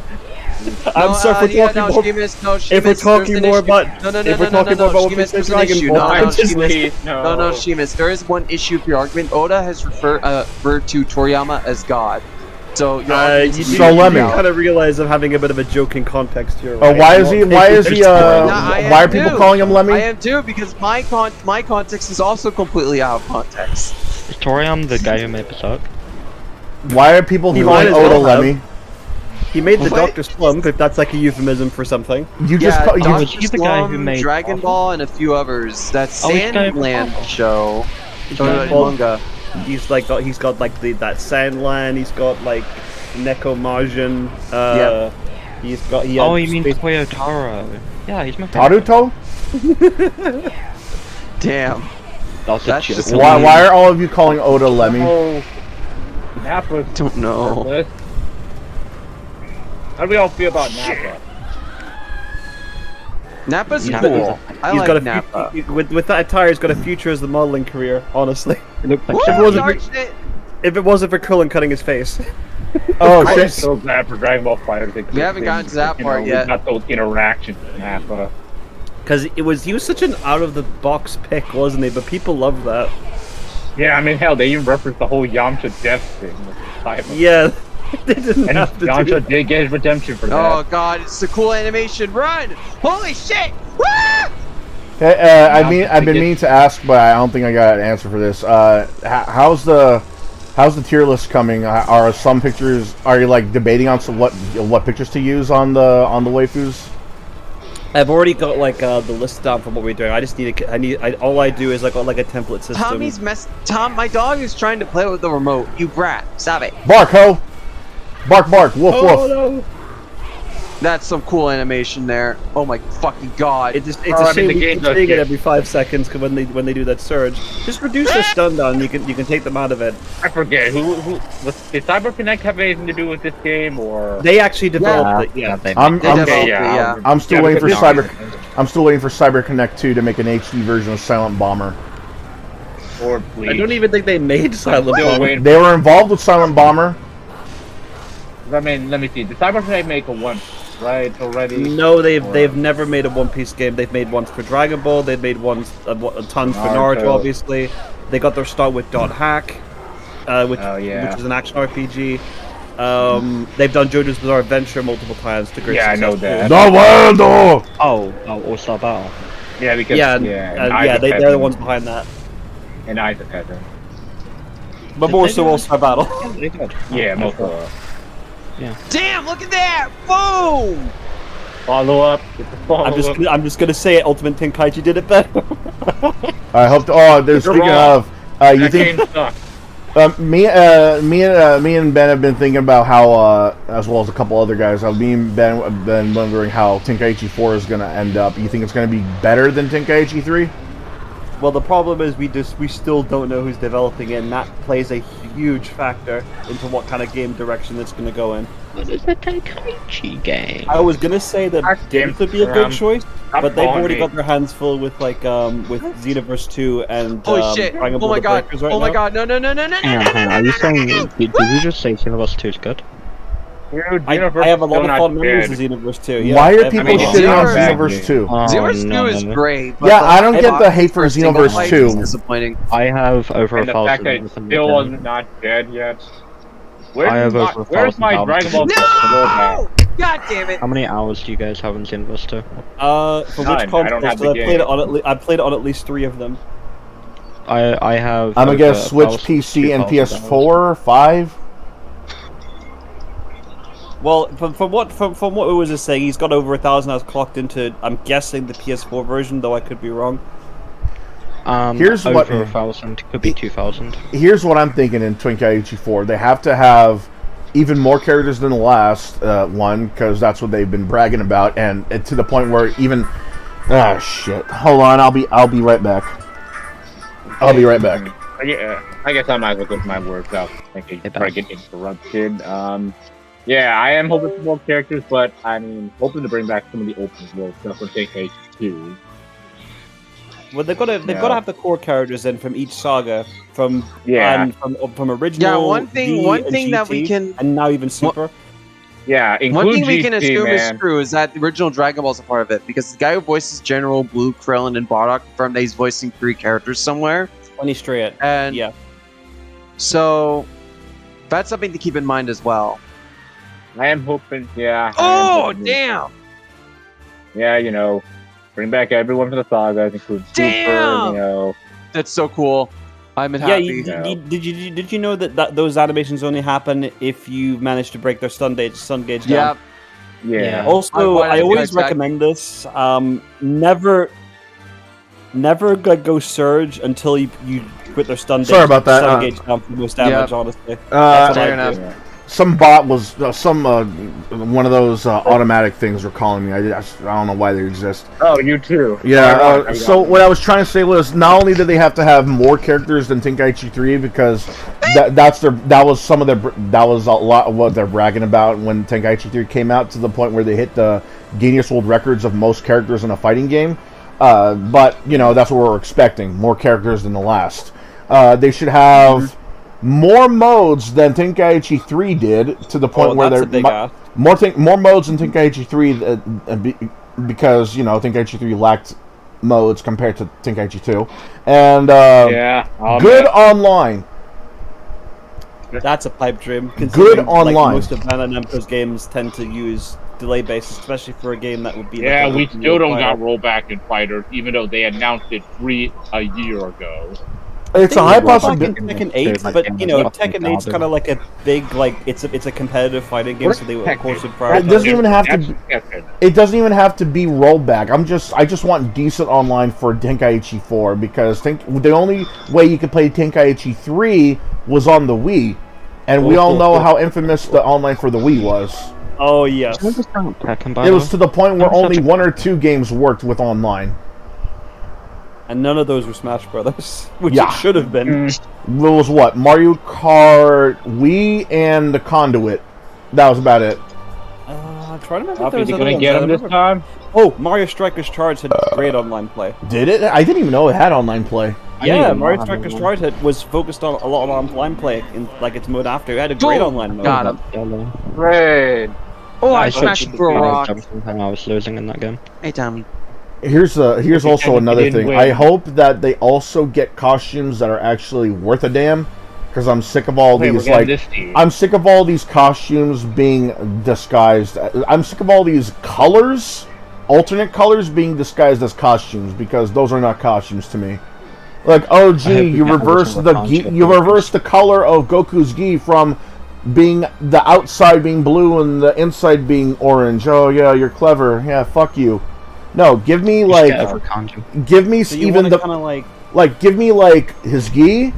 I'm sorry for talking more. If we're talking more about, if we're talking more about One Piece than Dragon Ball, no, Sheamus. There is one issue with your argument. Oda has referred to Toriyama as God. So you kind of realize I'm having a bit of a joking context here. Right? Why are people calling him Lemmy? I am too, because my context is also completely out of context. Is Toriyama the guy who made Berserk? Why are people calling Oda Lemmy? He made the Dr. Slump, if that's like a euphemism for something. You just he's the guy who made Dragon Ball and a few others. That Sandland show. Manga. He's got like that Sandland. He's got like Neko Majin. You mean Toyotaro? Yeah, he's my Naruto. Damn. That's just why are all of you calling Oda Lemmy? Oh, Nappa. Don't know. How do we all feel about Nappa? Nappa's cool. I like Nappa. With that attire, he's got a future as the modeling career. Honestly, if it wasn't for Krillin cutting his face. Oh shit! I'm so glad for Dragon Ball FighterZ. We haven't gotten to that part yet. We got those interactions with Nappa. Because he was such an out of the box pick, wasn't he? But people love that. Yeah, I mean, hell, they even referenced the whole Yamcha death thing. Yeah. They didn't have to Yamcha did get his redemption for that. Oh god, it's a cool animation. Run! Holy shit! I've been meaning to ask, but I don't think I got an answer for this. How's the tier list coming? Are some pictures? Are you like debating on what pictures to use on the waifus? I've already got like the list down for what we're doing. I just need all I do is like a template system. Tom, my dog is trying to play with the remote. You brat, stop it. Barco. Bark, bark, woof, woof. No. That's some cool animation there. Oh my fucking god! It's a shame we keep seeing it every 5 seconds when they do that surge. Just reduce the stun down. You can take them out of it. I forget did CyberConnect have anything to do with this game, or they actually developed it? Yeah, I'm still waiting for I'm still waiting for CyberConnect 2 to make an HD version of Silent Bomber. Or I don't even think they made Silent Bomber. They were involved with Silent Bomber. I mean, let me see. Did CyberConnect make a one? Right already? No, they've never made a One Piece game. They've made ones for Dragon Ball. They've made ones a ton for Naruto. Obviously, they got their start with Dot Hack, which is an action RPG. They've done JoJo's Bizarre Adventure multiple times to great success. I know that. All Star Battle. Yeah, because they're the ones behind that. And Isaac had them. But more so All Star Battle. Yeah, most of them. Yeah. Damn! Look at that! Boom! Follow up. I'm just gonna say it. Ultimate Tenkaichi did it better. I hope. Speaking of, you think? Me and Ben have been thinking about how, as well as a couple other guys, me and Ben have been wondering how Tenkaichi 4 is going to end up. You think it's going to be better than Tenkaichi 3? Well, the problem is we still don't know who's developing it, and that plays a huge factor into what kind of game direction it's going to go in. It's a Tenkaichi game. I was going to say that Games would be a good choice, but they've already got their hands full with with Xenoverse 2 and holy shit! Dragon Oh Ball my god! Right Oh my now. god! No! Hang on. Are you saying? Did you just say Xenoverse 2 is good? I have a lot of fond memories of Xenoverse 2. Yeah, why are people shitting on Xenoverse 2? Xenoverse 2 is great. Yeah, I don't get the hate for Xenoverse 2. Disappointing. I have over and 1,000. the fact that it still not dead yet. Where's my Dragon Ball? No! God damn it! How many hours do you guys have in Xenoverse 2? For which consoles? I played it on at least 3 of them. I have. I'm gonna guess Switch, PC, and PS4, 5. Well, from what it was saying, he's got over 1,000 hours clocked into. I'm guessing the PS4 version, though I could be wrong. Here's over what 1,000 could be 2,000. Here's what I'm thinking in Tenkaichi 4. They have to have even more characters than the last one, because that's what they've been bragging about, and to the point where even shit. Hold on, I'll be right back. I'll be right back. Yeah, I guess I might as well get my words out. Before I get interrupted. Yeah, I am hoping for more characters, but I mean, hoping to bring back some of the open world stuff from Tenkaichi 2. Well, they've got to have the core characters in from each saga, from original. Yeah, one thing GT, that we can, and now even Super. Yeah, one thing we can GT, assume is true is that the original Dragon Ball is a part of it, because the guy who voices General Blue, Krillin, and Bardock confirmed that he's voicing 3 characters somewhere. 20 straight. And yeah, so that's something to keep in mind as well. I am hoping, yeah. Oh, damn! Yeah, bring back everyone from the sagas, including Super, That's so cool. I'm happy. Yeah, did you know that those animations only happen if you manage to break their stun gauge down? Yeah. Also, I always recommend this. Never go surge until you quit their stun gauge. Sorry about that. Stun gauge down for the most damage, honestly. Fair enough. Some bot was one of those automatic things were calling me. I don't know why they exist. Oh, you too. Yeah. So what I was trying to say was, not only did they have to have more characters than Tenkaichi 3, because that was a lot of what they're bragging about when Tenkaichi 3 came out, to the point where they hit the Guinness World Records of most characters in a fighting game. But that's what we're expecting, more characters than the last. They should have more modes than Tenkaichi 3 did, to the point where they're more modes than Tenkaichi 3 because Tenkaichi 3 lacked modes compared to Tenkaichi 2, and good online. That's a pipe dream. Good online. Most of Bandai Namco's games tend to use delay basis, especially for a game that would be. Yeah, we still don't got rollback in Fighter, even though they announced it a year ago. It's a high possibility. Tekken 8, but Tekken 8's kind of like a big, it's a competitive fighting game, so they of course would prioritize. It doesn't even have to. It doesn't even have to be rollback. I just want decent online for Tenkaichi 4, because the only way you could play Tenkaichi 3 was on the Wii, And we all know how infamous the online for the Wii was. Oh yes. It was to the point where only 1 or 2 games worked with online. And none of those were Smash Brothers, which Yeah. it should have been. It was what? Mario Kart, Wii, and the Conduit. That was about it. I'm trying to remember if Hope there was you're other gonna ones. get I him this remember- time. Oh, Mario Strikers Charge had great online play. Did it? I didn't even know it had online play. Yeah, Mario Strikers Charge was focused on a lot of online play in like its mode after. It had a great online mode. Got him. Great. Oh, I smashed through a rock. Everything I was losing in that game. Hey, Tommy. Here's also you another didn't thing. win. I hope that they also get costumes that are actually worth a damn, because I'm sick of all Wait, we're these getting like this team. I'm sick of all these costumes being disguised. I'm sick of all these colors, alternate colors being disguised as costumes, because those are not costumes to me. Like, oh gee, you reverse the color of Goku's gi from being the outside being blue and the inside being orange. Oh yeah, you're clever. Yeah, fuck you. No, give me give me So you even wanna the kinda like give me like his gi,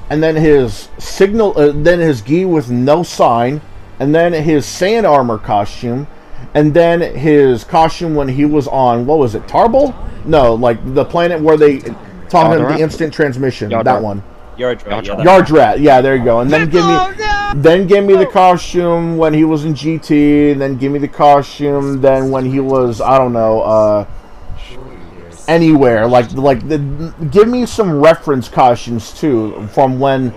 and then his signal, then his gi with no sign, and then his sand armor costume, and then his costume when he was on, what was it, Tarbal? No, like the planet where they taught him the instant transmission. That one. Yardrat. Yeah, there you go. And then give me the costume when he was in GT, and then give me the costume then when he was, I don't know, anywhere. Give me some reference costumes too from when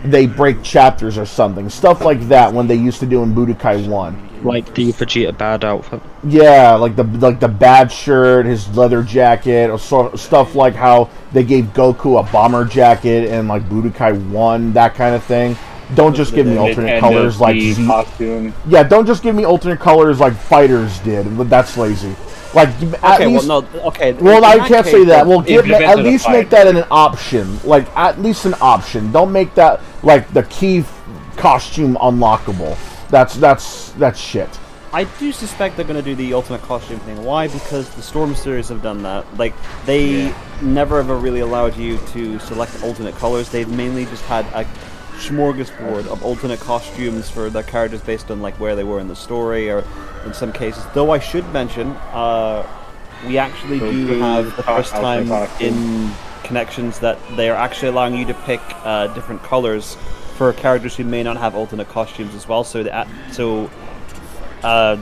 they break chapters or something. Stuff like that when they used to do in Budokai 1. Like the Vegeta bad outfit. Yeah, like the bad shirt, his leather jacket, or stuff like how they gave Goku a bomber jacket in like Budokai 1, that kind of thing. Don't just give me alternate colors like costume. Yeah, don't just give me alternate colors like Fighters did. That's lazy. Like at least. Well, no, okay. Well, I can't say that. Well, it depends at on the least fight. make that an option. Like at least an option. Don't make that like the key costume unlockable. That's shit. I do suspect they're going to do the ultimate costume thing. Why? Because the Storm series have done that. Like, they never ever really allowed you to select alternate colors. They've mainly just had a smorgasbord of alternate costumes for their characters based on like where they were in the story, or in some cases. Though I should mention, we actually do have the first time in Connections that they are actually allowing you to pick different colors for characters who may not have alternate costumes as well. So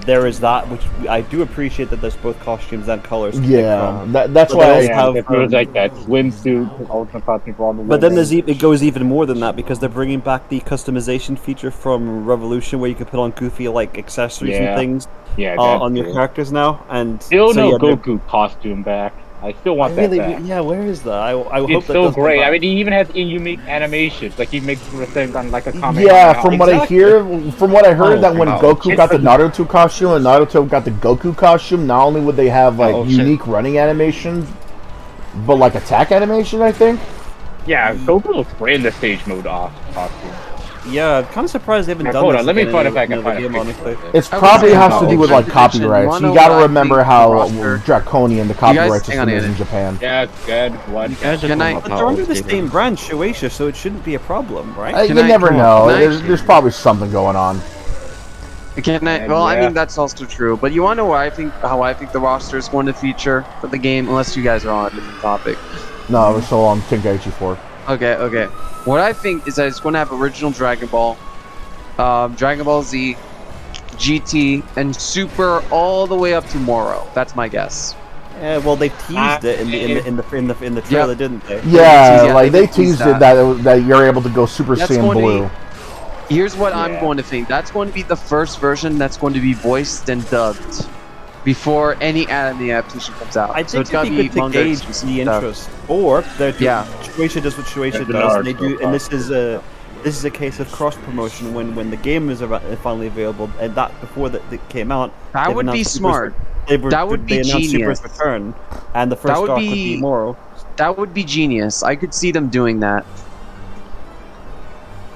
there is that, which I do appreciate that there's both costumes and colors. To pick from. That's But why they also It feels like that swimsuit, ultimate costume for all the But then women. it goes even more than that, because they're bringing back the customization feature from Revolution, where you can put on goofy like accessories and things on your characters now. And Still so, no yeah, they're- Goku costume back. I still want that back. Yeah, where is that? I hope It's that so does come great. back. I mean, he even has unique animations. Like he makes the thing on like a comic. Yeah, from what I hear, from what I heard, that when wow. Goku got the Naruto costume and Naruto got the Goku costume, not only would they have like unique running animations, but like attack animation, I think. Yeah, Goku looks great in the stage mode costume. Yeah, I'm kind of surprised they haven't Now, done hold this. on, let me in find any if I can other find a game, picture. honestly. It's probably has to do with like Edition, copyrights. wanna You know gotta what I remember think how the roster- draconian the copyright hang on system a is in minute. Japan. Yeah, good one. But they're under the same brand, Shueisha, so it shouldn't be a problem, right? You never know. There's probably something going on. Well, I mean that's also true. But you want to know how I think the roster is going to feature for the game, unless you guys are on a different topic. No, it's still on Tenkaichi 4. Okay. What I think is that it's going to have original Dragon Ball, Dragon Ball Z, GT, and Super all the way up to Moro. That's my guess. Yeah, well, they teased it in the trailer, didn't they? Yeah, like they teased it that you're able to go Super That's Saiyan going to Blue. Here's what I'm going to think. That's going to be the first version that's going to be voiced and dubbed before any anime adaptation comes out. I so think it's got it'd to be be good to manga gauge exclusive the stuff. interest, or Shueisha does what Shueisha does, and they do, and this is a case of cross promotion when the game is finally available, and that before that it came out. That they've would be announced smart. That would be they announced genius. Super's return, and the first arc would be Moro. That would be genius. I could see them doing that.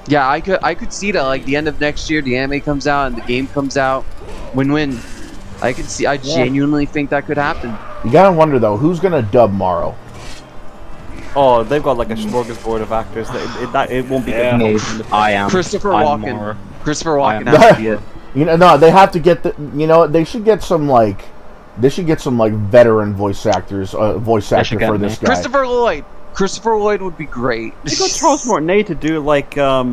Yeah, I could see that like the end of next year, the anime comes out and the game comes out. Win-win. I genuinely think that could happen. You gotta wonder though, who's gonna dub Morrow? Oh, they've got like a smorgasbord of actors. It won't be good. No, I am. Christopher I'm Walken. more- Christopher Walken I am. has to be it. No, they have to get the. They should get some like veteran voice actor for this guy. Christopher Lloyd. Christopher Lloyd would be great. They got Charles Martinet to do like a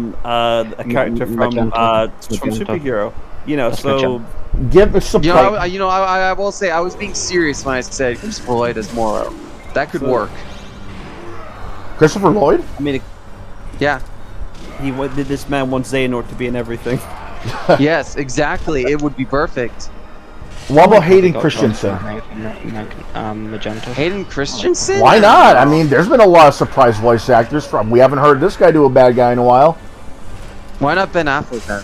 character from Superhero. So give us some. I will say I was being serious when I said Christopher Lloyd as Morrow. That could work. Christopher Lloyd? I mean, yeah. This man wants Xehanort to be in everything. Yes, exactly. It would be perfect. What about Hayden Christensen? Magenta. Hayden Christensen? Why not? I mean, there's been a lot of surprise voice actors from. We haven't heard this guy do a bad guy in a while. Why not Ben Affleck then?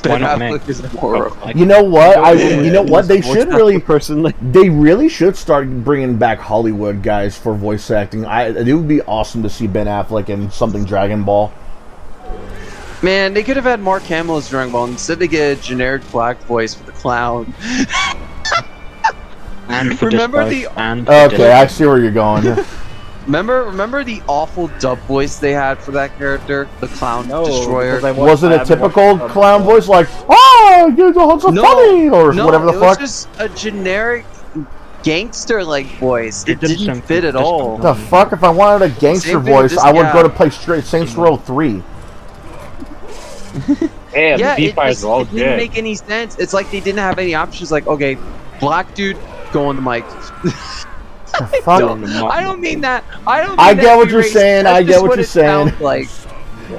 Ben Affleck is Morrow. You know what? They should really personally. They really should start bringing back Hollywood guys for voice acting. It would be awesome to see Ben Affleck in something Dragon Ball. Man, they could have had Mark Hamill as Dragon Ball. Instead, they get a generic black voice for the clown. Okay, I see where you're going. Remember the awful dub voice they had for that character, the Clown Destroyer? Was it a typical clown voice like, "Oh, you're so funny," or whatever the fuck? It was just a generic gangster-like voice. It didn't fit at all. The fuck? If I wanted a gangster voice, I would go to play straight Saints Row 3. Yeah, it didn't make any sense. It's like they didn't have any options. Like, okay, black dude, go on the mic. I don't mean that. I get what you're saying. I get what you're saying. Like,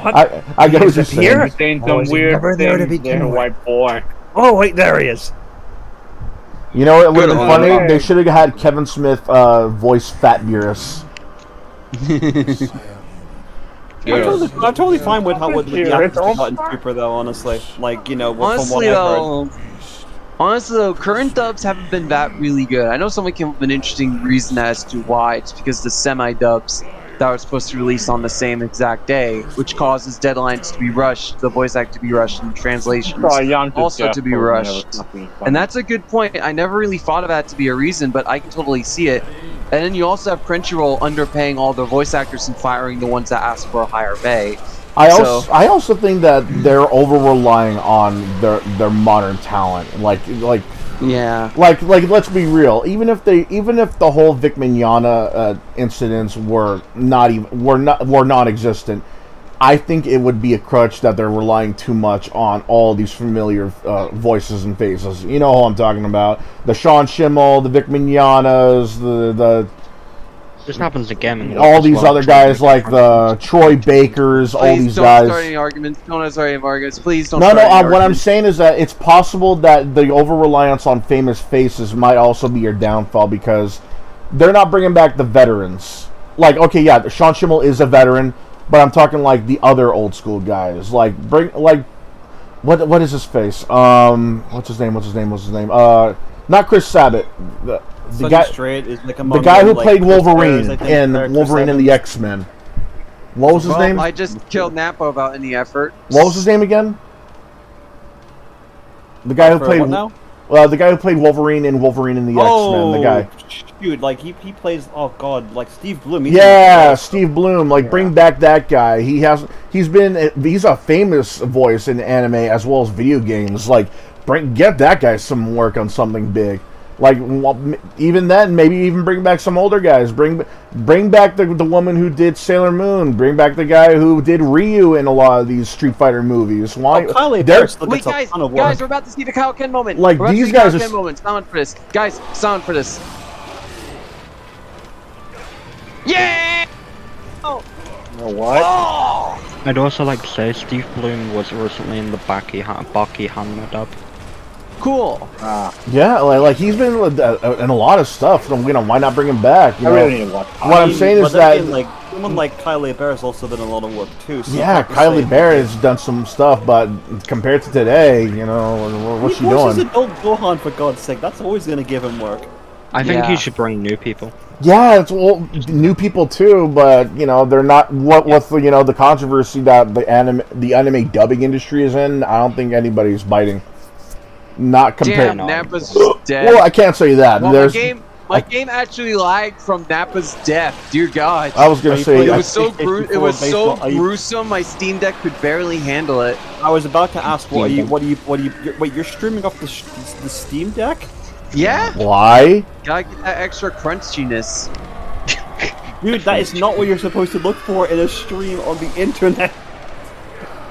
I get what you're saying. You're saying some weird things there, white boy. Oh wait, there he is. You know what would have been funny? They should have had Kevin Smith voice Fat Beerus. I'm totally fine with the actors got in Super though. Honestly, Honestly though, current dubs haven't been that really good. I know someone came up with an interesting reason as to why. It's because the semi-dubs that were supposed to release on the same exact day, which causes deadlines to be rushed, the voice act to be rushed, and translations also to be rushed. And that's a good point. I never really thought of that to be a reason, but I can totally see it. And then you also have Crunchyroll underpaying all their voice actors and firing the ones that ask for a higher pay. I also think that they're over relying on their modern talent. Like let's be real. Even if the whole Vic Mignogna incidents were non-existent, I think it would be a crutch that they're relying too much on all these familiar voices and faces. You know who I'm talking about: the Sean Schimmel, the Vic Mignognas, the This happens again. All these other guys like the Troy Bakers, all these guys. Don't start any arguments. Don't start any arguments. Please don't. What I'm saying is that it's possible that the over-reliance on famous faces might also be your downfall because they're not bringing back the veterans. Like, okay, yeah, Sean Schimmel is a veteran, but I'm talking like the other old school guys. Like, what is his face? What's his name? Not Chris Sabat. The guy who played Wolverine in Wolverine and the X-Men. What was his name? I just killed Nappa without any effort. What was his name again? The guy who played the guy who played Wolverine in Wolverine and the X-Men. The guy. Dude, like he plays. Oh god, like Steve Bloom. Steve Bloom. Like bring back that guy. He's a famous voice in anime as well as video games. Like get that guy some work on something big. Like, even then, maybe even bring back some older guys. Bring back the woman who did Sailor Moon. Bring back the guy who did Ryu in a lot of these Street Fighter movies. Why? Wait, guys, we're about to see the Kyle Ken moment. Like, these guys are... moment. Sound for this. Guys, sound for this. Yeah! Oh! What? Oh! I'd also like to say Steve Bloom was recently in the Baki Hanma dub. Cool. Yeah, like he's been in a lot of stuff. So, why not bring him back? I'm saying is that someone like Kylie Bear has also been in a lot of work too. So Kylie Bear has done some stuff, but compared to today, what's she doing? He's adult Gohan, for God's sake. That's always going to give him work. I think you should bring new people. Yeah, it's new people too, but they're not. What's the controversy that the anime dubbing industry is in? I don't think anybody's biting. Not compared. Damn, Nappa's dead. Well, I can't say that. Well, my game actually lagged from Nappa's death. Dear God. I was gonna say it was so gruesome. My Steam Deck could barely handle it. I was about to ask, wait, you're streaming off the Steam Deck? Yeah. Why? Gotta get that extra crunchiness. Dude, that is not what you're supposed to look for in a stream on the internet.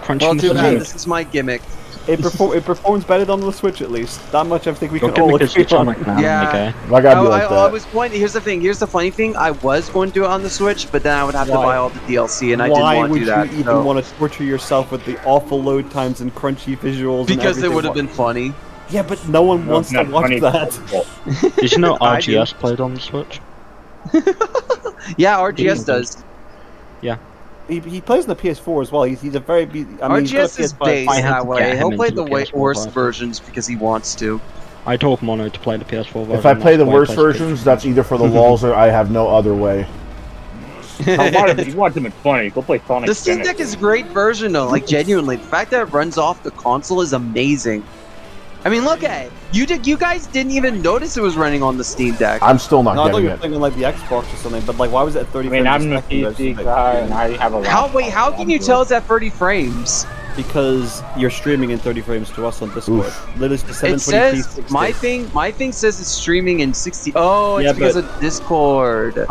Well, too bad. This is my gimmick. It performs better on the Switch, at least. That much I think we can all agree on. Yeah. I gotta be like that. I was going. Here's the thing. Here's the funny thing. I was going to do it on the Switch, but then I would have to buy all the DLC, and I didn't want to do that. Why would you even want to torture yourself with the awful load times and crunchy visuals? Because it would have been funny. Yeah, but no one wants to watch that. Did you know RGS played on the Switch? Yeah, RGS does. Yeah. He plays on the PS4 as well. He's a very... RGS is based that way. He'll play the worst versions because he wants to. I told Mono to play the PS4 version. If I play the worst versions, that's either for the lulz or I have no other way. You want them funny? Go play Sonic. The Steam Deck is a great version though. Like genuinely, the fact that it runs off the console is amazing. I mean, look at it. You guys didn't even notice it was running on the Steam Deck. I'm still not I thought getting you were it. playing on like the Xbox or something, but like, why was it at 30 I mean, frames I'm a a second? PC guy, and I have a laptop. How can you tell it's at 30 frames? Because you're streaming in 30 frames to us on Discord. Literally, It 720p. says 60. my thing says it's streaming in 60. Oh, it's because of Discord. It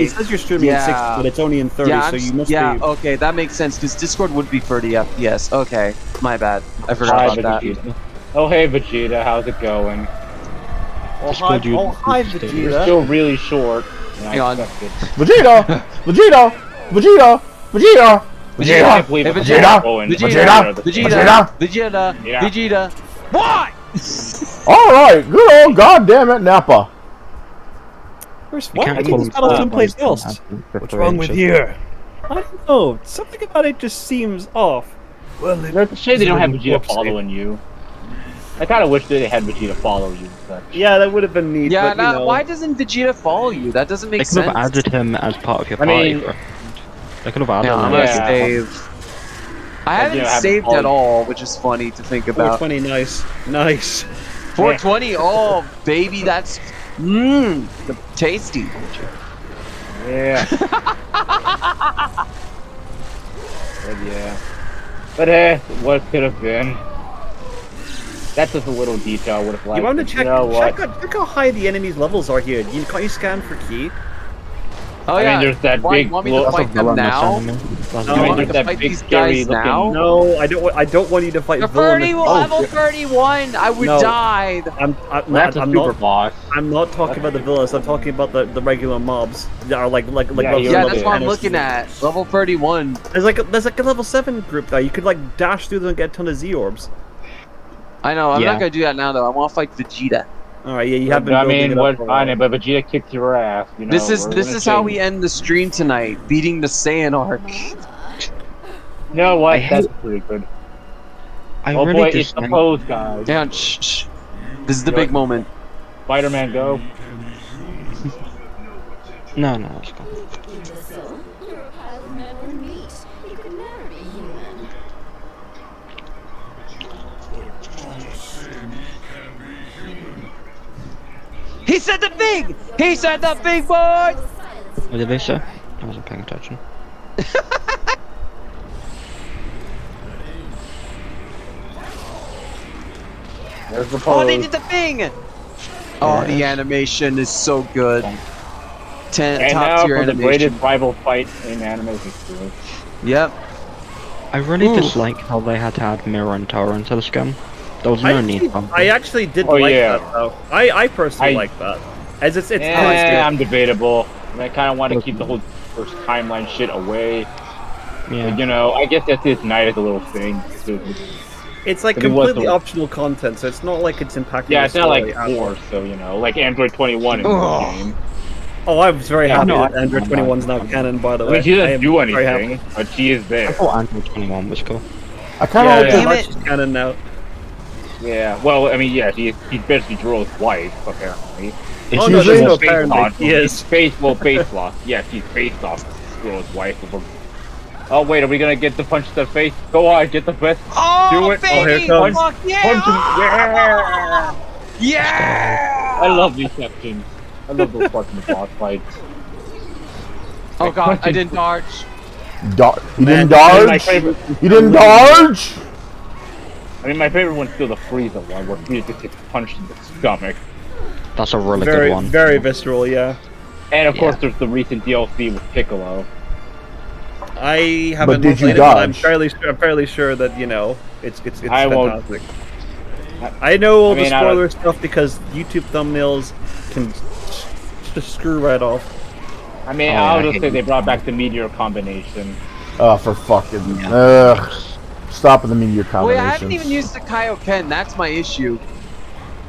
says you're streaming in 60, but it's only in 30, yeah, so you must be. Okay, that makes sense because Discord would be 30 FPS. Okay, my bad. I forgot about that. Oh hey Vegeta, how's it going? Hi Vegeta. You're still really short. Hang on. Vegeta! Vegeta! Vegeta! Vegeta! Vegeta. What? Alright, good old goddamn it, Nappa. Where's what? I can spell someplace else. What's wrong with here? I don't know. Something about it just seems off. Well, it's a shame they don't have Vegeta following you. I kind of wish they had Vegeta follow you. But... Yeah, that would have been neat. Yeah, but, why doesn't Vegeta follow you? That doesn't make sense. They could have added him as part of your party. They could have added him. I'm gonna save. I haven't saved at all, which is funny to think about. 420, nice. 420, oh baby, that's tasty. Yeah. But yeah. But hey, what could have been? That's just a little detail I would have liked. You want to check? You know what? Check how high the enemies' levels are here. Can't you scan for key? Oh I mean, there's that big. Want me to fight them now? I mean, there's that big scary looking. No, I don't want you to fight. Level 31. I would die. That's a super boss. I'm not talking about the villains. I'm talking about the regular mobs that are like yeah, that's what I'm looking at. Level 31. There's like a level 7 group there. You could like dash through them and get a ton of Z orbs. I know. I'm not gonna do that now though. I want to fight Vegeta. Alright, yeah, you have been. I mean, what? Fine, but Vegeta kicked your ass. You know, this is how we end the stream tonight, beating the Saiyan arc. You know what? That's pretty good. Oh boy, it's the pose, guys. Down, shh. This is the big moment. Spider-Man, go. No, let's go. He said the big! He said the big boy! What did they say? I wasn't paying attention. There's the pose. Oh, they did the thing! Oh, the animation is so good. And top tier now for the animation. greatest rival fight in anime history. Yep. I really dislike how they had to add Mirror and Tower into the skin. There was no need for I actually did like that though. I personally like that. As it's I'm debatable. I kind of want to keep the whole first timeline shit away. Yeah. But, you know, I guess that's this night as a little thing. It's like completely optional content, so it's not like it's impacting. Yeah, it's not like Force, so you know, like Android 21 in the game. Oh, I was very happy that Android 21's now canon, by the way. I mean, she doesn't do anything, but she is there. I thought Android 21 was cool. I kind of like she's canon now. Yeah, well, I mean, yeah, he's basically Jiro's wife, apparently. Oh, no, there's no apparently. He is. Based off. Yes, he's based off Jiro's wife. Oh, wait, are we gonna get the punch to the face? Go on, get the best. Oh, do it. baby! Oh, here it comes. Fuck yeah! Punch him. Yeah! Yeah! I love these sections. I love those fucking boss fights. Oh god, I didn't dodge. You didn't dodge? You didn't dodge? I mean, my favorite one's still the Frieza one, where Frieza just gets punched in the stomach. That's a really very, good one. Very visceral, yeah. And of course, there's the recent DLC with Piccolo. I haven't did you played it, but I'm dodge? fairly sure that it's I won't- fantastic. I know all I mean, the spoiler stuff because YouTube thumbnails can just screw right off. I mean, I'll just say they brought back the Meteor combination. Oh, for fucking... Stop with the meteor Wait, combinations. I haven't even used the Kaioken. That's my issue.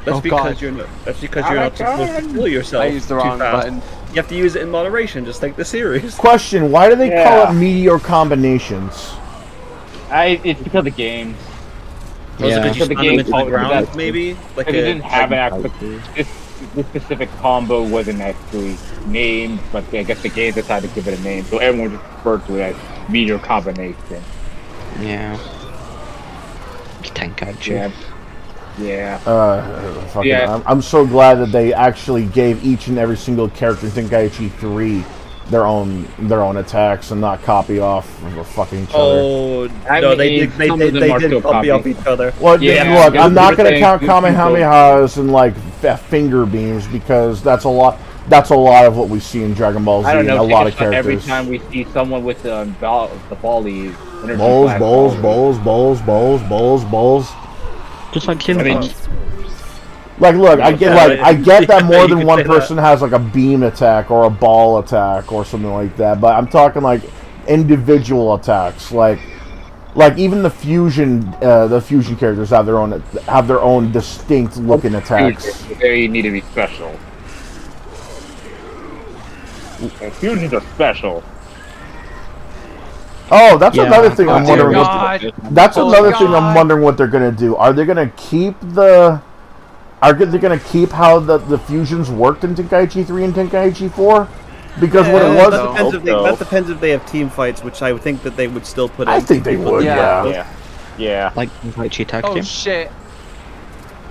That's Oh, because God. you're not. That's because you're not supposed to kill yourself. I used the too wrong fast. button. You have to use it in moderation, just like the series. Question, why do they call it meteor combinations? It's because of the games. Was it because you the spun them into the called- ground, that's- maybe? Like it didn't have an like- actual... This specific combo wasn't actually named, but I guess the game decided to give it a name, so everyone just referred to it as Meteor combination. Yeah. Tenkaichi. Yeah. I'm so glad that they actually gave each and every single character in Tenkaichi 3 their own attacks and not copy off of fucking each other. Oh no, they did copy off each other. Well, look, I'm not going to count Kamehamehas and like finger beams because that's a lot. That's a lot of what we see in Dragon Ball Z I don't know, and a lot of every characters. time we see someone with the volleys, Bowls. Just like Shinra. Like, look, I get that more than one person has like a beam attack or a ball attack or something like that. But I'm talking like individual attacks, like even the fusion characters have their own distinct looking attacks. They need to be special. Fusions are special. Oh, that's another thing I'm wondering. That's Oh, another thing I'm God. wondering what they're gonna do. Are they gonna keep how the fusions worked in Tenkaichi 3 and Tenkaichi 4? Because what it was, that depends if they have team fights, which I would think that they would still put in. I think they would. Yeah. Yeah. Like Tenkaichi tag Oh team. shit.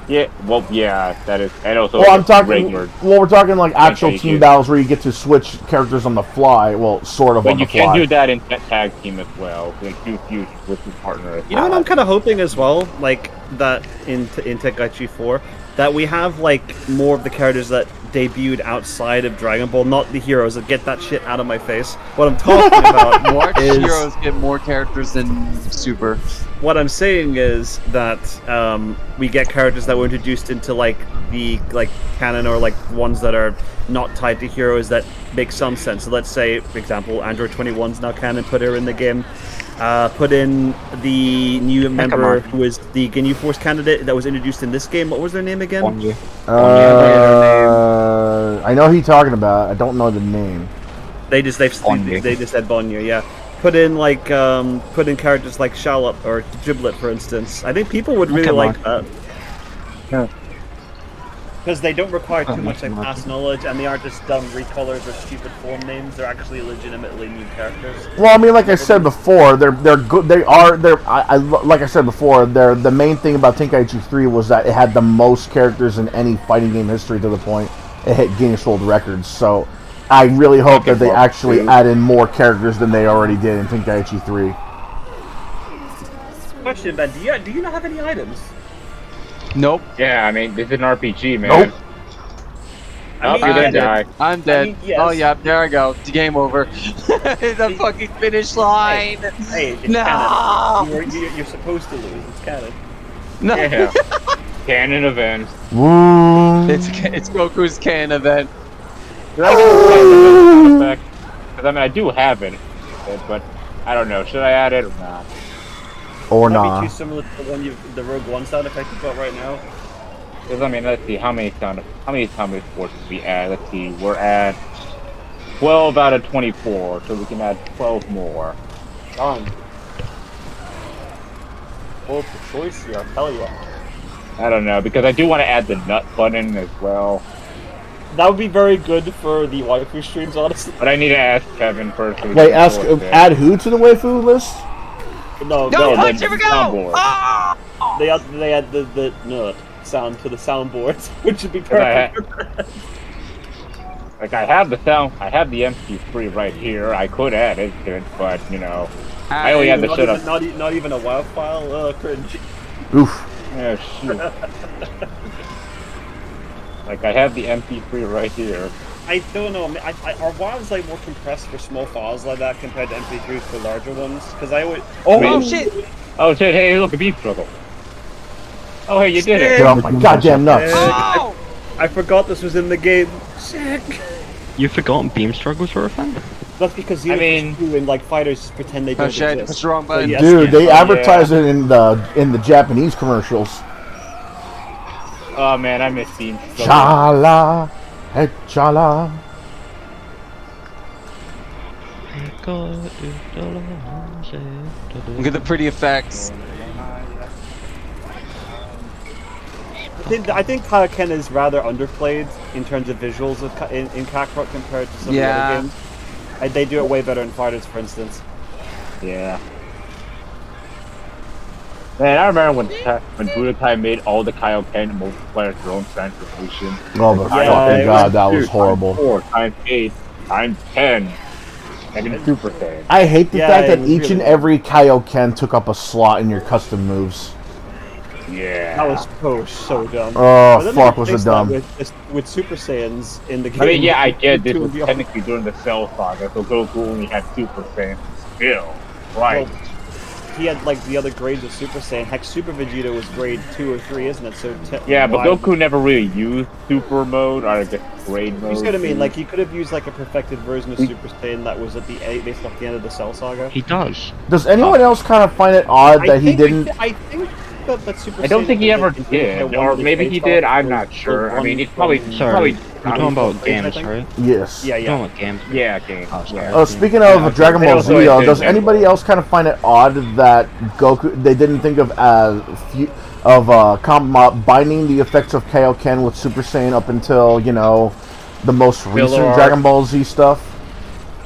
Yeah, well, yeah, that is, and also Well, I'm talking. regular. Well, we're talking like actual Tenkaichi. team battles where you get to switch characters on the fly. Well, sort of But on you the can fly. do that in tag team as well. Like do fusions with your partner. You know what I'm kind of hoping as well, like that in Tenkaichi 4, that we have like more of the characters that debuted outside of Dragon Ball, not the heroes. That get that shit out of my face. What I'm talking about Watch is heroes get more characters than Super. what I'm saying is that we get characters that were introduced into like the canon or like ones that are not tied to heroes that make some sense. So let's say, for example, Android 21's now canon. Put her in the game. Put in the new member who was the Ginyu Force candidate that was introduced in this game. What was their name again? I know who you're talking about. I don't know the name. They just said Bonyo, yeah. Put in characters like Shallop or Giblet, for instance. I think people would really like that. Because they don't require too much like past knowledge, and they aren't just dumb recolors or stupid form names. They're actually legitimately new characters. Well, I mean, like I said before, they're good. Like I said before, the main thing about Tenkaichi 3 was that it had the most characters in any fighting game history to the point it hit Guinness World Records. So I really hope that they actually add in more characters than they already did in Tenkaichi 3. Question, Ben, do you not have any items? Nope. Yeah, I mean, this is an RPG, man. Nope. Oh, you're gonna die. I'm dead. I mean, yes. Oh yeah, there I go. It's game over. The fucking finish line. Hey, it's No. canon. You're supposed to lose. It's canon. No. Yeah. Canon event. It's Goku's canon event. Did I get the canon event effect? Because I mean, I do have it, but I don't know. Should I add it or not? Or Might not. be too similar to the Rogue One sound effect you've got right now. Because I mean, let's see how many forces we add. Let's see, we're at 12 out of 24, so we can add 12 more. Done. Multiple choice here, I'll tell you. I don't know, because I do want to add the nut button as well. That would be very good for the waifu streams, honestly. But I need to ask Kevin first. So we Wait, can go with it. add who to the waifu list? No, No, the punch, here we go! soundboard. Ah! They had the nut. sound to the soundboard, which would be perfect. Like I have the MP3 right here. I could add it, but you know, I only have the shit up. Not even a WAV file. Cringe. Oof. Yeah, shoot. Like I have the MP3 right here. I don't know. Are WAVs like more compressed for small files like that compared to MP3s for larger ones? Because I always. Oh shit! Oh shit! Hey, look, a beef struggle. Oh hey, you did it! Get off my goddamn nuts! Oh! I forgot this was in the game. Sick. You've forgotten beam struggles were a thing? That's because you and like fighters just pretend they don't exist. Push the wrong button. Dude, they advertise it in the Japanese commercials. Oh man, I miss beam struggle. Chala, hey chala. Look at the pretty effects. I think Kaioken is rather underplayed in terms of visuals in Kakarot compared to some of the other games. They do it way better in Fighters, for instance. Yeah. Man, I remember when Budokai made all the Kaioken multiplayer their own transformation. Oh my fucking god, that was horrible. 4 times 8 times 10. And in Super Saiyan. I hate the fact that each and every Kaioken took up a slot in your custom moves. Yeah. That was so dumb. Oh, fuck, was it dumb. With Super Saiyans in the game. I mean, yeah, I get this was technically during the Cell Saga, so Goku only had Super Saiyan still. Right. Well, he had like the other grades of Super Saiyan. Heck, Super Vegeta was grade 2 or 3, isn't it? So yeah, but Goku never really used Super Mode, or I guess grade mode. You see what I mean? Like, he could have used like a perfected version of Super Saiyan that was at based off the end of the Cell Saga. He does. Does anyone else kind of find it odd that he didn't... I think that Super I don't Saiyan think he ever did, did, or maybe he did, I'm not sure. I mean, it's probably... Sorry, you're talking about games, right? Yes. Yeah, You're talking about games. Yeah, games. Speaking of Dragon Ball Z, does anybody else kind of find it odd that Goku, they didn't think of binding the effects of Kaioken with Super Saiyan up until, you know, the most recent Dragon Ball Z stuff?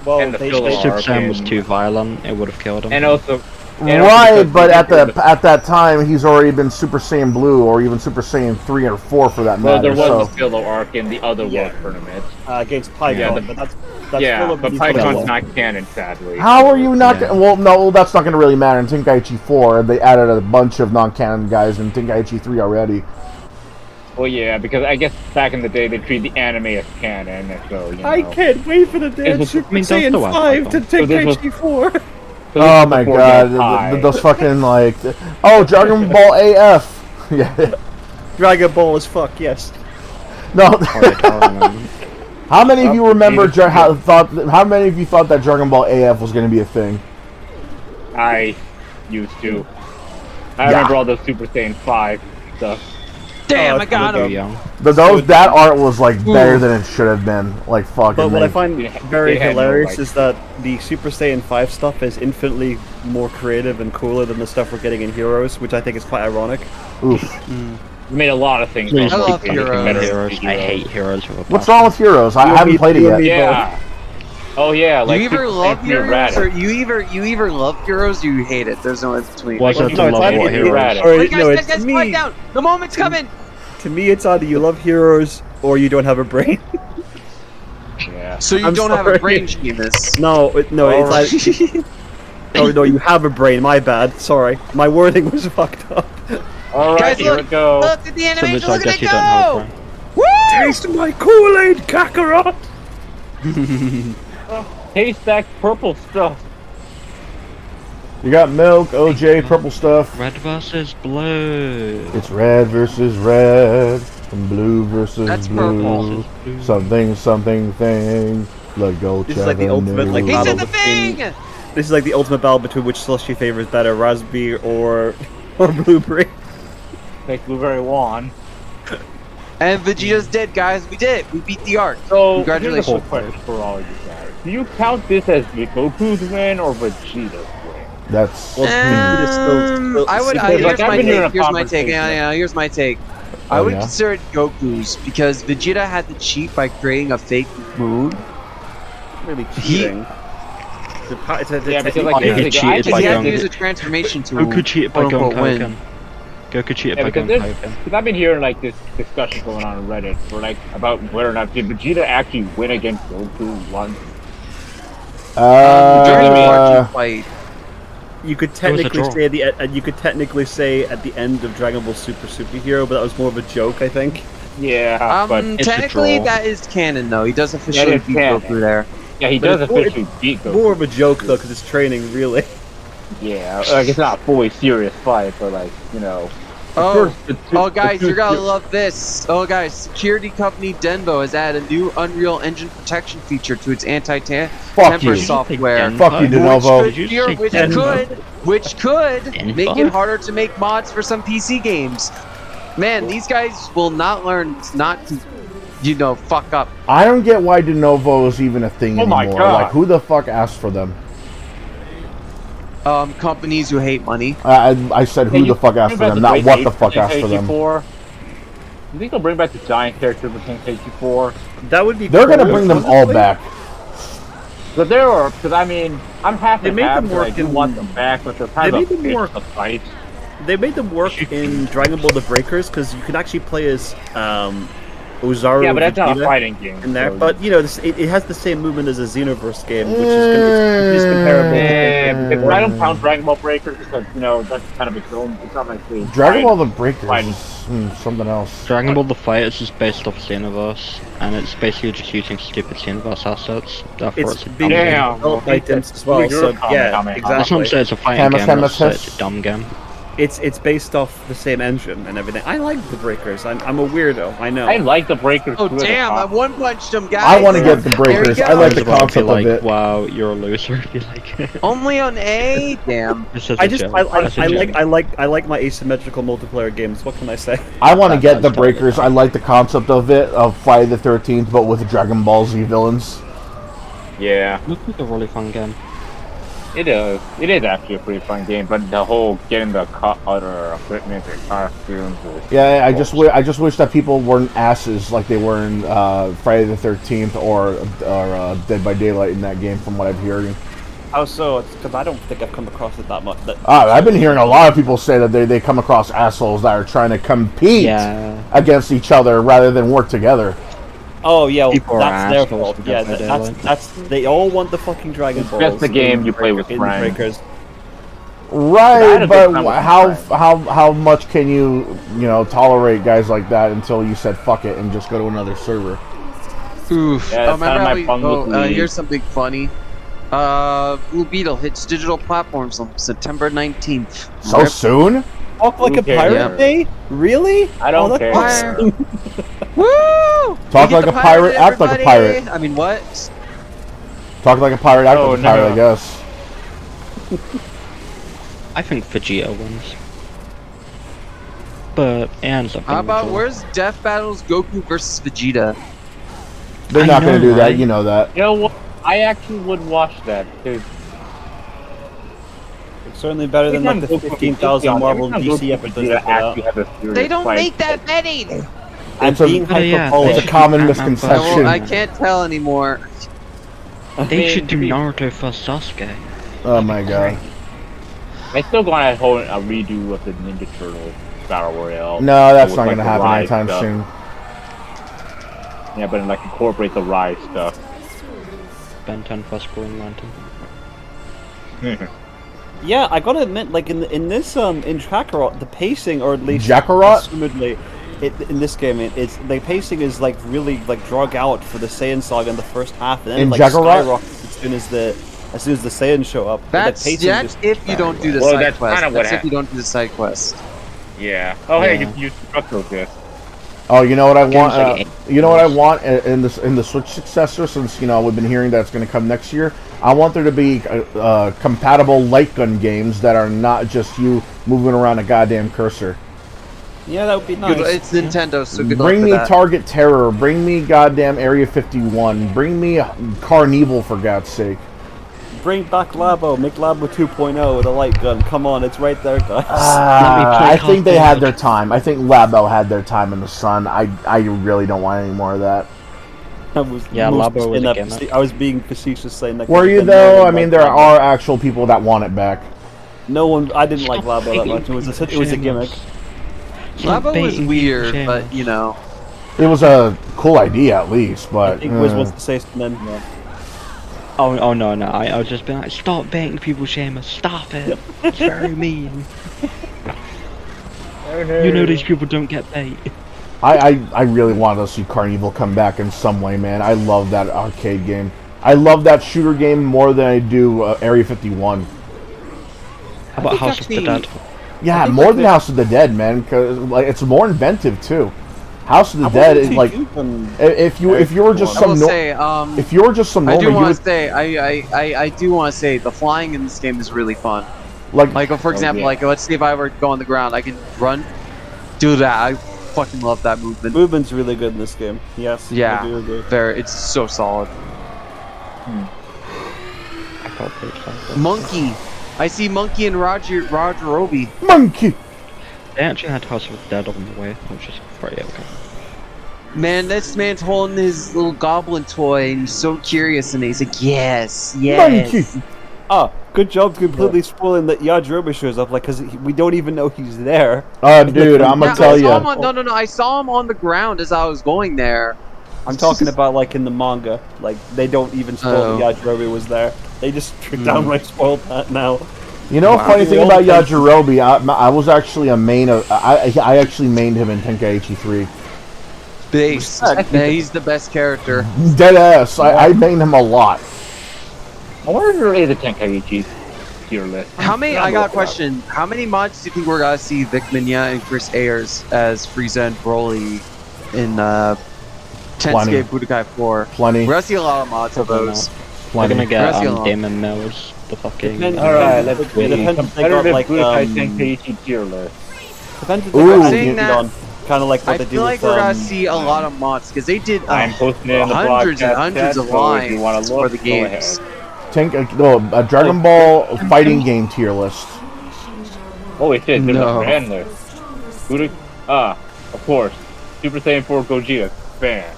Well, Super Saiyan was too violent, it would have killed him. And also... Right, but at that time, he's already been Super Saiyan Blue, or even Super Saiyan 3 or 4 for that matter. Well, there was a Filler arc in the other World Tournament. Against Python, but that's but Python's not canon, sadly. How are you not gonna... Well, no, that's not going to really matter. In Tenkaichi 4, they added a bunch of non-canon guys in Tenkaichi 3 already. Well, yeah, because I guess back in the day, they treat the anime as canon, and so, you know... I can't wait for the day of Super Saiyan 5 to Tenkaichi 4! Oh my god, those fucking like... Oh, Dragon Ball AF! Yeah. Dragon Ball as fuck, yes. No. How many of you remember, how many of you thought that Dragon Ball AF was going to be a thing? I used to. I remember all those Super Saiyan 5 stuff. Damn, I got him! That art was like better than it should have been. Like fucking. But what I find very hilarious is that the Super Saiyan 5 stuff is infinitely more creative and cooler than the stuff we're getting in Heroes, which I think is quite ironic. Oof. You made a lot of things. I love Heroes. I hate Heroes. What's wrong with Heroes? I haven't played it yet. Yeah. Oh yeah, like you either love Heroes or you either love Heroes or you hate it. There's no in between. What's up to love what Heroes? Wait, guys, quiet down. The moment's coming. To me, it's either you love Heroes or you don't have a brain. Yeah. So you don't have a brain, Sheamus. No, it's like... no, you have a brain. My bad. Sorry, my wording was fucked up. All right, guys, here we go. Look at the animation. Look at it go. Woo! Taste my Kool-Aid, Kakarot. Taste that purple stuff. You got milk, OJ, purple stuff. Red versus blue. It's red versus red, and blue versus blue. Purple. Something thing. Let go. This is like the ultimate like battle between. This is like the ultimate battle between which slushy favors better, raspberry or blueberry. Make blueberry won. And Vegeta's dead, guys. We did it. We beat the arc. So congratulations. Here's a question for all you guys. Do you count this as Goku's win or Vegeta's win? That's... I would... Here's my take. Yeah, here's my take. I would consider it Goku's because Vegeta had to cheat by creating a fake moon. Really cheating. He cheated by he had going. to use a transformation to Goku cheated by going Kaioken. Goku cheated Yeah, by because going Kaioken. I've been hearing like this discussion going on Reddit for like about whether or not did Vegeta actually win against Goku once. During the March fight. You could technically say at the end of Dragon Ball Super Superhero, but that was more of a joke, I think. Yeah, but technically that is canon though. He does officially beat Goku there. Yeah, he But does it's more- officially beat Goku. More of a joke though, because it's training, really. Yeah, like it's not a fully serious fight, but like Oh, guys, you're gonna love this. Oh, guys, security company Denbo has added a new Unreal Engine protection feature to its anti-tamper software. Fuck you, Denovo. Which could make it harder to make mods for some PC games. Man, these guys will not learn not to, fuck up. I don't get why Denovo is even a thing Oh my anymore. God. Like, who the fuck asked for them? Companies who hate money. I said who the fuck asked for them, not what the fuck asked for them. You think they'll bring back the giant character for Tenkaichi 4? That would be. They're gonna bring them all back. But there are, because I mean, I'm happy. They made them work I do want them back, but they're kind They of made them work. a fight. They made them work in Dragon Ball: The Breakers because you can actually play as Ozaru. Yeah, but that's not a Vegeta fighting game. in there. so- But it has the same movement as a Xenoverse game, which is comparable. Yeah, because I don't count Dragon Ball Breakers because that's kind of its own. It's not like the Dragon Ball The Breakers fighting. is something else. Dragon Ball The Fighters is based off Xenoverse, and it's basically just using stupid Xenoverse assets. Therefore, It's a being dumb game. developed by Dimps as well. So yeah, That's what I'm exactly. saying. It's a fighting game. That's why it's a dumb game. It's based off the same engine and everything. I like the Breakers. I'm a weirdo. I know. I like the Breakers. Oh damn! I one punched them, guys. I want to get the Breakers. I like the About to be concept like, of it. wow, you're a loser if you like it. Only on A. Damn. I like my asymmetrical multiplayer games. What can I say? I want to get the Breakers. I like the concept of it, of Friday the 13th, but with Dragon Ball Z villains. Yeah. Looks like a really fun game. It is. It is actually a pretty fun game, but the whole getting the other equipment and costumes. Yeah, I just wish that people weren't asses like they were in Friday the 13th or Dead by Daylight in that game, from what I've heard. How so? It's because I don't think I've come across it that much. I've been hearing a lot of people say that they come across assholes that are trying to compete against each other rather than work together. Oh yeah, People are that's their assholes fault. for Yeah, Dead by that's Daylight. that's they all want the fucking Dragon Balls. That's the game you play with in friends. Breakers. Right, but how much can you tolerate guys like that until you said fuck it and just go to another server? Oof. Yeah, Oh, remember how fun with Lee. here's something funny. Blue Beetle hits digital platforms on September 19th. So Rip. soon? Talk like a cares? pirate Yeah. day? Really? I don't Oh, care. that's awesome. Woo! Talk We get like the a pirate, act like a everybody. pirate. I mean, what? Talk like a pirate, act Oh, like a no. pirate, I guess. I think Vegeta wins. But it ends up How being about Vegeta. where's Death Battles Goku versus Vegeta? They're I not going to know, do that, right? you know that. You know what? I actually would watch that too. It's certainly better than like the 15,000 Marvel DC episodes they put out. They don't make that many. I'm It's a- being hyperbolic. It's a common misconception. I can't tell anymore. They should do Naruto versus Sasuke. Oh my god. They still gonna hold a redo of the Ninja Turtle Battle Royale. No, that's with, not like, going to the happen Rise anytime stuff. soon. Yeah, but like incorporate the Rise stuff. Ben 10 vs Green Lantern. Yeah, I gotta admit, like in this in Kakarot, the pacing, or at least Kakarot? assumedly, in this game, it's the pacing is like really like drug out for the Saiyan saga in the first half, and then In it, like Kakarot? skyrockets as soon as the Saiyans show up. That's the pacing that's just- if you don't do the Well, side that's quest. kinda what That's if happened. you don't do the side quest. Yeah. Oh, hey, Yeah. you structural this. Oh, you know what I want? like You know what I want in the Switch successor? Since we've been hearing that it's going to come next year, I want there to be compatible light gun games that are not just you moving around a goddamn cursor. Yeah, that would be nice. It's Nintendo, so good luck Bring with me that. Target Terror. Bring me goddamn Area 51. Bring me Carnival, for God's sake. Bring back Labo, make Labo 2.0 with a light gun. Come on, it's right there, guys. I think they had their time. I think Labo had their time in the sun. I really don't want any more of that. I was Yeah, most Labo was saying a that gimmick. I was being facetious saying that. Were you no though? one I mean, liked there Labo. are actual people that want it back. No one. I didn't like Labo that much. It was a gimmick. Lava was baiting weird, people, but you know. It was a cool idea, at least, but... I think Wiz wants to say something. Oh no, I was just being like, stop baiting people, Seamus, stop it. It's very mean. You know these people don't get bait. I really want to see Carnival come back in some way, man. I love that arcade game. I love that shooter game more than I do Area 51. How about House of the Dead? Yeah, more than House of the Dead, man, because like it's more inventive too. House of the Dead is like if you were just some if you were just some I do normal, want to say I do want to say the flying in this game is really fun. Like for example, like let's see if I were to go on the ground, I can run, do that. I fucking love that movement. Movement's really good in this game. Yes. Yeah. I do agree. Very. It's so solid. Monkey. I see Monkey and Roger Roby. Monkey. They actually had House of the Dead on the way, which is pretty okay. Man, this man's holding his little goblin toy and he's so curious and he's like, yes, yes. Monkey. Oh, good job completely spoiling that Yajirobe shows up, like, because we don't even know he's there. Dude, I'm gonna tell you. No, I saw him on the ground as I was going there. I'm talking about, like, in the manga. Like, they don't even spoil that Yajirobe was there. They just downright spoiled that now. You know, funny thing about Yajirobe, I was actually a main of. I actually mained him in Tenkaichi 3. Base. Yeah, he's the best character. Dead ass. I mained him a lot. I wonder if there is a Tenkaichi tier list. How many? I got a question. How many mods do you think we're gonna see Vic Minya and Chris Ayers as Frieza and Broly in Tensuke Budokai 4? Plenty. We're gonna see a lot of mods of those. We're gonna get Damon Mills, the fucking. Alright, let's see. Competitive Budokai Tenkaichi tier list. Depends if they got anything on. Kind of like what they do with, we're gonna see a lot of mods because they did I'm posting it in the hundreds and hundreds of lines for the games. Dragon Ball fighting game tier list. Oh, it says there's a fan list. Of course, Super Saiyan 4 Gogeta fan.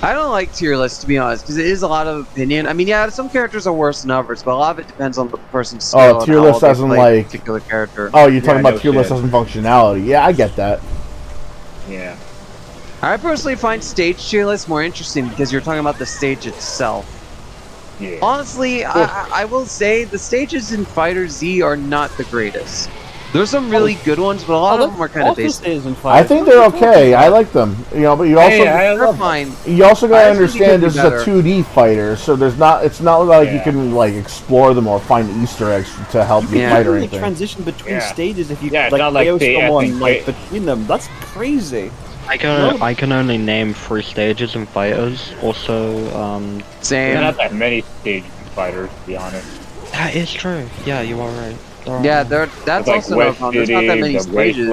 I don't like tier lists, to be honest, because it is a lot of opinion. I mean, yeah, some characters are worse than others, but a lot of it depends on the person's skill. Oh, tier list doesn't like particular character. Oh, you're talking about tier list doesn't functionality. Yeah, I get that. Yeah. I personally find stage tier lists more interesting because you're talking about the stage itself. Yeah. Honestly, I will say the stages in Fighter Z are not the greatest. There's some really good ones, but a lot of them are kind of basic. I think they're okay. I like them. You know, but you also you also gotta understand this is a 2D fighter, so there's not. It's not like you can like explore them or find Easter eggs to help you fight or anything. Transition between stages if you like someone like between them. That's crazy. I can only name 3 stages in fighters. Also, There's not that many stages in fighters, to be honest. That is true. Yeah, you are right. Yeah, that's like also West no City, there's not that many the stages.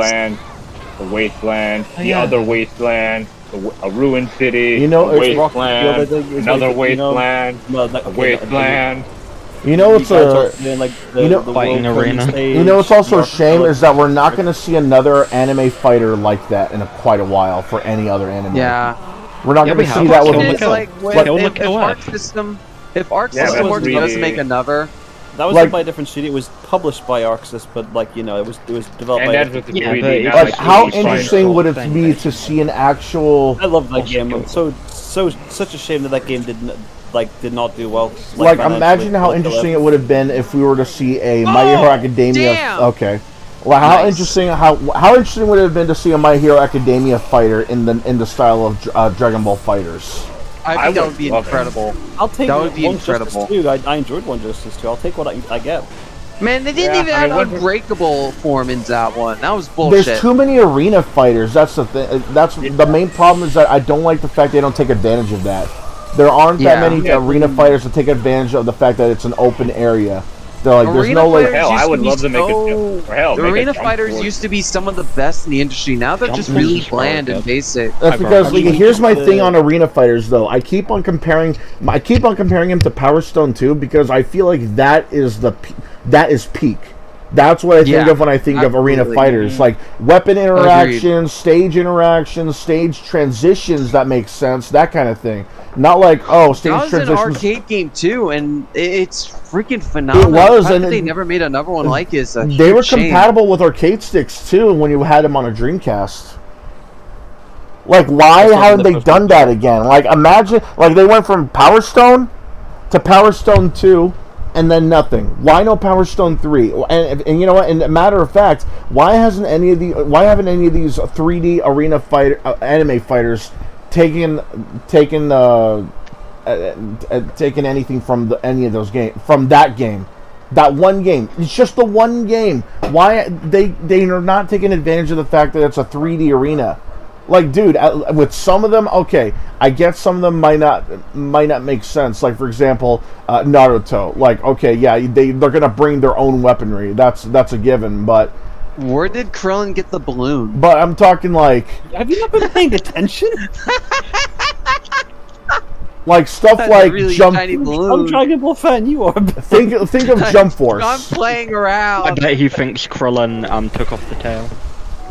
Wasteland, the other Wasteland, a ruined city, you know, a wasteland, another wasteland, a wasteland. You know, it's fighting arena. You know, it's also a shame is that we're not going to see another anime fighter like that in quite a while for any other anime. Yeah, we're not going to see that if Arc System Works doesn't make another. That was by a different studio. It was published by Arxis, but like you know, it was developed by. Like, how interesting would it be to see an actual? I love that game. I'm such a shame that game did not do well. Like imagine how interesting it would have been if we were to see a My Hero Academia. Damn. Okay. Well, how interesting would it have been to see a My Hero Academia fighter in the style of Dragon Ball Fighters? I think that would be incredible. I'll take that would be One incredible. Justice 2. I enjoyed One Justice 2. I'll take what I get. Man, they didn't even have Unbreakable form in that one. That was bullshit. There's too many arena fighters. That's the thing. That's the main problem is that I don't like the fact they don't take advantage of that. There aren't that many arena fighters that take advantage of the fact that it's an open area. They're like, there's no like. Hell, I would love to make the arena fighters used to be some of the best in the industry. Now they're just really bland and basic. That's because here's my thing on arena fighters though. I keep on comparing him to Power Stone 2 because I feel like that is peak. That's what I think of when I think of arena fighters. Like weapon interactions, stage interactions, stage transitions that make sense, that kind of thing. Not like, oh, That stage was an transitions. arcade game too, and it's freaking phenomenal. It was, The fact and that they never made another one like it is a They were huge shame. compatible with arcade sticks too when you had them on a Dreamcast. Like, why haven't they done that again? Like, imagine, like, they went from Power Stone to Power Stone 2 and then nothing. Why no Power Stone 3? And you know what? And a matter of fact, why haven't any of these 3D arena fighter anime fighters taken anything from any of those games, from that game? That one game. It's just the one game. Why they are not taking advantage of the fact that it's a 3D arena? Like, dude, with some of them, okay, I get some of them might not make sense. Like, for example, Naruto. Like, okay, yeah, they're gonna bring their own weaponry. That's a given. But where did Krillin get the balloon? But I'm talking like, have you not been paying attention? Like stuff That's like a really Jump. tiny I'm balloon. Dragon Ball fan. You are. Think of Jump Force. I'm playing around. I bet he thinks Krillin took off the tail.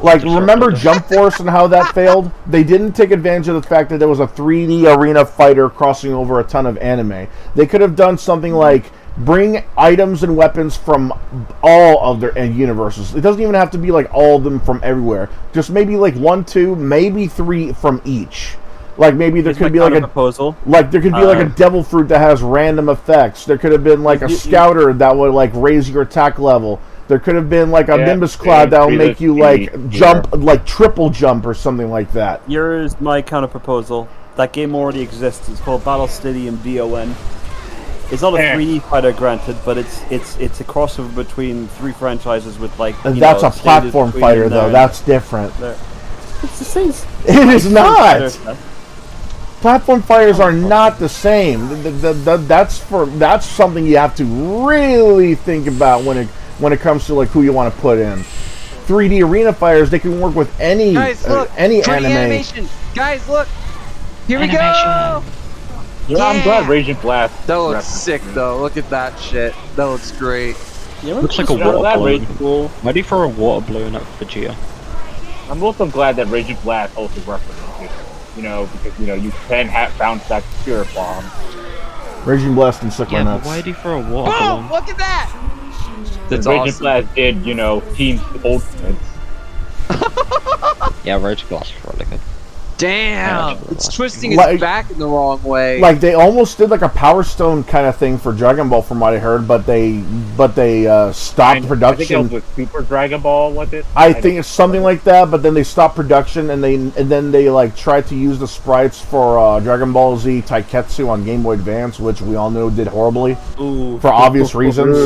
Like, remember Jump Force and how that failed? They didn't take advantage of the fact that there was a 3D arena fighter crossing over a ton of anime. They could have done something like bring items and weapons from all of their universes. It doesn't even have to be like all of them from everywhere. Just maybe like 1, 2, maybe 3 from each. Like maybe there could be like a proposal. Like there could be like a devil fruit that has random effects. There could have been like a scouter that would like raise your attack level. There could have been like a Nimbus Cloud that will make you like jump, like triple jump or something like that. Here's my counter proposal. That game already exists. It's called Battle Stadium VON. It's not a 3D fighter, granted, but it's a crossover between 3 franchises with like. And that's a platform fighter, though. That's different. It's the same. It is not. Platform fighters are not the same. That's something you have to really think about when it comes to like who you want to put in. 3D arena fighters, they can work with any any anime. Animation. Guys, look. Here we go. Yeah, I'm glad Raging Blast. That looks sick, though. Look at that shit. That looks great. Looks like a water balloon. Ready for a water balloon at Vegeta. I'm also glad that Raging Blast also references it. You know, because you can bounce back to Spirit Bomb. Raging Blast and Sickler Nuts. Ready for a water balloon. Look at that. That's Raging awesome. Blast did, Team Ultimates. Yeah, Raging Blast is really good. Damn! It's twisting Like- its back in the wrong way. Like they almost did like a Power Stone kind of thing for Dragon Ball, from what I heard, but they stopped production. I think it was with Super Dragon Ball, was it? I think it's something like that, but then they stopped production and then they like tried to use the sprites for Dragon Ball Z Taiketsu on Game Boy Advance, which we all know did horribly for obvious reasons.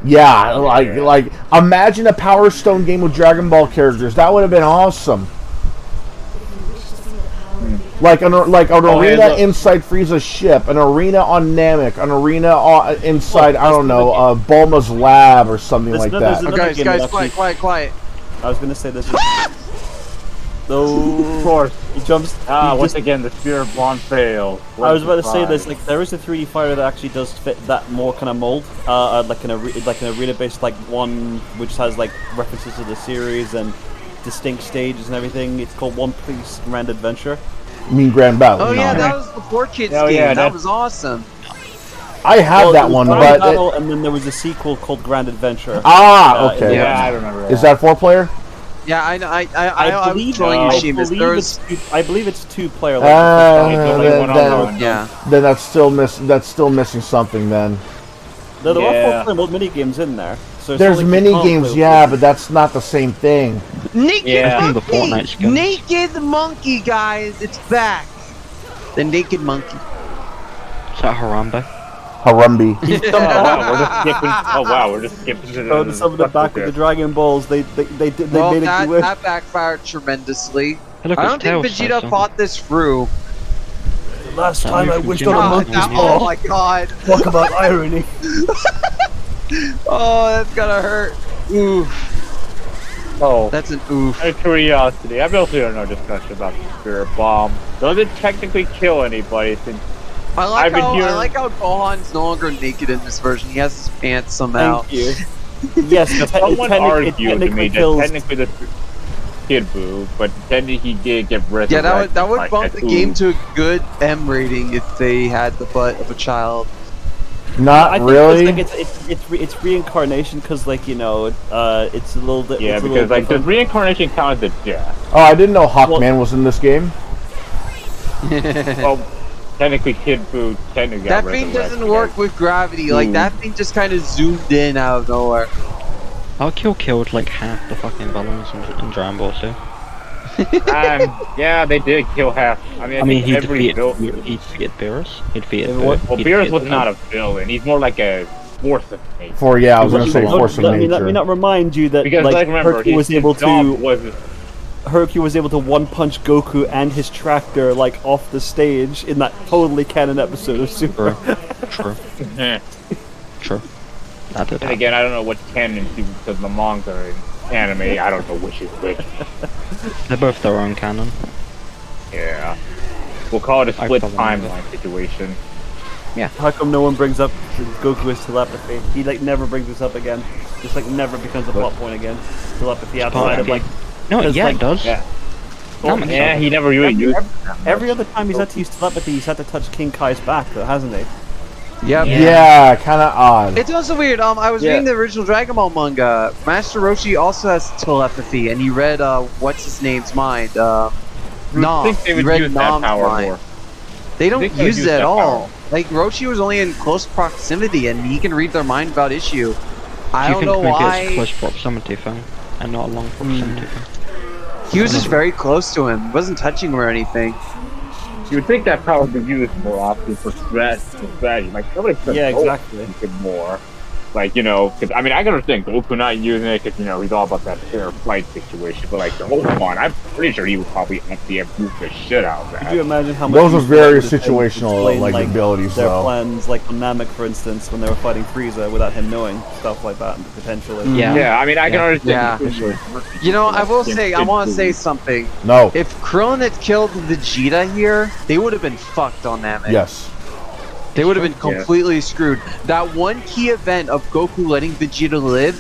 Yeah, like imagine a Power Stone game with Dragon Ball characters. That would have been awesome. Like an arena inside Frieza's ship, an arena on Namek, an arena inside Bulma's lab or something like that. Guys, quiet. I was gonna say this. Of course. He jumps. Once again, the Spirit Bomb failed. I was about to say this. Like, there is a 3D fighter that actually does fit that more kind of mold, like an arena-based like one which has like references to the series and distinct stages and everything. It's called One Piece Grand Adventure. You mean Grand Battle? Oh yeah, that was the 4Kids game. Yeah, that was awesome. I have that one, but Battle, and then there was a sequel called Grand Adventure. Okay. Yeah, I remember that. Is that 4-player? Yeah, I believe I believe it's 2-player. Then that's still missing something. Then there are 4-player mini games in there. So there's mini games, but that's not the same thing. Naked Monkey, guys, it's back. The Naked Monkey. Is that Harambe? Harambe. We're just skipping to some of the back of the Dragon Balls. They made it that backfired tremendously. I don't think Vegeta fought this through. The last time I wished on a monkey's Oh my god. Talk about irony. Oh, that's gonna hurt. Oof. Oh, that's an oof. Out of curiosity, I've also heard no discussion about the Spirit Bomb. Doesn't technically kill anybody since I like how Gohan's no longer naked in this version. He has his pants somehow. Thank you. Yes, someone argued to me that technically the Kid Buu, but then he did get resurrected. Yeah, that would by bump the Buu. game to a good M rating if they had the butt of a child. Not I think really. It's reincarnation because like it's a little bit. Yeah, it's a because little like the different. reincarnation counted the death. Oh, I didn't know Hawkman was in this game. Well, technically Kid Buu technically got That thing resurrected. doesn't work with gravity. Like that thing just kind of zoomed in out of nowhere. Arceus killed like half the fucking villains in Dragon Ball Z. Yeah, they did kill half. I mean, he every defeated Beerus. He defeated Well, he Beerus defeated was not a villain. He's more like a force of nature. I was gonna say force of nature. Let me not remind you that Because, like remember, Hercule was able to was Hercule was able to one-punch Goku and his tractor like off the stage in that totally canon episode of Super. True. True. And again, I don't know what canon because the manga and anime. I don't know which is which. They're both their own canon. Yeah, we'll call it a split timeline situation. Yeah. How come no one brings up Goku's telepathy? He like never brings this up again. Just like never becomes a plot point again. Telepathy outside of like. No, yeah, like, it does. Yeah. Well, Yeah, he never really used it. Every other time he's had to use telepathy, he's had to touch King Kai's back, though, hasn't he? Yep. Yeah, kind of odd. It's also weird. I was reading the original Dragon Ball manga. Master Roshi also has telepathy, and he read what's his name's mind. Nom. think they He would read use that Nom's power mind. more. They don't think they would use use it at that all. power. Like Roshi was only in close proximity, and he can read their mind without issue. I don't know maybe why. it's a close proximity thing, and not a long proximity thing? He was just very close to him. He wasn't touching him or anything. You would think that power would be used more often for strategy. Like somebody could more. Like, you know, because I mean, I can understand Goku not using it because, you know, he's all about that fair fight situation. But like the whole one, I'm pretty sure he would probably actually have used the shit out of that. Could you imagine how much Those are very used to situational, explain, like, abilities, their though. plans, like on Namek, for instance, when they were fighting Frieza without him knowing stuff like that, potentially. Yeah, I mean, I can understand. Yeah. You know, I will say, I want to say something. No. If Krillin had killed Vegeta here, they would have been fucked on Namek. Yes. They would have been completely screwed. That one key event of Goku letting Vegeta live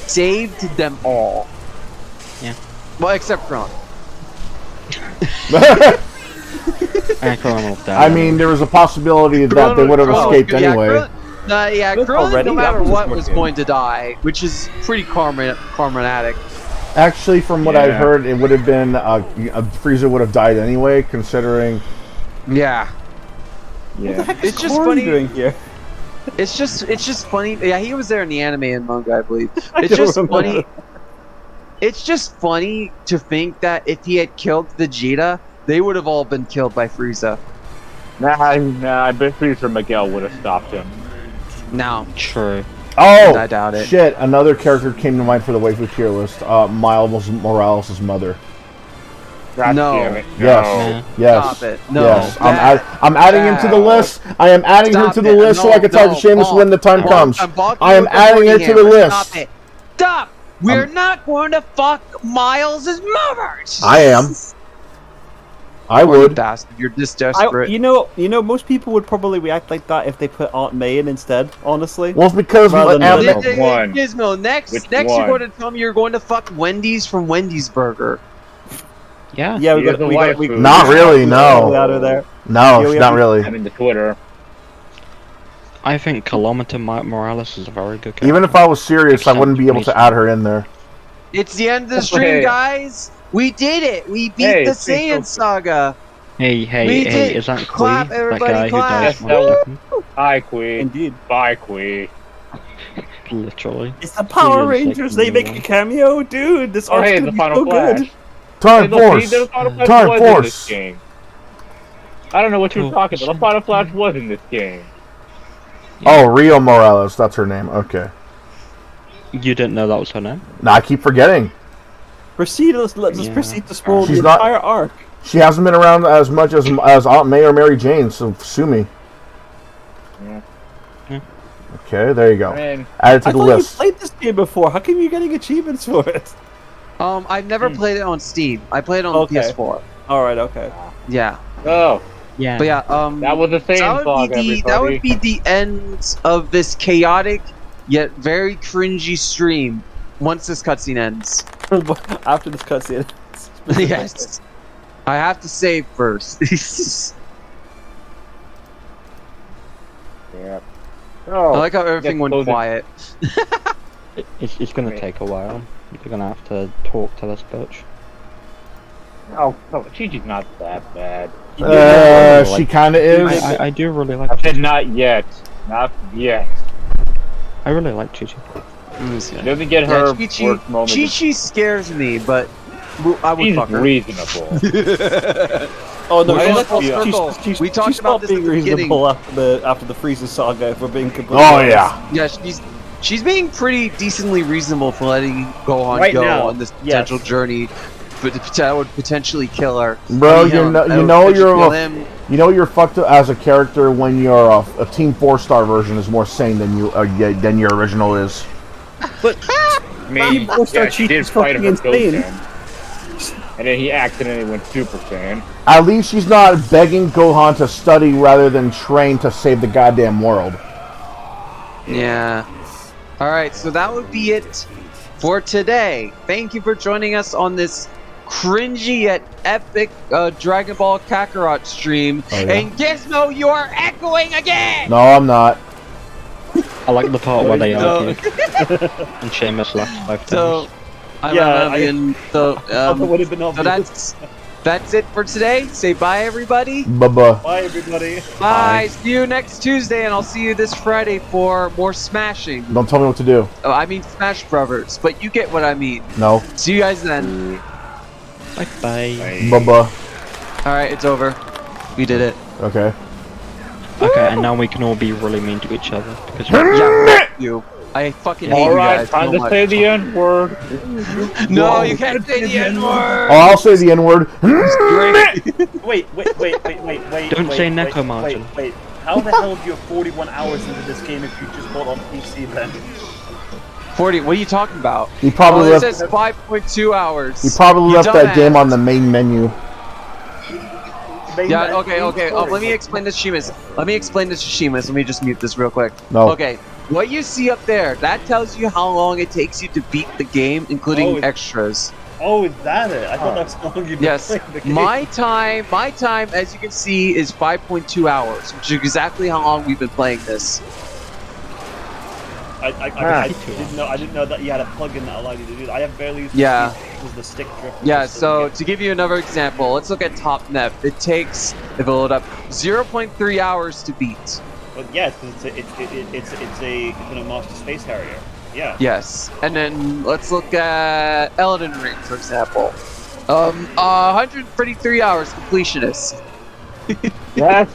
saved them all. Yeah. Well, except Krillin. I mean, there was a possibility that they would have escaped anyway. Krillin, no matter what, was going to die, which is pretty karmatic. Actually, from what I've heard, it would have been Frieza would have died anyway, considering. Yeah. What the heck It's is just Korn funny. doing here? It's just funny. Yeah, he was there in the anime and manga, I believe. I It's don't just remember. funny. It's just funny to think that if he had killed Vegeta, they would have all been killed by Frieza. Nah, I bet Frieza Miguel would have stopped him. No. True. Oh, I doubt it. Shit, another character came to mind for the waifu tier list. Miles Morales' mother. God No. damn it. Yes. Yes. Stop it. No. Yes. I'm adding him to the list. I am adding her to the list so I can talk to Seamus when the time comes. I am adding her to the list. Stop it. Stop! We're not going to fuck Miles' mother! I am. I would. Bastard, you're just desperate. You know, most people would probably react like that if they put Aunt May in instead. Honestly. Well, it's because Gizmo, next you're going to tell me you're going to fuck Wendy's from Wendy's Burger. Yeah. Yeah, Not really. No. Out of there. No, it's not really. I'm into Twitter. I think Kilometer Morales is a very good character. Even if I was serious, I wouldn't be able to add her in there. It's the end of the stream, guys. We did it. We beat the Saiyan Saga. Hey, is that Kui? Clap, That everybody, guy clap. who dies Hi, Kui. Indeed. Bye, Kui. Literally. It's the Power Kui is, like, Rangers. They make a cameo, dude. This art's hey, gonna the be Final so Flash. good. Time Force. Time Force. Game. I don't know what you're talking about. The Final Flash was in this game. Oh, Rio Morales. That's her name. Okay. You didn't know that was her name? Nah, I keep forgetting. Let's proceed to spoil the She's not- entire arc. She hasn't been around as much as Aunt May or Mary Jane, so sue me. Yeah. Okay, there you go. Man. Add it to I the thought list. you played this game before. How come you're getting achievements for it? I've never played it on Steam. I played it on the PS4. All right. Okay. Yeah. Oh. Yeah. But yeah, that was the same song, that would be the end of this chaotic yet very cringy stream once this cutscene ends. after this cutscene. Yes. I have to save first. Yeah. I like how everything went quiet. It's gonna take a while. You're gonna have to talk to this bitch. Oh, no, Chi-Chi's not that bad. She kind of is. I do really like. I said not yet. Not yet. I really like Chi-Chi. She doesn't get her worst moment. Chi-Chi scares me, but I would She's fuck her. reasonable. Oh no, We talked about this at being the beginning. reasonable after the Frieza saga. If we're being completely Oh honest. yeah. Yeah, she's being pretty decently reasonable for letting Gohan Right go now, on this potential journey, but that would potentially kill her. Bro, Kill him. you know you're fucked up as a character when you're a Team 4-star version is more sane than your original is. But I mean, yeah, she did fight him with Goten. And then he accidentally went Super Saiyan. At least she's not begging Gohan to study rather than train to save the goddamn world. Yeah. Alright, so that would be it for today. Thank you for joining us on this cringy yet epic Dragon Ball Kakarot stream. Oh, yeah. And Gizmo, you are echoing again! No, I'm not. I like the part where they argued and Seamus left 5 times. So, that's it for today. Say bye, everybody. Bye-bye. Bye, everybody. Bye. See you next Tuesday, and I'll see you this Friday for more smashing. Don't tell me what to do. Oh, I mean Smash Brothers, but you get what I mean. No. See you guys then. Bye-bye. Bye-bye. Alright, it's over. We did it. Okay. Okay, and now we can all be really mean to each other because Yeah, you. I fucking hate you guys. Time so to much. say the N-word. No, you can't say the N-word. Oh, I'll say the N-word. Wait. Don't say wait, Neko Margin. Wait. How the hell do you have 41 hours into this game if you just bought on PC then? 40. What are you talking about? He probably it left. says 5.2 hours. He probably You left that dumbass. game on the main menu. Yeah, okay. Let me explain this to Shimas. Let me just mute this real quick. No. Okay. What you see up there, that tells you how long it takes you to beat the game, including extras. Oh, is that it? I thought that's how long you've been Yes. playing the game. My time, as you can see, is 5.2 hours, which is exactly how long we've been playing this. I didn't know that you had a plugin that allowed you to do that. I have barely used the stick drift. Yeah, so to give you another example, let's look at Top Nef. It takes, if it load up, 0.3 hours to beat. But yeah, it's a Master Space Harrier. Yeah. Yes, and then let's look at Elden Ring, for example. 133 hours completionist. Yes.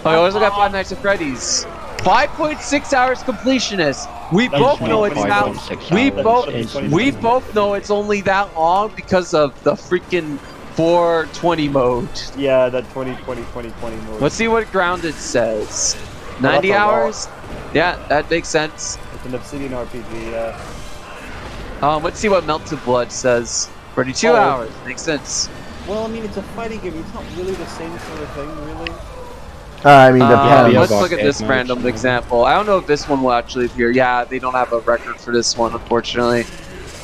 Okay, let's look at Five Nights at Freddy's. 5.6 hours completionist. We both know it's not. We both know it's only that long because of the freaking 420 mode. Yeah, that 20 mode. Let's see what Grounded says. 90 hours? Yeah, that makes sense. It's an Obsidian RPG, yeah. Let's see what Melted Blood says. 32 hours. Makes sense. Well, I mean, it's a fighting game. It's not really the same sort of thing, really. I mean, depends. Let's look at this random example. I don't know if this one will actually appear. Yeah, they don't have a record for this one, unfortunately.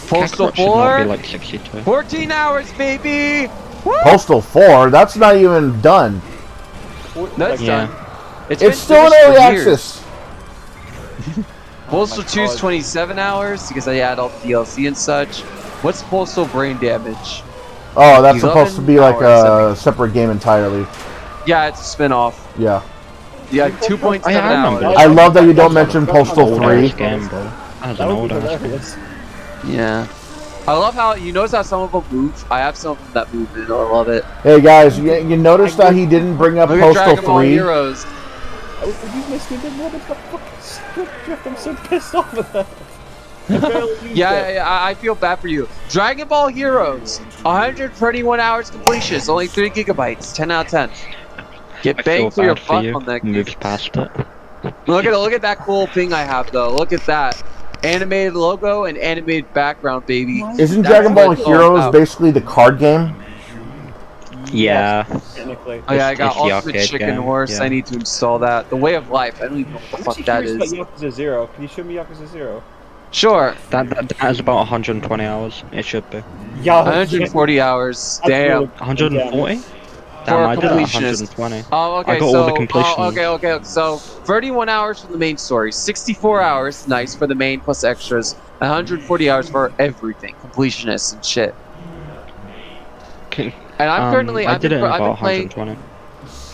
Postal 4, like 62. 14 hours, baby! Woo! Postal 4? That's not even done. That's done. It's still in early access. Postal 2 is 27 hours because I add all the DLC and such. What's Postal Brain Damage? Oh, that's supposed to be like a separate game entirely. Yeah, it's a spin-off. Yeah. Yeah, 2.7 hours. I love that you don't mention Postal 3. Yeah. I love how, you notice how some of them move? I have some of them that move and I love it. Hey guys, you notice that he didn't bring up Look at Postal Dragon Ball 3? Heroes. You missed me the motherfucking drift. I'm so pissed off with that. Yeah, I feel bad for you. Dragon Ball Heroes, 121 hours completion. It's only 3 gigabytes. 10 out of 10. Get banged for your buck on that game. Moves past it. Look at that cool thing I have though. Look at that. Animated logo and animated background, baby. Isn't Dragon Ball Heroes basically the card game? Yeah. Oh yeah, I got Ultimate Chicken Horse. Yeah. I need to install that. The Way of Life. I don't even know what the fuck that is. Yakuza 0. Can you show me Yakuza 0? Sure. That is about 120 hours. It should be. Yeah. 140 hours. Damn. 140? For Damn, I did it at completionist. 120. Oh, okay. I got so, all the completions. okay. So, 31 hours for the main story, 64 hours, nice, for the main plus extras, 140 hours for everything, completionists and shit. Okay. And I'm currently, I I've did it been, in I've about been playing, 120.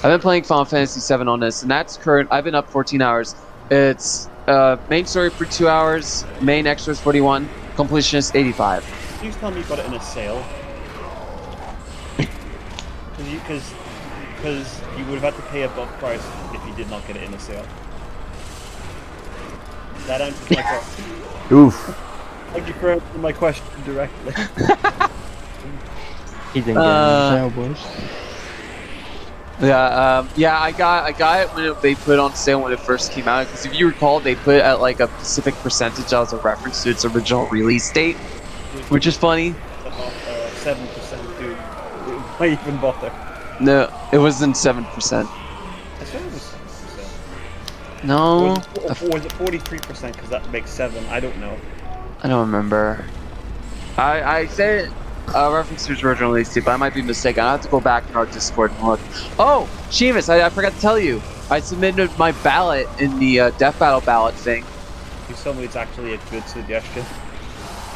I've been playing Final Fantasy 7 on this, and that's current. I've been up 14 hours. It's main story for 2 hours, main extras 41, completionist 85. Please tell me you got it in a sale. Because you would have had to pay above price if you did not get it in a sale. That answers my question. Oof. Thank you for answering my question directly. He didn't get it in the sale, boys. Yeah, I got it when they put it on sale when it first came out. Because if you recall, they put at like a specific percentage as a reference to its original release date, which is funny. 7%, dude. Why even bother? No, it wasn't 7%. I swear it was 7%. No. Or was it 43%? Because that makes 7. I don't know. I don't remember. I said reference to its original release date, but I might be mistaken. I have to go back in our Discord and look. Oh, Sheamus, I forgot to tell you. I submitted my ballot in the Death Battle ballot thing. You told me it's actually a good suggestion.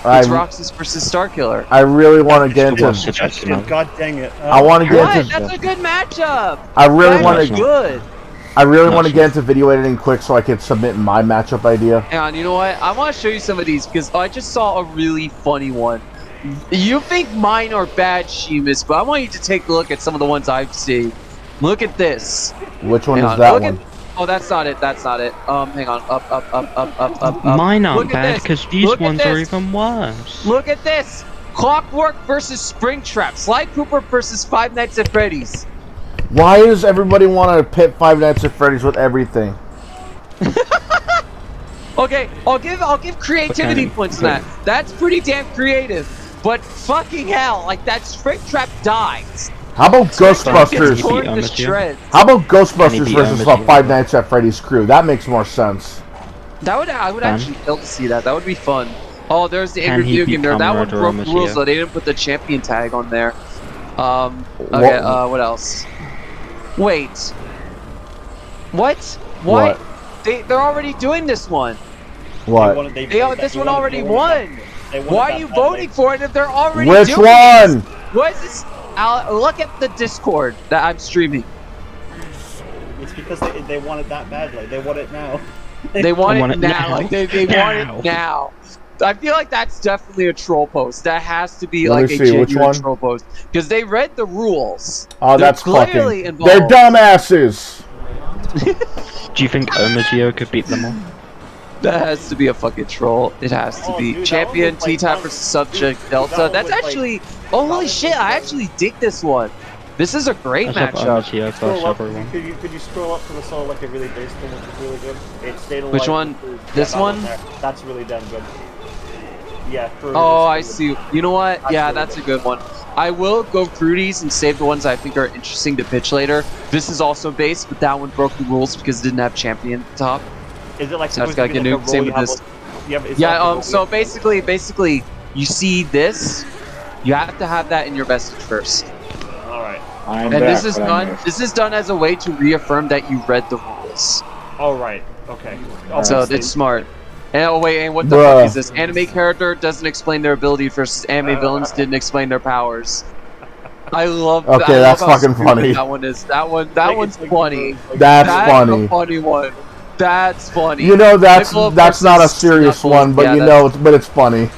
It's Roxas versus Starkiller. I really want to get into. God dang it! I want to get What? into. That's a good matchup. I really want That's to. good. I really want to get into video editing quick so I can submit my matchup idea. Hang on, you know what? I want to show you some of these because I just saw a really funny one. You think mine are bad, Sheamus, but I want you to take a look at some of the ones I've seen. Look at this. Which one Hang is on, that look one? at- oh, that's not it. That's not it. Hang on. Up. Mine aren't Look at bad this. because these Look at ones are this. even worse. Look at this. Clockwork versus Springtrap. Sly Cooper versus Five Nights at Freddy's. Why does everybody want to pit Five Nights at Freddy's with everything? Okay, I'll give creativity points on that. That's pretty damn creative. But fucking hell, like that Springtrap dies. How about Springtrap gets Ghostbusters? torn to shreds. How about Ghostbusters Any versus BM Five Nights at Freddy's crew? That makes more sense. That would I would actually kill to see that. That would be fun. Oh, there's the Can Angry he Video Game Nerd. become That one Murderer broke the rules Monsieur? though. They didn't put the champion tag on there. Okay. What else? Wait. What? What? They're already doing this one. What? This one already won. Why are you voting for it if they're already Which doing one? this? What is this? Look at the Discord that I'm streaming. It's because they want it that badly. They want it now. They want want it it now. now. Like they want it now. I feel like that's definitely a troll post. That has to be Let like me a see, which genuine one? troll post because they read the rules. Oh, They're that's clearly fucking. involved. They're dumbasses. Do you think Omazio could beat them all? That has to be a fucking troll. It has to be. Dude, Champion that one was T-Type versus Subject Delta. one That's was like- actually. Holy shit! I actually dig this one. This is a great Let's have matchup. Omazio Scroll versus up. everyone. Could you scroll up to the saw like a really basic one, which is really good? It's Data Which Light one? versus- This that one? there. That's really damn good. Yeah. Oh, I see. You know what? Yeah, that's a good one. I will go through these and save the ones I think are interesting to pitch later. This is also base, but that one broke the rules because it didn't have champion at the top. Is it like So that's supposed to got be Gnu. like a Same roll with you this. have, yeah, but it's Yeah. like a So roll- basically, you see this. You have to have that in your message first. All right. I'm And back, this is but I done. missed. This is done as a way to reaffirm that you read the rules. All right. Okay. So Obviously. it's smart. And oh wait, and what the Bruh. fuck is this? Anime character doesn't explain their ability versus anime villains didn't explain their powers. I love. Okay, I that's love how fucking stupid funny. That one is. That one's funny. That's That's funny. a funny one. That's funny. You know that's Knuckles not a versus serious Knuckles. one, but Yeah, you know, but it's funny.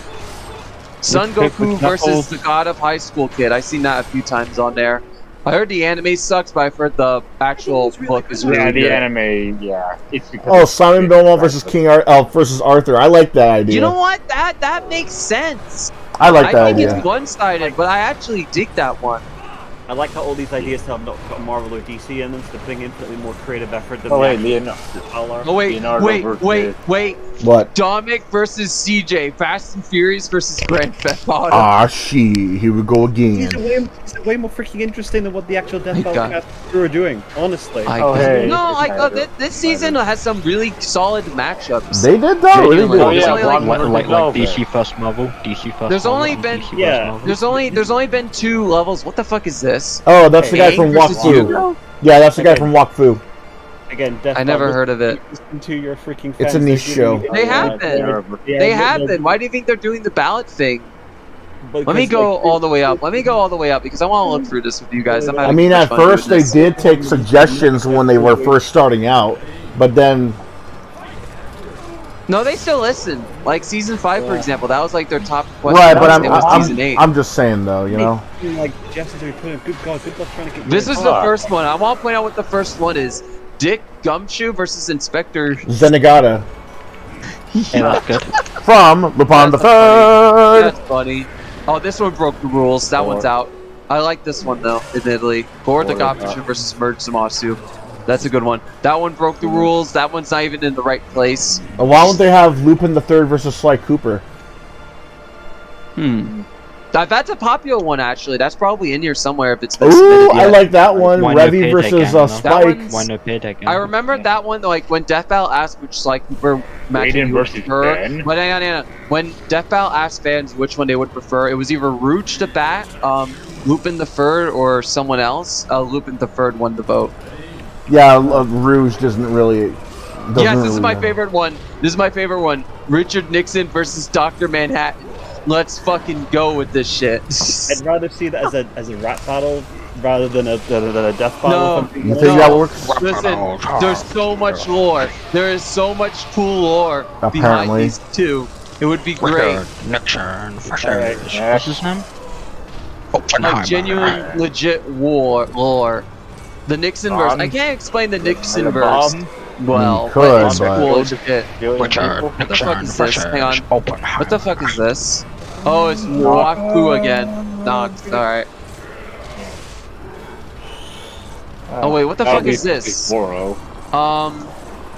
Son Which Goku Knuckles? versus the God of High School Kid. I've seen that a few times on there. I heard the anime sucks, but I've heard the actual book is really Yeah, the good. anime, yeah. It's because Oh, it's Simon shit, Belmont right? versus versus Arthur. I like that idea. You know what? That makes sense. I like that I think idea. it's one-sided, but I actually dig that one. I like how all these ideas have not got Marvel or DC in them, so they're putting infinitely more creative effort than Oh, the wait, actual Leonardo. Power. Oh wait, Leonardo wait. What? Dominic versus CJ. Fast and Furious versus Grand Theft Auto. Ah, shit. Here we go again. These are way more freaking interesting than what the actual Death Battle God. cast crew are doing, honestly. No, this season has some really solid matchups. They did though. Really Genuinely. did. There's only, like DC first Marvel, DC first. There's Marvel, only and been DC first Marvel. there's only been 2 levels. What the fuck is this? Oh, that's the guy from versus Wakfu. Yugo? Yeah, that's the guy from Wakfu. Again, Death I never Battle, heard of it. listen to your freaking It's a fans, niche they're giving show. you- They have been. Yeah, They no, have no, been. Why do you think they're doing the ballot thing? Let me because, go like, all the way up. Let me go all the way up because I want to look through this with you guys. I'm I having mean, too much at fun first doing they this. did take suggestions when they were first starting out, but then No, they still listen. Like season 5, for example, that was like their top question. right. But It was season 8. I'm just saying though, you know. Like Jefferson's reporting, good God, good luck trying to get. This is the first one. I want to point out what the first one is. Dick Gumshoe versus Inspector Zenigata Yeah, that's good. from Lupin the Third. That's funny. Oh, this one broke the rules. That one's out. I like this one though, admittedly. Gord the Gumshoe versus Merge Zamasu. That's a good one. That one broke the rules. That one's not even in the right place. Why won't they have Lupin the Third versus Sly Cooper? That's a popular one actually. That's probably in here somewhere if it's been Ooh, submitted I yet. like that one. Why no Revy payday versus gang, no? Spike. Why no payday gang? I remember that one, like, when Death Battle asked which, like, Cooper match Raiden you would versus prefer. Ben. But hang on. When Death Battle asked fans which one they would prefer, it was either Rouge the Bat, Lupin the Third, or someone else. Lupin the Third won the vote. Yeah, Rouge doesn't really. Yes, this is my favorite one. This is my favorite one. Richard Nixon versus Dr. Manhattan. Let's fucking go with this shit. I'd rather see that as a rap battle rather than a death battle. No, if I'm being You honest. think that works? Listen, there's so much lore. There is so much cool lore behind Apparently. these two. It would be great. Nixon versus. Alright. What's his name? Like genuine, legit lore. The Nixon verse. I can't explain the Nixon verse. Well, You could, but it's but- cool as shit. Richard What the fuck is this? Nixon Hang on. What the fuck is this? Oh, it's Waku again. No, it's alright. Oh wait, what the fuck is this? Boro.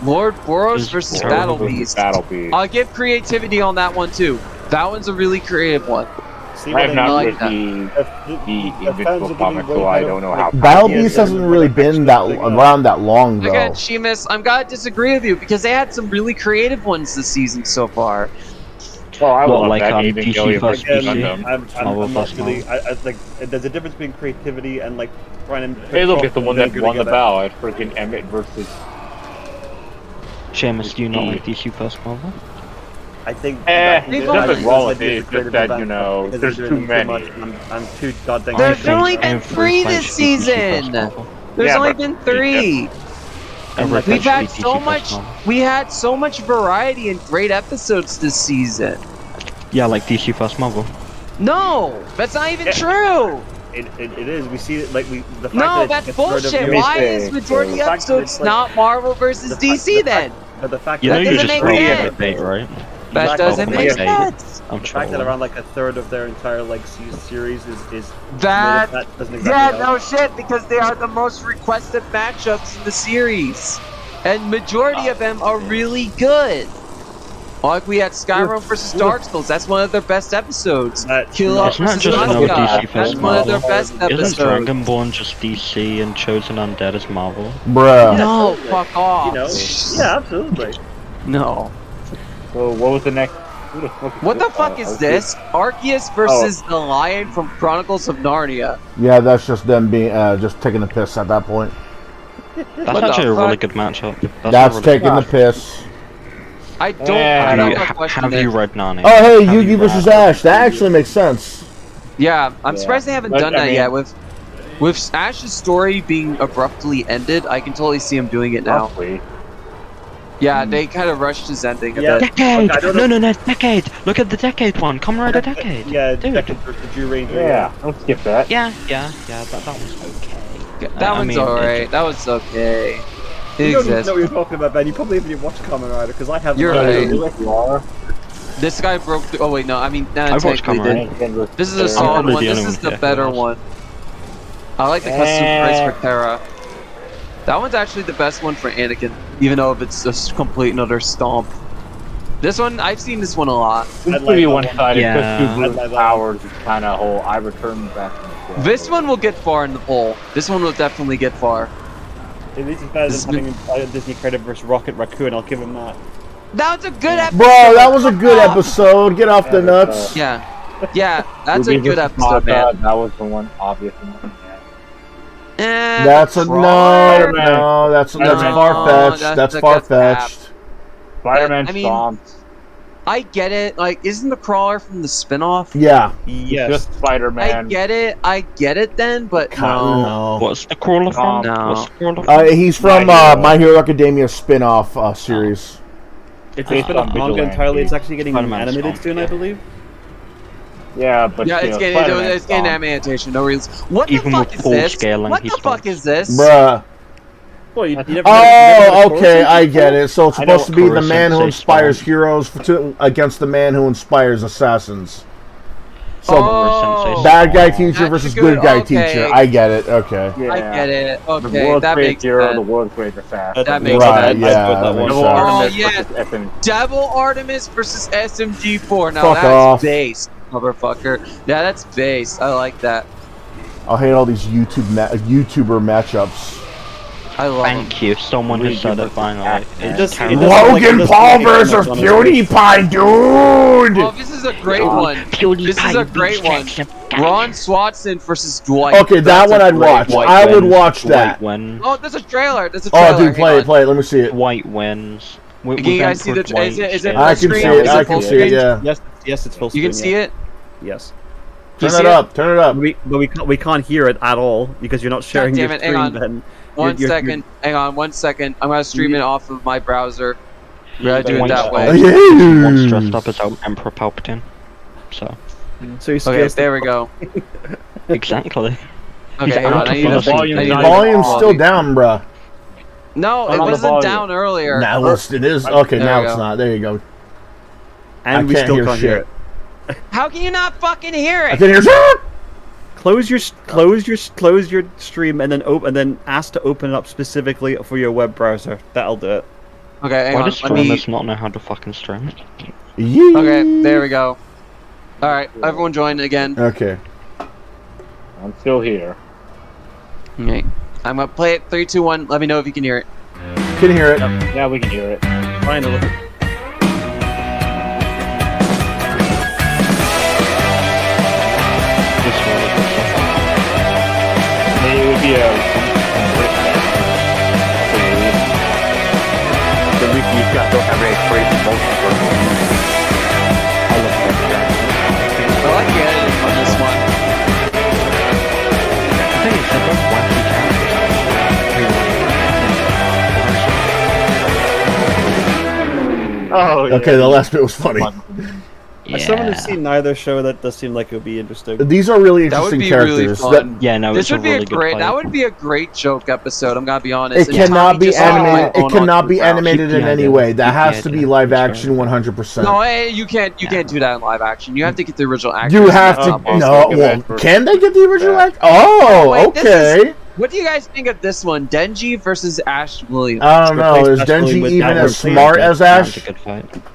Lord Boros Is versus Boros Battle versus Beast. Battle Beast. I'll give creativity on that one too. That one's a really creative one. See I what have not like read that. the fans Invincible are comic, getting so way I better. don't know how. Battle Yeah, Beast yeah, hasn't yeah. really been that around that long though. Again, Sheamus, I'm gonna disagree with you because they had some really creative ones this season so far. Well, I What, love like, that DC Evangelion first versus DC? Gundam. I'm not really. I like. There's a difference between creativity and like trying to. Hey, look, it's the one that They're won the together. ballot. Freaking Emmett versus. Seamus, do you not like DC first Marvel? I think. There's People- nothing wrong with Ideas it. are It's just that, creative you know, because there's they're too doing many. much. I'm too goddamn. There's think only been every 3 this fan should be DC season. first Marvel. There's Yeah, only but- been 3. Every We've fan should had be so DC much. first Marvel. We had so much variety and great episodes this season. Yeah, like DC first Marvel. No, that's not even true. It is. We see it like we. The fact No, that that's it's a third of bullshit. the- Why is majority The fact that episodes it's like- not Marvel versus the fact- DC the fact- then? But the fact You that know That you doesn't just make wrote sense. debate, right? That fact doesn't that- make yeah. sense. I'm the fact that trolling. around like a third of their entire like series is That doesn't yeah, exactly no help. shit, because they are the most requested matchups in the series, and majority of them are really good. Like we had Skyrim versus Dark Souls. That's one of their best episodes. Kill Off It's not versus just another Asuka. DC That's first one of Marvel. their best Isn't episodes. Dragonborn just DC and Chosen Undead as Marvel? Bruh. No, fuck off. You know? Yeah, absolutely. No. So what was the next? Who the fuck is What the this? fuck is this? Arceus versus the Lion from Chronicles of Narnia. Yeah, that's just them being just taking the piss at that point. That's What the actually a really fuck? good matchup. That's a really taking the piss. I don't. Yeah, I'm Have not you, gonna question have it. you read Narnia? Oh, hey, Have Yugi you versus read- Ash. That actually makes sense. Yeah, I'm Yeah. surprised they haven't But, done I that mean- yet. With Ash's story being abruptly ended, I can totally see him doing it now. Roughly. Yeah, they kind of rushed his ending a Yeah. bit. Decade! Okay, I don't know- No, Decade! Look at the Decade one! Kamen Rider Decade! Yeah, Dude. Decade versus Jew Ranger. Yeah, don't skip that. Yeah, that was okay. That I one's mean, alright. That was okay. It You don't even exists. know what you're talking about, Ben. You probably haven't even watched Kamen Rider because I haven't. You're right. You are. This guy broke through. Oh wait, no. I mean, I've watched technically Kamen did. Rider. This is a I'm solid probably one. the This only is one the here who better has. one. I like the custom price for Terra. That one's actually the best one for Anakin, even though if it's just complete and utter stomp. This one, I've seen this one a lot. It's pretty one-sided because two powers is kind of whole. I return back. This one will get far in the poll. This one will definitely get far. At least it's better than having a Disney credit versus Rocket Raccoon. I'll give him that. That was a good episode. Bro, that was a good episode. Get off the nuts. Yeah, that's a good episode, man. That was the one obvious one. That's a no. That's far fetched. That's far fetched. Spider-Man I mean, stomped. I get it. Like, isn't the crawler from the spin-off? Yeah. Yes. Just Spider-Man. I get it then, but no. What's the crawler from? No. What's the crawler from? He's from My Hero Academia spin-off series. It's based on manga entirely. It's actually getting animated soon, I believe. Yeah, but it's getting animation. No reason. What the fuck is this? What the fuck is this? Bruh. Well, you never okay, I get it. So it's supposed to be the man who inspires heroes against the man who inspires assassins. So bad guy teacher versus good guy teacher. I get it. Okay. Yeah. I get it. Okay, the world's that great makes hero, sense. the world's great assassin. That makes right, sense. Yeah. Devil Artemis versus SMG4. Now Fuck that's off. base, motherfucker. Yeah, that's base. I like that. I hate all these YouTuber matchups. I love Thank you. Someone has said it finally. Logan Paul versus PewDiePie, dude! Oh, this is a great one. This is a great one. Ron Swanson versus Dwight. Okay, that one I'd watch. I would watch that. Oh, there's a trailer. There's a trailer. Oh, dude, play it. Let me see it. Dwight wins. Can you guys see the? Is it I full can see screen? it. I can see it. Yeah. Yes, it's full screen. You can see it. Yes. Turn it up. Turn it up. But we can't hear it at all because you're not sharing your screen. Hang on. Then. One second. Hang on. 1 second. I'm gonna stream it off of my browser. We gotta do it that way. One's dressed up as Emperor Palpatine. So. Okay, there we go. Exactly. Okay, hang on. I need the volume's still down, bruh. No, it wasn't down earlier. Now it is. Okay, now it's not. There you go. And we still can't hear it. How can you not fucking hear it? I can hear it. Close your stream and then ask to open it up specifically for your web browser. That'll do it. Okay, hang Why on. does streamers not know how to fucking stream it? Okay, there we go. Alright, everyone join again. Okay. I'm still here. Okay. I'm gonna play it 3, 2, 1. Let me know if you can hear it. Can hear it. Yeah, we can hear it. Finally. It would be you've got to have a crazy multiverse. I like the editing on this one. I think it's a wacky character. Oh, yeah. Okay, the last bit was funny. As someone who's seen neither show, that does seem like it would be interesting. These are really That would interesting be characters. really fun. Yeah, no, This it's would a be really a good great. fight. That would be a great joke episode. I'm gonna be honest. It cannot be animated. It cannot be animated. animated in any way. That has to be live action, 100%. No, you can't. You can't do that in live action. You have to get the original actors. You have to. No, well, can they get the original act? Oh, Wait, this okay. What do you guys think of this one? Denji versus Ash Williams. I don't know. Is Denji even as smart as Ash?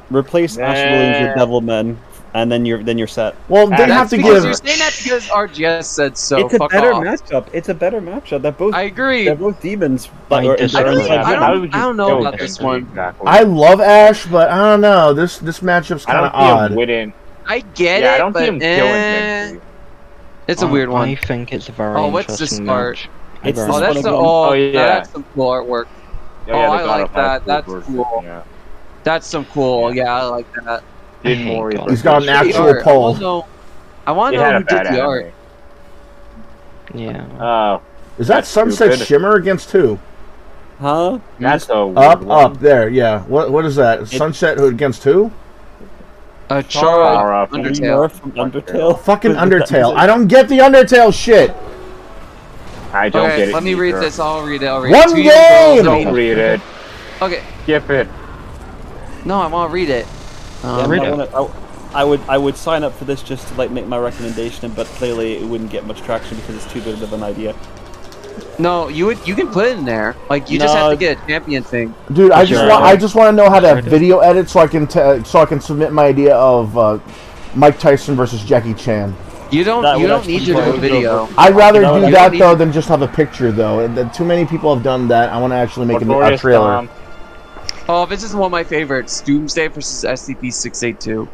Replace Ash Williams with Devilman, and then you're set. Well, they have to give. You're saying that because RGS said so. It's a Fuck better off. matchup. It's a better matchup. They're both. I agree. They're both demons. I don't know about this one. I love Ash, but I don't know. This matchup's kind of odd. I get Yeah, it, I don't but see him killing it's a weird one. I think it's a very Oh, what's this interesting art? match. It's Oh, this that's one again. that's some cool artwork. Yeah, Oh, yeah, I the God like of High that. School That's version, cool. yeah. That's some cool. Yeah, I like that. Did more. He's got an actual Art. pole. I want to It had know a who did bad the art. Yeah. Is that Sunset stupid. Shimmer against who? Huh? That's a weird Up, one. up, there, yeah. What is that? Sunset against who? Chara Undertale. From Undertale. Fucking Undertale. I don't get the Undertale shit. I don't Okay, get it. let me read either. this. I'll read it. I'll read One it. 2 years ago, game! Don't read it. Okay. Skip it. No, I want to read it. Yeah, read I it. wanna- I would sign up for this just to like make my recommendation, but clearly it wouldn't get much traction because it's too good of an idea. No, you can put it in there. Like you just have to get a champion thing. Dude, I just want to know how to video edit so I can submit my idea of Mike Tyson versus Jackie Chan. You don't need to do a video. I'd rather do that though than just have a picture though. And too many people have done that. I want to actually make a trailer. Oh, this is one of my favorites. Doomsday versus SCP-682.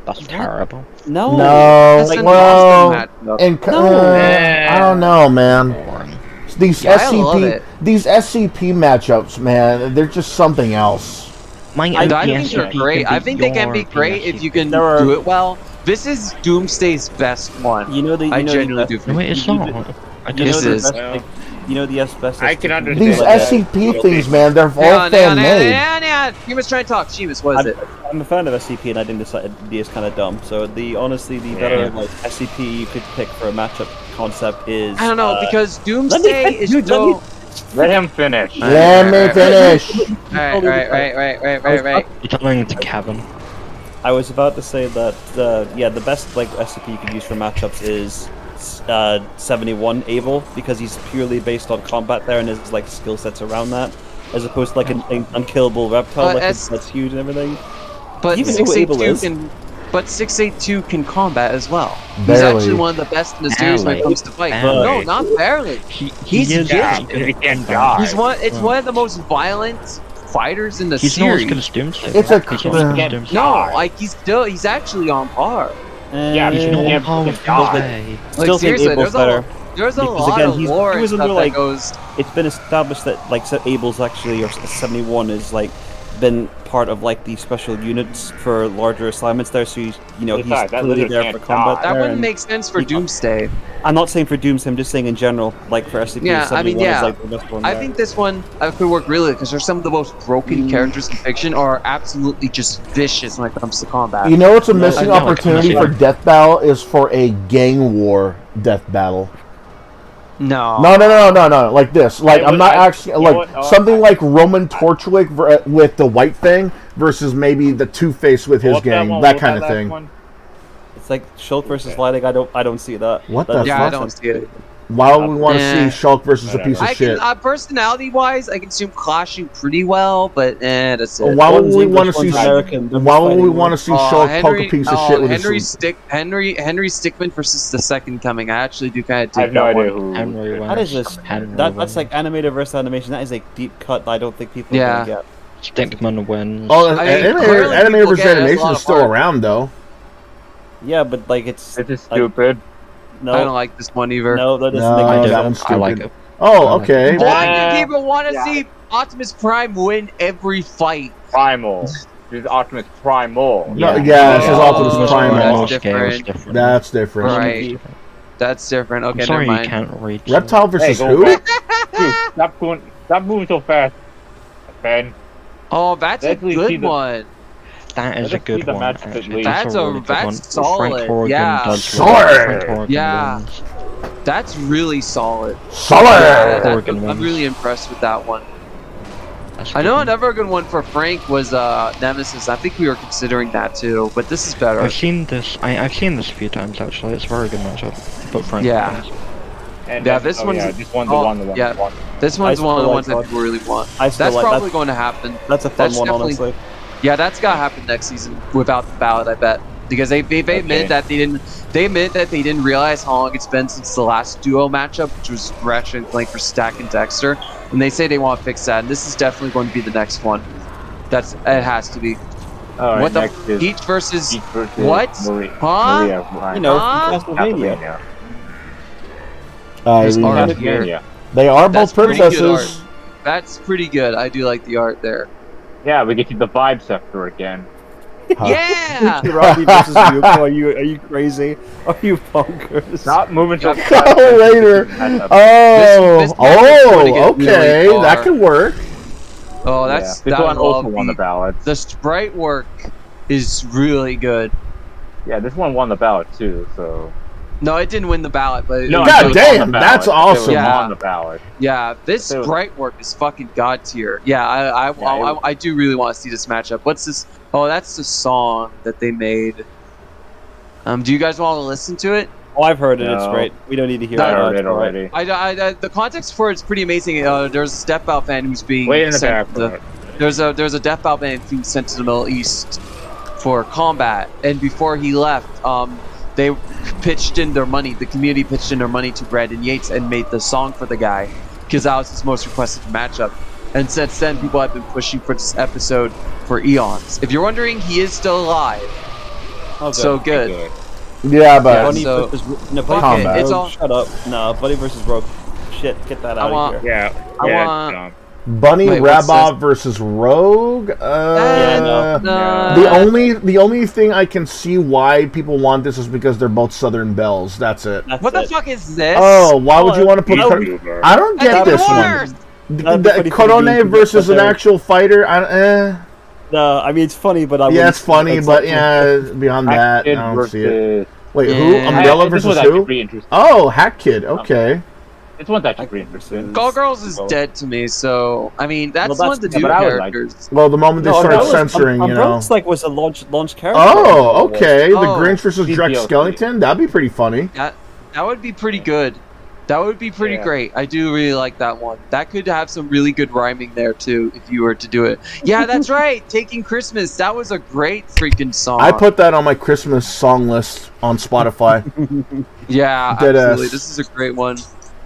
That's terrible. No, That's well, an awesome and matchup. I don't know, man. These these SCP matchups, man, they're just something else. I think they're great. I think they can be great if you can do it well. This is Doomsday's best one. I genuinely do think. No, it's not. This is. You know the best. I can understand. These SCP things, man, they're all fan-made. Sheamus trying to talk. Sheamus, what is it? I'm a fan of SCP, and I think this idea is kind of dumb. So honestly, the better like SCP you could pick for a matchup concept is. I don't know because Doomsday is so. Let him finish. Let me finish. Right. You're telling to Kevin. I was about to say that the best like SCP you could use for matchups is 71 Abel, because he's purely based on combat there and his like skill sets around that, as opposed to like an unkillable reptile that's huge and everything. But Even who Abel 682 can combat as well. He's Barely. actually one of the best in the series when it comes to fight. Barely. No, not barely. He's gifted. He can die. It's one of the most violent fighters in the He's series. not as good as Doomsday. It's a He's not as good as Doomsday. No, like he's actually on par. Yeah, He's not on par with Doomsday. Still think seriously, Abel's better. there's a Because lot again, of he lore and was stuff under that like goes. it's been established that like Abel's actually, or 71 is like been part of like the special units for larger assignments there, so he's Besides, that clearly lizard there can't for combat. die. That there, wouldn't and make sense for Doomsday. I'm not saying for Doomsday, I'm just saying in general, like for SCP. Yeah, I mean, 71 yeah. is like the best one I there. think this one could work really because there's some of the most broken characters in fiction are absolutely just vicious when it comes to combat. You know what's a missing I know, opportunity for death battle is for a gang war death battle. No. No. Like this. Like I'm not actually like what? something like Roman Torchwick with the white thing versus maybe the Two-Face with his gang. That kind of thing. It's like Shulk versus Lighting. I don't see that. What That the is Yeah, I fuck? don't see it. Why would we want to see Shulk versus a Whatever. piece of shit? Personality-wise, I can see him clashing pretty well, but that's it. Why would One's we English, want to see? one's American, they're Why would we fighting want to see Shulk poke a piece of shit with his? Henry Stickmin versus the Second Coming. I actually do kind of I dig have no that idea one. who. Henry How does this? Henry That's like animated versus animation. That is a deep cut that I don't think people Yeah. are gonna get. Stickman wins. Oh, I mean, clearly anime people versus get it. There's a animation lot is of still art. around though. Yeah, but like it's This is like, stupid. no, I don't like this one either. no, that doesn't No, make I any do. that sense. one's I stupid. like it. Oh, okay. Why Yeah. do people want to Yeah. see Optimus Prime win every fight? Primal. This is Optimus Primal. No, Yeah. yeah, this is Oh, Optimus that's Prime. different. Scale is different. That's different. Right. That's different. Okay, I'm sorry never you mind. can't read. Reptile versus Hey, go who? back. Dude, stop moving so fast. Ben. Oh, that's a Let's see good the- one. That is Let a us see good the one. match at Actually. least. That's a really good one. solid, Frank Horgan yeah. does Solid. Frank Horgan Yeah. wins. That's really solid. Solid. Horgan I'm wins. really impressed with that one. That's a I good know one. another good one for Frank was Nemesis. I think we were considering that too, but this is better. I've seen this. I've seen this a few times actually. It's a very good matchup. But Frank Yeah. wins. And Yeah, then- this one's- this one's oh, the one. yeah. This one's I one of the still ones like that people really want. I still That's like probably that. going to happen. That's a fun That's one, definitely- honestly. Yeah, that's gotta happen next season without the ballot, I bet. Because they admit that they didn't realize how long it's been since the last duo matchup, which was Ratchet and Clank for Stack and Dexter, and they say they want to fix that. And this is definitely going to be the next one. It has to be. All right, What the next is Peach versus Peach versus what? Maria. Huh? Maria Prime. You know, Huh? from Castlevania. There's art Uh, here. Yeah. they are That's both pretty good princesses. That's pretty good. I do like the art there. Yeah, we get to the vibe sector again. Yeah. Robbie versus Ryuko. Are you crazy? Are you bonkers? Stop moving so fast. Oh, later. Oh, This matchup's gonna get okay, really that far. could work. Oh, Yeah, that's this that one also won the the, ballot. the sprite work is really good. Yeah, this one won the ballot too. So No, it didn't win the ballot, but no, God it was damn, on the that's ballot. It was awesome. Yeah. on the ballot. yeah, this It was- sprite work is fucking god tier. Yeah, I do really want to see this matchup. What's this? Oh, that's the song that they made. Do you guys want to listen to it? Oh, I've heard it. It's No. great. We don't need to hear I it. heard It's it all right. already. The context for it's pretty amazing. There's a Step Out fan who's being Wait in the sent back. to there's a Death Out fan being sent to the Middle East for combat, and before he left, they pitched in their money. The community pitched in their money to Brandon Yates and made the song for the guy because that was his most requested matchup. And since then, people have been pushing for this episode for eons. If you're wondering, he is still alive. Okay. So good. Yeah, but Bunny so- versus no, Fuck Bunny it, versus it's Rogue. all- Shut up. No, Bunny versus Rogue. Shit, get that out of here. Yeah. I Yeah. want- dumb. Bunny Wait, what's Rabot versus Rogue. Yeah, no. The only thing I can see why people want this is because they're both Southern Belles. That's it. That's What the it. fuck is this? Oh, why would you want to put? YouTuber. I don't get That's this even one. worse. That'd be pretty funny Corone to versus put an there. actual fighter. No, I mean it's funny, but I Yeah, wouldn't- it's funny, it's but like- yeah, beyond that, I Hack Kid don't see it. versus. Wait, Yeah. who? Umbrella This versus one's actually who? pretty interesting. Oh, Hack Kid. Okay. This one's actually pretty interesting. Call Girls is dead to me, so I mean that's, Well, one that's- of the yeah, new but I would like characters. Well, the moment they No, started Umbrella's- censoring, you know. Umbrella's like was a launch character. Oh, okay. The Oh. Grinch versus Drex GTO. Skellington. That'd be pretty funny. That would be pretty good. That would be pretty Yeah. great. I do really like that one. That could have some really good rhyming there too, if you were to do it. Yeah, that's right. Taking Christmas. That was a great freaking song. I put that on my Christmas song list on Spotify. Yeah, Dead absolutely. ass. This is a great one.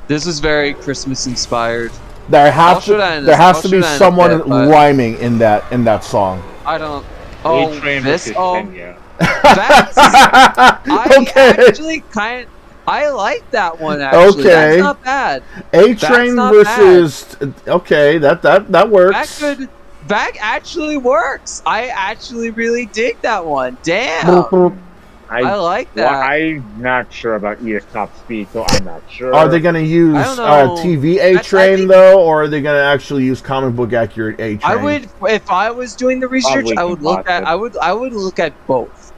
This was very Christmas inspired. There I'll has show that in there a- has I'll to show be that in a someone bit, but- rhyming in that song. I don't. Oh, A-Train this. versus Oh, Kenya. that's. I Okay. actually kind. I like that one. Actually, Okay. that's not bad. A That's Train not versus okay, that That works. could. That actually works. I actually really dig that one. Damn. I like that. Well, I'm not sure about ES Top Speed, so I'm not sure. Are they going to use I don't know. TV A I Train think- though, or are they going to actually use comic book accurate A Train? I would, if I was doing the research, Probably I would look at, Impossible. I would look at both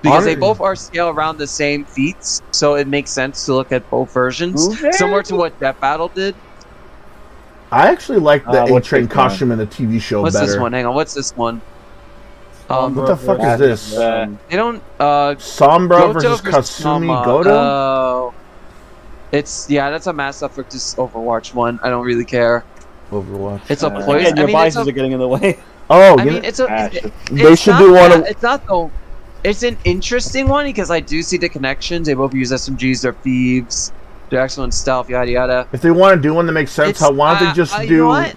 because they Hon- both are scale around the same feats, so it makes sense to look at both versions, Okay. similar to what Death Battle did. I actually like the A what's Train this one? costume in the TV show What's better. this one? Hang on, what's this one? What the fuck is this? They don't. Sombra Goto versus Kasumi Sama. Goto? Oh, it's that's a Mass Effect just Overwatch one. I don't really care. Overwatch. It's a Uh, poison. Again, your I mean, it's biases a, are getting in the way. Oh, I you mean, know- it's a. Ah, They it's should not do one bad. of- It's not though. It's an interesting one because I do see the connections. They both use SMGs. They're thieves. They're excellent stealth. Yada yada. if they want to do one that makes sense, It's, why don't they just you do? know what?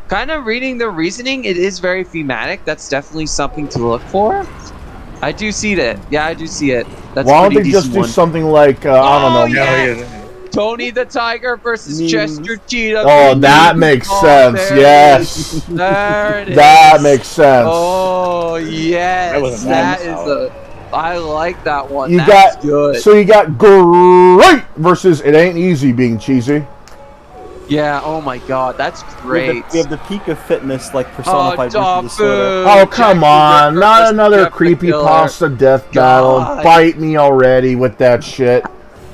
Kind of reading the reasoning, it is very thematic. That's definitely something to look for. I do see that. Yeah, I do see it. That's Why a don't pretty they just decent do one. something like I don't know? Oh, yeah. Tony the Tiger versus Memes. Chester Cheetah. Oh, that makes sense. there it Yes, is. There it that is. makes sense. Oh yes, That wasn't that bad. is a. I like that one. You That's got good. so you got great versus it ain't easy being cheesy. Yeah. Oh my God, that's great. We have the peak of fitness, like personified dog versus disorder. Oh come on, Ripper not versus another Jeff the creepy Killer. pasta death battle. God. Bite me already with that shit.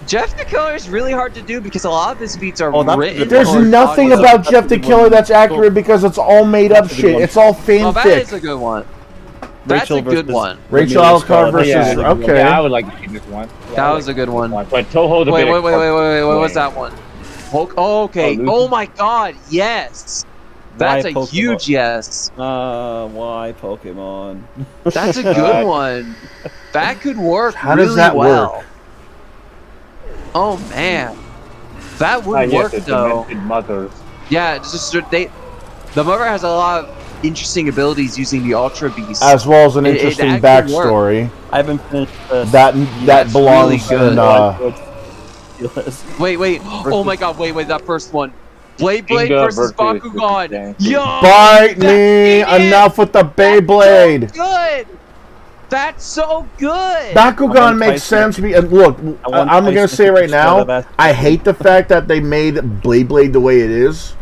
Jeff the Killer is really hard to do because a lot of his beats are Oh, that's written. good. There's for nothing audio. about that's Jeff a the good Killer one. that's accurate because it's all made up That's a good shit. one. It's all Oh, that is fanfic. a good one. That's a Rachel good versus- one. Rachel Amelia Alcar Scott. versus Yeah, okay. yeah, I would like to see this one. Yeah, That I was like a good this one. But Toho the Wait, bit wait, wait, wait, wait, wait. What's Wayne. that one? Oh, okay. Oh, Oh my God, yes. That's Why a Pokemon? huge yes. Why Pokemon? That's a good one. That could work How really does that well. work? Oh man, that would Yes, work it's though. Demented Mothers. Yeah, it's just the mother has a lot of interesting abilities using the Ultra Beast. As well as an It interesting actually worked. backstory. I haven't finished this. That That's belongs really in good. Wait. Oh my God, wait, that first one. Blade Inga versus versus Bakugan. Dang. Yo, Bite that me! idiot! Enough with the Beyblade! So good. That's so good. Bakugan makes sense. Look, want I'm gonna Tyson say to right destroy now, the best. I hate the fact that they made Beyblade the way it is.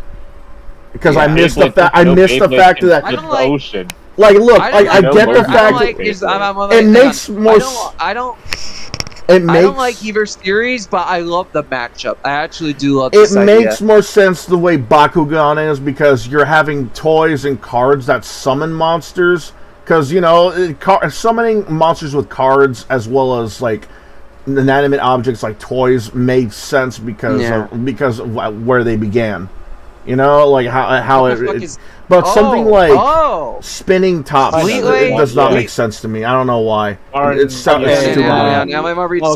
Because I Yeah, miss the Beyblade- fact. I no miss the Beyblade fact can that, I hit don't the like- ocean. like, look, I I don't get like- the I I fact don't like. that Here's, it makes more. I don't It makes. I don't like either series, but I love the matchup. I actually do love It this makes idea. more sense the way Bakugan is because you're having toys and cards that summon monsters Because, summoning monsters with cards as well as, like, inanimate objects like toys makes sense because of where they began. Like how it but something like spinning tops does not make sense to me. I don't know why. It's stupid.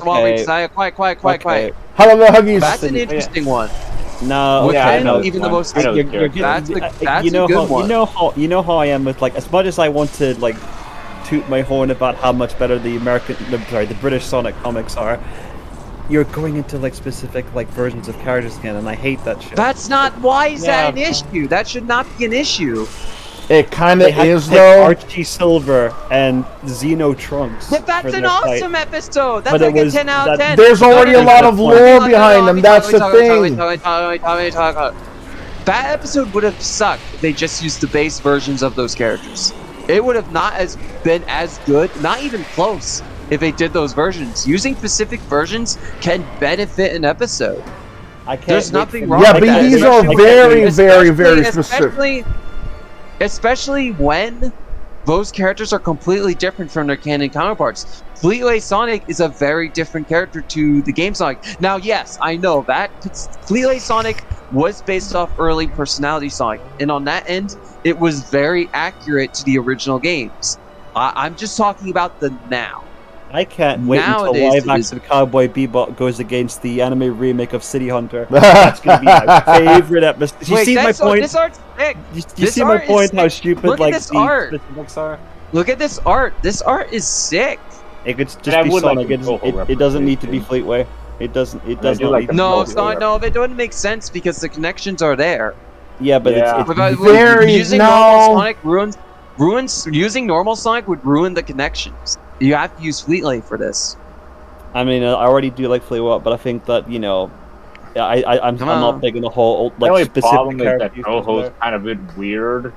Quiet. Hello, the Huggies. That's an interesting one. No, I know. Even the most. That's a good one. You know how I am with, like, as much as I want to, like, toot my horn about how much better the British Sonic comics are. You're going into, like, specific, like, versions of characters again, and I hate that shit. That's not. Why is that an issue? That should not be an issue. It kind of is, though. Archie Silver and Xeno Trunks. But that's an awesome episode. That's but like a 10 out of 10. There's already a lot of lore behind them. That's the thing. That episode would have sucked if they just used the base versions of those characters. It would have not been as good, not even close, if they did those versions. Using specific versions can benefit an episode. There's nothing wrong with that. Yeah, but these are very, very, very specific. Especially when those characters are completely different from their canon counterparts. Fleetway Sonic is a very different character to the game Sonic. Now, yes, I know that Fleetway Sonic was based off early Personality Sonic, and on that end, it was very accurate to the original games. I'm just talking about the now. I can't wait until live action Cowboy Bebop goes against the anime remake of City Hunter. That's gonna be my favorite episode. You see my point? This art's sick. You see my point? How stupid Look like at this the art. specifics are. Look at this art. This art is sick. It could just be Sonic. It doesn't need to be Fleetway. It doesn't. It does not. Need No, it's not. No, it doesn't make sense because the connections are there. Yeah, but it's very using normal Sonic ruins. Using normal Sonic would ruin the connections. You have to use Fleetway for this. I mean, I already do like Fleetway, but I think that I'm not big in the whole like the only specific problem is that character. Toho's kind of a bit weird.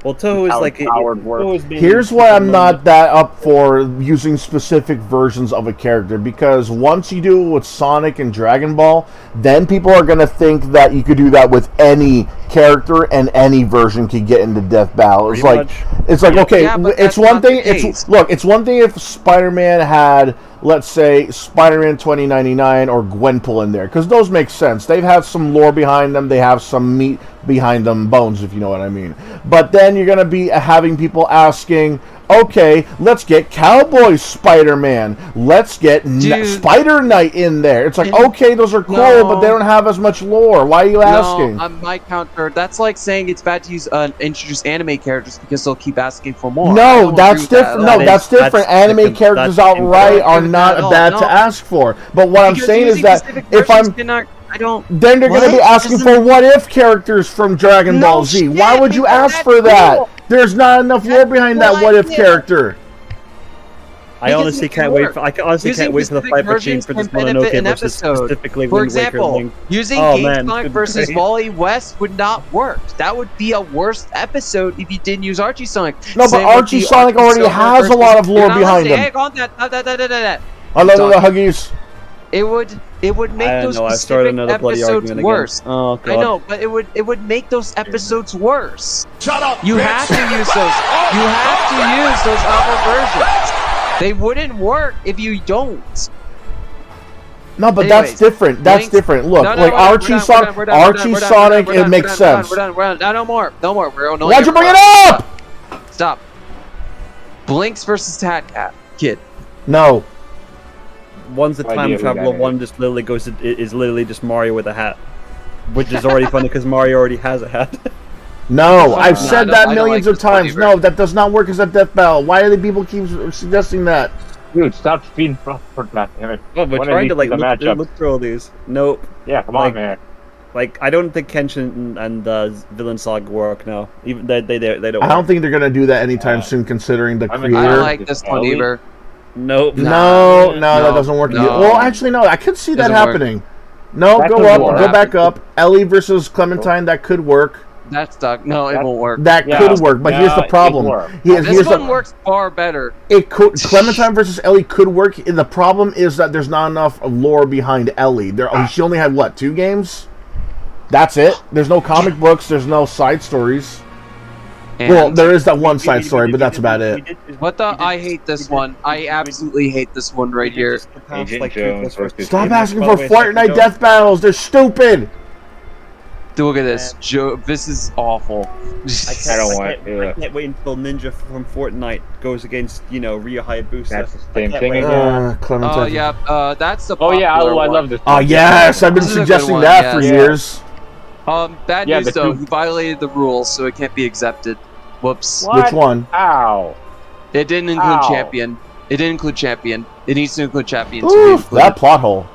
Well, Toho is like Here's why I'm not that up for using specific versions of a character, because once you do it with Sonic and Dragon Ball, then people are gonna think that you could do that with any character and any version could get into death battle. It's like okay, it's one thing. It's one thing if Spider-Man had, let's say, Spider-Man 2099 or Gwenpool in there, because those make sense. They've had some lore behind them. They have some meat behind them, bones, if you know what I mean. But then you're going to be having people asking, okay, let's get Cowboy Spider-Man. Let's get Spider Knight in there. It's like, okay, those are cool, but they don't have as much lore. Why are you asking? No, my counter, that's like saying it's bad to use introduce anime characters because they'll keep asking for more. No, that's different. That's different. Anime characters outright are not bad to ask for. But what I'm saying is that if then they're going to be asking for what-if characters from Dragon Ball Z. Why would you ask for that? There's not enough lore behind that what-if character. I honestly can't wait. I honestly can't wait for the fight between Princess Mononoke versus specifically For Wind Waker example, Link. using GameSonic versus Wally West would not work. That would be a worse episode if you didn't use Archie Sonic. No, but Archie Sonic already has a lot of lore behind him. I love the Huggies. It would make those specific episodes worse. Oh, God. I know, but it would make those episodes worse. Shut up! You have to use those. You have to use those other versions. They wouldn't work if you don't. No, but that's different. That's different. Look, Archie Sonic, it makes sense. We're done. No more. Why'd you bring it up? Stop. Blinks versus Cat Kid. No. One's a time traveler, one just literally is literally just Mario with a hat. Which is already funny because Mario already has a hat. No, I've said that millions of times. No, that does not work as a death battle. Why do the people keep suggesting that? Dude, stop being for that. Damn it. Well, we're trying to look through all these. Nope. Yeah, come on, man. Like, I don't think Kenshin and Villain Saga work now. Even they don't. I don't think they're gonna do that anytime soon, considering the creator. I don't like this one either. Nope. No, that doesn't work. Well, actually, no. I could see that happening. No, go up, go back up. Ellie versus Clementine, that could work. That's stuck. No, it won't work. That could work, but here's the problem. This one works far better. It could. Clementine versus Ellie could work. The problem is that there's not enough lore behind Ellie. She only had what, 2 games? That's it. There's no comic books. There's no side stories. Well, there is that one side story, but that's about it. What the? I hate this one. I absolutely hate this one right here. Stop asking for Fortnite death battles. They're stupid. Look at this. Joe, this is awful. I can't wait until Ninja from Fortnite goes against, Ryu Hayabusa. That's the same thing again. Oh yeah, that's the. Oh yeah, I one. love this. Oh yes, I've been suggesting that for years. Bad news though. He violated the rules, so it can't be accepted. Whoops. Which one? Ow. It didn't include champion. It didn't include champion. It needs to include champion. Oof, that plot hole.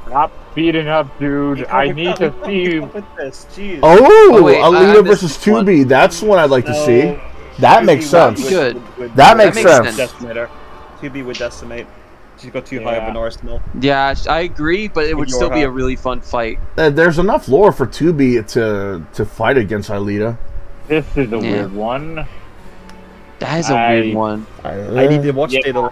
Stop beating up, dude. I need to see. Oh, wait, Alita versus 2B. That's one I'd like to see. That makes sense. Good. That makes sense. Decimator. 2B would decimate. She's got too high of an arsenal. Yeah, I agree, but it would still be a really fun fight. There's enough lore for 2B to fight against Alita. This is a weird one. That is a weird one. I need to watch Data.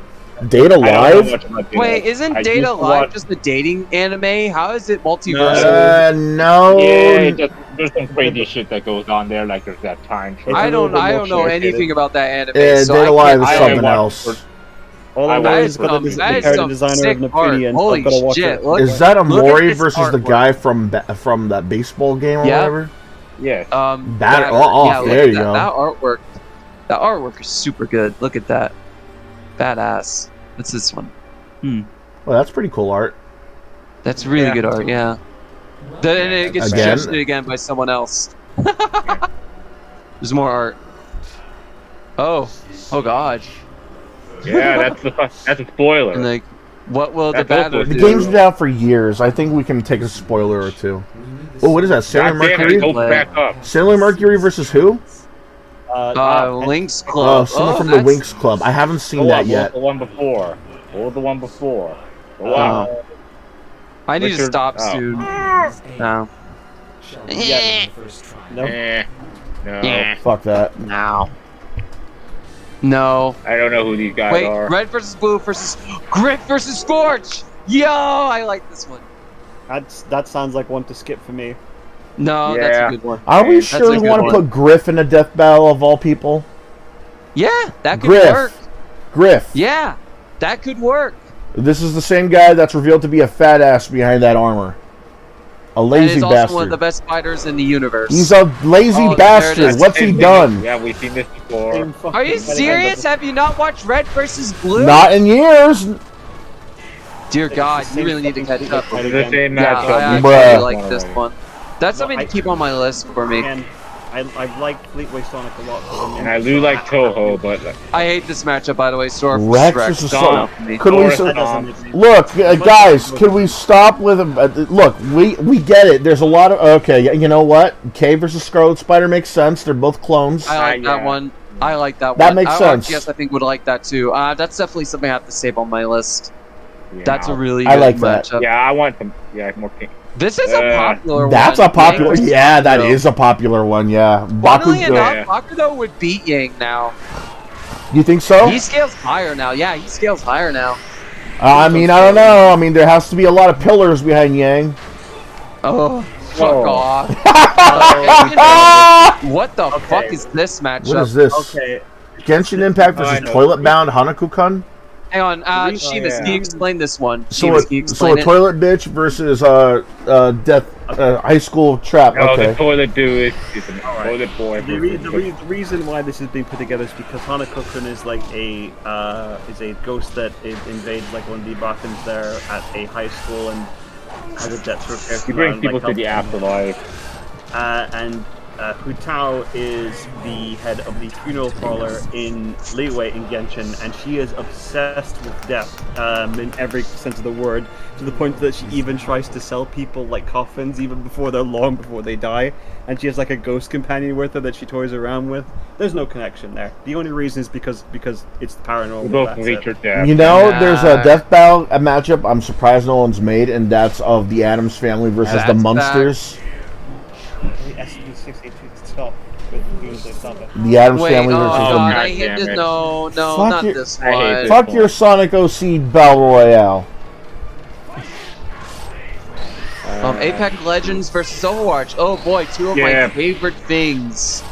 Data Live? Wait, isn't Data Live just a dating anime? How is it multiversal? No. Yeah, there's some crazy shit that goes on there. Like there's that time. I don't know anything about that anime. So Data Live is something else. All I know is the designer of Neptunian. Holy shit! Is that Amori versus the guy from that baseball game or whatever? Yeah. There you go. That artwork is super good. Look at that. Badass. What's this one? Well, that's pretty cool art. That's really good art, yeah. Then it gets suggested again by someone else. There's more art. Oh god. Yeah, that's a spoiler. And like, what will the battle do? The game's been out for years. I think we can take a spoiler or two. Oh, what is that? Sailor Mercury? Back up. Sailor Mercury versus who? Lynx Club. Someone from the Winx Club. I haven't seen that yet. The one before. What was the one before? Wow. I need to stop soon. No. No. Fuck that. No. I don't know who these guys are. Wait, Red versus Blue versus Grit versus Scorch. Yo, I like this one. That sounds like one to skip for me. No, that's a good one. Are we sure we want to put Griff in a death battle of all people? Yeah, that could work. Griff. Yeah, that could work. This is the same guy that's revealed to be a fat ass behind that armor. A lazy bastard. He's also one of the best fighters in the universe. He's a lazy bastard. What's he done? Yeah, we've seen this before. Are you serious? Have you not watched Red versus Blue? Not in years. Dear God, you really need to catch up. It's the same Yeah, matchup. I really like this one. That's something to keep on my list for me. I like Fleetway Sonic a lot. And I do like Toho, but I hate this matchup, by the way. Sora Rex Rex. versus Sonic. Could we look, guys? Could we stop with look? We get it. There's a lot of You know what? K versus Scarlet Spider makes sense. They're both clones. I like that one. I like that one. That makes sense. Yes, I think would like that too. That's definitely something I have to save on my list. Yeah, that's a really I good like that. matchup. Yeah, I want some. Yeah, more pink. This is a popular one. That's a popular. Yang Yeah, that Bakugo. is a popular one. Yeah, Funnily enough, Bakugo would beat Yang now. You think so? He scales higher now. Yeah, he scales higher now. I mean, I don't know. I mean, there has to be a lot of pillars behind Yang. Oh, fuck off. What the fuck is this matchup? What is this? Okay. Genshin Impact versus Toilet Bound Hanako-kun? Hang on, Sheamus, can you explain this one? So Sheamus, can you explain a toilet bitch versus high school trap. No, Okay. the toilet dude is a toilet boy. The reason why this is being put together is because Hanako-kun is like a ghost that invades like one of the Bakans there at a high school and has a debt to repair. He brings people to the afterlife. And Hu Tao is the head of the funeral parlor in Liyue in Genshin, and she is obsessed with death in every sense of the word, to the point that she even tries to sell people like coffins even long before they die, and she has like a ghost companion with her that she toys around with. There's no connection there. The only reason is because it's the paranormal. That's it. You know, there's a death battle matchup I'm surprised no one's made, and that's of the Addams Family versus the Munsters. The Addams Family versus the No, not this one. Fuck your Sonic OC Battle Royale. Apex Legends versus Overwatch. Oh boy, two of my favorite things.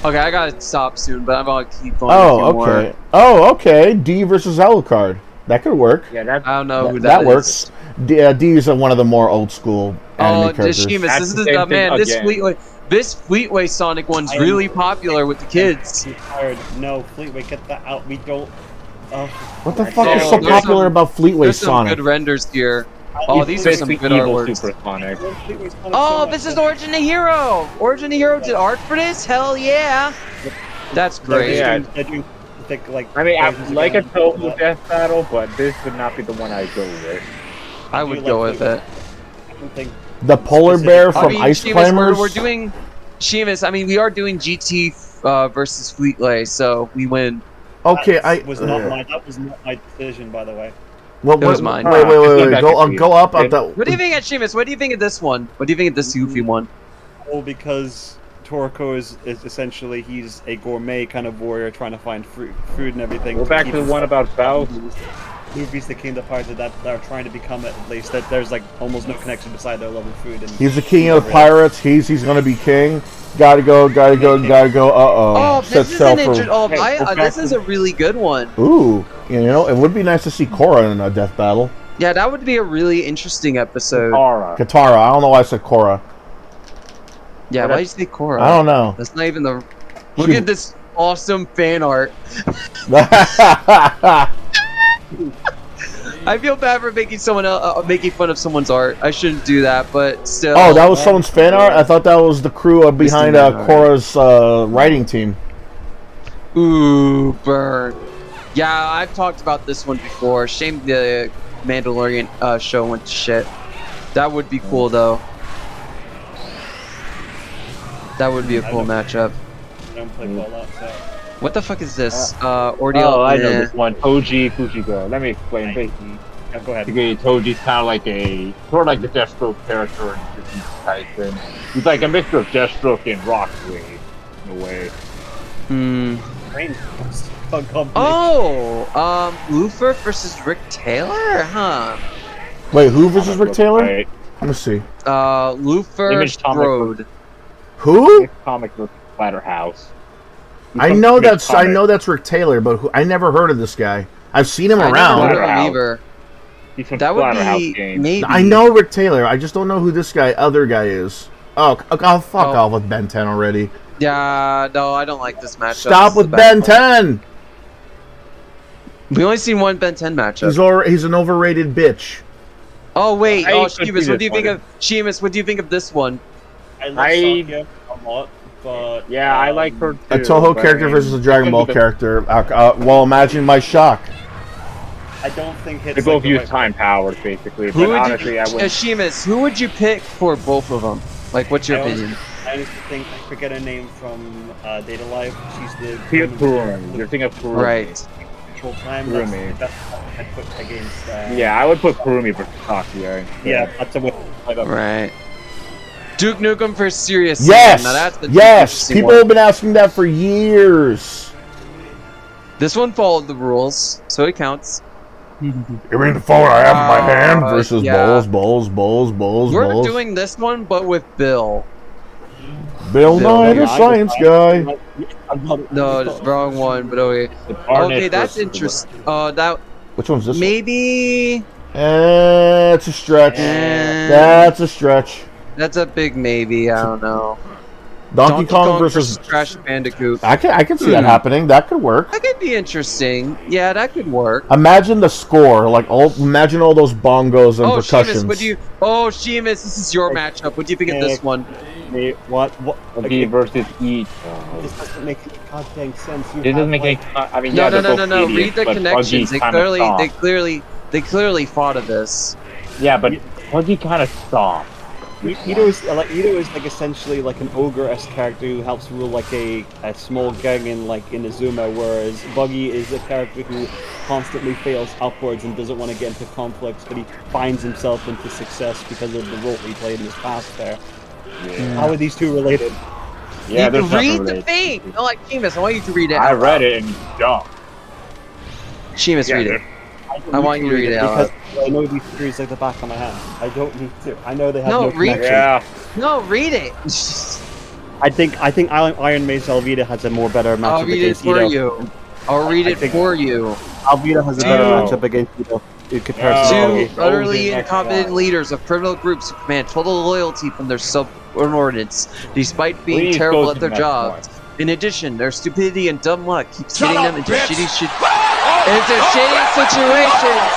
Okay, I gotta stop soon, but I'm gonna keep going. Oh, okay. D versus Alucard. That could work. Yeah, that, I don't know who that works. D is one of the more old school anime characters. Deshimus, this is man. This Fleetway Sonic one's really popular with the kids. No, Fleetway, get that out. We don't. What the fuck is so popular about Fleetway There's Sonic? some good renders here. Oh, these are some good artworks. Oh, this is Origin of Hero! Origin of Hero did art for this? Hell yeah! That's great. I mean, I like a total death battle, but this would not be the one I'd go with. I would go with it. The polar bear from Ice Climbers? We're doing... Seamus, I mean, we are doing GT versus Fleetway, so we win. Okay, that was not my decision, by the way. Well, it was mine. Wait. Go up at that. What do you think of Seamus? What do you think of this one? What do you think of this goofy one? Well, because Toriko is essentially, he's a gourmet kind of warrior trying to find food and everything. Go back to the one about Bell. Movies that came to pirates that are trying to become at least that there's like almost no connection beside their love of food. And he's the king of pirates. He's gonna be king. Gotta go. Oh, this is an interesting. This is a really good one. Ooh, you know, it would be nice to see Korra in a death battle. Yeah, that would be a really interesting episode. Katara. I don't know why I said Korra. Yeah, why did you say Korra? I don't know. That's not even the. Look at this awesome fan art. I feel bad for making making fun of someone's art. I shouldn't do that, but still. Oh, that was someone's fan art? I thought that was the crew behind Korra's writing team. Ooh, burn. Yeah, I've talked about this one before. Shame the Mandalorian show went to shit. That would be cool, though. That would be a cool matchup. I don't play Fallout, so. What the fuck is this? Ordeal. Oh, I know this one. Toji Fujigo. Let me explain. Basically, go ahead. Toji's kind of like the Deathstroke character in Tyson. He's like a mixture of Deathstroke and Rockwave, in a way. Oh, Luthor versus Rick Taylor, huh? Wait, who versus Rick Taylor? Right. Let me see. Luthor Strode. Who? Comic book Splatterhouse. I know that's Rick Taylor, but I never heard of this guy. I've seen him around. That would be maybe. I know Rick Taylor. I just don't know who this other guy is. Oh, fuck off with Ben 10 already. Yeah, no, I don't like this matchup. Stop with Ben 10. We only seen one Ben 10 matchup. He's an overrated bitch. Oh wait, Seamus, what do you think of Seamus? What do you think of this one? I like Sakya a lot. But, yeah, I like her too. A Toho character versus a Dragon Ball character. Well, imagine my shock. I don't think they both use time powers, basically. But honestly, I would. Seamus, who would you pick for both of them? Like, what's your opinion? I just think I forget her name from Data Life. She's the. You're thinking of Kurumi. Right. Kurumi. I'd put against. Yeah, I would put Kurumi versus Sakya. Yeah, that's a win. Right. Duke Nukem for Serious Sam. Yes! Now that's the yes! People have been asking that for years. This one followed the rules, so it counts. You mean the phone I have in my hand versus Bowls. We're doing this one, but with Bill. Bill Nye, the science guy. No, it's the wrong one, but okay. Okay, that's interesting. Which one's this? Maybe. It's a stretch. That's a stretch. That's a big maybe. I don't know. Donkey Kong versus Crash Bandicoot. I can see that happening. That could work. That could be interesting. Yeah, that could work. Imagine the score. Imagine all those bongos and percussions. Seamus, this is your matchup. What do you think of this one? What? Okay, versus each. This doesn't make any goddamn sense. It doesn't make any. I mean, no. Read the connections. They clearly thought of this. Yeah, but Buggy kind of soft. Ito is like essentially like an ogre-esque character who helps rule like a small gang in Inazuma, whereas Buggy is a character who constantly fails upwards and doesn't want to get into conflicts, but he finds himself into success because of the role he played in his past there. Yeah. How are these two related? Yeah, you read the thing! No, like Seamus, I want you to read it. I read it and jumped. Seamus, read it. I want you to read it out. Because I know these series like the back of my hand. I don't need to. I know they have No, no read connection. it. No, read it. I think Iron Maid's Alvida has a more better matchup I'll read it against for Ito. you. I'll read it for you. Alvida has a better matchup against Ito in comparison Two to utterly incompetent leaders of criminal groups who command total loyalty from their subordinates, despite being Please terrible go at to their the next jobs. In addition, their stupidity and dumb luck keeps Shut getting up, them into bitch! shitty situations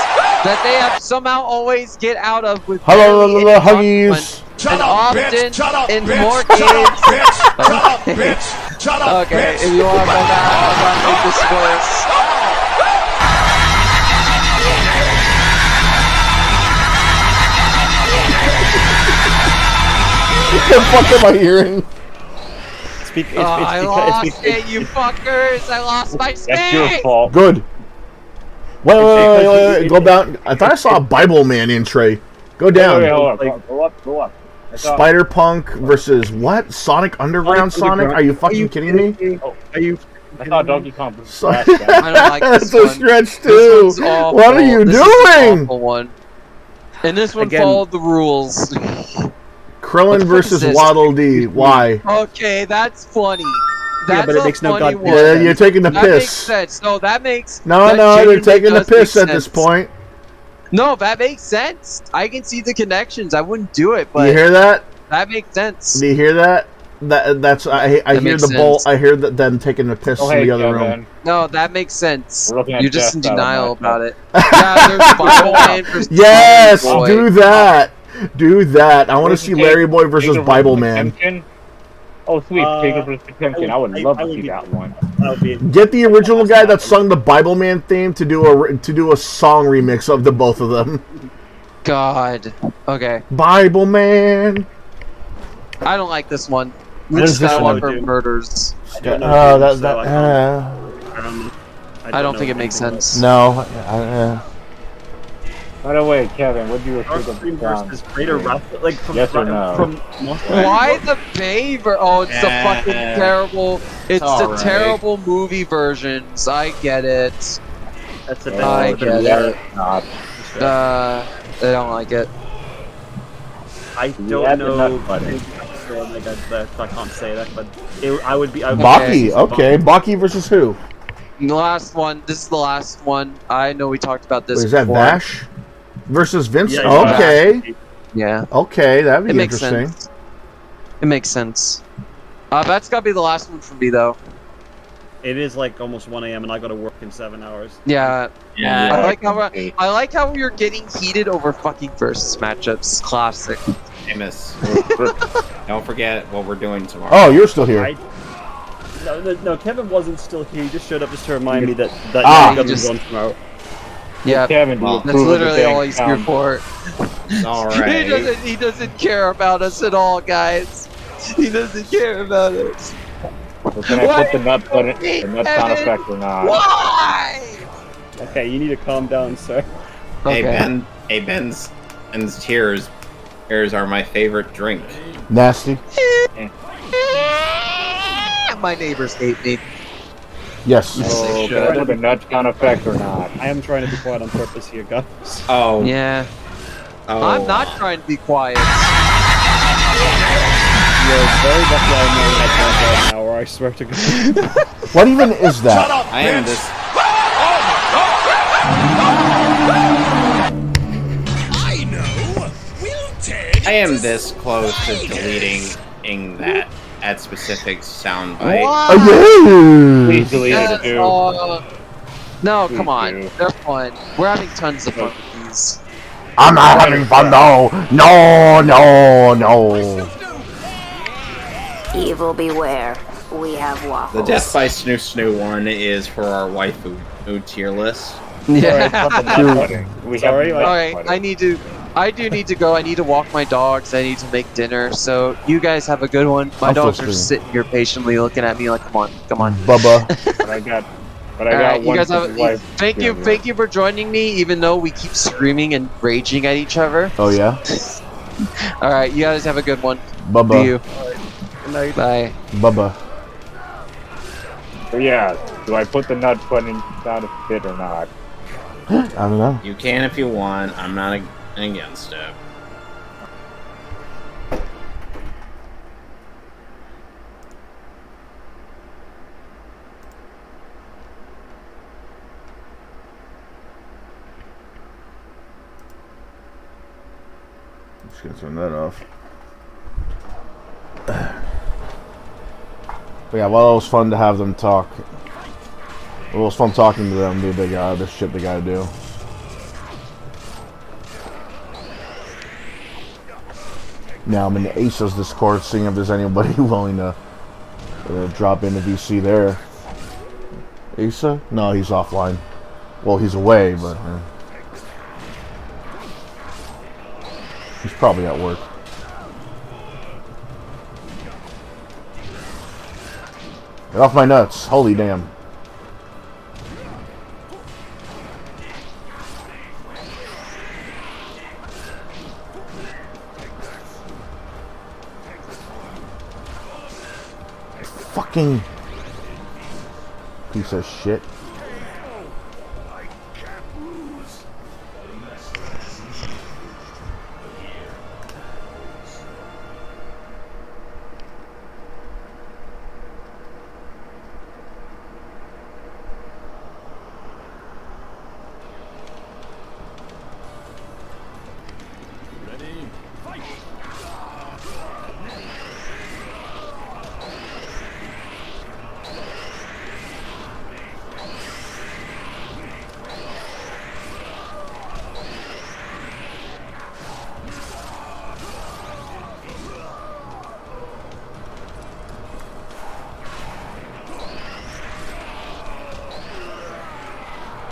that they have somehow always get out of with barely any consequence, Shut and up, often bitch! Shut up, in bitch! more Shut games. up, bitch! Shut up, bitch! Shut up, Okay, bitch! if you want to go back, I'm gonna make this worse. What the fuck am I hearing? I lost it, you fuckers! I lost my space! That's your fault. Good. Wait. Go down. I thought I saw a Bible Man in Trey. Go down. Wait, hold on. Go up. Spider Punk versus what? Sonic Underground Sonic? Are you fucking kidding me? Are you? I thought Donkey Kong was Sorry. last guy. I don't like this That's a one. stretch This too. one's awful. What are you This is an doing? awful one. And this one Again- followed the rules. Krillin versus this? Waddle Dee. Why? Okay, that's funny. That's but it a makes no funny goddamn one. Yeah, you're taking the that makes piss. sense. No, that makes No, that they're genuinely taking the does piss make at this sense. point. No, that makes sense. I can see the connections. I wouldn't do it, but You hear that? that makes sense. Do you hear that? That's I hear makes the bull. sense. I hear them taking the piss Oh, in hey, the other Kevin. room. No, that makes sense. We're looking at You're just in Death Battle denial matchup. about it. Yeah, there's Bible Man versus Yes, Larry Boy. do that. Do that. I want to Where's see the Larry Boy versus Taker Bible Man. Potemkin? Oh, sweet. Taker versus Potemkin. I would love to see be- that one. That would be Get the original guy that sung the Bible Man theme to do a song remix of the both of them. God. Okay. Bible Man. I don't like this one. What Luke is this one? Skywalker murders. I don't know, Oh, dude, so I don't think it makes sense. No. By the way, Kevin, what do you think of Starscream the sound? versus Raider Wrath, like from Yes or no? from Monster Hunter. Why the Baver? Oh, it's the fucking terrible. It's the alright. terrible movie versions. I get it. That's the I best. get Yeah, it. not. I don't like it. I Yeah, don't the know. nut button. I can't say that, but I would be. Baki. Okay. Baki versus who? The last one. This is the last one. I know we talked about this. Wait, is that before. Vash versus Vince? Yeah, yeah. Okay. Yeah. Okay, that'd be It makes interesting. sense. It makes sense. That's gotta be the last one for me, though. It is like almost 1 a.m. and I got to work in 7 hours. Yeah. Yeah. I like how you're getting heated over fucking versus matchups. Classic. Famous. Don't forget what we're doing tomorrow. Oh, you're still here. No, Kevin wasn't still here. He just showed up just to remind me that Ah. you're going to be gone tomorrow. Yeah. Kevin, do you That's approve of the literally thing? all he's here for. All right. He doesn't care about us at all, guys. He doesn't care about us. So can I put the nut button, the nut sound effect or not? Why? Okay, you need to calm down, sir. Hey Okay. Ben's tears are my favorite drink. Nasty. My neighbors hate me. Yes. So can I put the nut sound effect or not? I am trying to be quiet on purpose here, guys. Oh. Yeah. Oh. I'm not trying to be quiet. You're very lucky I'm not in that right now, or I swear to God. What even is that? I am this. I know. We'll take I am this close to deleting that at specific soundbite. Oh, Please delete it That's too. all- No, come on. do. They're fun. We're having tons of fun with these. I'm not having fun though. No. Evil beware. We have waffles. The Death by Snoo Snoo one is for our waifu tier list. Yeah. We Sorry, have like- Alright, I do need to go. I need to walk my dogs. I need to make dinner. So you guys have a good one. My I'm still dogs are streaming. sitting here patiently looking at me like, come on. Bubba. But I got Alright, you one guys for have. the wife. Thank you for joining me. Even though we keep screaming and raging at each other. Oh yeah. All right, you guys have a good one. Bubba. See you. Good night. Bye. Bubba. So yeah, do I put the nut button sound effect or not? I don't know. You can if you want. I'm not against it. Just gonna turn that off. But yeah, well, it was fun to have them talk. Well, it was fun talking to them, dude. They got the shit they gotta do. Now I'm in the ASOS Discord, seeing if there's anybody willing to drop into VC there. Asa? No, he's offline. Well, he's away, but he's probably at work. Get off my nuts! Holy damn! Fucking piece of shit.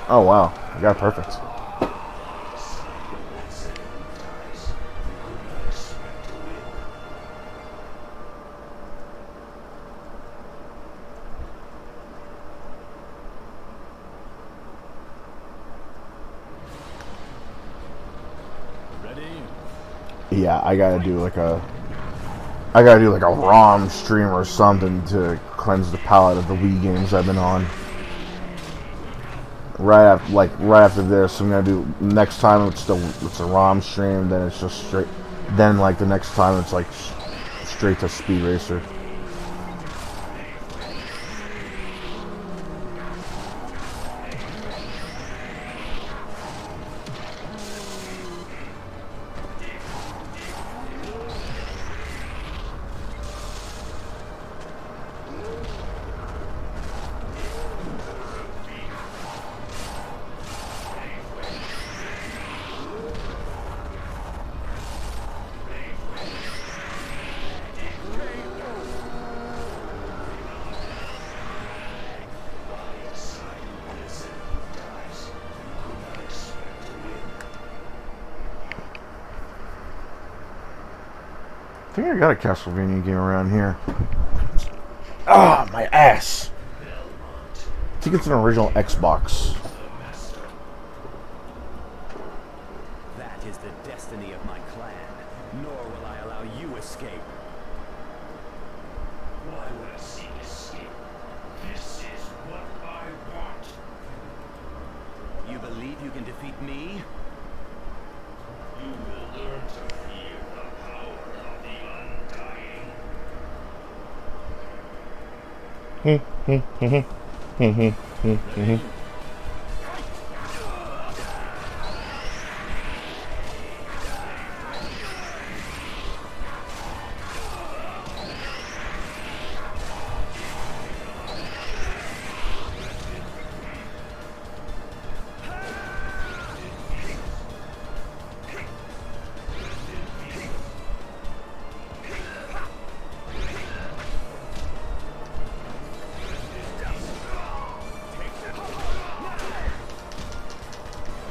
Oh wow, I got it perfect. Yeah, I gotta do like a ROM stream or something to cleanse the palate of the Wii games I've been on. Right after this, I'm gonna do next time it's a ROM stream, then it's just straight. Then like the next time it's like straight to Speed Racer. I think I got a Castlevania game around here. Ah, my ass! I think it's an original Xbox. That is the destiny of my clan, nor will I allow you escape. Why would I seek escape? This is what I want. You believe you can defeat me? You will learn to fear the power of the undying.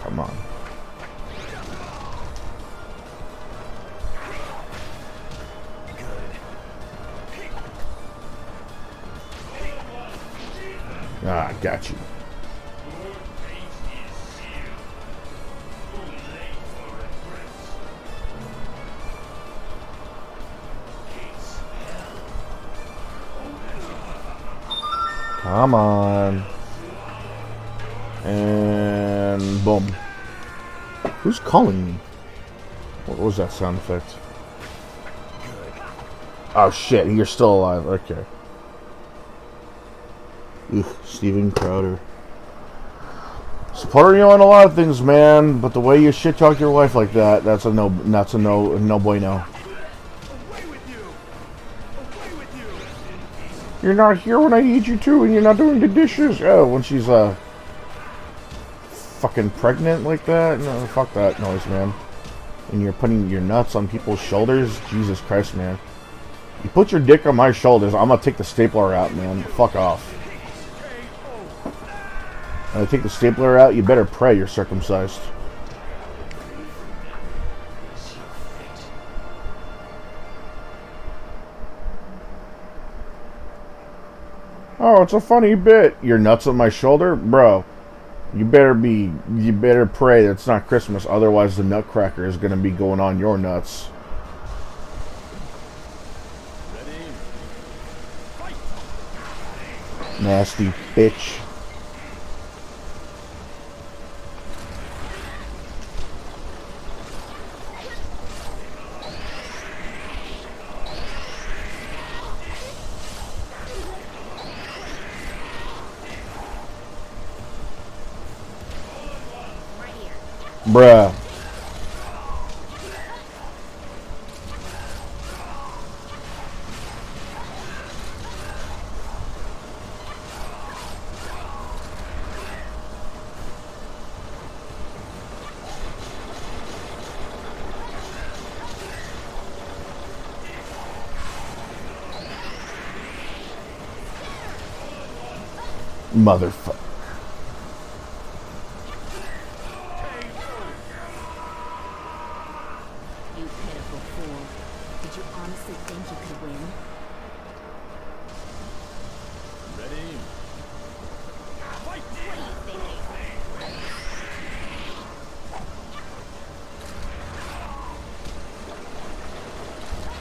Come on. Ah, got you. Come on. And Boom. Who's calling me? What was that sound effect? Oh shit, you're still alive. Okay. Steven Crowder. Supporting you on a lot of things, man, but the way you shit talk your wife like that's a no bueno. You're not here when I need you to, and you're not doing the dishes. Oh, when she's fucking pregnant like that? No, fuck that noise, man. And you're putting your nuts on people's shoulders? Jesus Christ, man. You put your dick on my shoulders, I'm gonna take the stapler out, man. Fuck off. When I take the stapler out, you better pray you're circumcised. Oh, it's a funny bit. Your nuts on my shoulder? Bro, you better pray that it's not Christmas, otherwise the nutcracker is gonna be going on your nuts. Nasty bitch. Bruh. Motherfucker. You pitiful fool. Did you honestly think you could win? Ready? What are you thinking?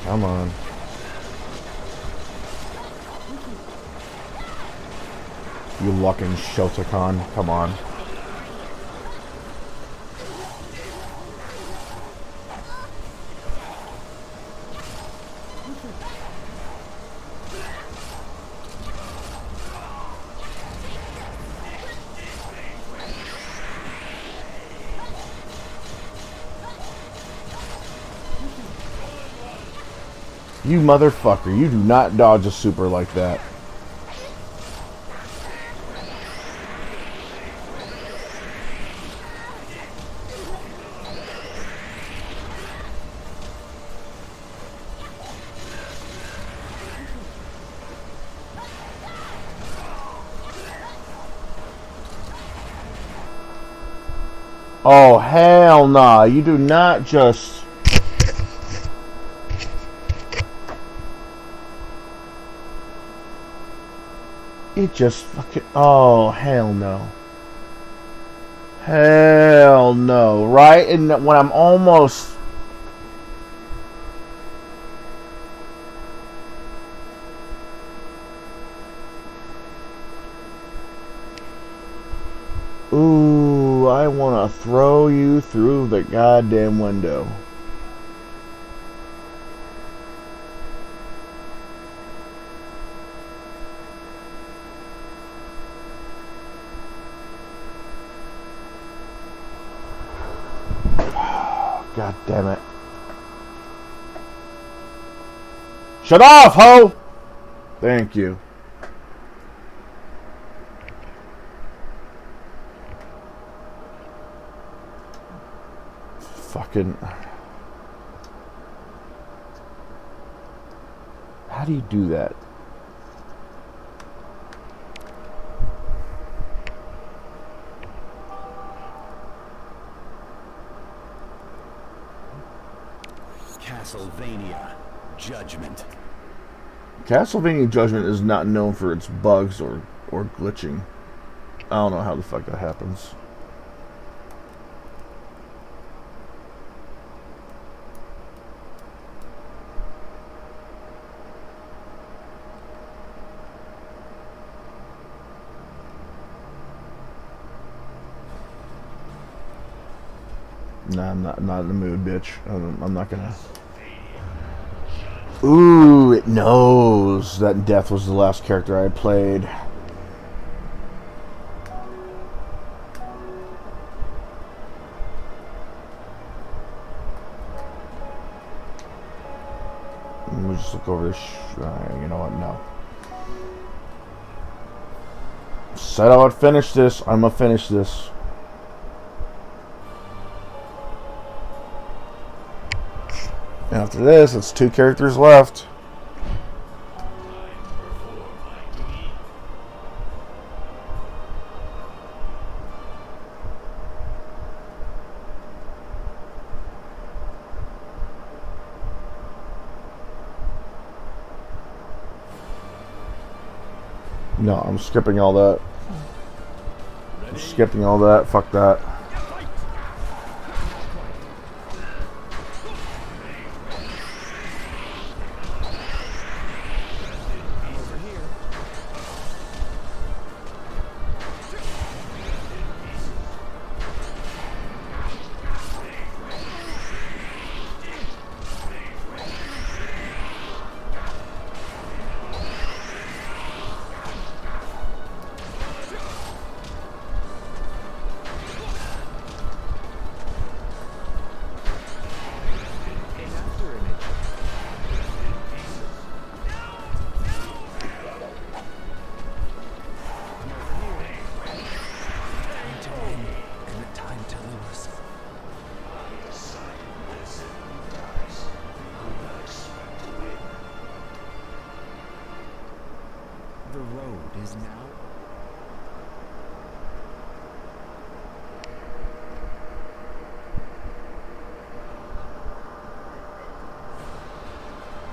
Come on. You luckin' Shotokan. Come on. You motherfucker, you do not dodge a super like that. Oh, hell nah. You do not just... It just fucking... Oh, hell no. Hell no. Right? And when I'm almost... Ooh, I want to throw you through the goddamn window. God damn it. Shut off, ho! Thank you. Fucking... How do you do that? Castlevania Judgment. Castlevania Judgment is not known for its bugs or glitching. I don't know how the fuck that happens. Nah, I'm not in the mood, bitch. I'm not gonna. Ooh, it knows that Death was the last character I played. Let me just look over this. You know what? No. Said I would finish this. I'm gonna finish this. After this, it's 2 characters left. No, I'm skipping all that. I'm skipping all that. Fuck that. The road is now.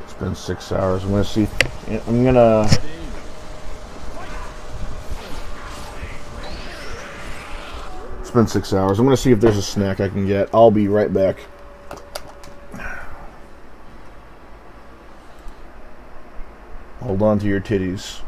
It's been 6 hours. I'm gonna see. I'm gonna. It's been 6 hours. I'm gonna see if there's a snack I can get. I'll be right back. Hold on to your titties.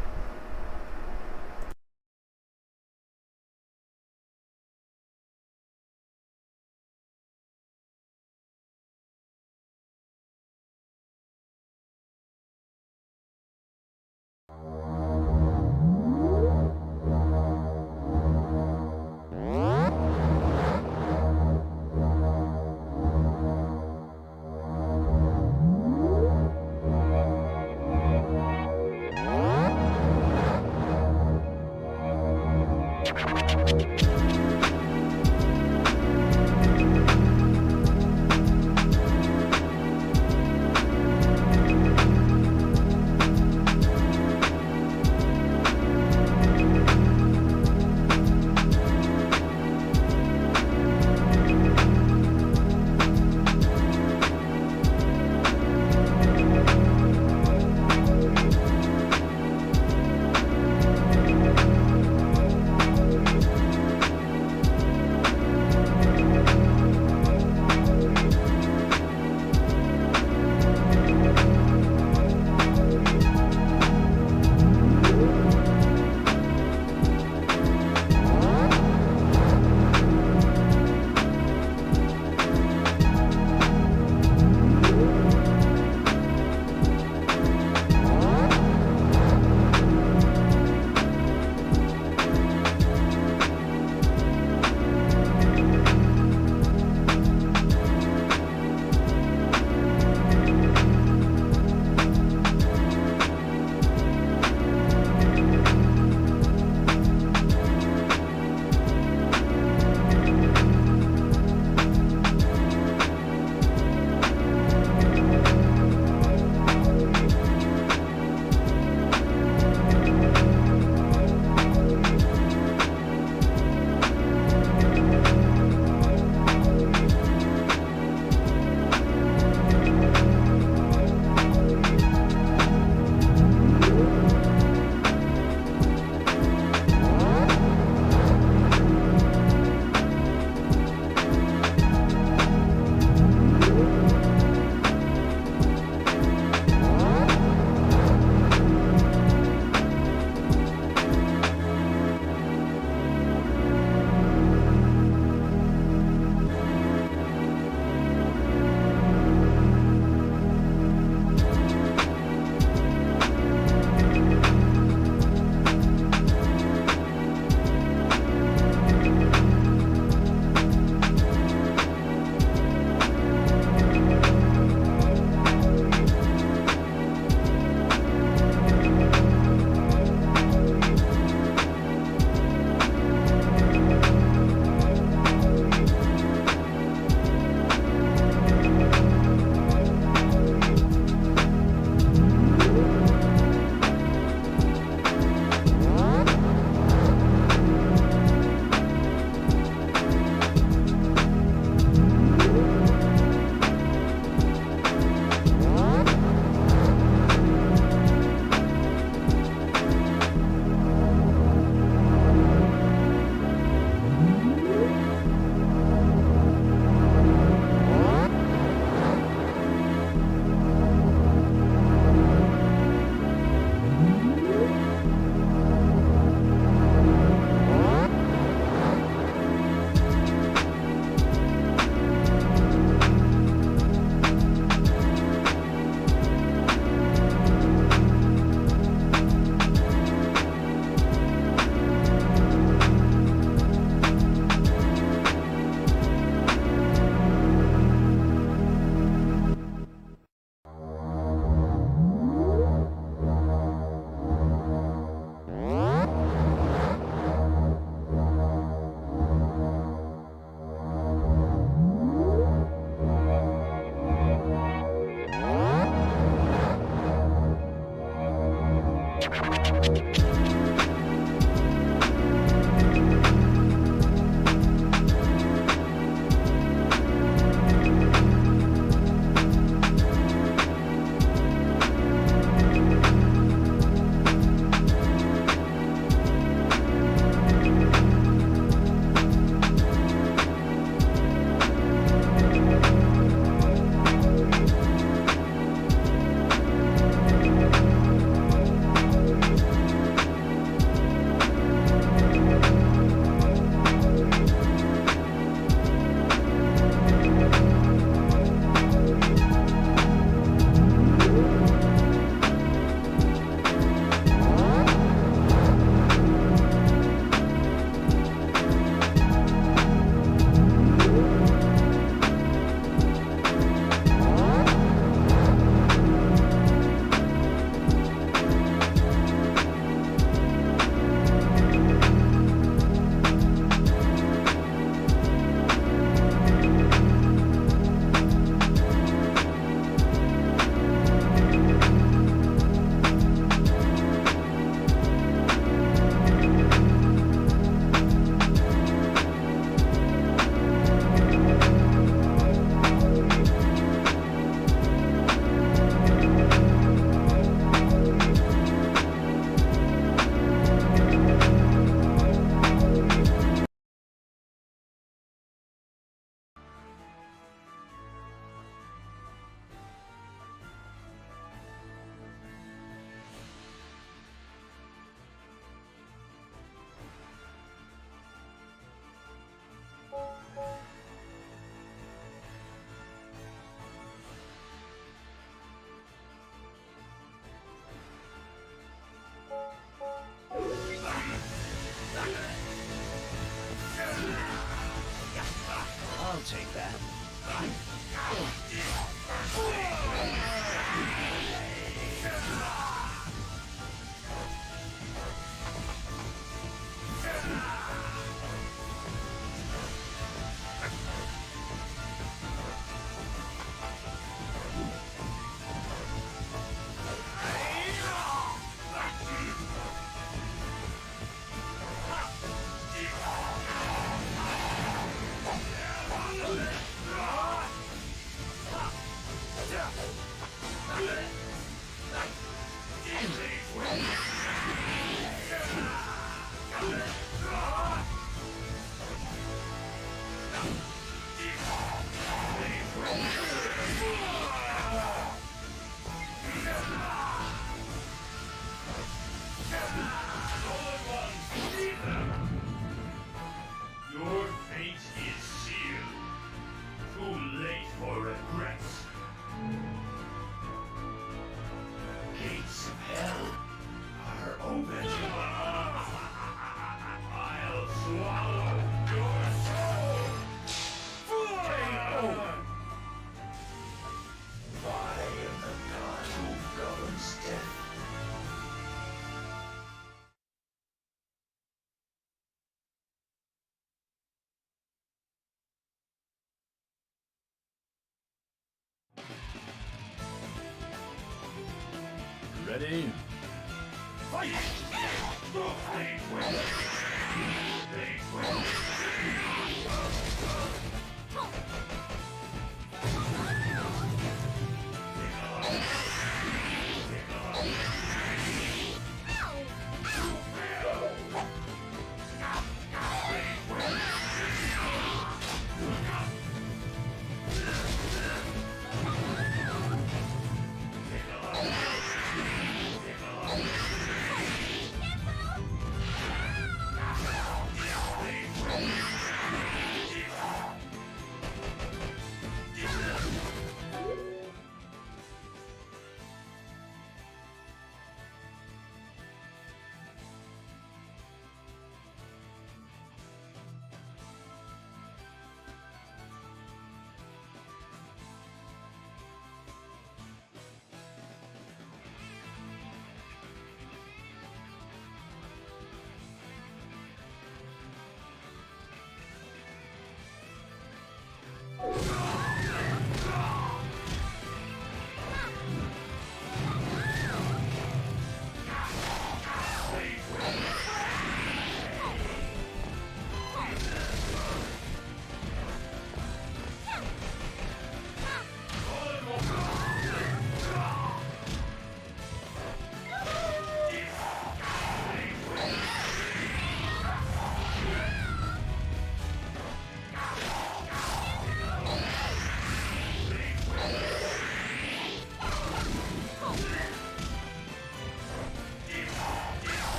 I'll take that. Your fate is sealed. Too late for regrets. Gates of hell are open. I'll swallow your soul. I am the god who governs death. Ready? Fight!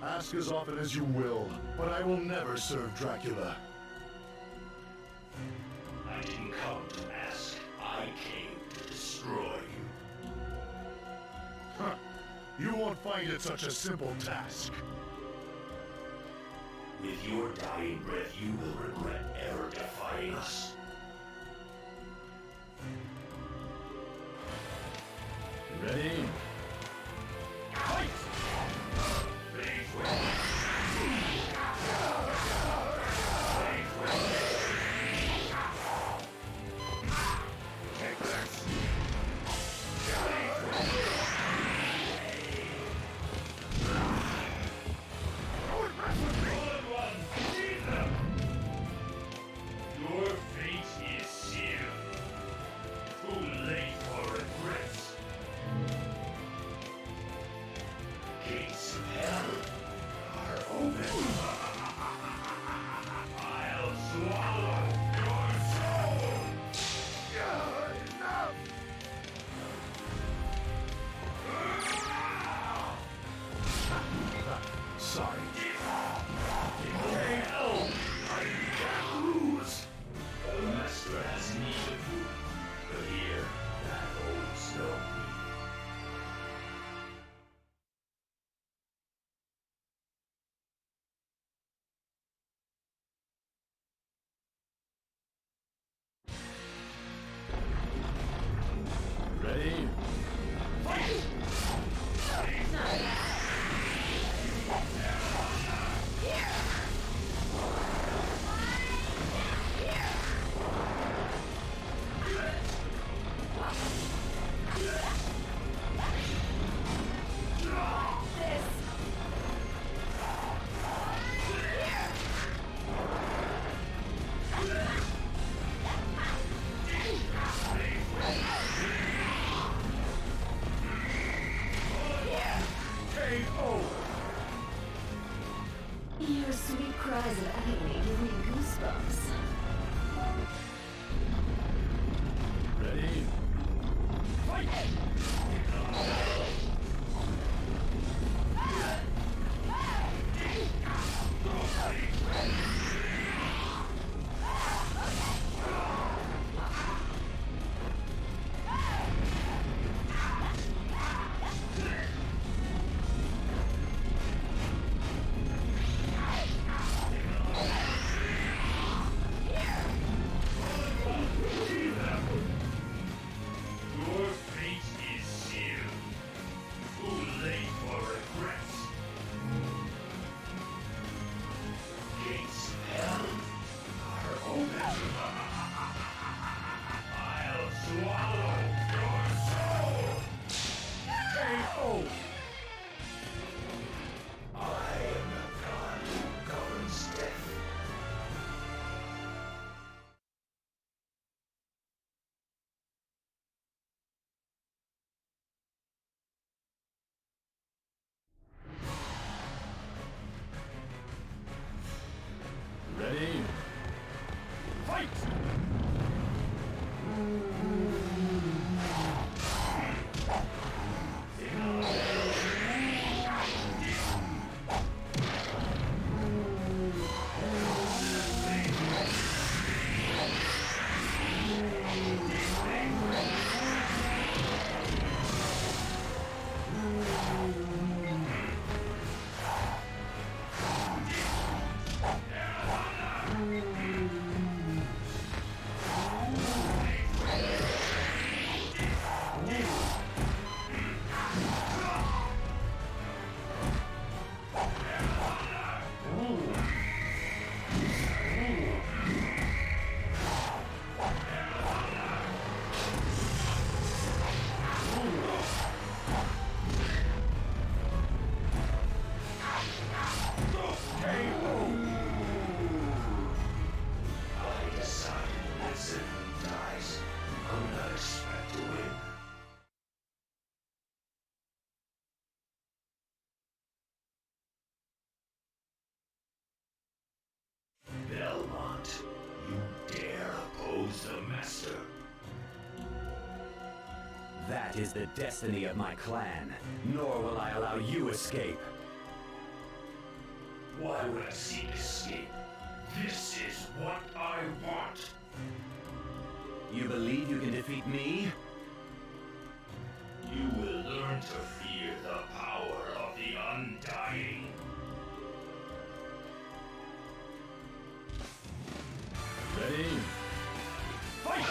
Ask as often as you will, but I will never serve Dracula. I didn't come to ask. I came to destroy you. Huh. You won't find it such a simple task. With your dying breath, you will regret ever defying us. Ready? Your fate Your sweet cries of agony give me goosebumps. Ready? Fight! Your fate is sealed. Too late for regrets. Gates of hell are open. I'll swallow your soul. KO. I am the god who governs death. Ready? Fight! I decide who lives and who dies. I'm not expect to win. Belmont, you dare oppose the Master? That is the destiny of my clan, nor will I allow you escape. Why would I seek escape? This is what I want. You believe you can defeat me? You will learn to fear the power of the Undying. Ready? Fight!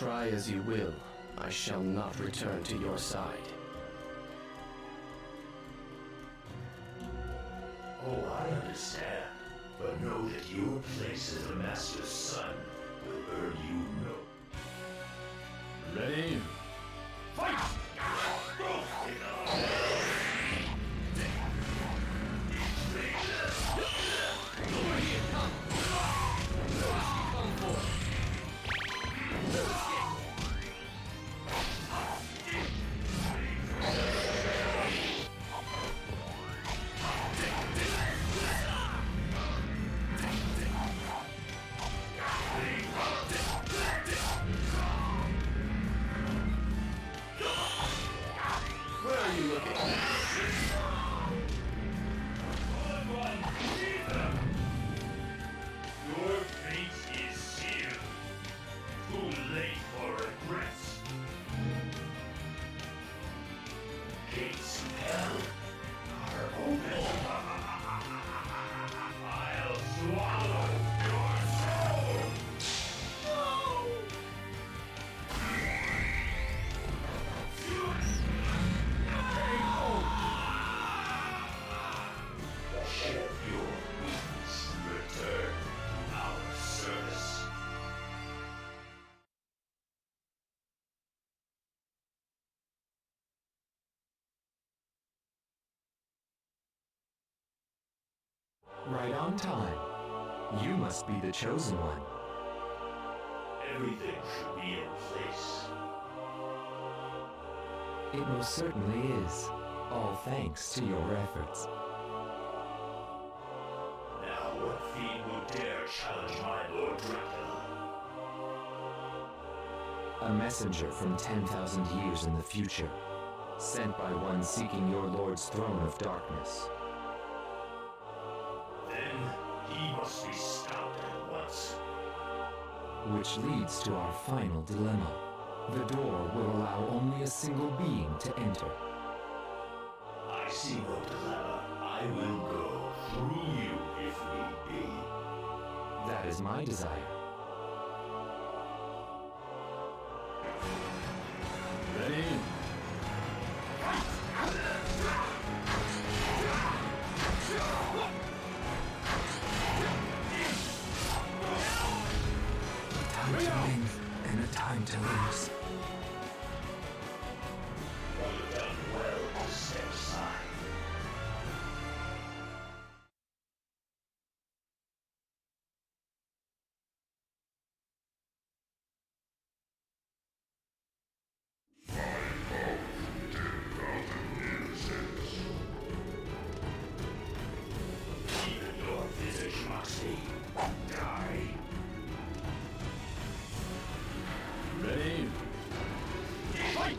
Try as you will, I shall not return to your side. Oh, I understand. But know that your place as the Master's son will earn you no. Ready? Fight! Where are you looking? Your fate is sealed. Too late for regrets. Gates of hell are open. I'll swallow your soul. No! Shed your weakness and return our service. Right on time. You must be the chosen one. Everything should be in place. It most certainly is. All thanks to your efforts. Now what fiend will dare challenge my Lord Dracula? A messenger from 10,000 years in the future, sent by one seeking your Lord's throne of darkness. Then he must be stopped at once. Which leads to our final dilemma. The door will allow only a single being to enter. I see no dilemma. I will go through you if need be. That is my desire. Ready? A time to win and a time to lose. You have done well to step aside. Even your visage, Moxie. Die. Ready? Fight!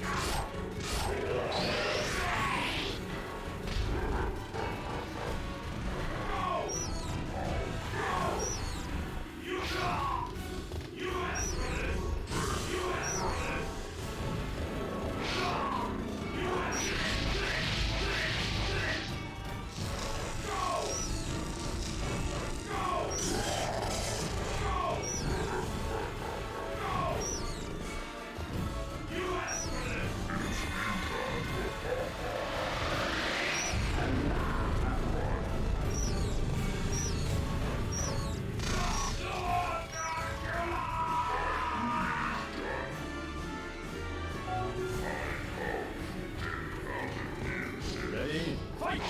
Ready? Fight!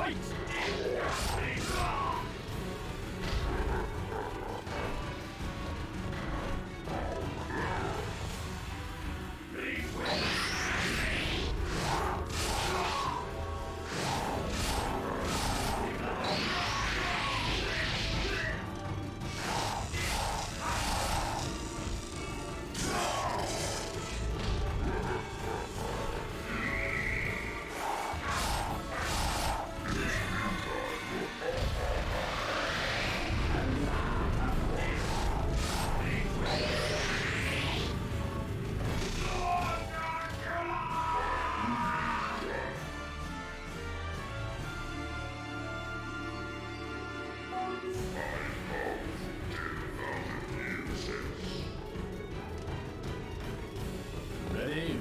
Ready? Ready?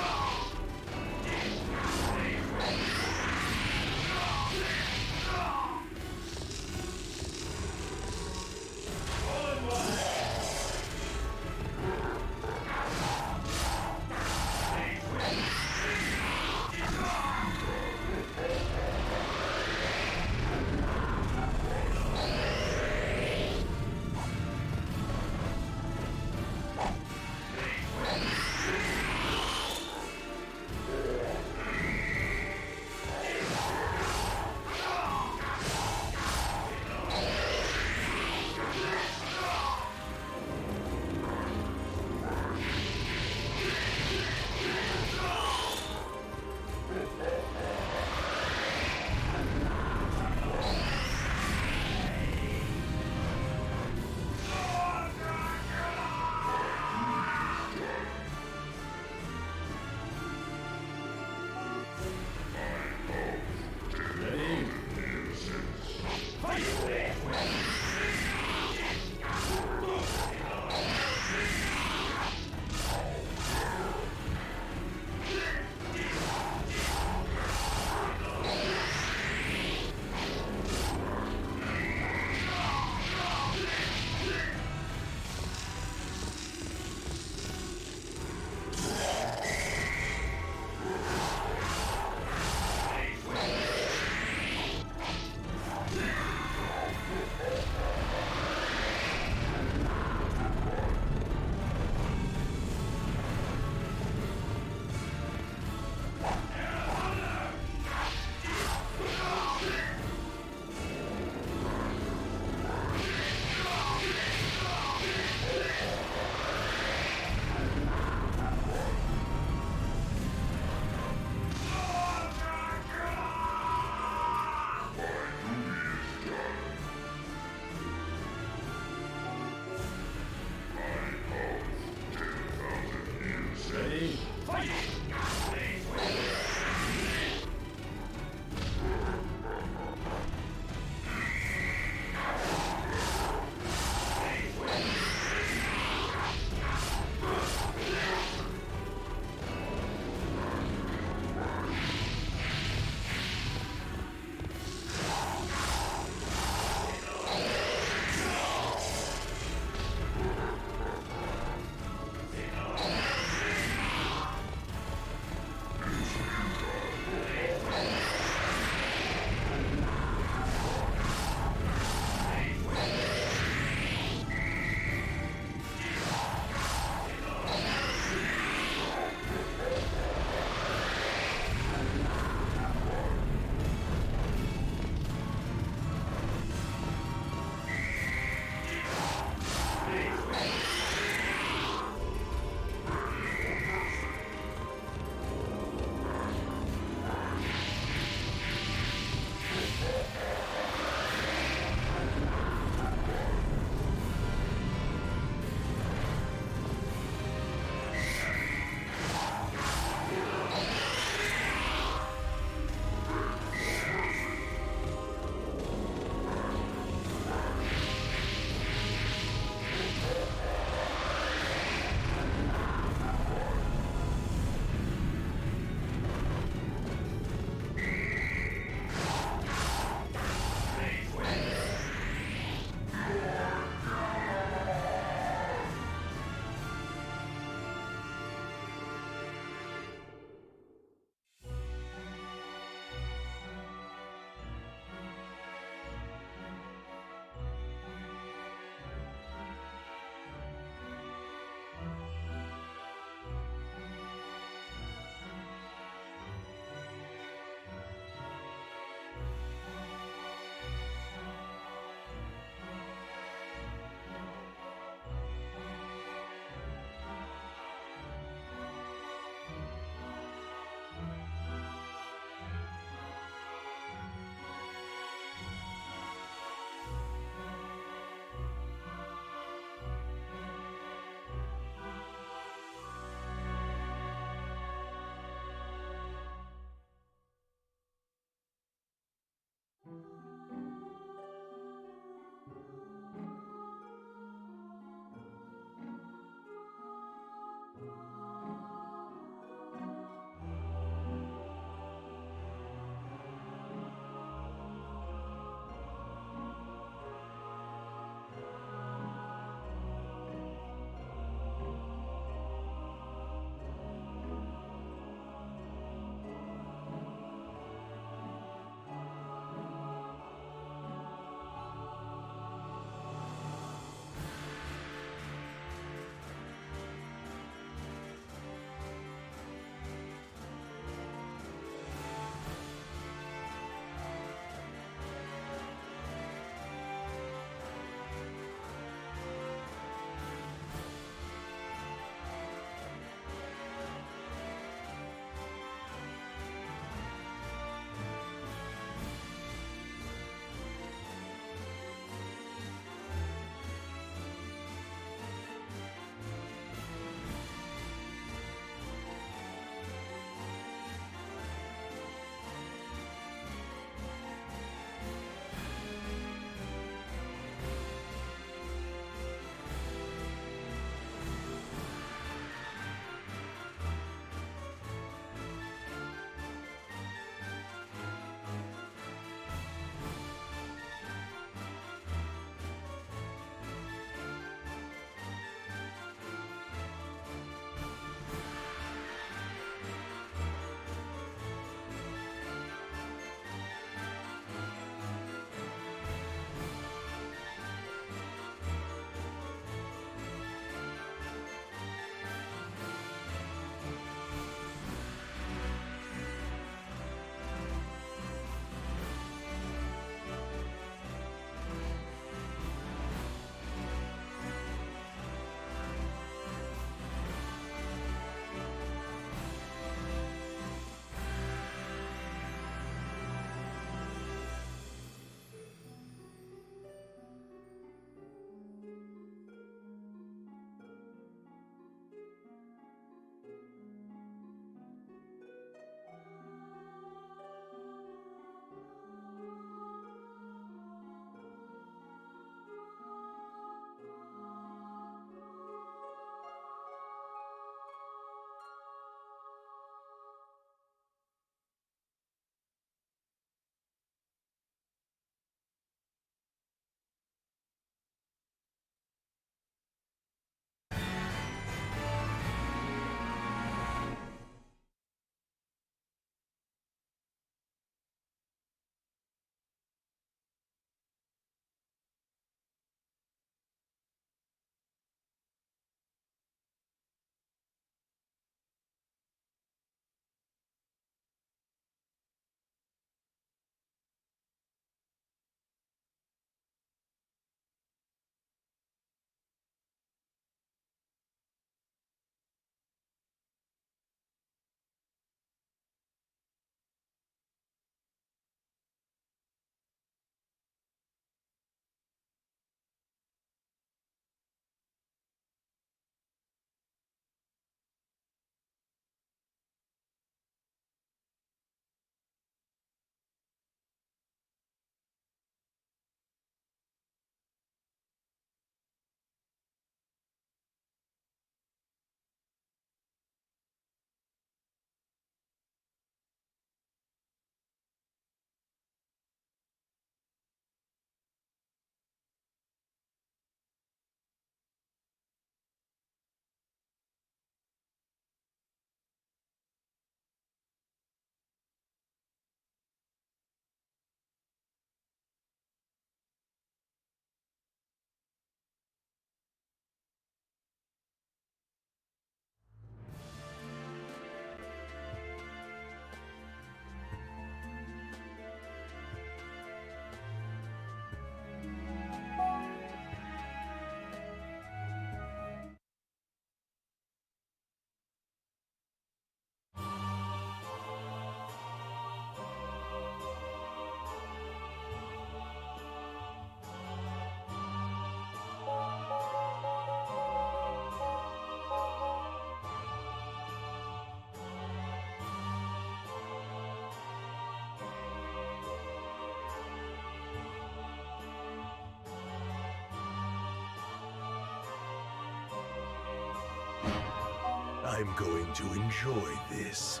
I'm going to enjoy this.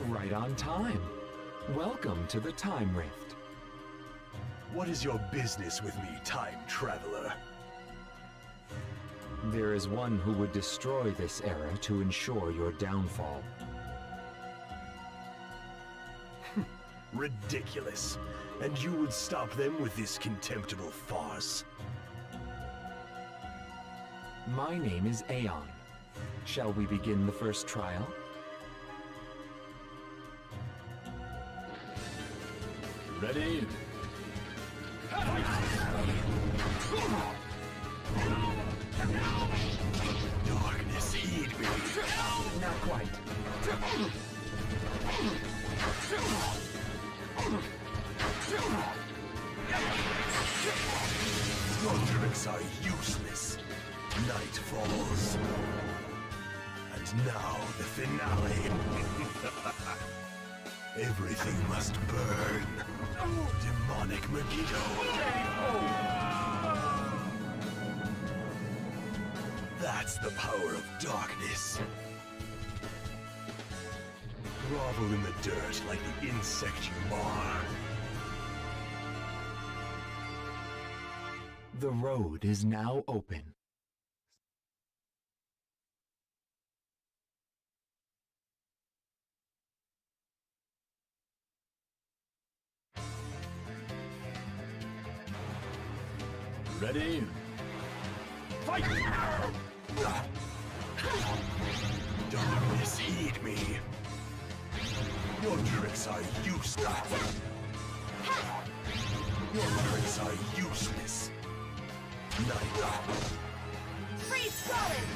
Right on time. Welcome to the Time Rift. What is your business with me, time traveler? There is one who would destroy this era to ensure your downfall. Ridiculous. And you would stop them with this contemptible farce? My name is Aeon. Shall we begin the first trial? Ready? Darkness, heed me. Not quite. Your tricks are useless. Night falls. And now the finale. Everything must burn. Demonic Megiddo. That's the power of darkness. Grovel in the dirt like the insect you are. The road is now open. Ready? Fight! Darkness, heed me. Your tricks are useless. Your tricks are useless. Night. Freeze solid!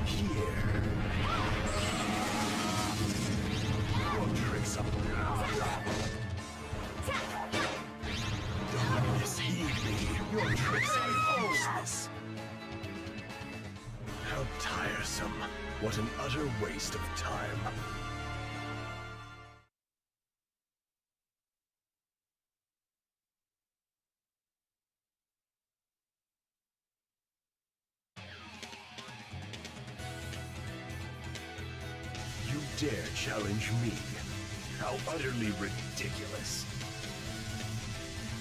Here. Your tricks are... Darkness, heed me. Your tricks are useless. How tiresome. What an utter waste of time. You dare challenge me? How utterly ridiculous.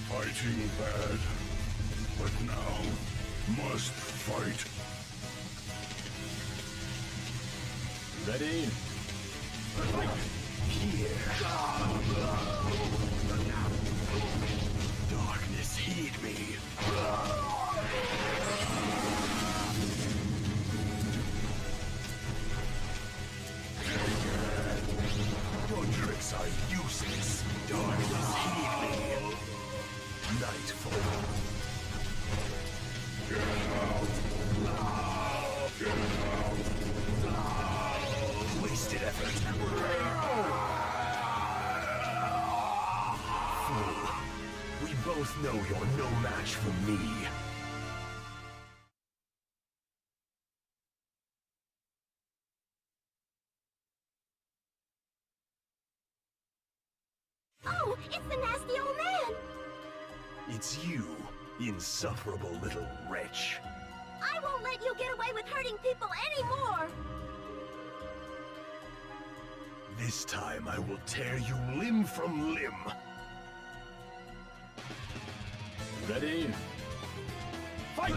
Fighting bad, but now must fight. Ready? Here. Darkness, heed me. Your tricks are useless. Darkness, heed me. Nightfall. Get out! Get out! Wasted effort. Fool. We both know you're no match for me. Oh, it's the nasty old man! It's you, insufferable little wretch. I won't let you get away with hurting people anymore! This time I will tear you limb from limb. Ready? Fight!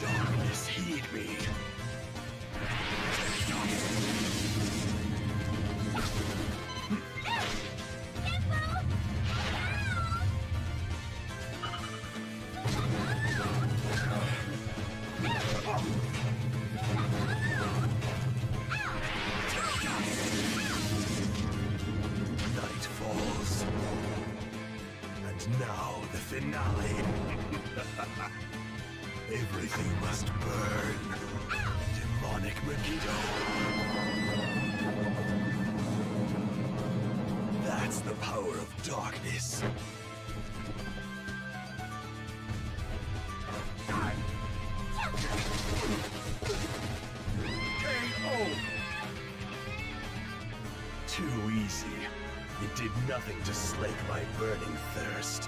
Darkness, heed me. finale. Everything must burn. Demonic Megiddo. That's the power of darkness. KO! Too easy. It did nothing to slake my burning thirst.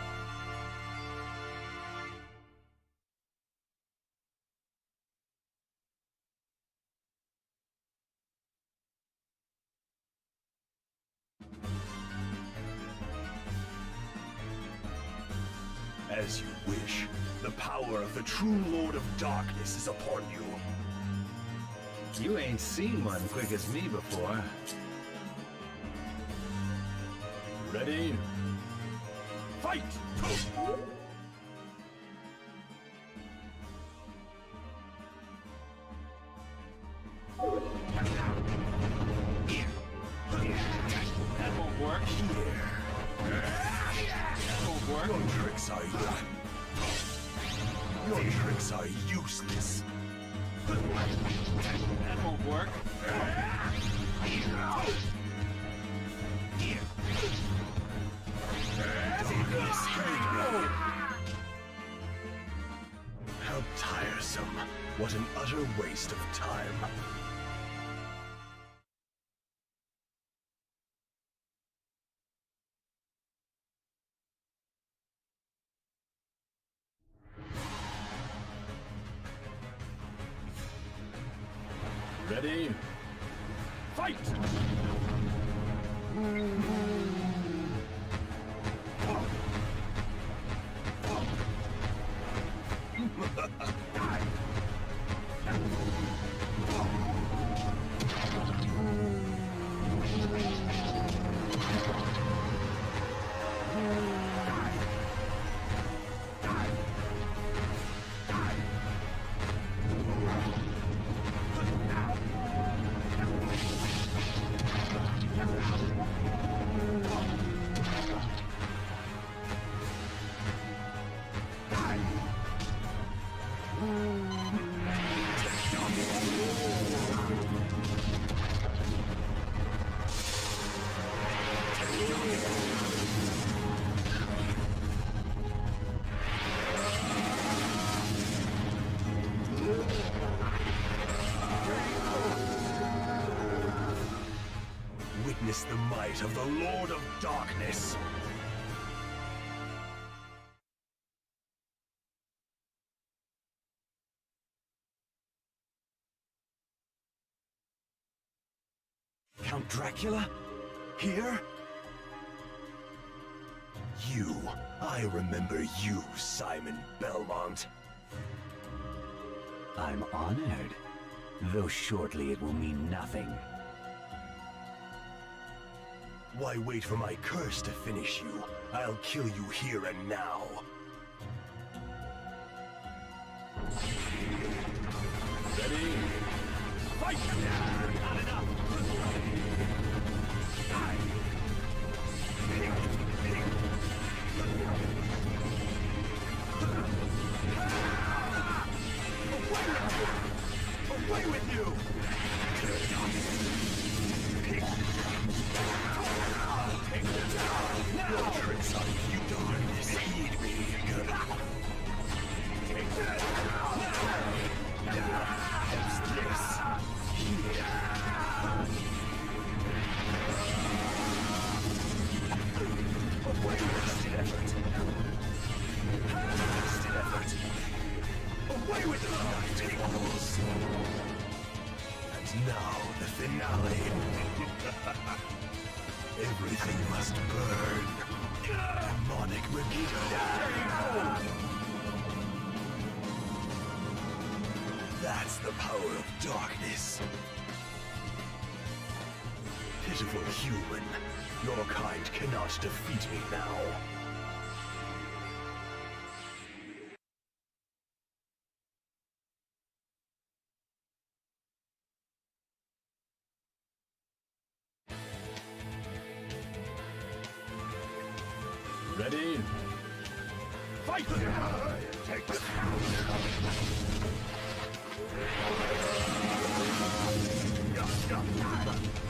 As you wish, the power of the true Lord of Darkness is upon you. You ain't seen one quick as me before. Ready? Fight! That won't work. That won't work. Your tricks are useless. That won't work. How tiresome. What an utter waste of time. Ready? Fight! Witness the might of the Lord of Darkness. Count Dracula? Here? I remember you, Simon Belmont. I'm honored, though shortly it will mean nothing. Why wait for my curse to finish you? I'll kill you here and now. Ready? Fight! Not enough! Away with you! Your tricks are you don't misheed me. What's this? Away wasted effort. Wasted effort. Away with the nightingales! And now the finale. Everything must burn. Demonic Megiddo. That's the power of darkness. Pitiful human, your kind cannot defeat me now. Ready? Fight! Take this.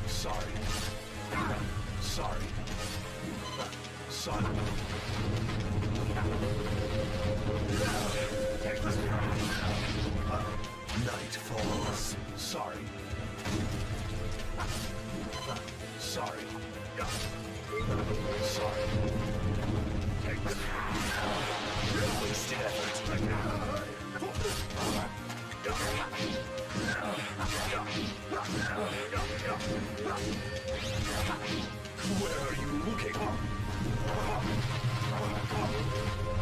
Sorry. Sorry. Sorry. Take this. Night falls. Sorry. Sorry. Sorry. Take this. Wasted effort. Where are you looking?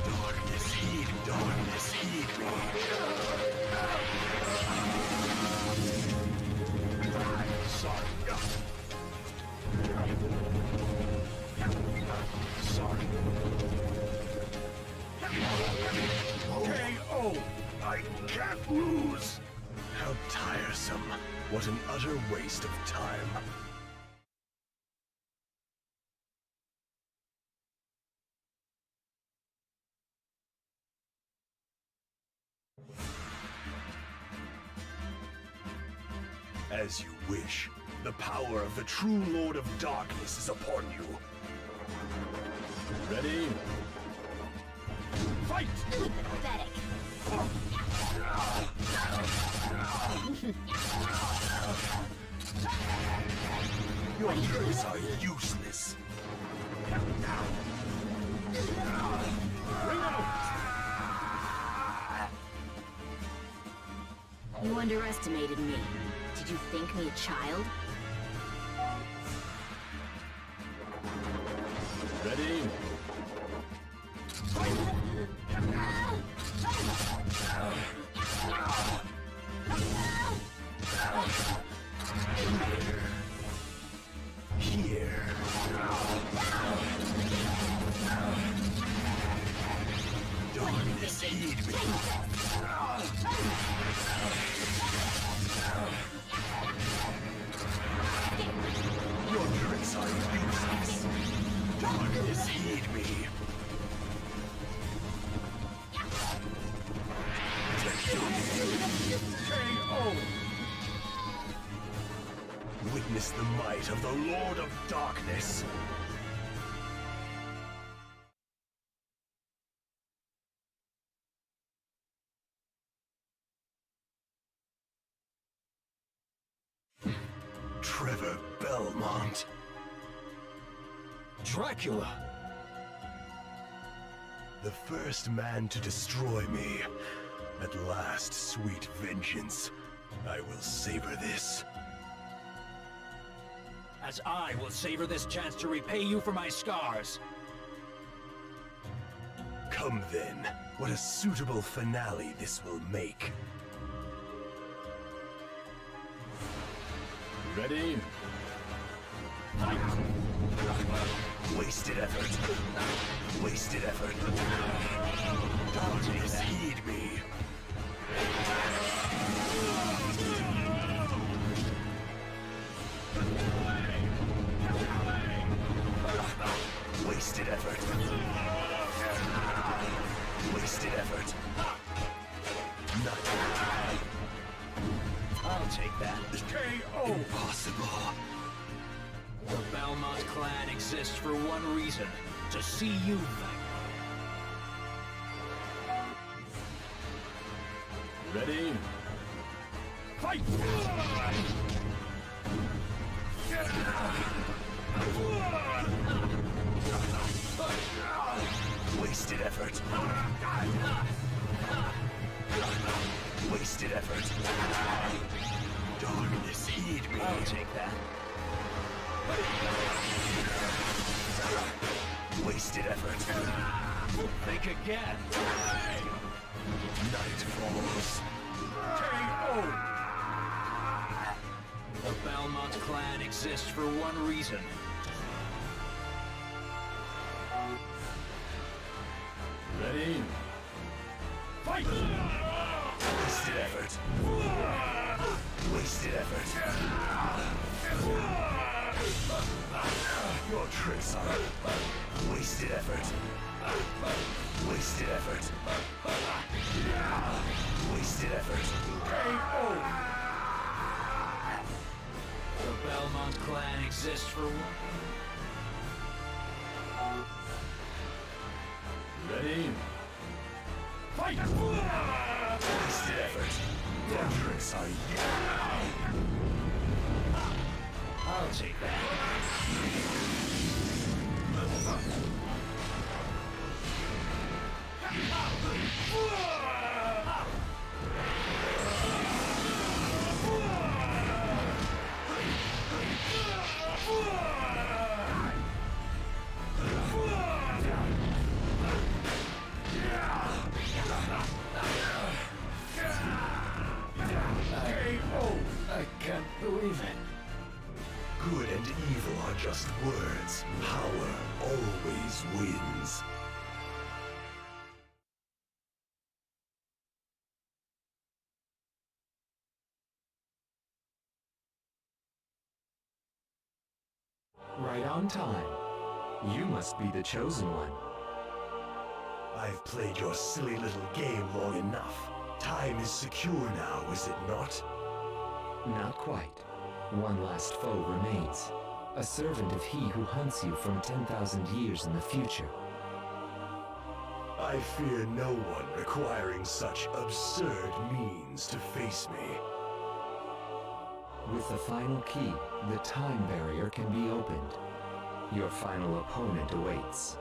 Darkness, heed me. Sorry. Sorry. KO! I can't lose! How tiresome. What an utter waste of time. As you wish. The power of the true Lord of Darkness is upon you. Ready? Fight! Pathetic. Your tricks are useless. You underestimated me. Did you think me a child? Ready? Here. Darkness, heed me. Your tricks are useless. Darkness, heed me. KO! Witness the might of the Lord of Darkness. Trevor Belmont. Dracula! The first man to destroy me. At last, sweet vengeance. I will savor this. As I will savor this chance to repay you for my scars. Come then. What a suitable finale this will make. Ready? Fight! Wasted effort. Wasted effort. Darkness, heed me. Wasted effort. Wasted effort. Not. I'll take that. KO! Impossible. The Belmont clan exists for one reason. To see you vanquish. Ready? Fight! Wasted effort. Wasted effort. Darkness, heed me. I'll take that. Wasted effort. Think again. Night falls. KO! The Belmont clan exists for one reason. Ready? Fight! Wasted effort. Wasted effort. Your tricks are wasted effort. Wasted effort. Wasted effort. The Belmont clan exists for one. Ready? Fight! Wasted effort. Dangerous idea. I'll take that. I can't believe it. Good and evil are just words. Power always wins. Right on time. You must be the chosen one. I've played your silly little game long enough. Time is secure now, is it not? Not quite. One last foe remains. A servant of he who hunts you from 10,000 years in the future. I fear no one requiring such absurd means to face me. With the final key, the time barrier can be opened. Your final opponent awaits.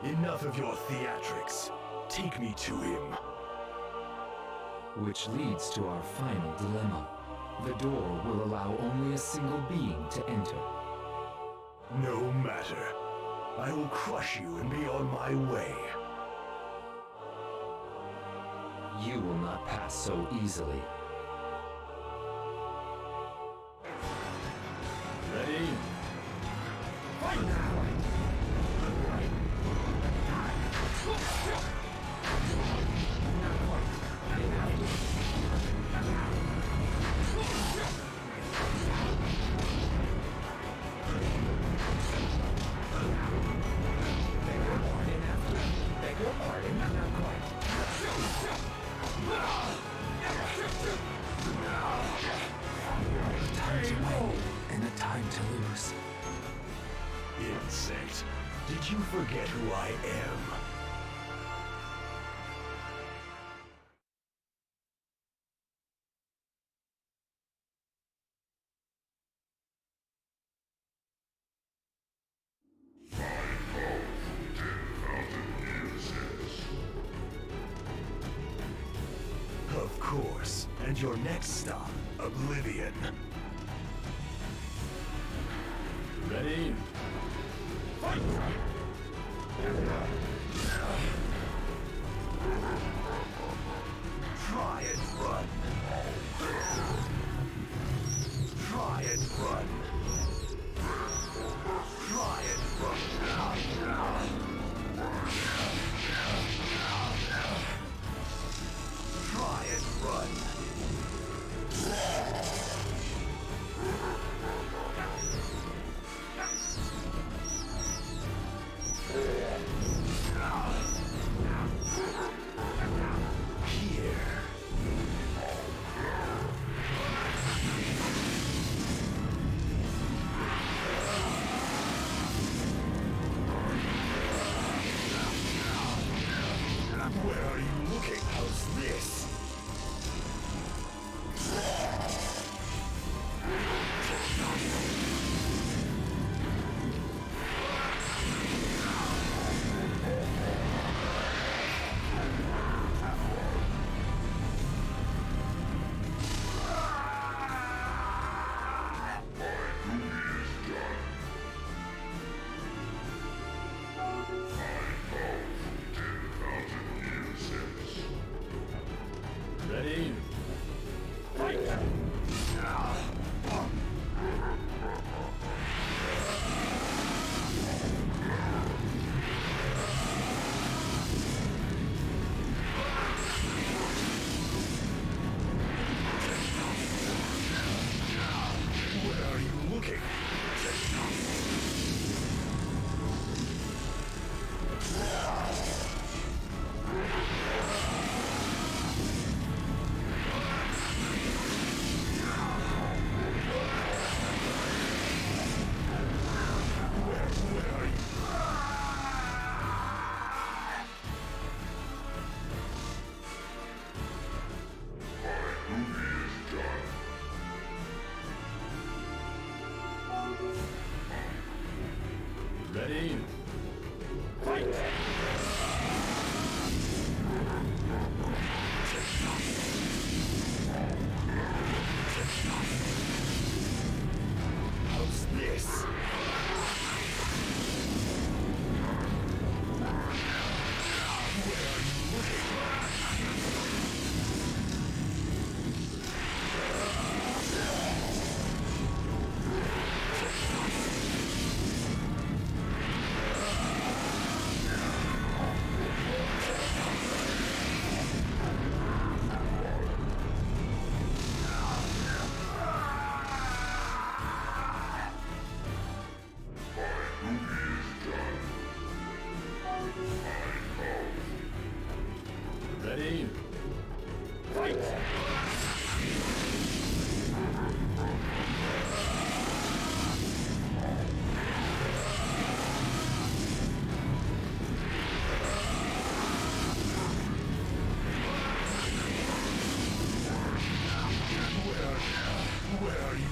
Enough of your theatrics. Take me to him. Which leads to our final dilemma. The door will allow only a single being to enter. No matter. I will crush you and be on my way. You will not pass so easily. Ready? Fight! Beg your pardon, not quite. Time to win and a time to lose. Insect, did you forget who I am? Of course. And your next stop, Oblivion. Ready? Fight! Try and run. Try and run. Try and run. Try and run. How's this? Ready? Where are you?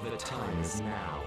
The time is now.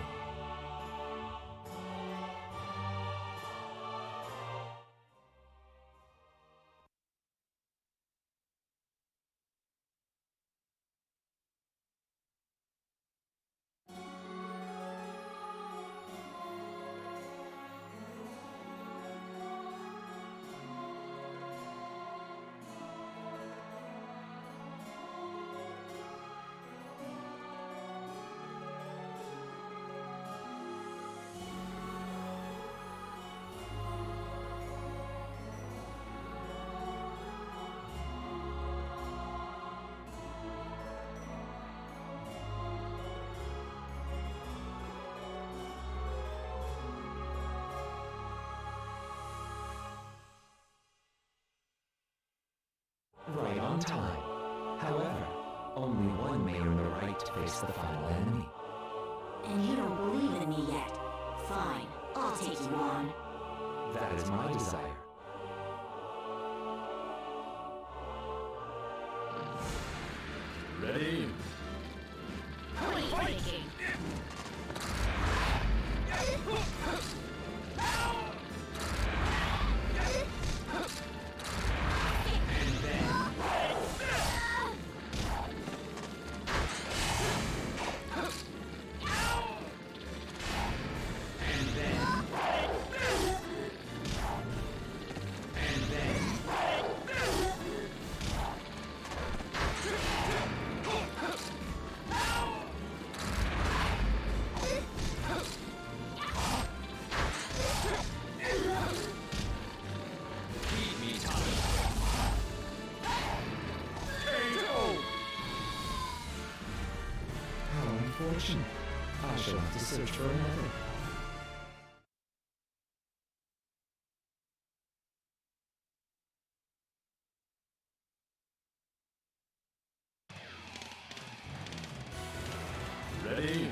Right on time. However, only one may earn the right to face the final enemy. And you don't believe in me yet. Fine, I'll take you on. That is my desire. Ready? What are you thinking? How unfortunate. I shall have to search for another. Ready?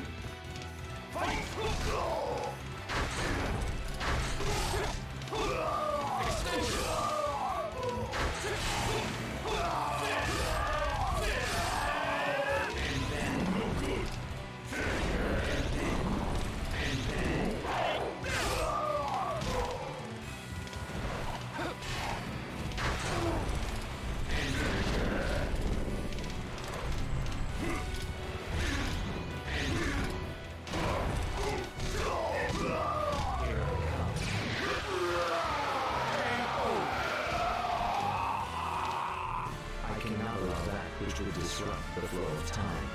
I cannot allow that which would disrupt the flow of time.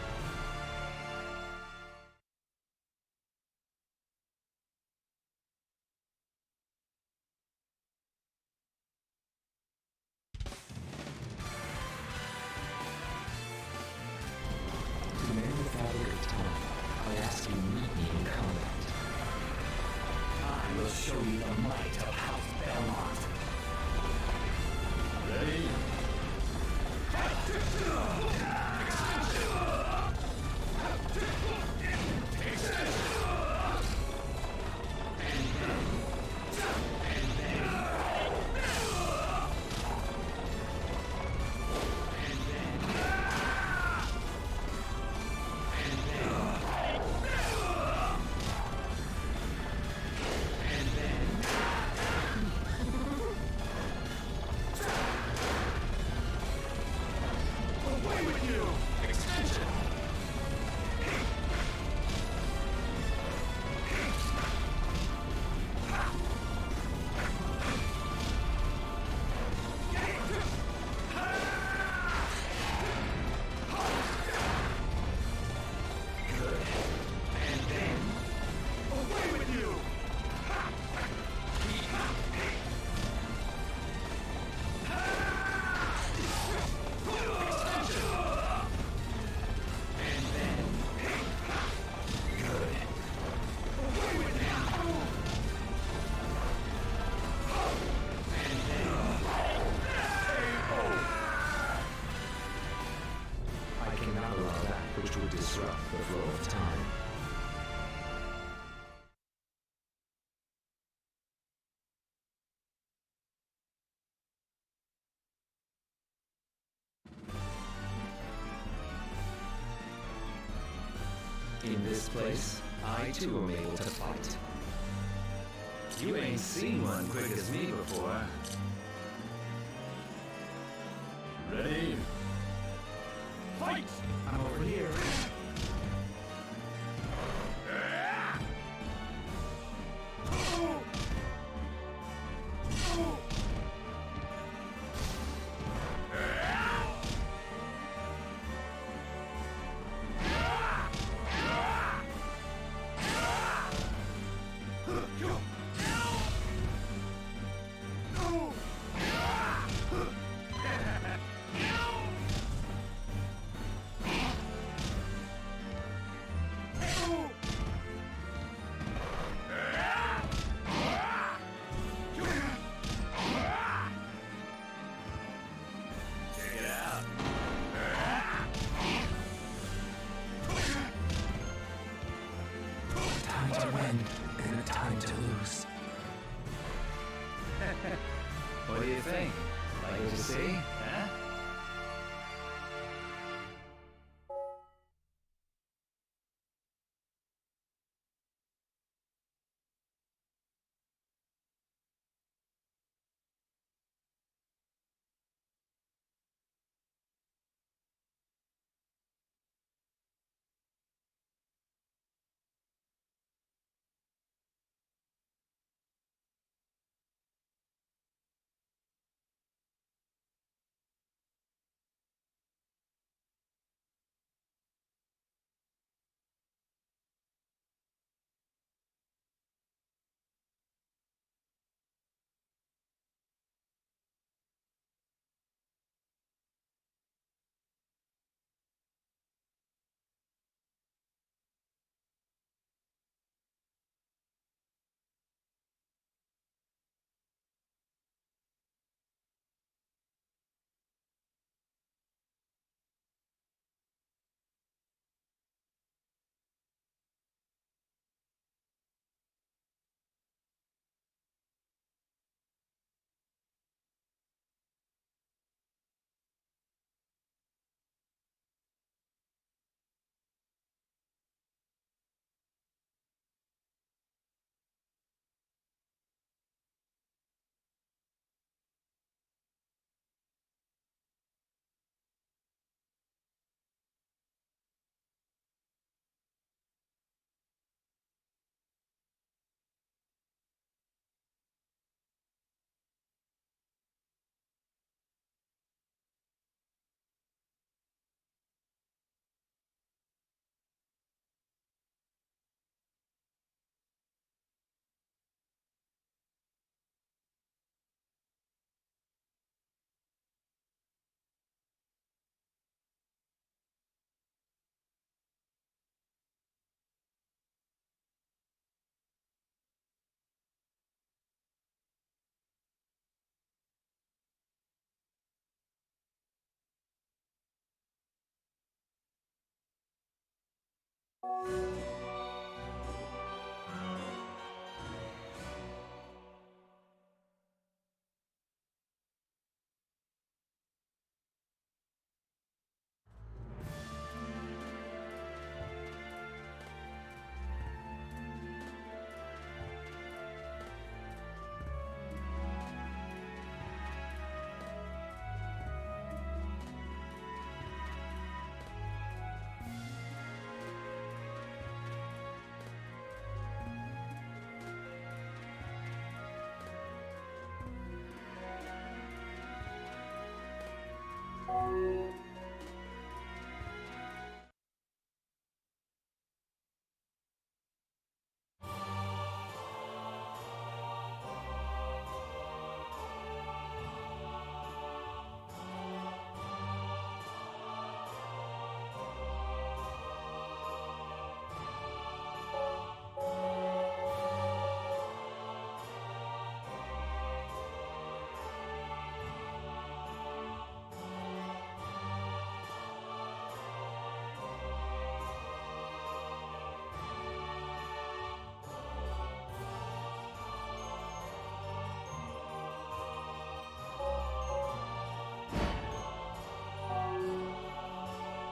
To mend the fabric of time, I ask you meet me in combat. I will show you the might of House Belmont. Ready? Which would disrupt the flow of time. In this place, I too am able to fight. You ain't seen one quick as me before. Ready? Fight! I'm over here. What do you think? Like what you see? Huh?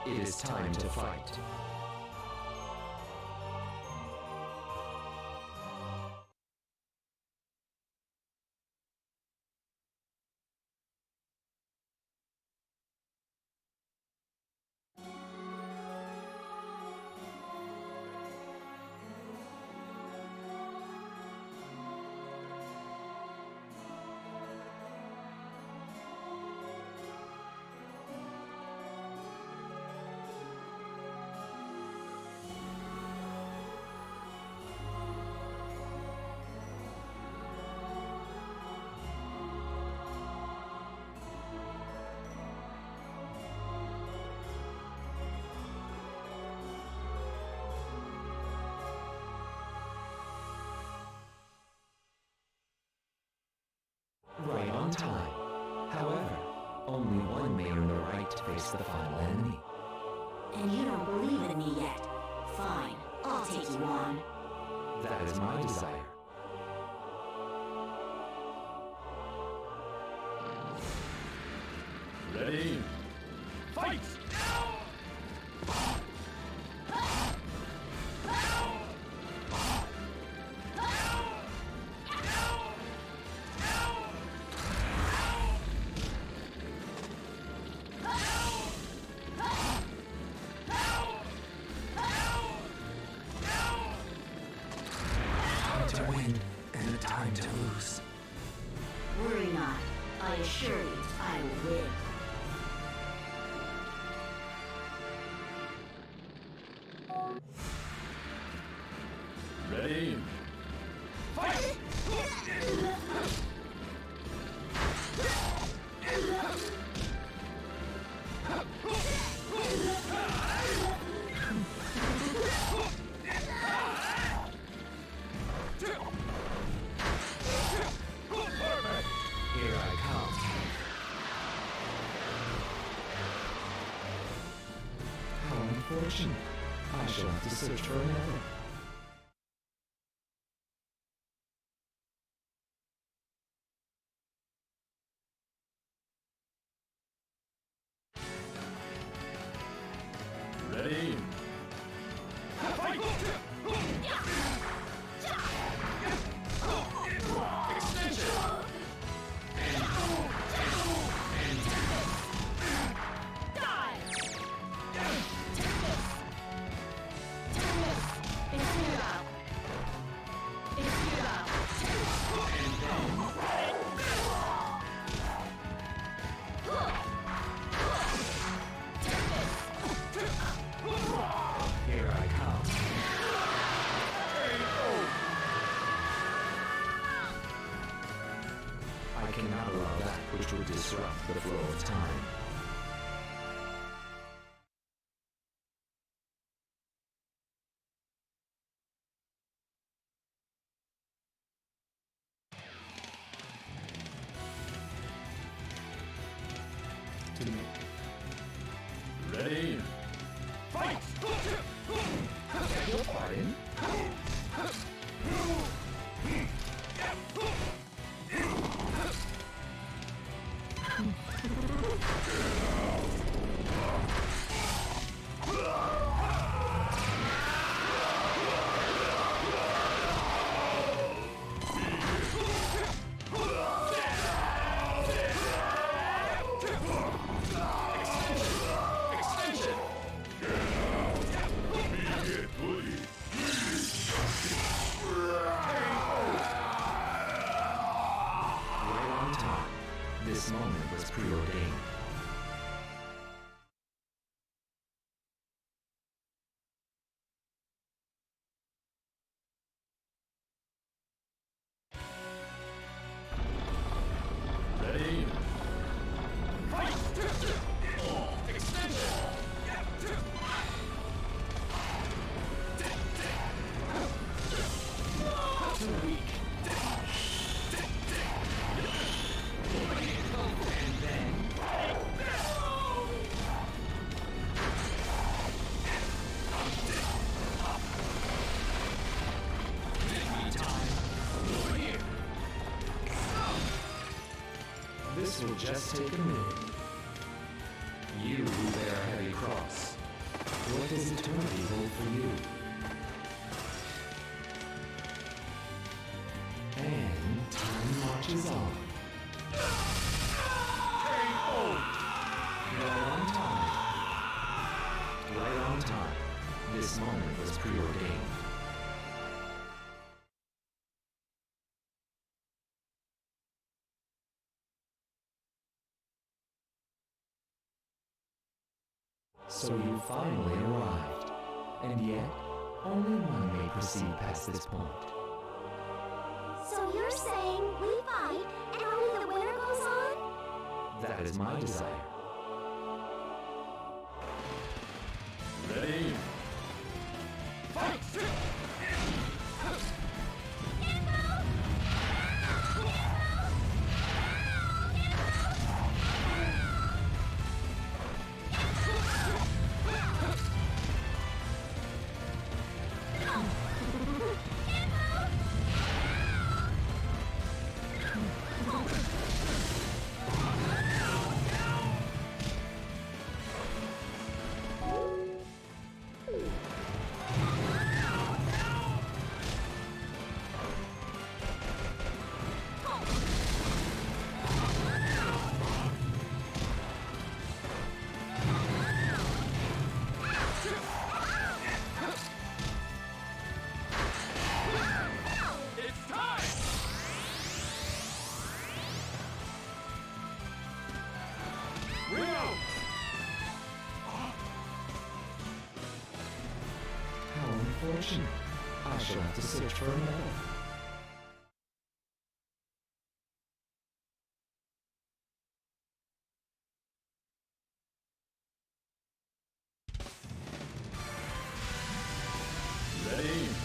It is time to fight. may earn the right to face the final enemy. And you don't believe in me yet. Fine, I'll take you on. That is my desire. Ready? Fight! To win and a time to lose. Worry not. I assure you, I will win. Ready? Fight! Here I come. How unfortunate. I shall have to search for another. Ready? Fight! Extension! Here I come. I cannot allow that which would disrupt the flow of time. Ready? Fight! Your pardon? This moment was preordained. Ready? Fight! Extension! Too weak. And then... This will just take a minute. You who bear a heavy cross, what does eternity hold for you? And time marches on. Right on time. Right on time. This moment was preordained. So you finally arrived, and yet, only one may proceed past this point. So you're saying we fight, and only the winner goes on? That is my desire. Ready? Fight! Unfortunate. I shall have to search for another. Ready?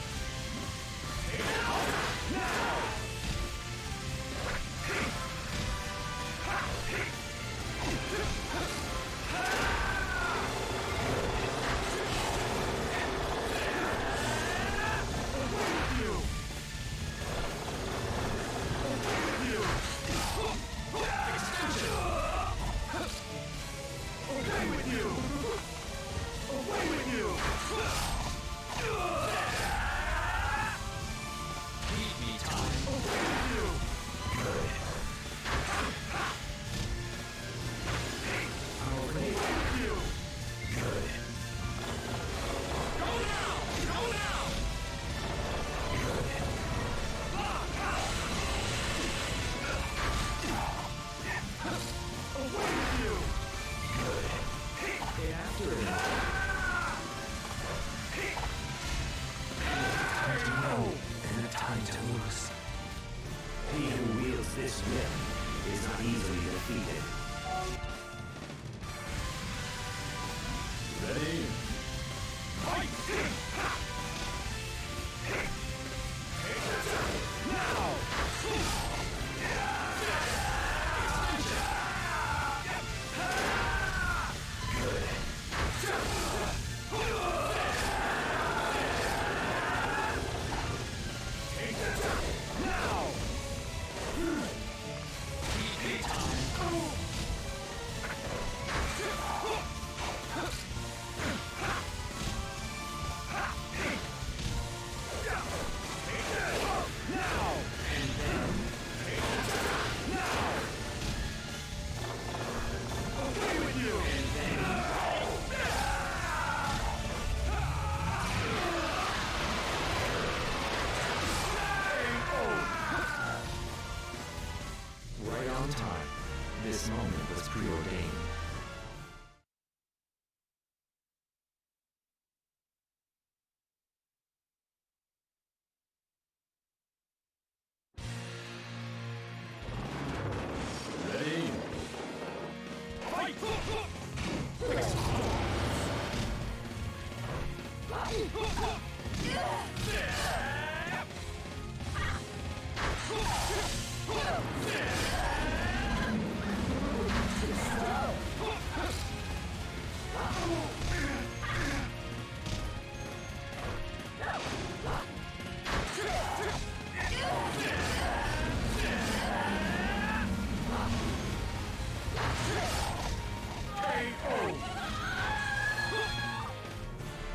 This moment was preordained. Ready? Fight!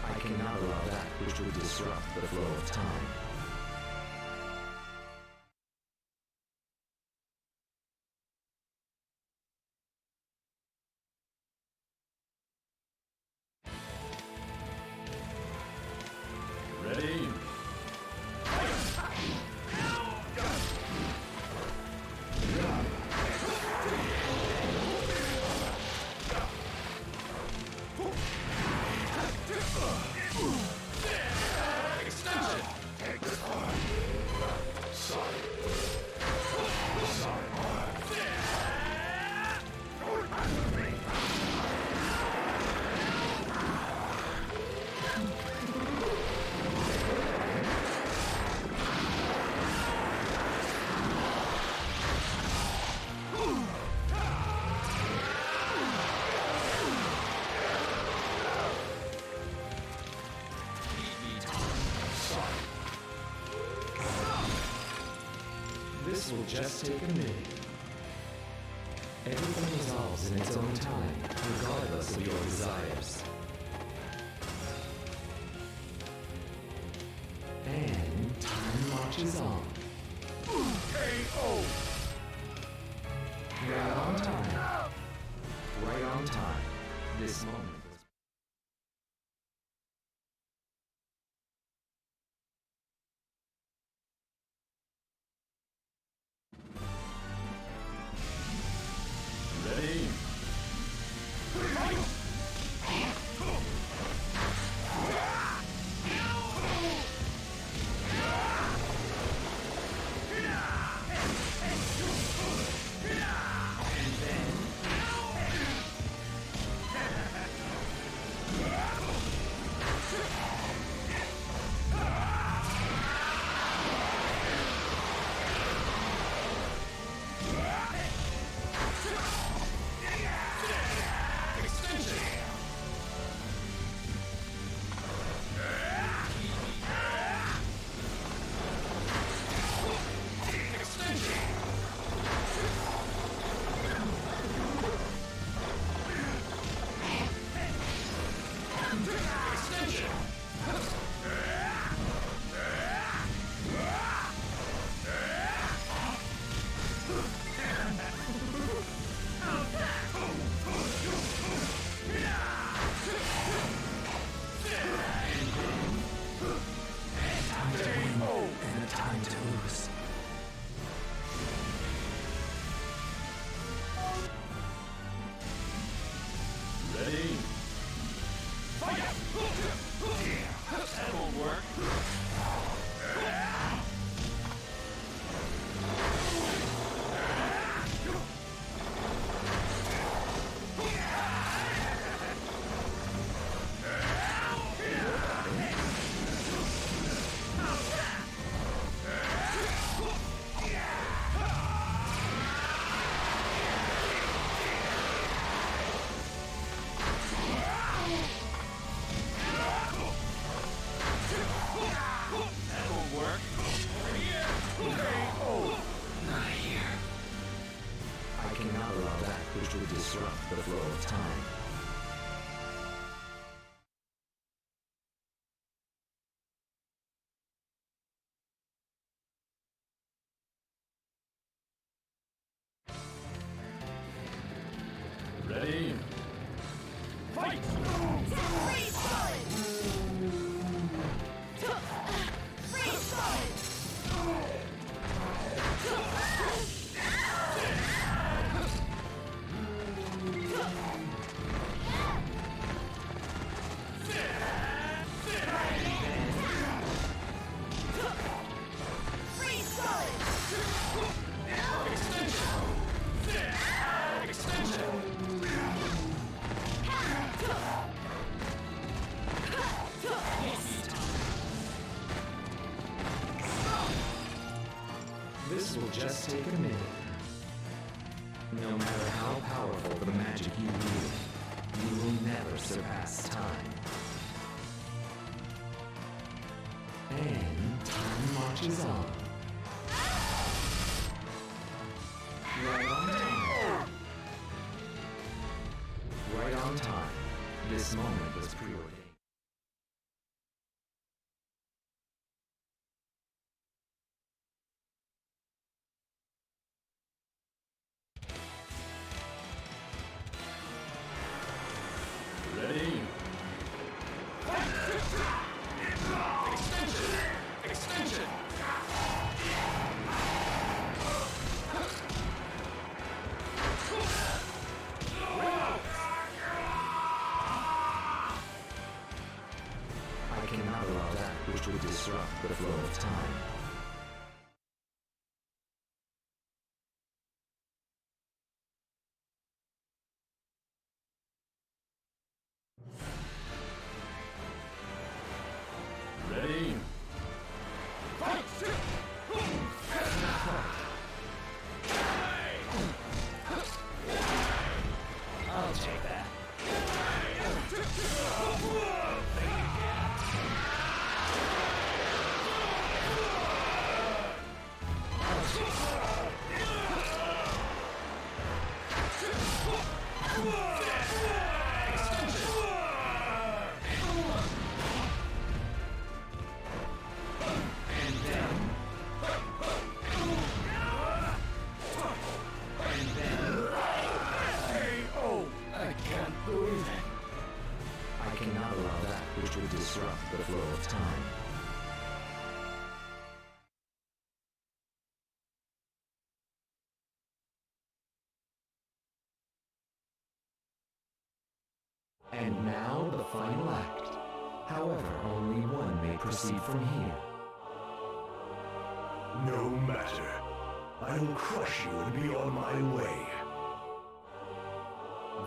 I cannot allow that which would disrupt the flow of time. Ready? This will just take a minute. Everything resolves in its own time, regardless of your desires. And time marches on. KO! Right on time. Right on time. This moment was... Ready? Fight! Time to win and a time to lose. Ready? Fight! That won't work. I cannot allow that which would disrupt the flow of time. Ready? Fight! Freeze solid! Freeze solid! Freeze solid! This will just take a minute. No matter how powerful the magic you wield, you will never surpass time. And time marches on. Right on time. Right on time. This moment was preordained. Ready? Extension! I cannot allow that which would disrupt the flow of time. Ready? I'll take that. I can't believe it. I cannot allow that which would disrupt the flow of time. And now the final act. However, only one may proceed from here. No matter. I will crush you and be on my way.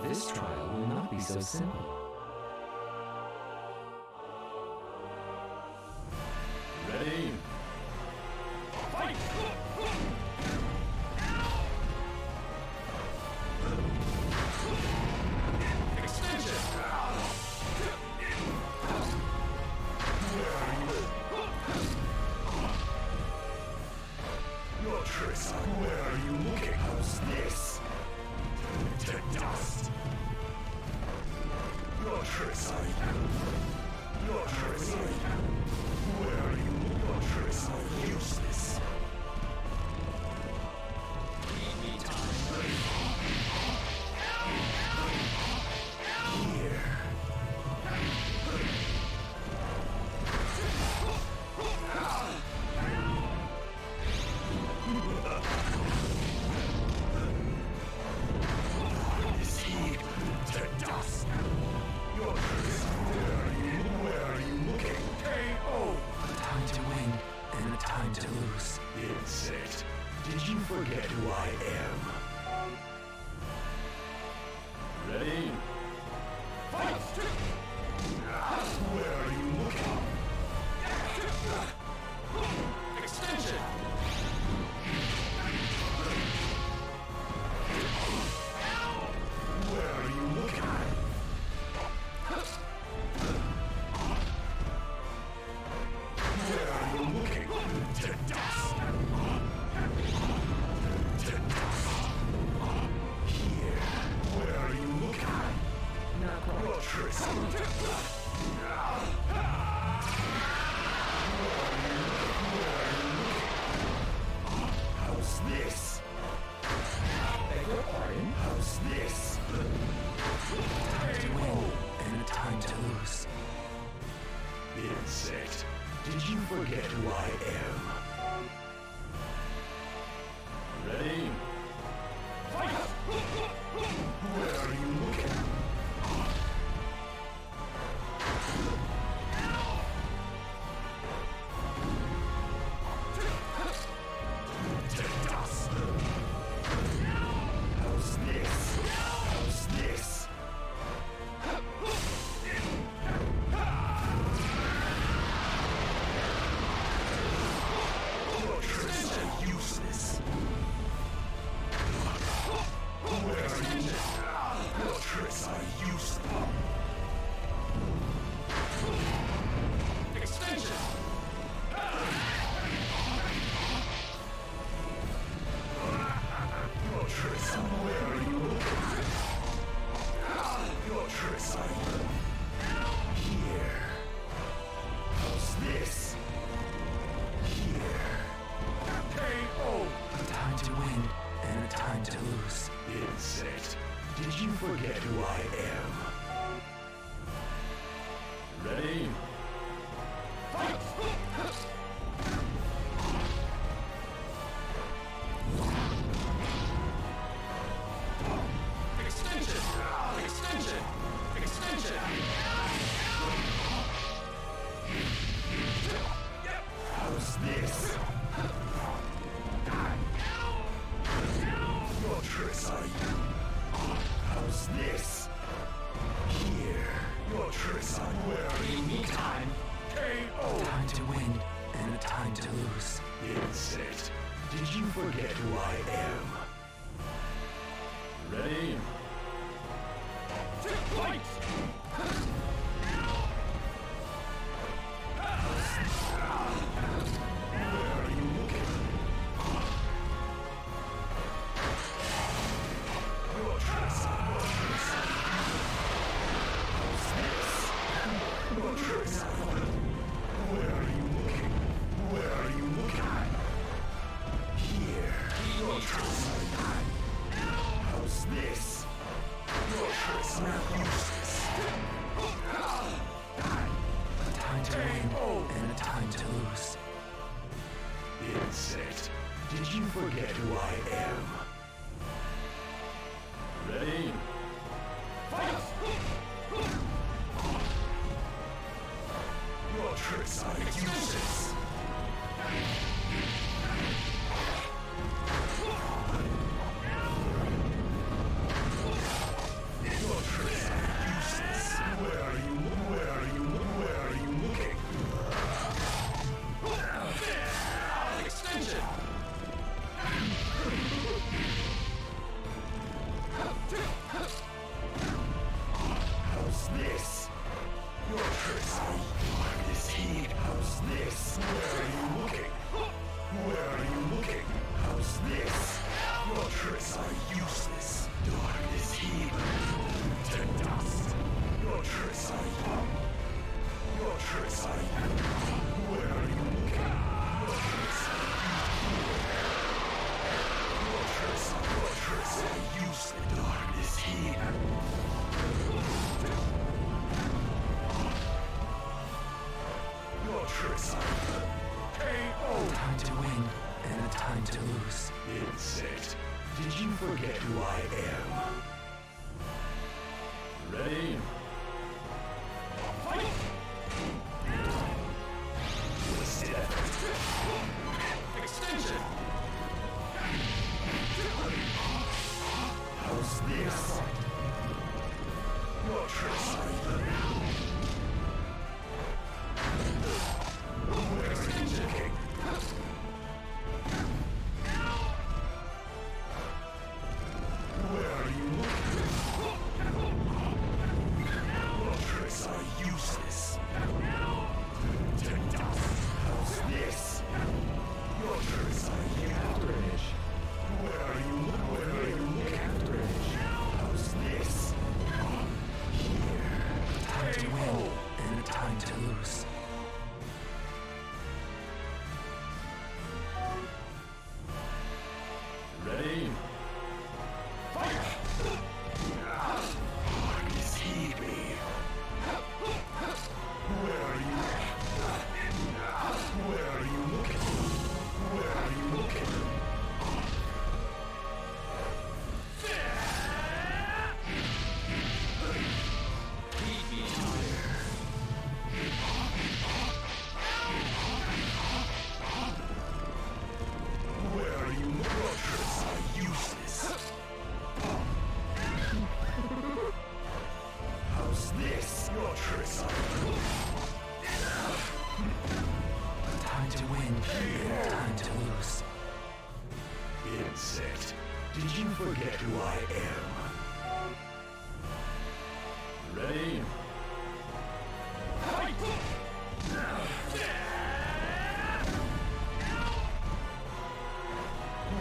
This trial will not be so simple. tricks are your tricks are where are you? Your tricks are useless. Give me time. Here. Is he to dust? Your tricks. Where are you looking? KO! A time to win and a time to lose. Insect, did you forget who I am? Ready? Fight! Where are you looking? Extension! Where are you looking? Where are you looking? To dust! To dust! Here. Where are you looking? Your tricks. How's this? Beg your pardon? How's this? Time to win and a time to lose. Insect, did you forget who I am? Ready? Fight! Where are you looking? To dust! How's this? How's this? Your tricks are useless. Where are you? Your tricks are useless. Extension! Your tricks are where are you looking? Your tricks are here. How's this? Here. KO! A time to win and a time to lose. Insect, did you forget who I am? Ready? Fight! Extension! Extension! Extension! How's this? Your tricks are how's this? Here. Your tricks are where are you? Need time. KO! Time to win and a time to lose. Insect, did you forget who I am? Ready? Fight! Where are you looking? Your tricks are how's this? Your tricks are where are you looking? Where are you looking? Here. Your tricks are how's this? Your tricks are useless. A time to win and a time to lose. Insect, did you forget who I am? Ready? Fight! Your tricks are useless. Your tricks are useless. Where are you? Where are you? Where are you looking? Extension! How's this? Your tricks are this heat. How's this? Where are you looking? Where are you looking? How's this? Your tricks are useless. Darkness heat. To dust. Your tricks are you? Your tricks are you? Where are you looking? Your tricks are your tricks are used in darkness here. Your tricks are KO. Time to win and a time to lose. Insect, did you forget who I am? Ready? Fight! Step. Extension! How's this? Your tricks are extension kick. Where are you looking? Your tricks are useless. How's this? Your tricks are afteridge. Where are you looking? Where are you looking? Afteridge. How's this? Here. Time to win and a time to lose. Ready? Fight! Darkness Hibiki. Where are you? Where are you looking? Where are you looking? Where are you? Your tricks are useless. How's this? Your tricks are Time to win and time to lose. Insect, did you forget who I am? Ready? Fight!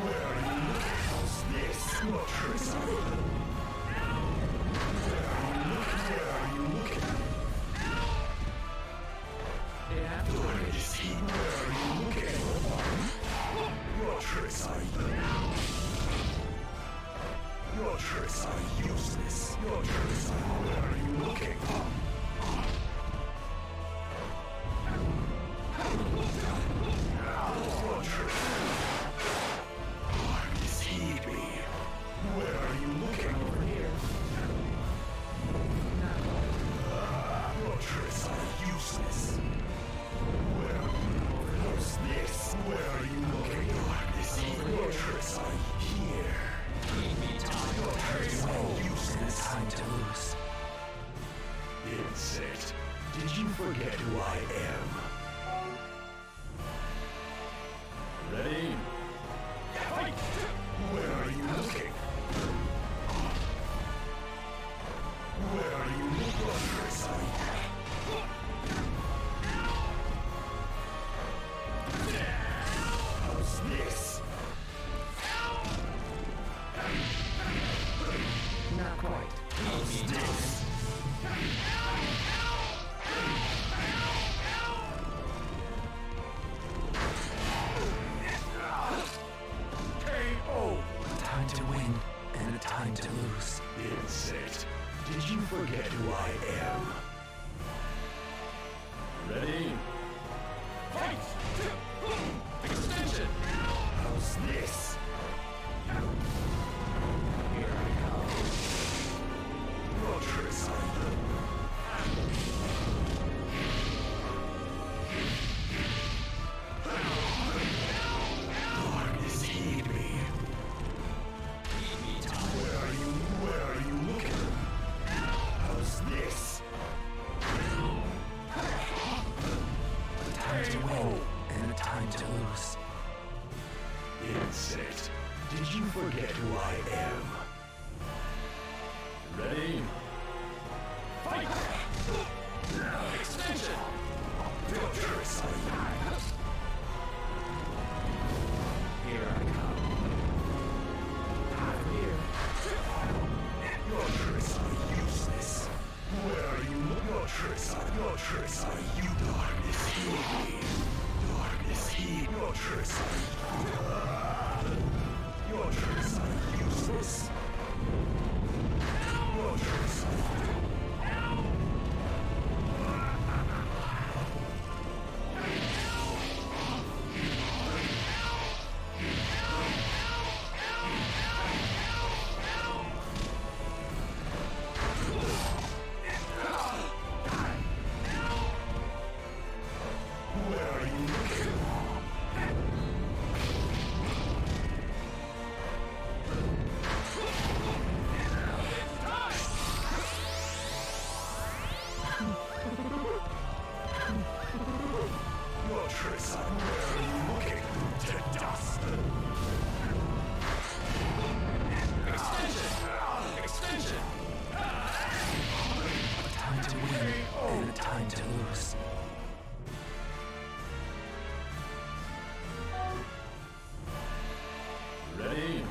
Where are you looking? How's this? Your tricks are Where are you looking? Darkness Heat. Where are you looking? Your tricks are Your tricks are useless. Your tricks are where are you looking? Your tricks. Darkness Hibiki. Where are you looking? Over here. Your tricks are useless. Where's this? Where are you looking? Darkness Hibiki. Your tricks are here. Your tricks are useless. Time to lose. Insect, did you forget who I am? Ready? Fight! Where are you looking? Where are you looking? Your tricks are How's this? Not quite. How's this? KO! Time to win and a time to lose. Insect, did you forget who I am? Ready? Fight! Extension! How's this? Here I come. Your tricks are Darkness Hibiki. Where are you looking? How's this? Time to win and a time to lose. Insect, did you forget who I am? Ready? Fight! Extension! Your tricks are Here I come. I'm here. Your tricks are useless. Where are you Your tricks are you, darkness, heed me. Darkness, heed your tricks are your tricks are useless. Your tricks are where are you looking? Your tricks are where are you looking? To dust! Extension! Extension! A time to win and a time to lose. Ready?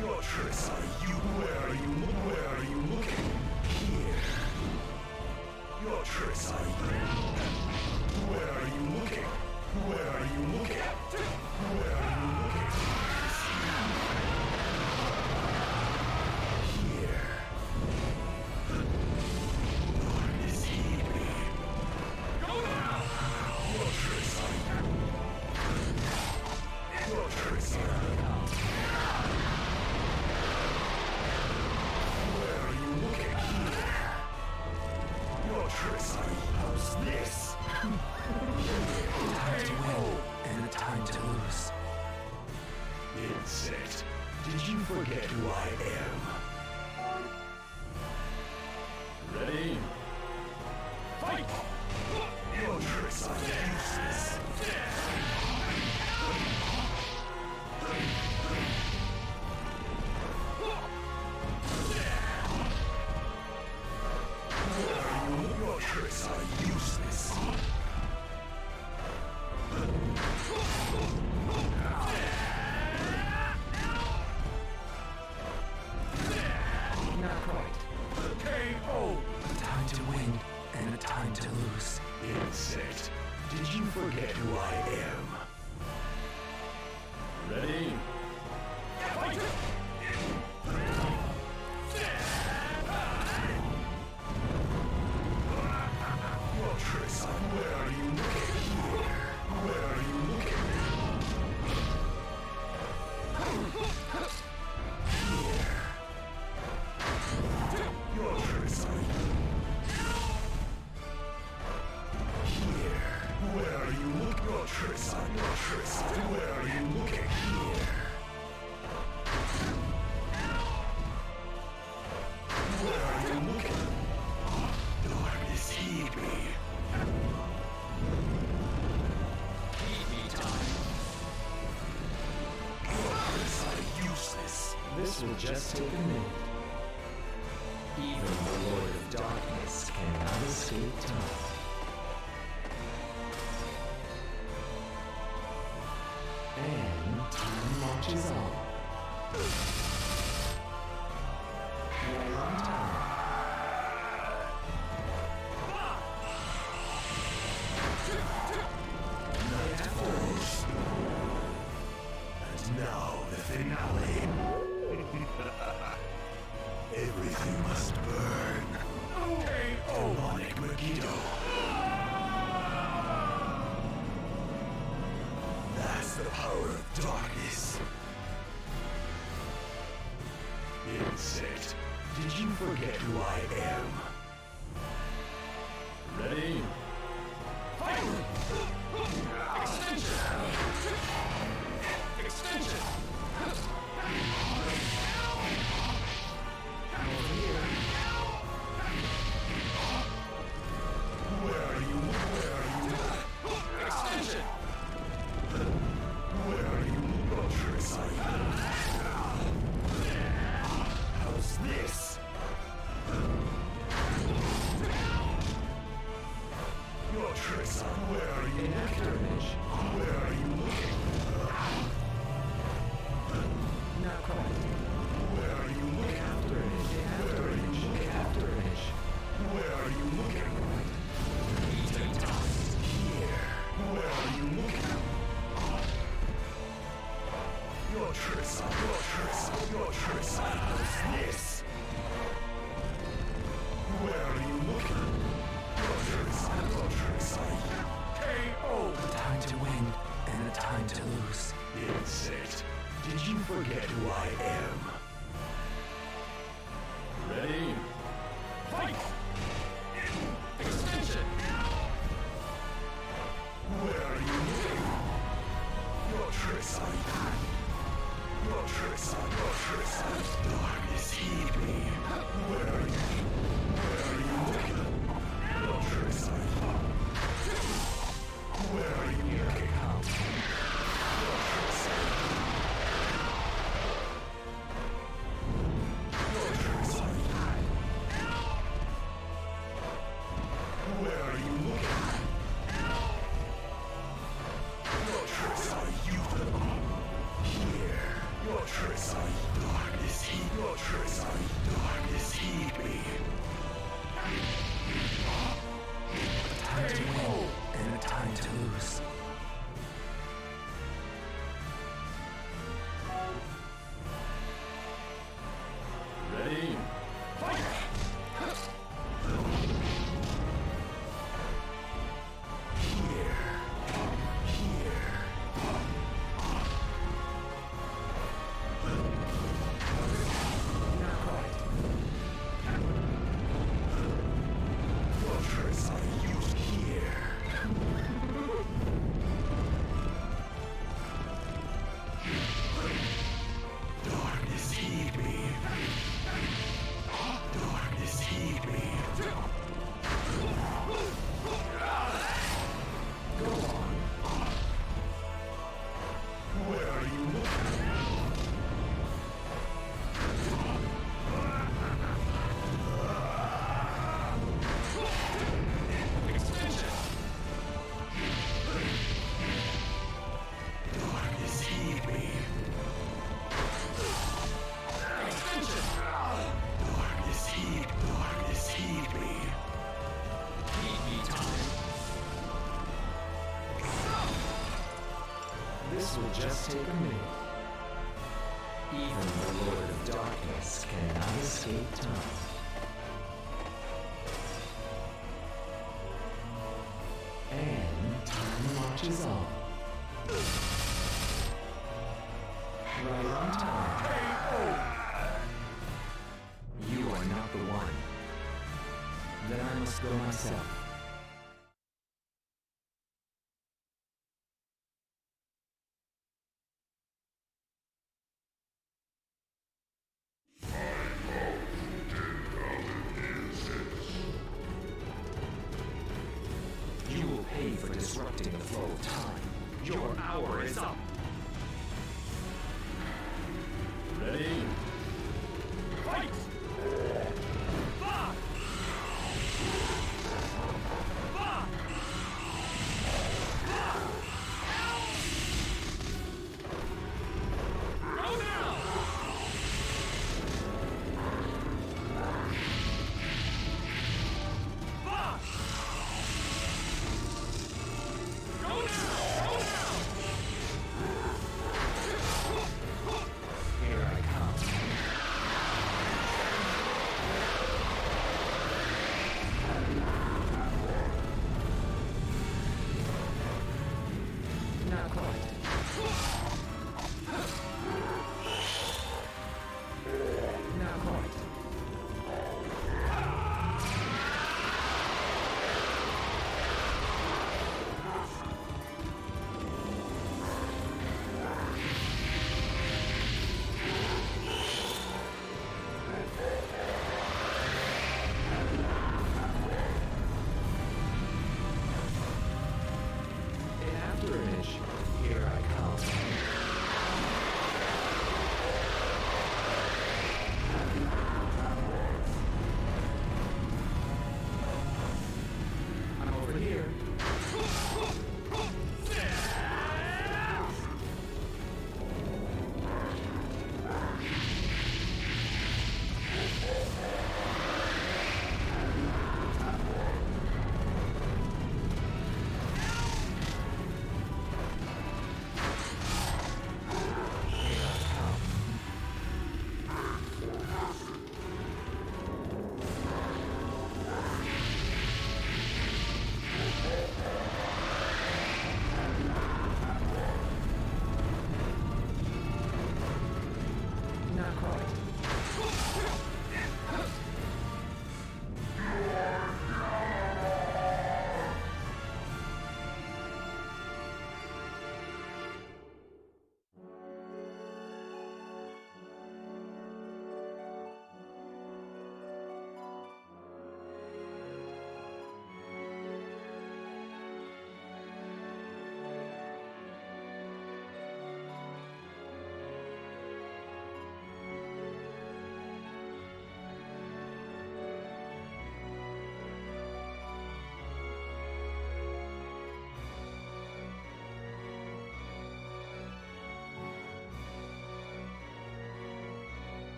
Your tricks are you. Where are you? Where are you looking? Here. Your tricks are you. Where are you looking? Where are you looking? Where are you looking? Here. Darkness, heed me. Go now! Your tricks are you. Your tricks are you. Where are you looking? Your tricks are how's this? A time to win and a time to lose. Insect, did you forget who I am? Ready? Fight! Your tricks are useless. Your tricks are useless. Not quite. KO! A time to win and a time to lose. Insect, did you forget who I am? Ready? Fight! Your tricks are where are you looking? Where are you looking? Here. Your tricks are here. Where are you looking? Your tricks are where are you looking? Here. Where are you looking? Darkness, heed me. Heed me, time. Your tricks are useless. This will just take a minute. Even the Lord of Darkness cannot escape time. And time marches on. Right on time. Night falls. And now the finale. Everything must burn. Demonic Megiddo. That's the power of darkness. Insect, did you forget who I am? Ready? Fight! Extension! Extension! Where are you? Where are you? Extension! Where Your tricks are useless. Where are you looking? Your tricks are KO. A time to win and a time to lose. Insect, did you forget who I am? Ready? Fight! Extension! Where are you looking? Your tricks are darkness heed me. Where are you looking? Your tricks are where are you looking? Your tricks where are you looking? Your tricks are here. Your tricks are darkness heed. Your tricks are darkness heed me. A time to win and a time to lose. Ready? Fight! This will just take a minute. Even the Lord of Darkness cannot escape time. And time marches on. Right on time. You are not the one. Then I must go myself. You will pay for disrupting the flow of time. Your hour is up. Ready? Fight!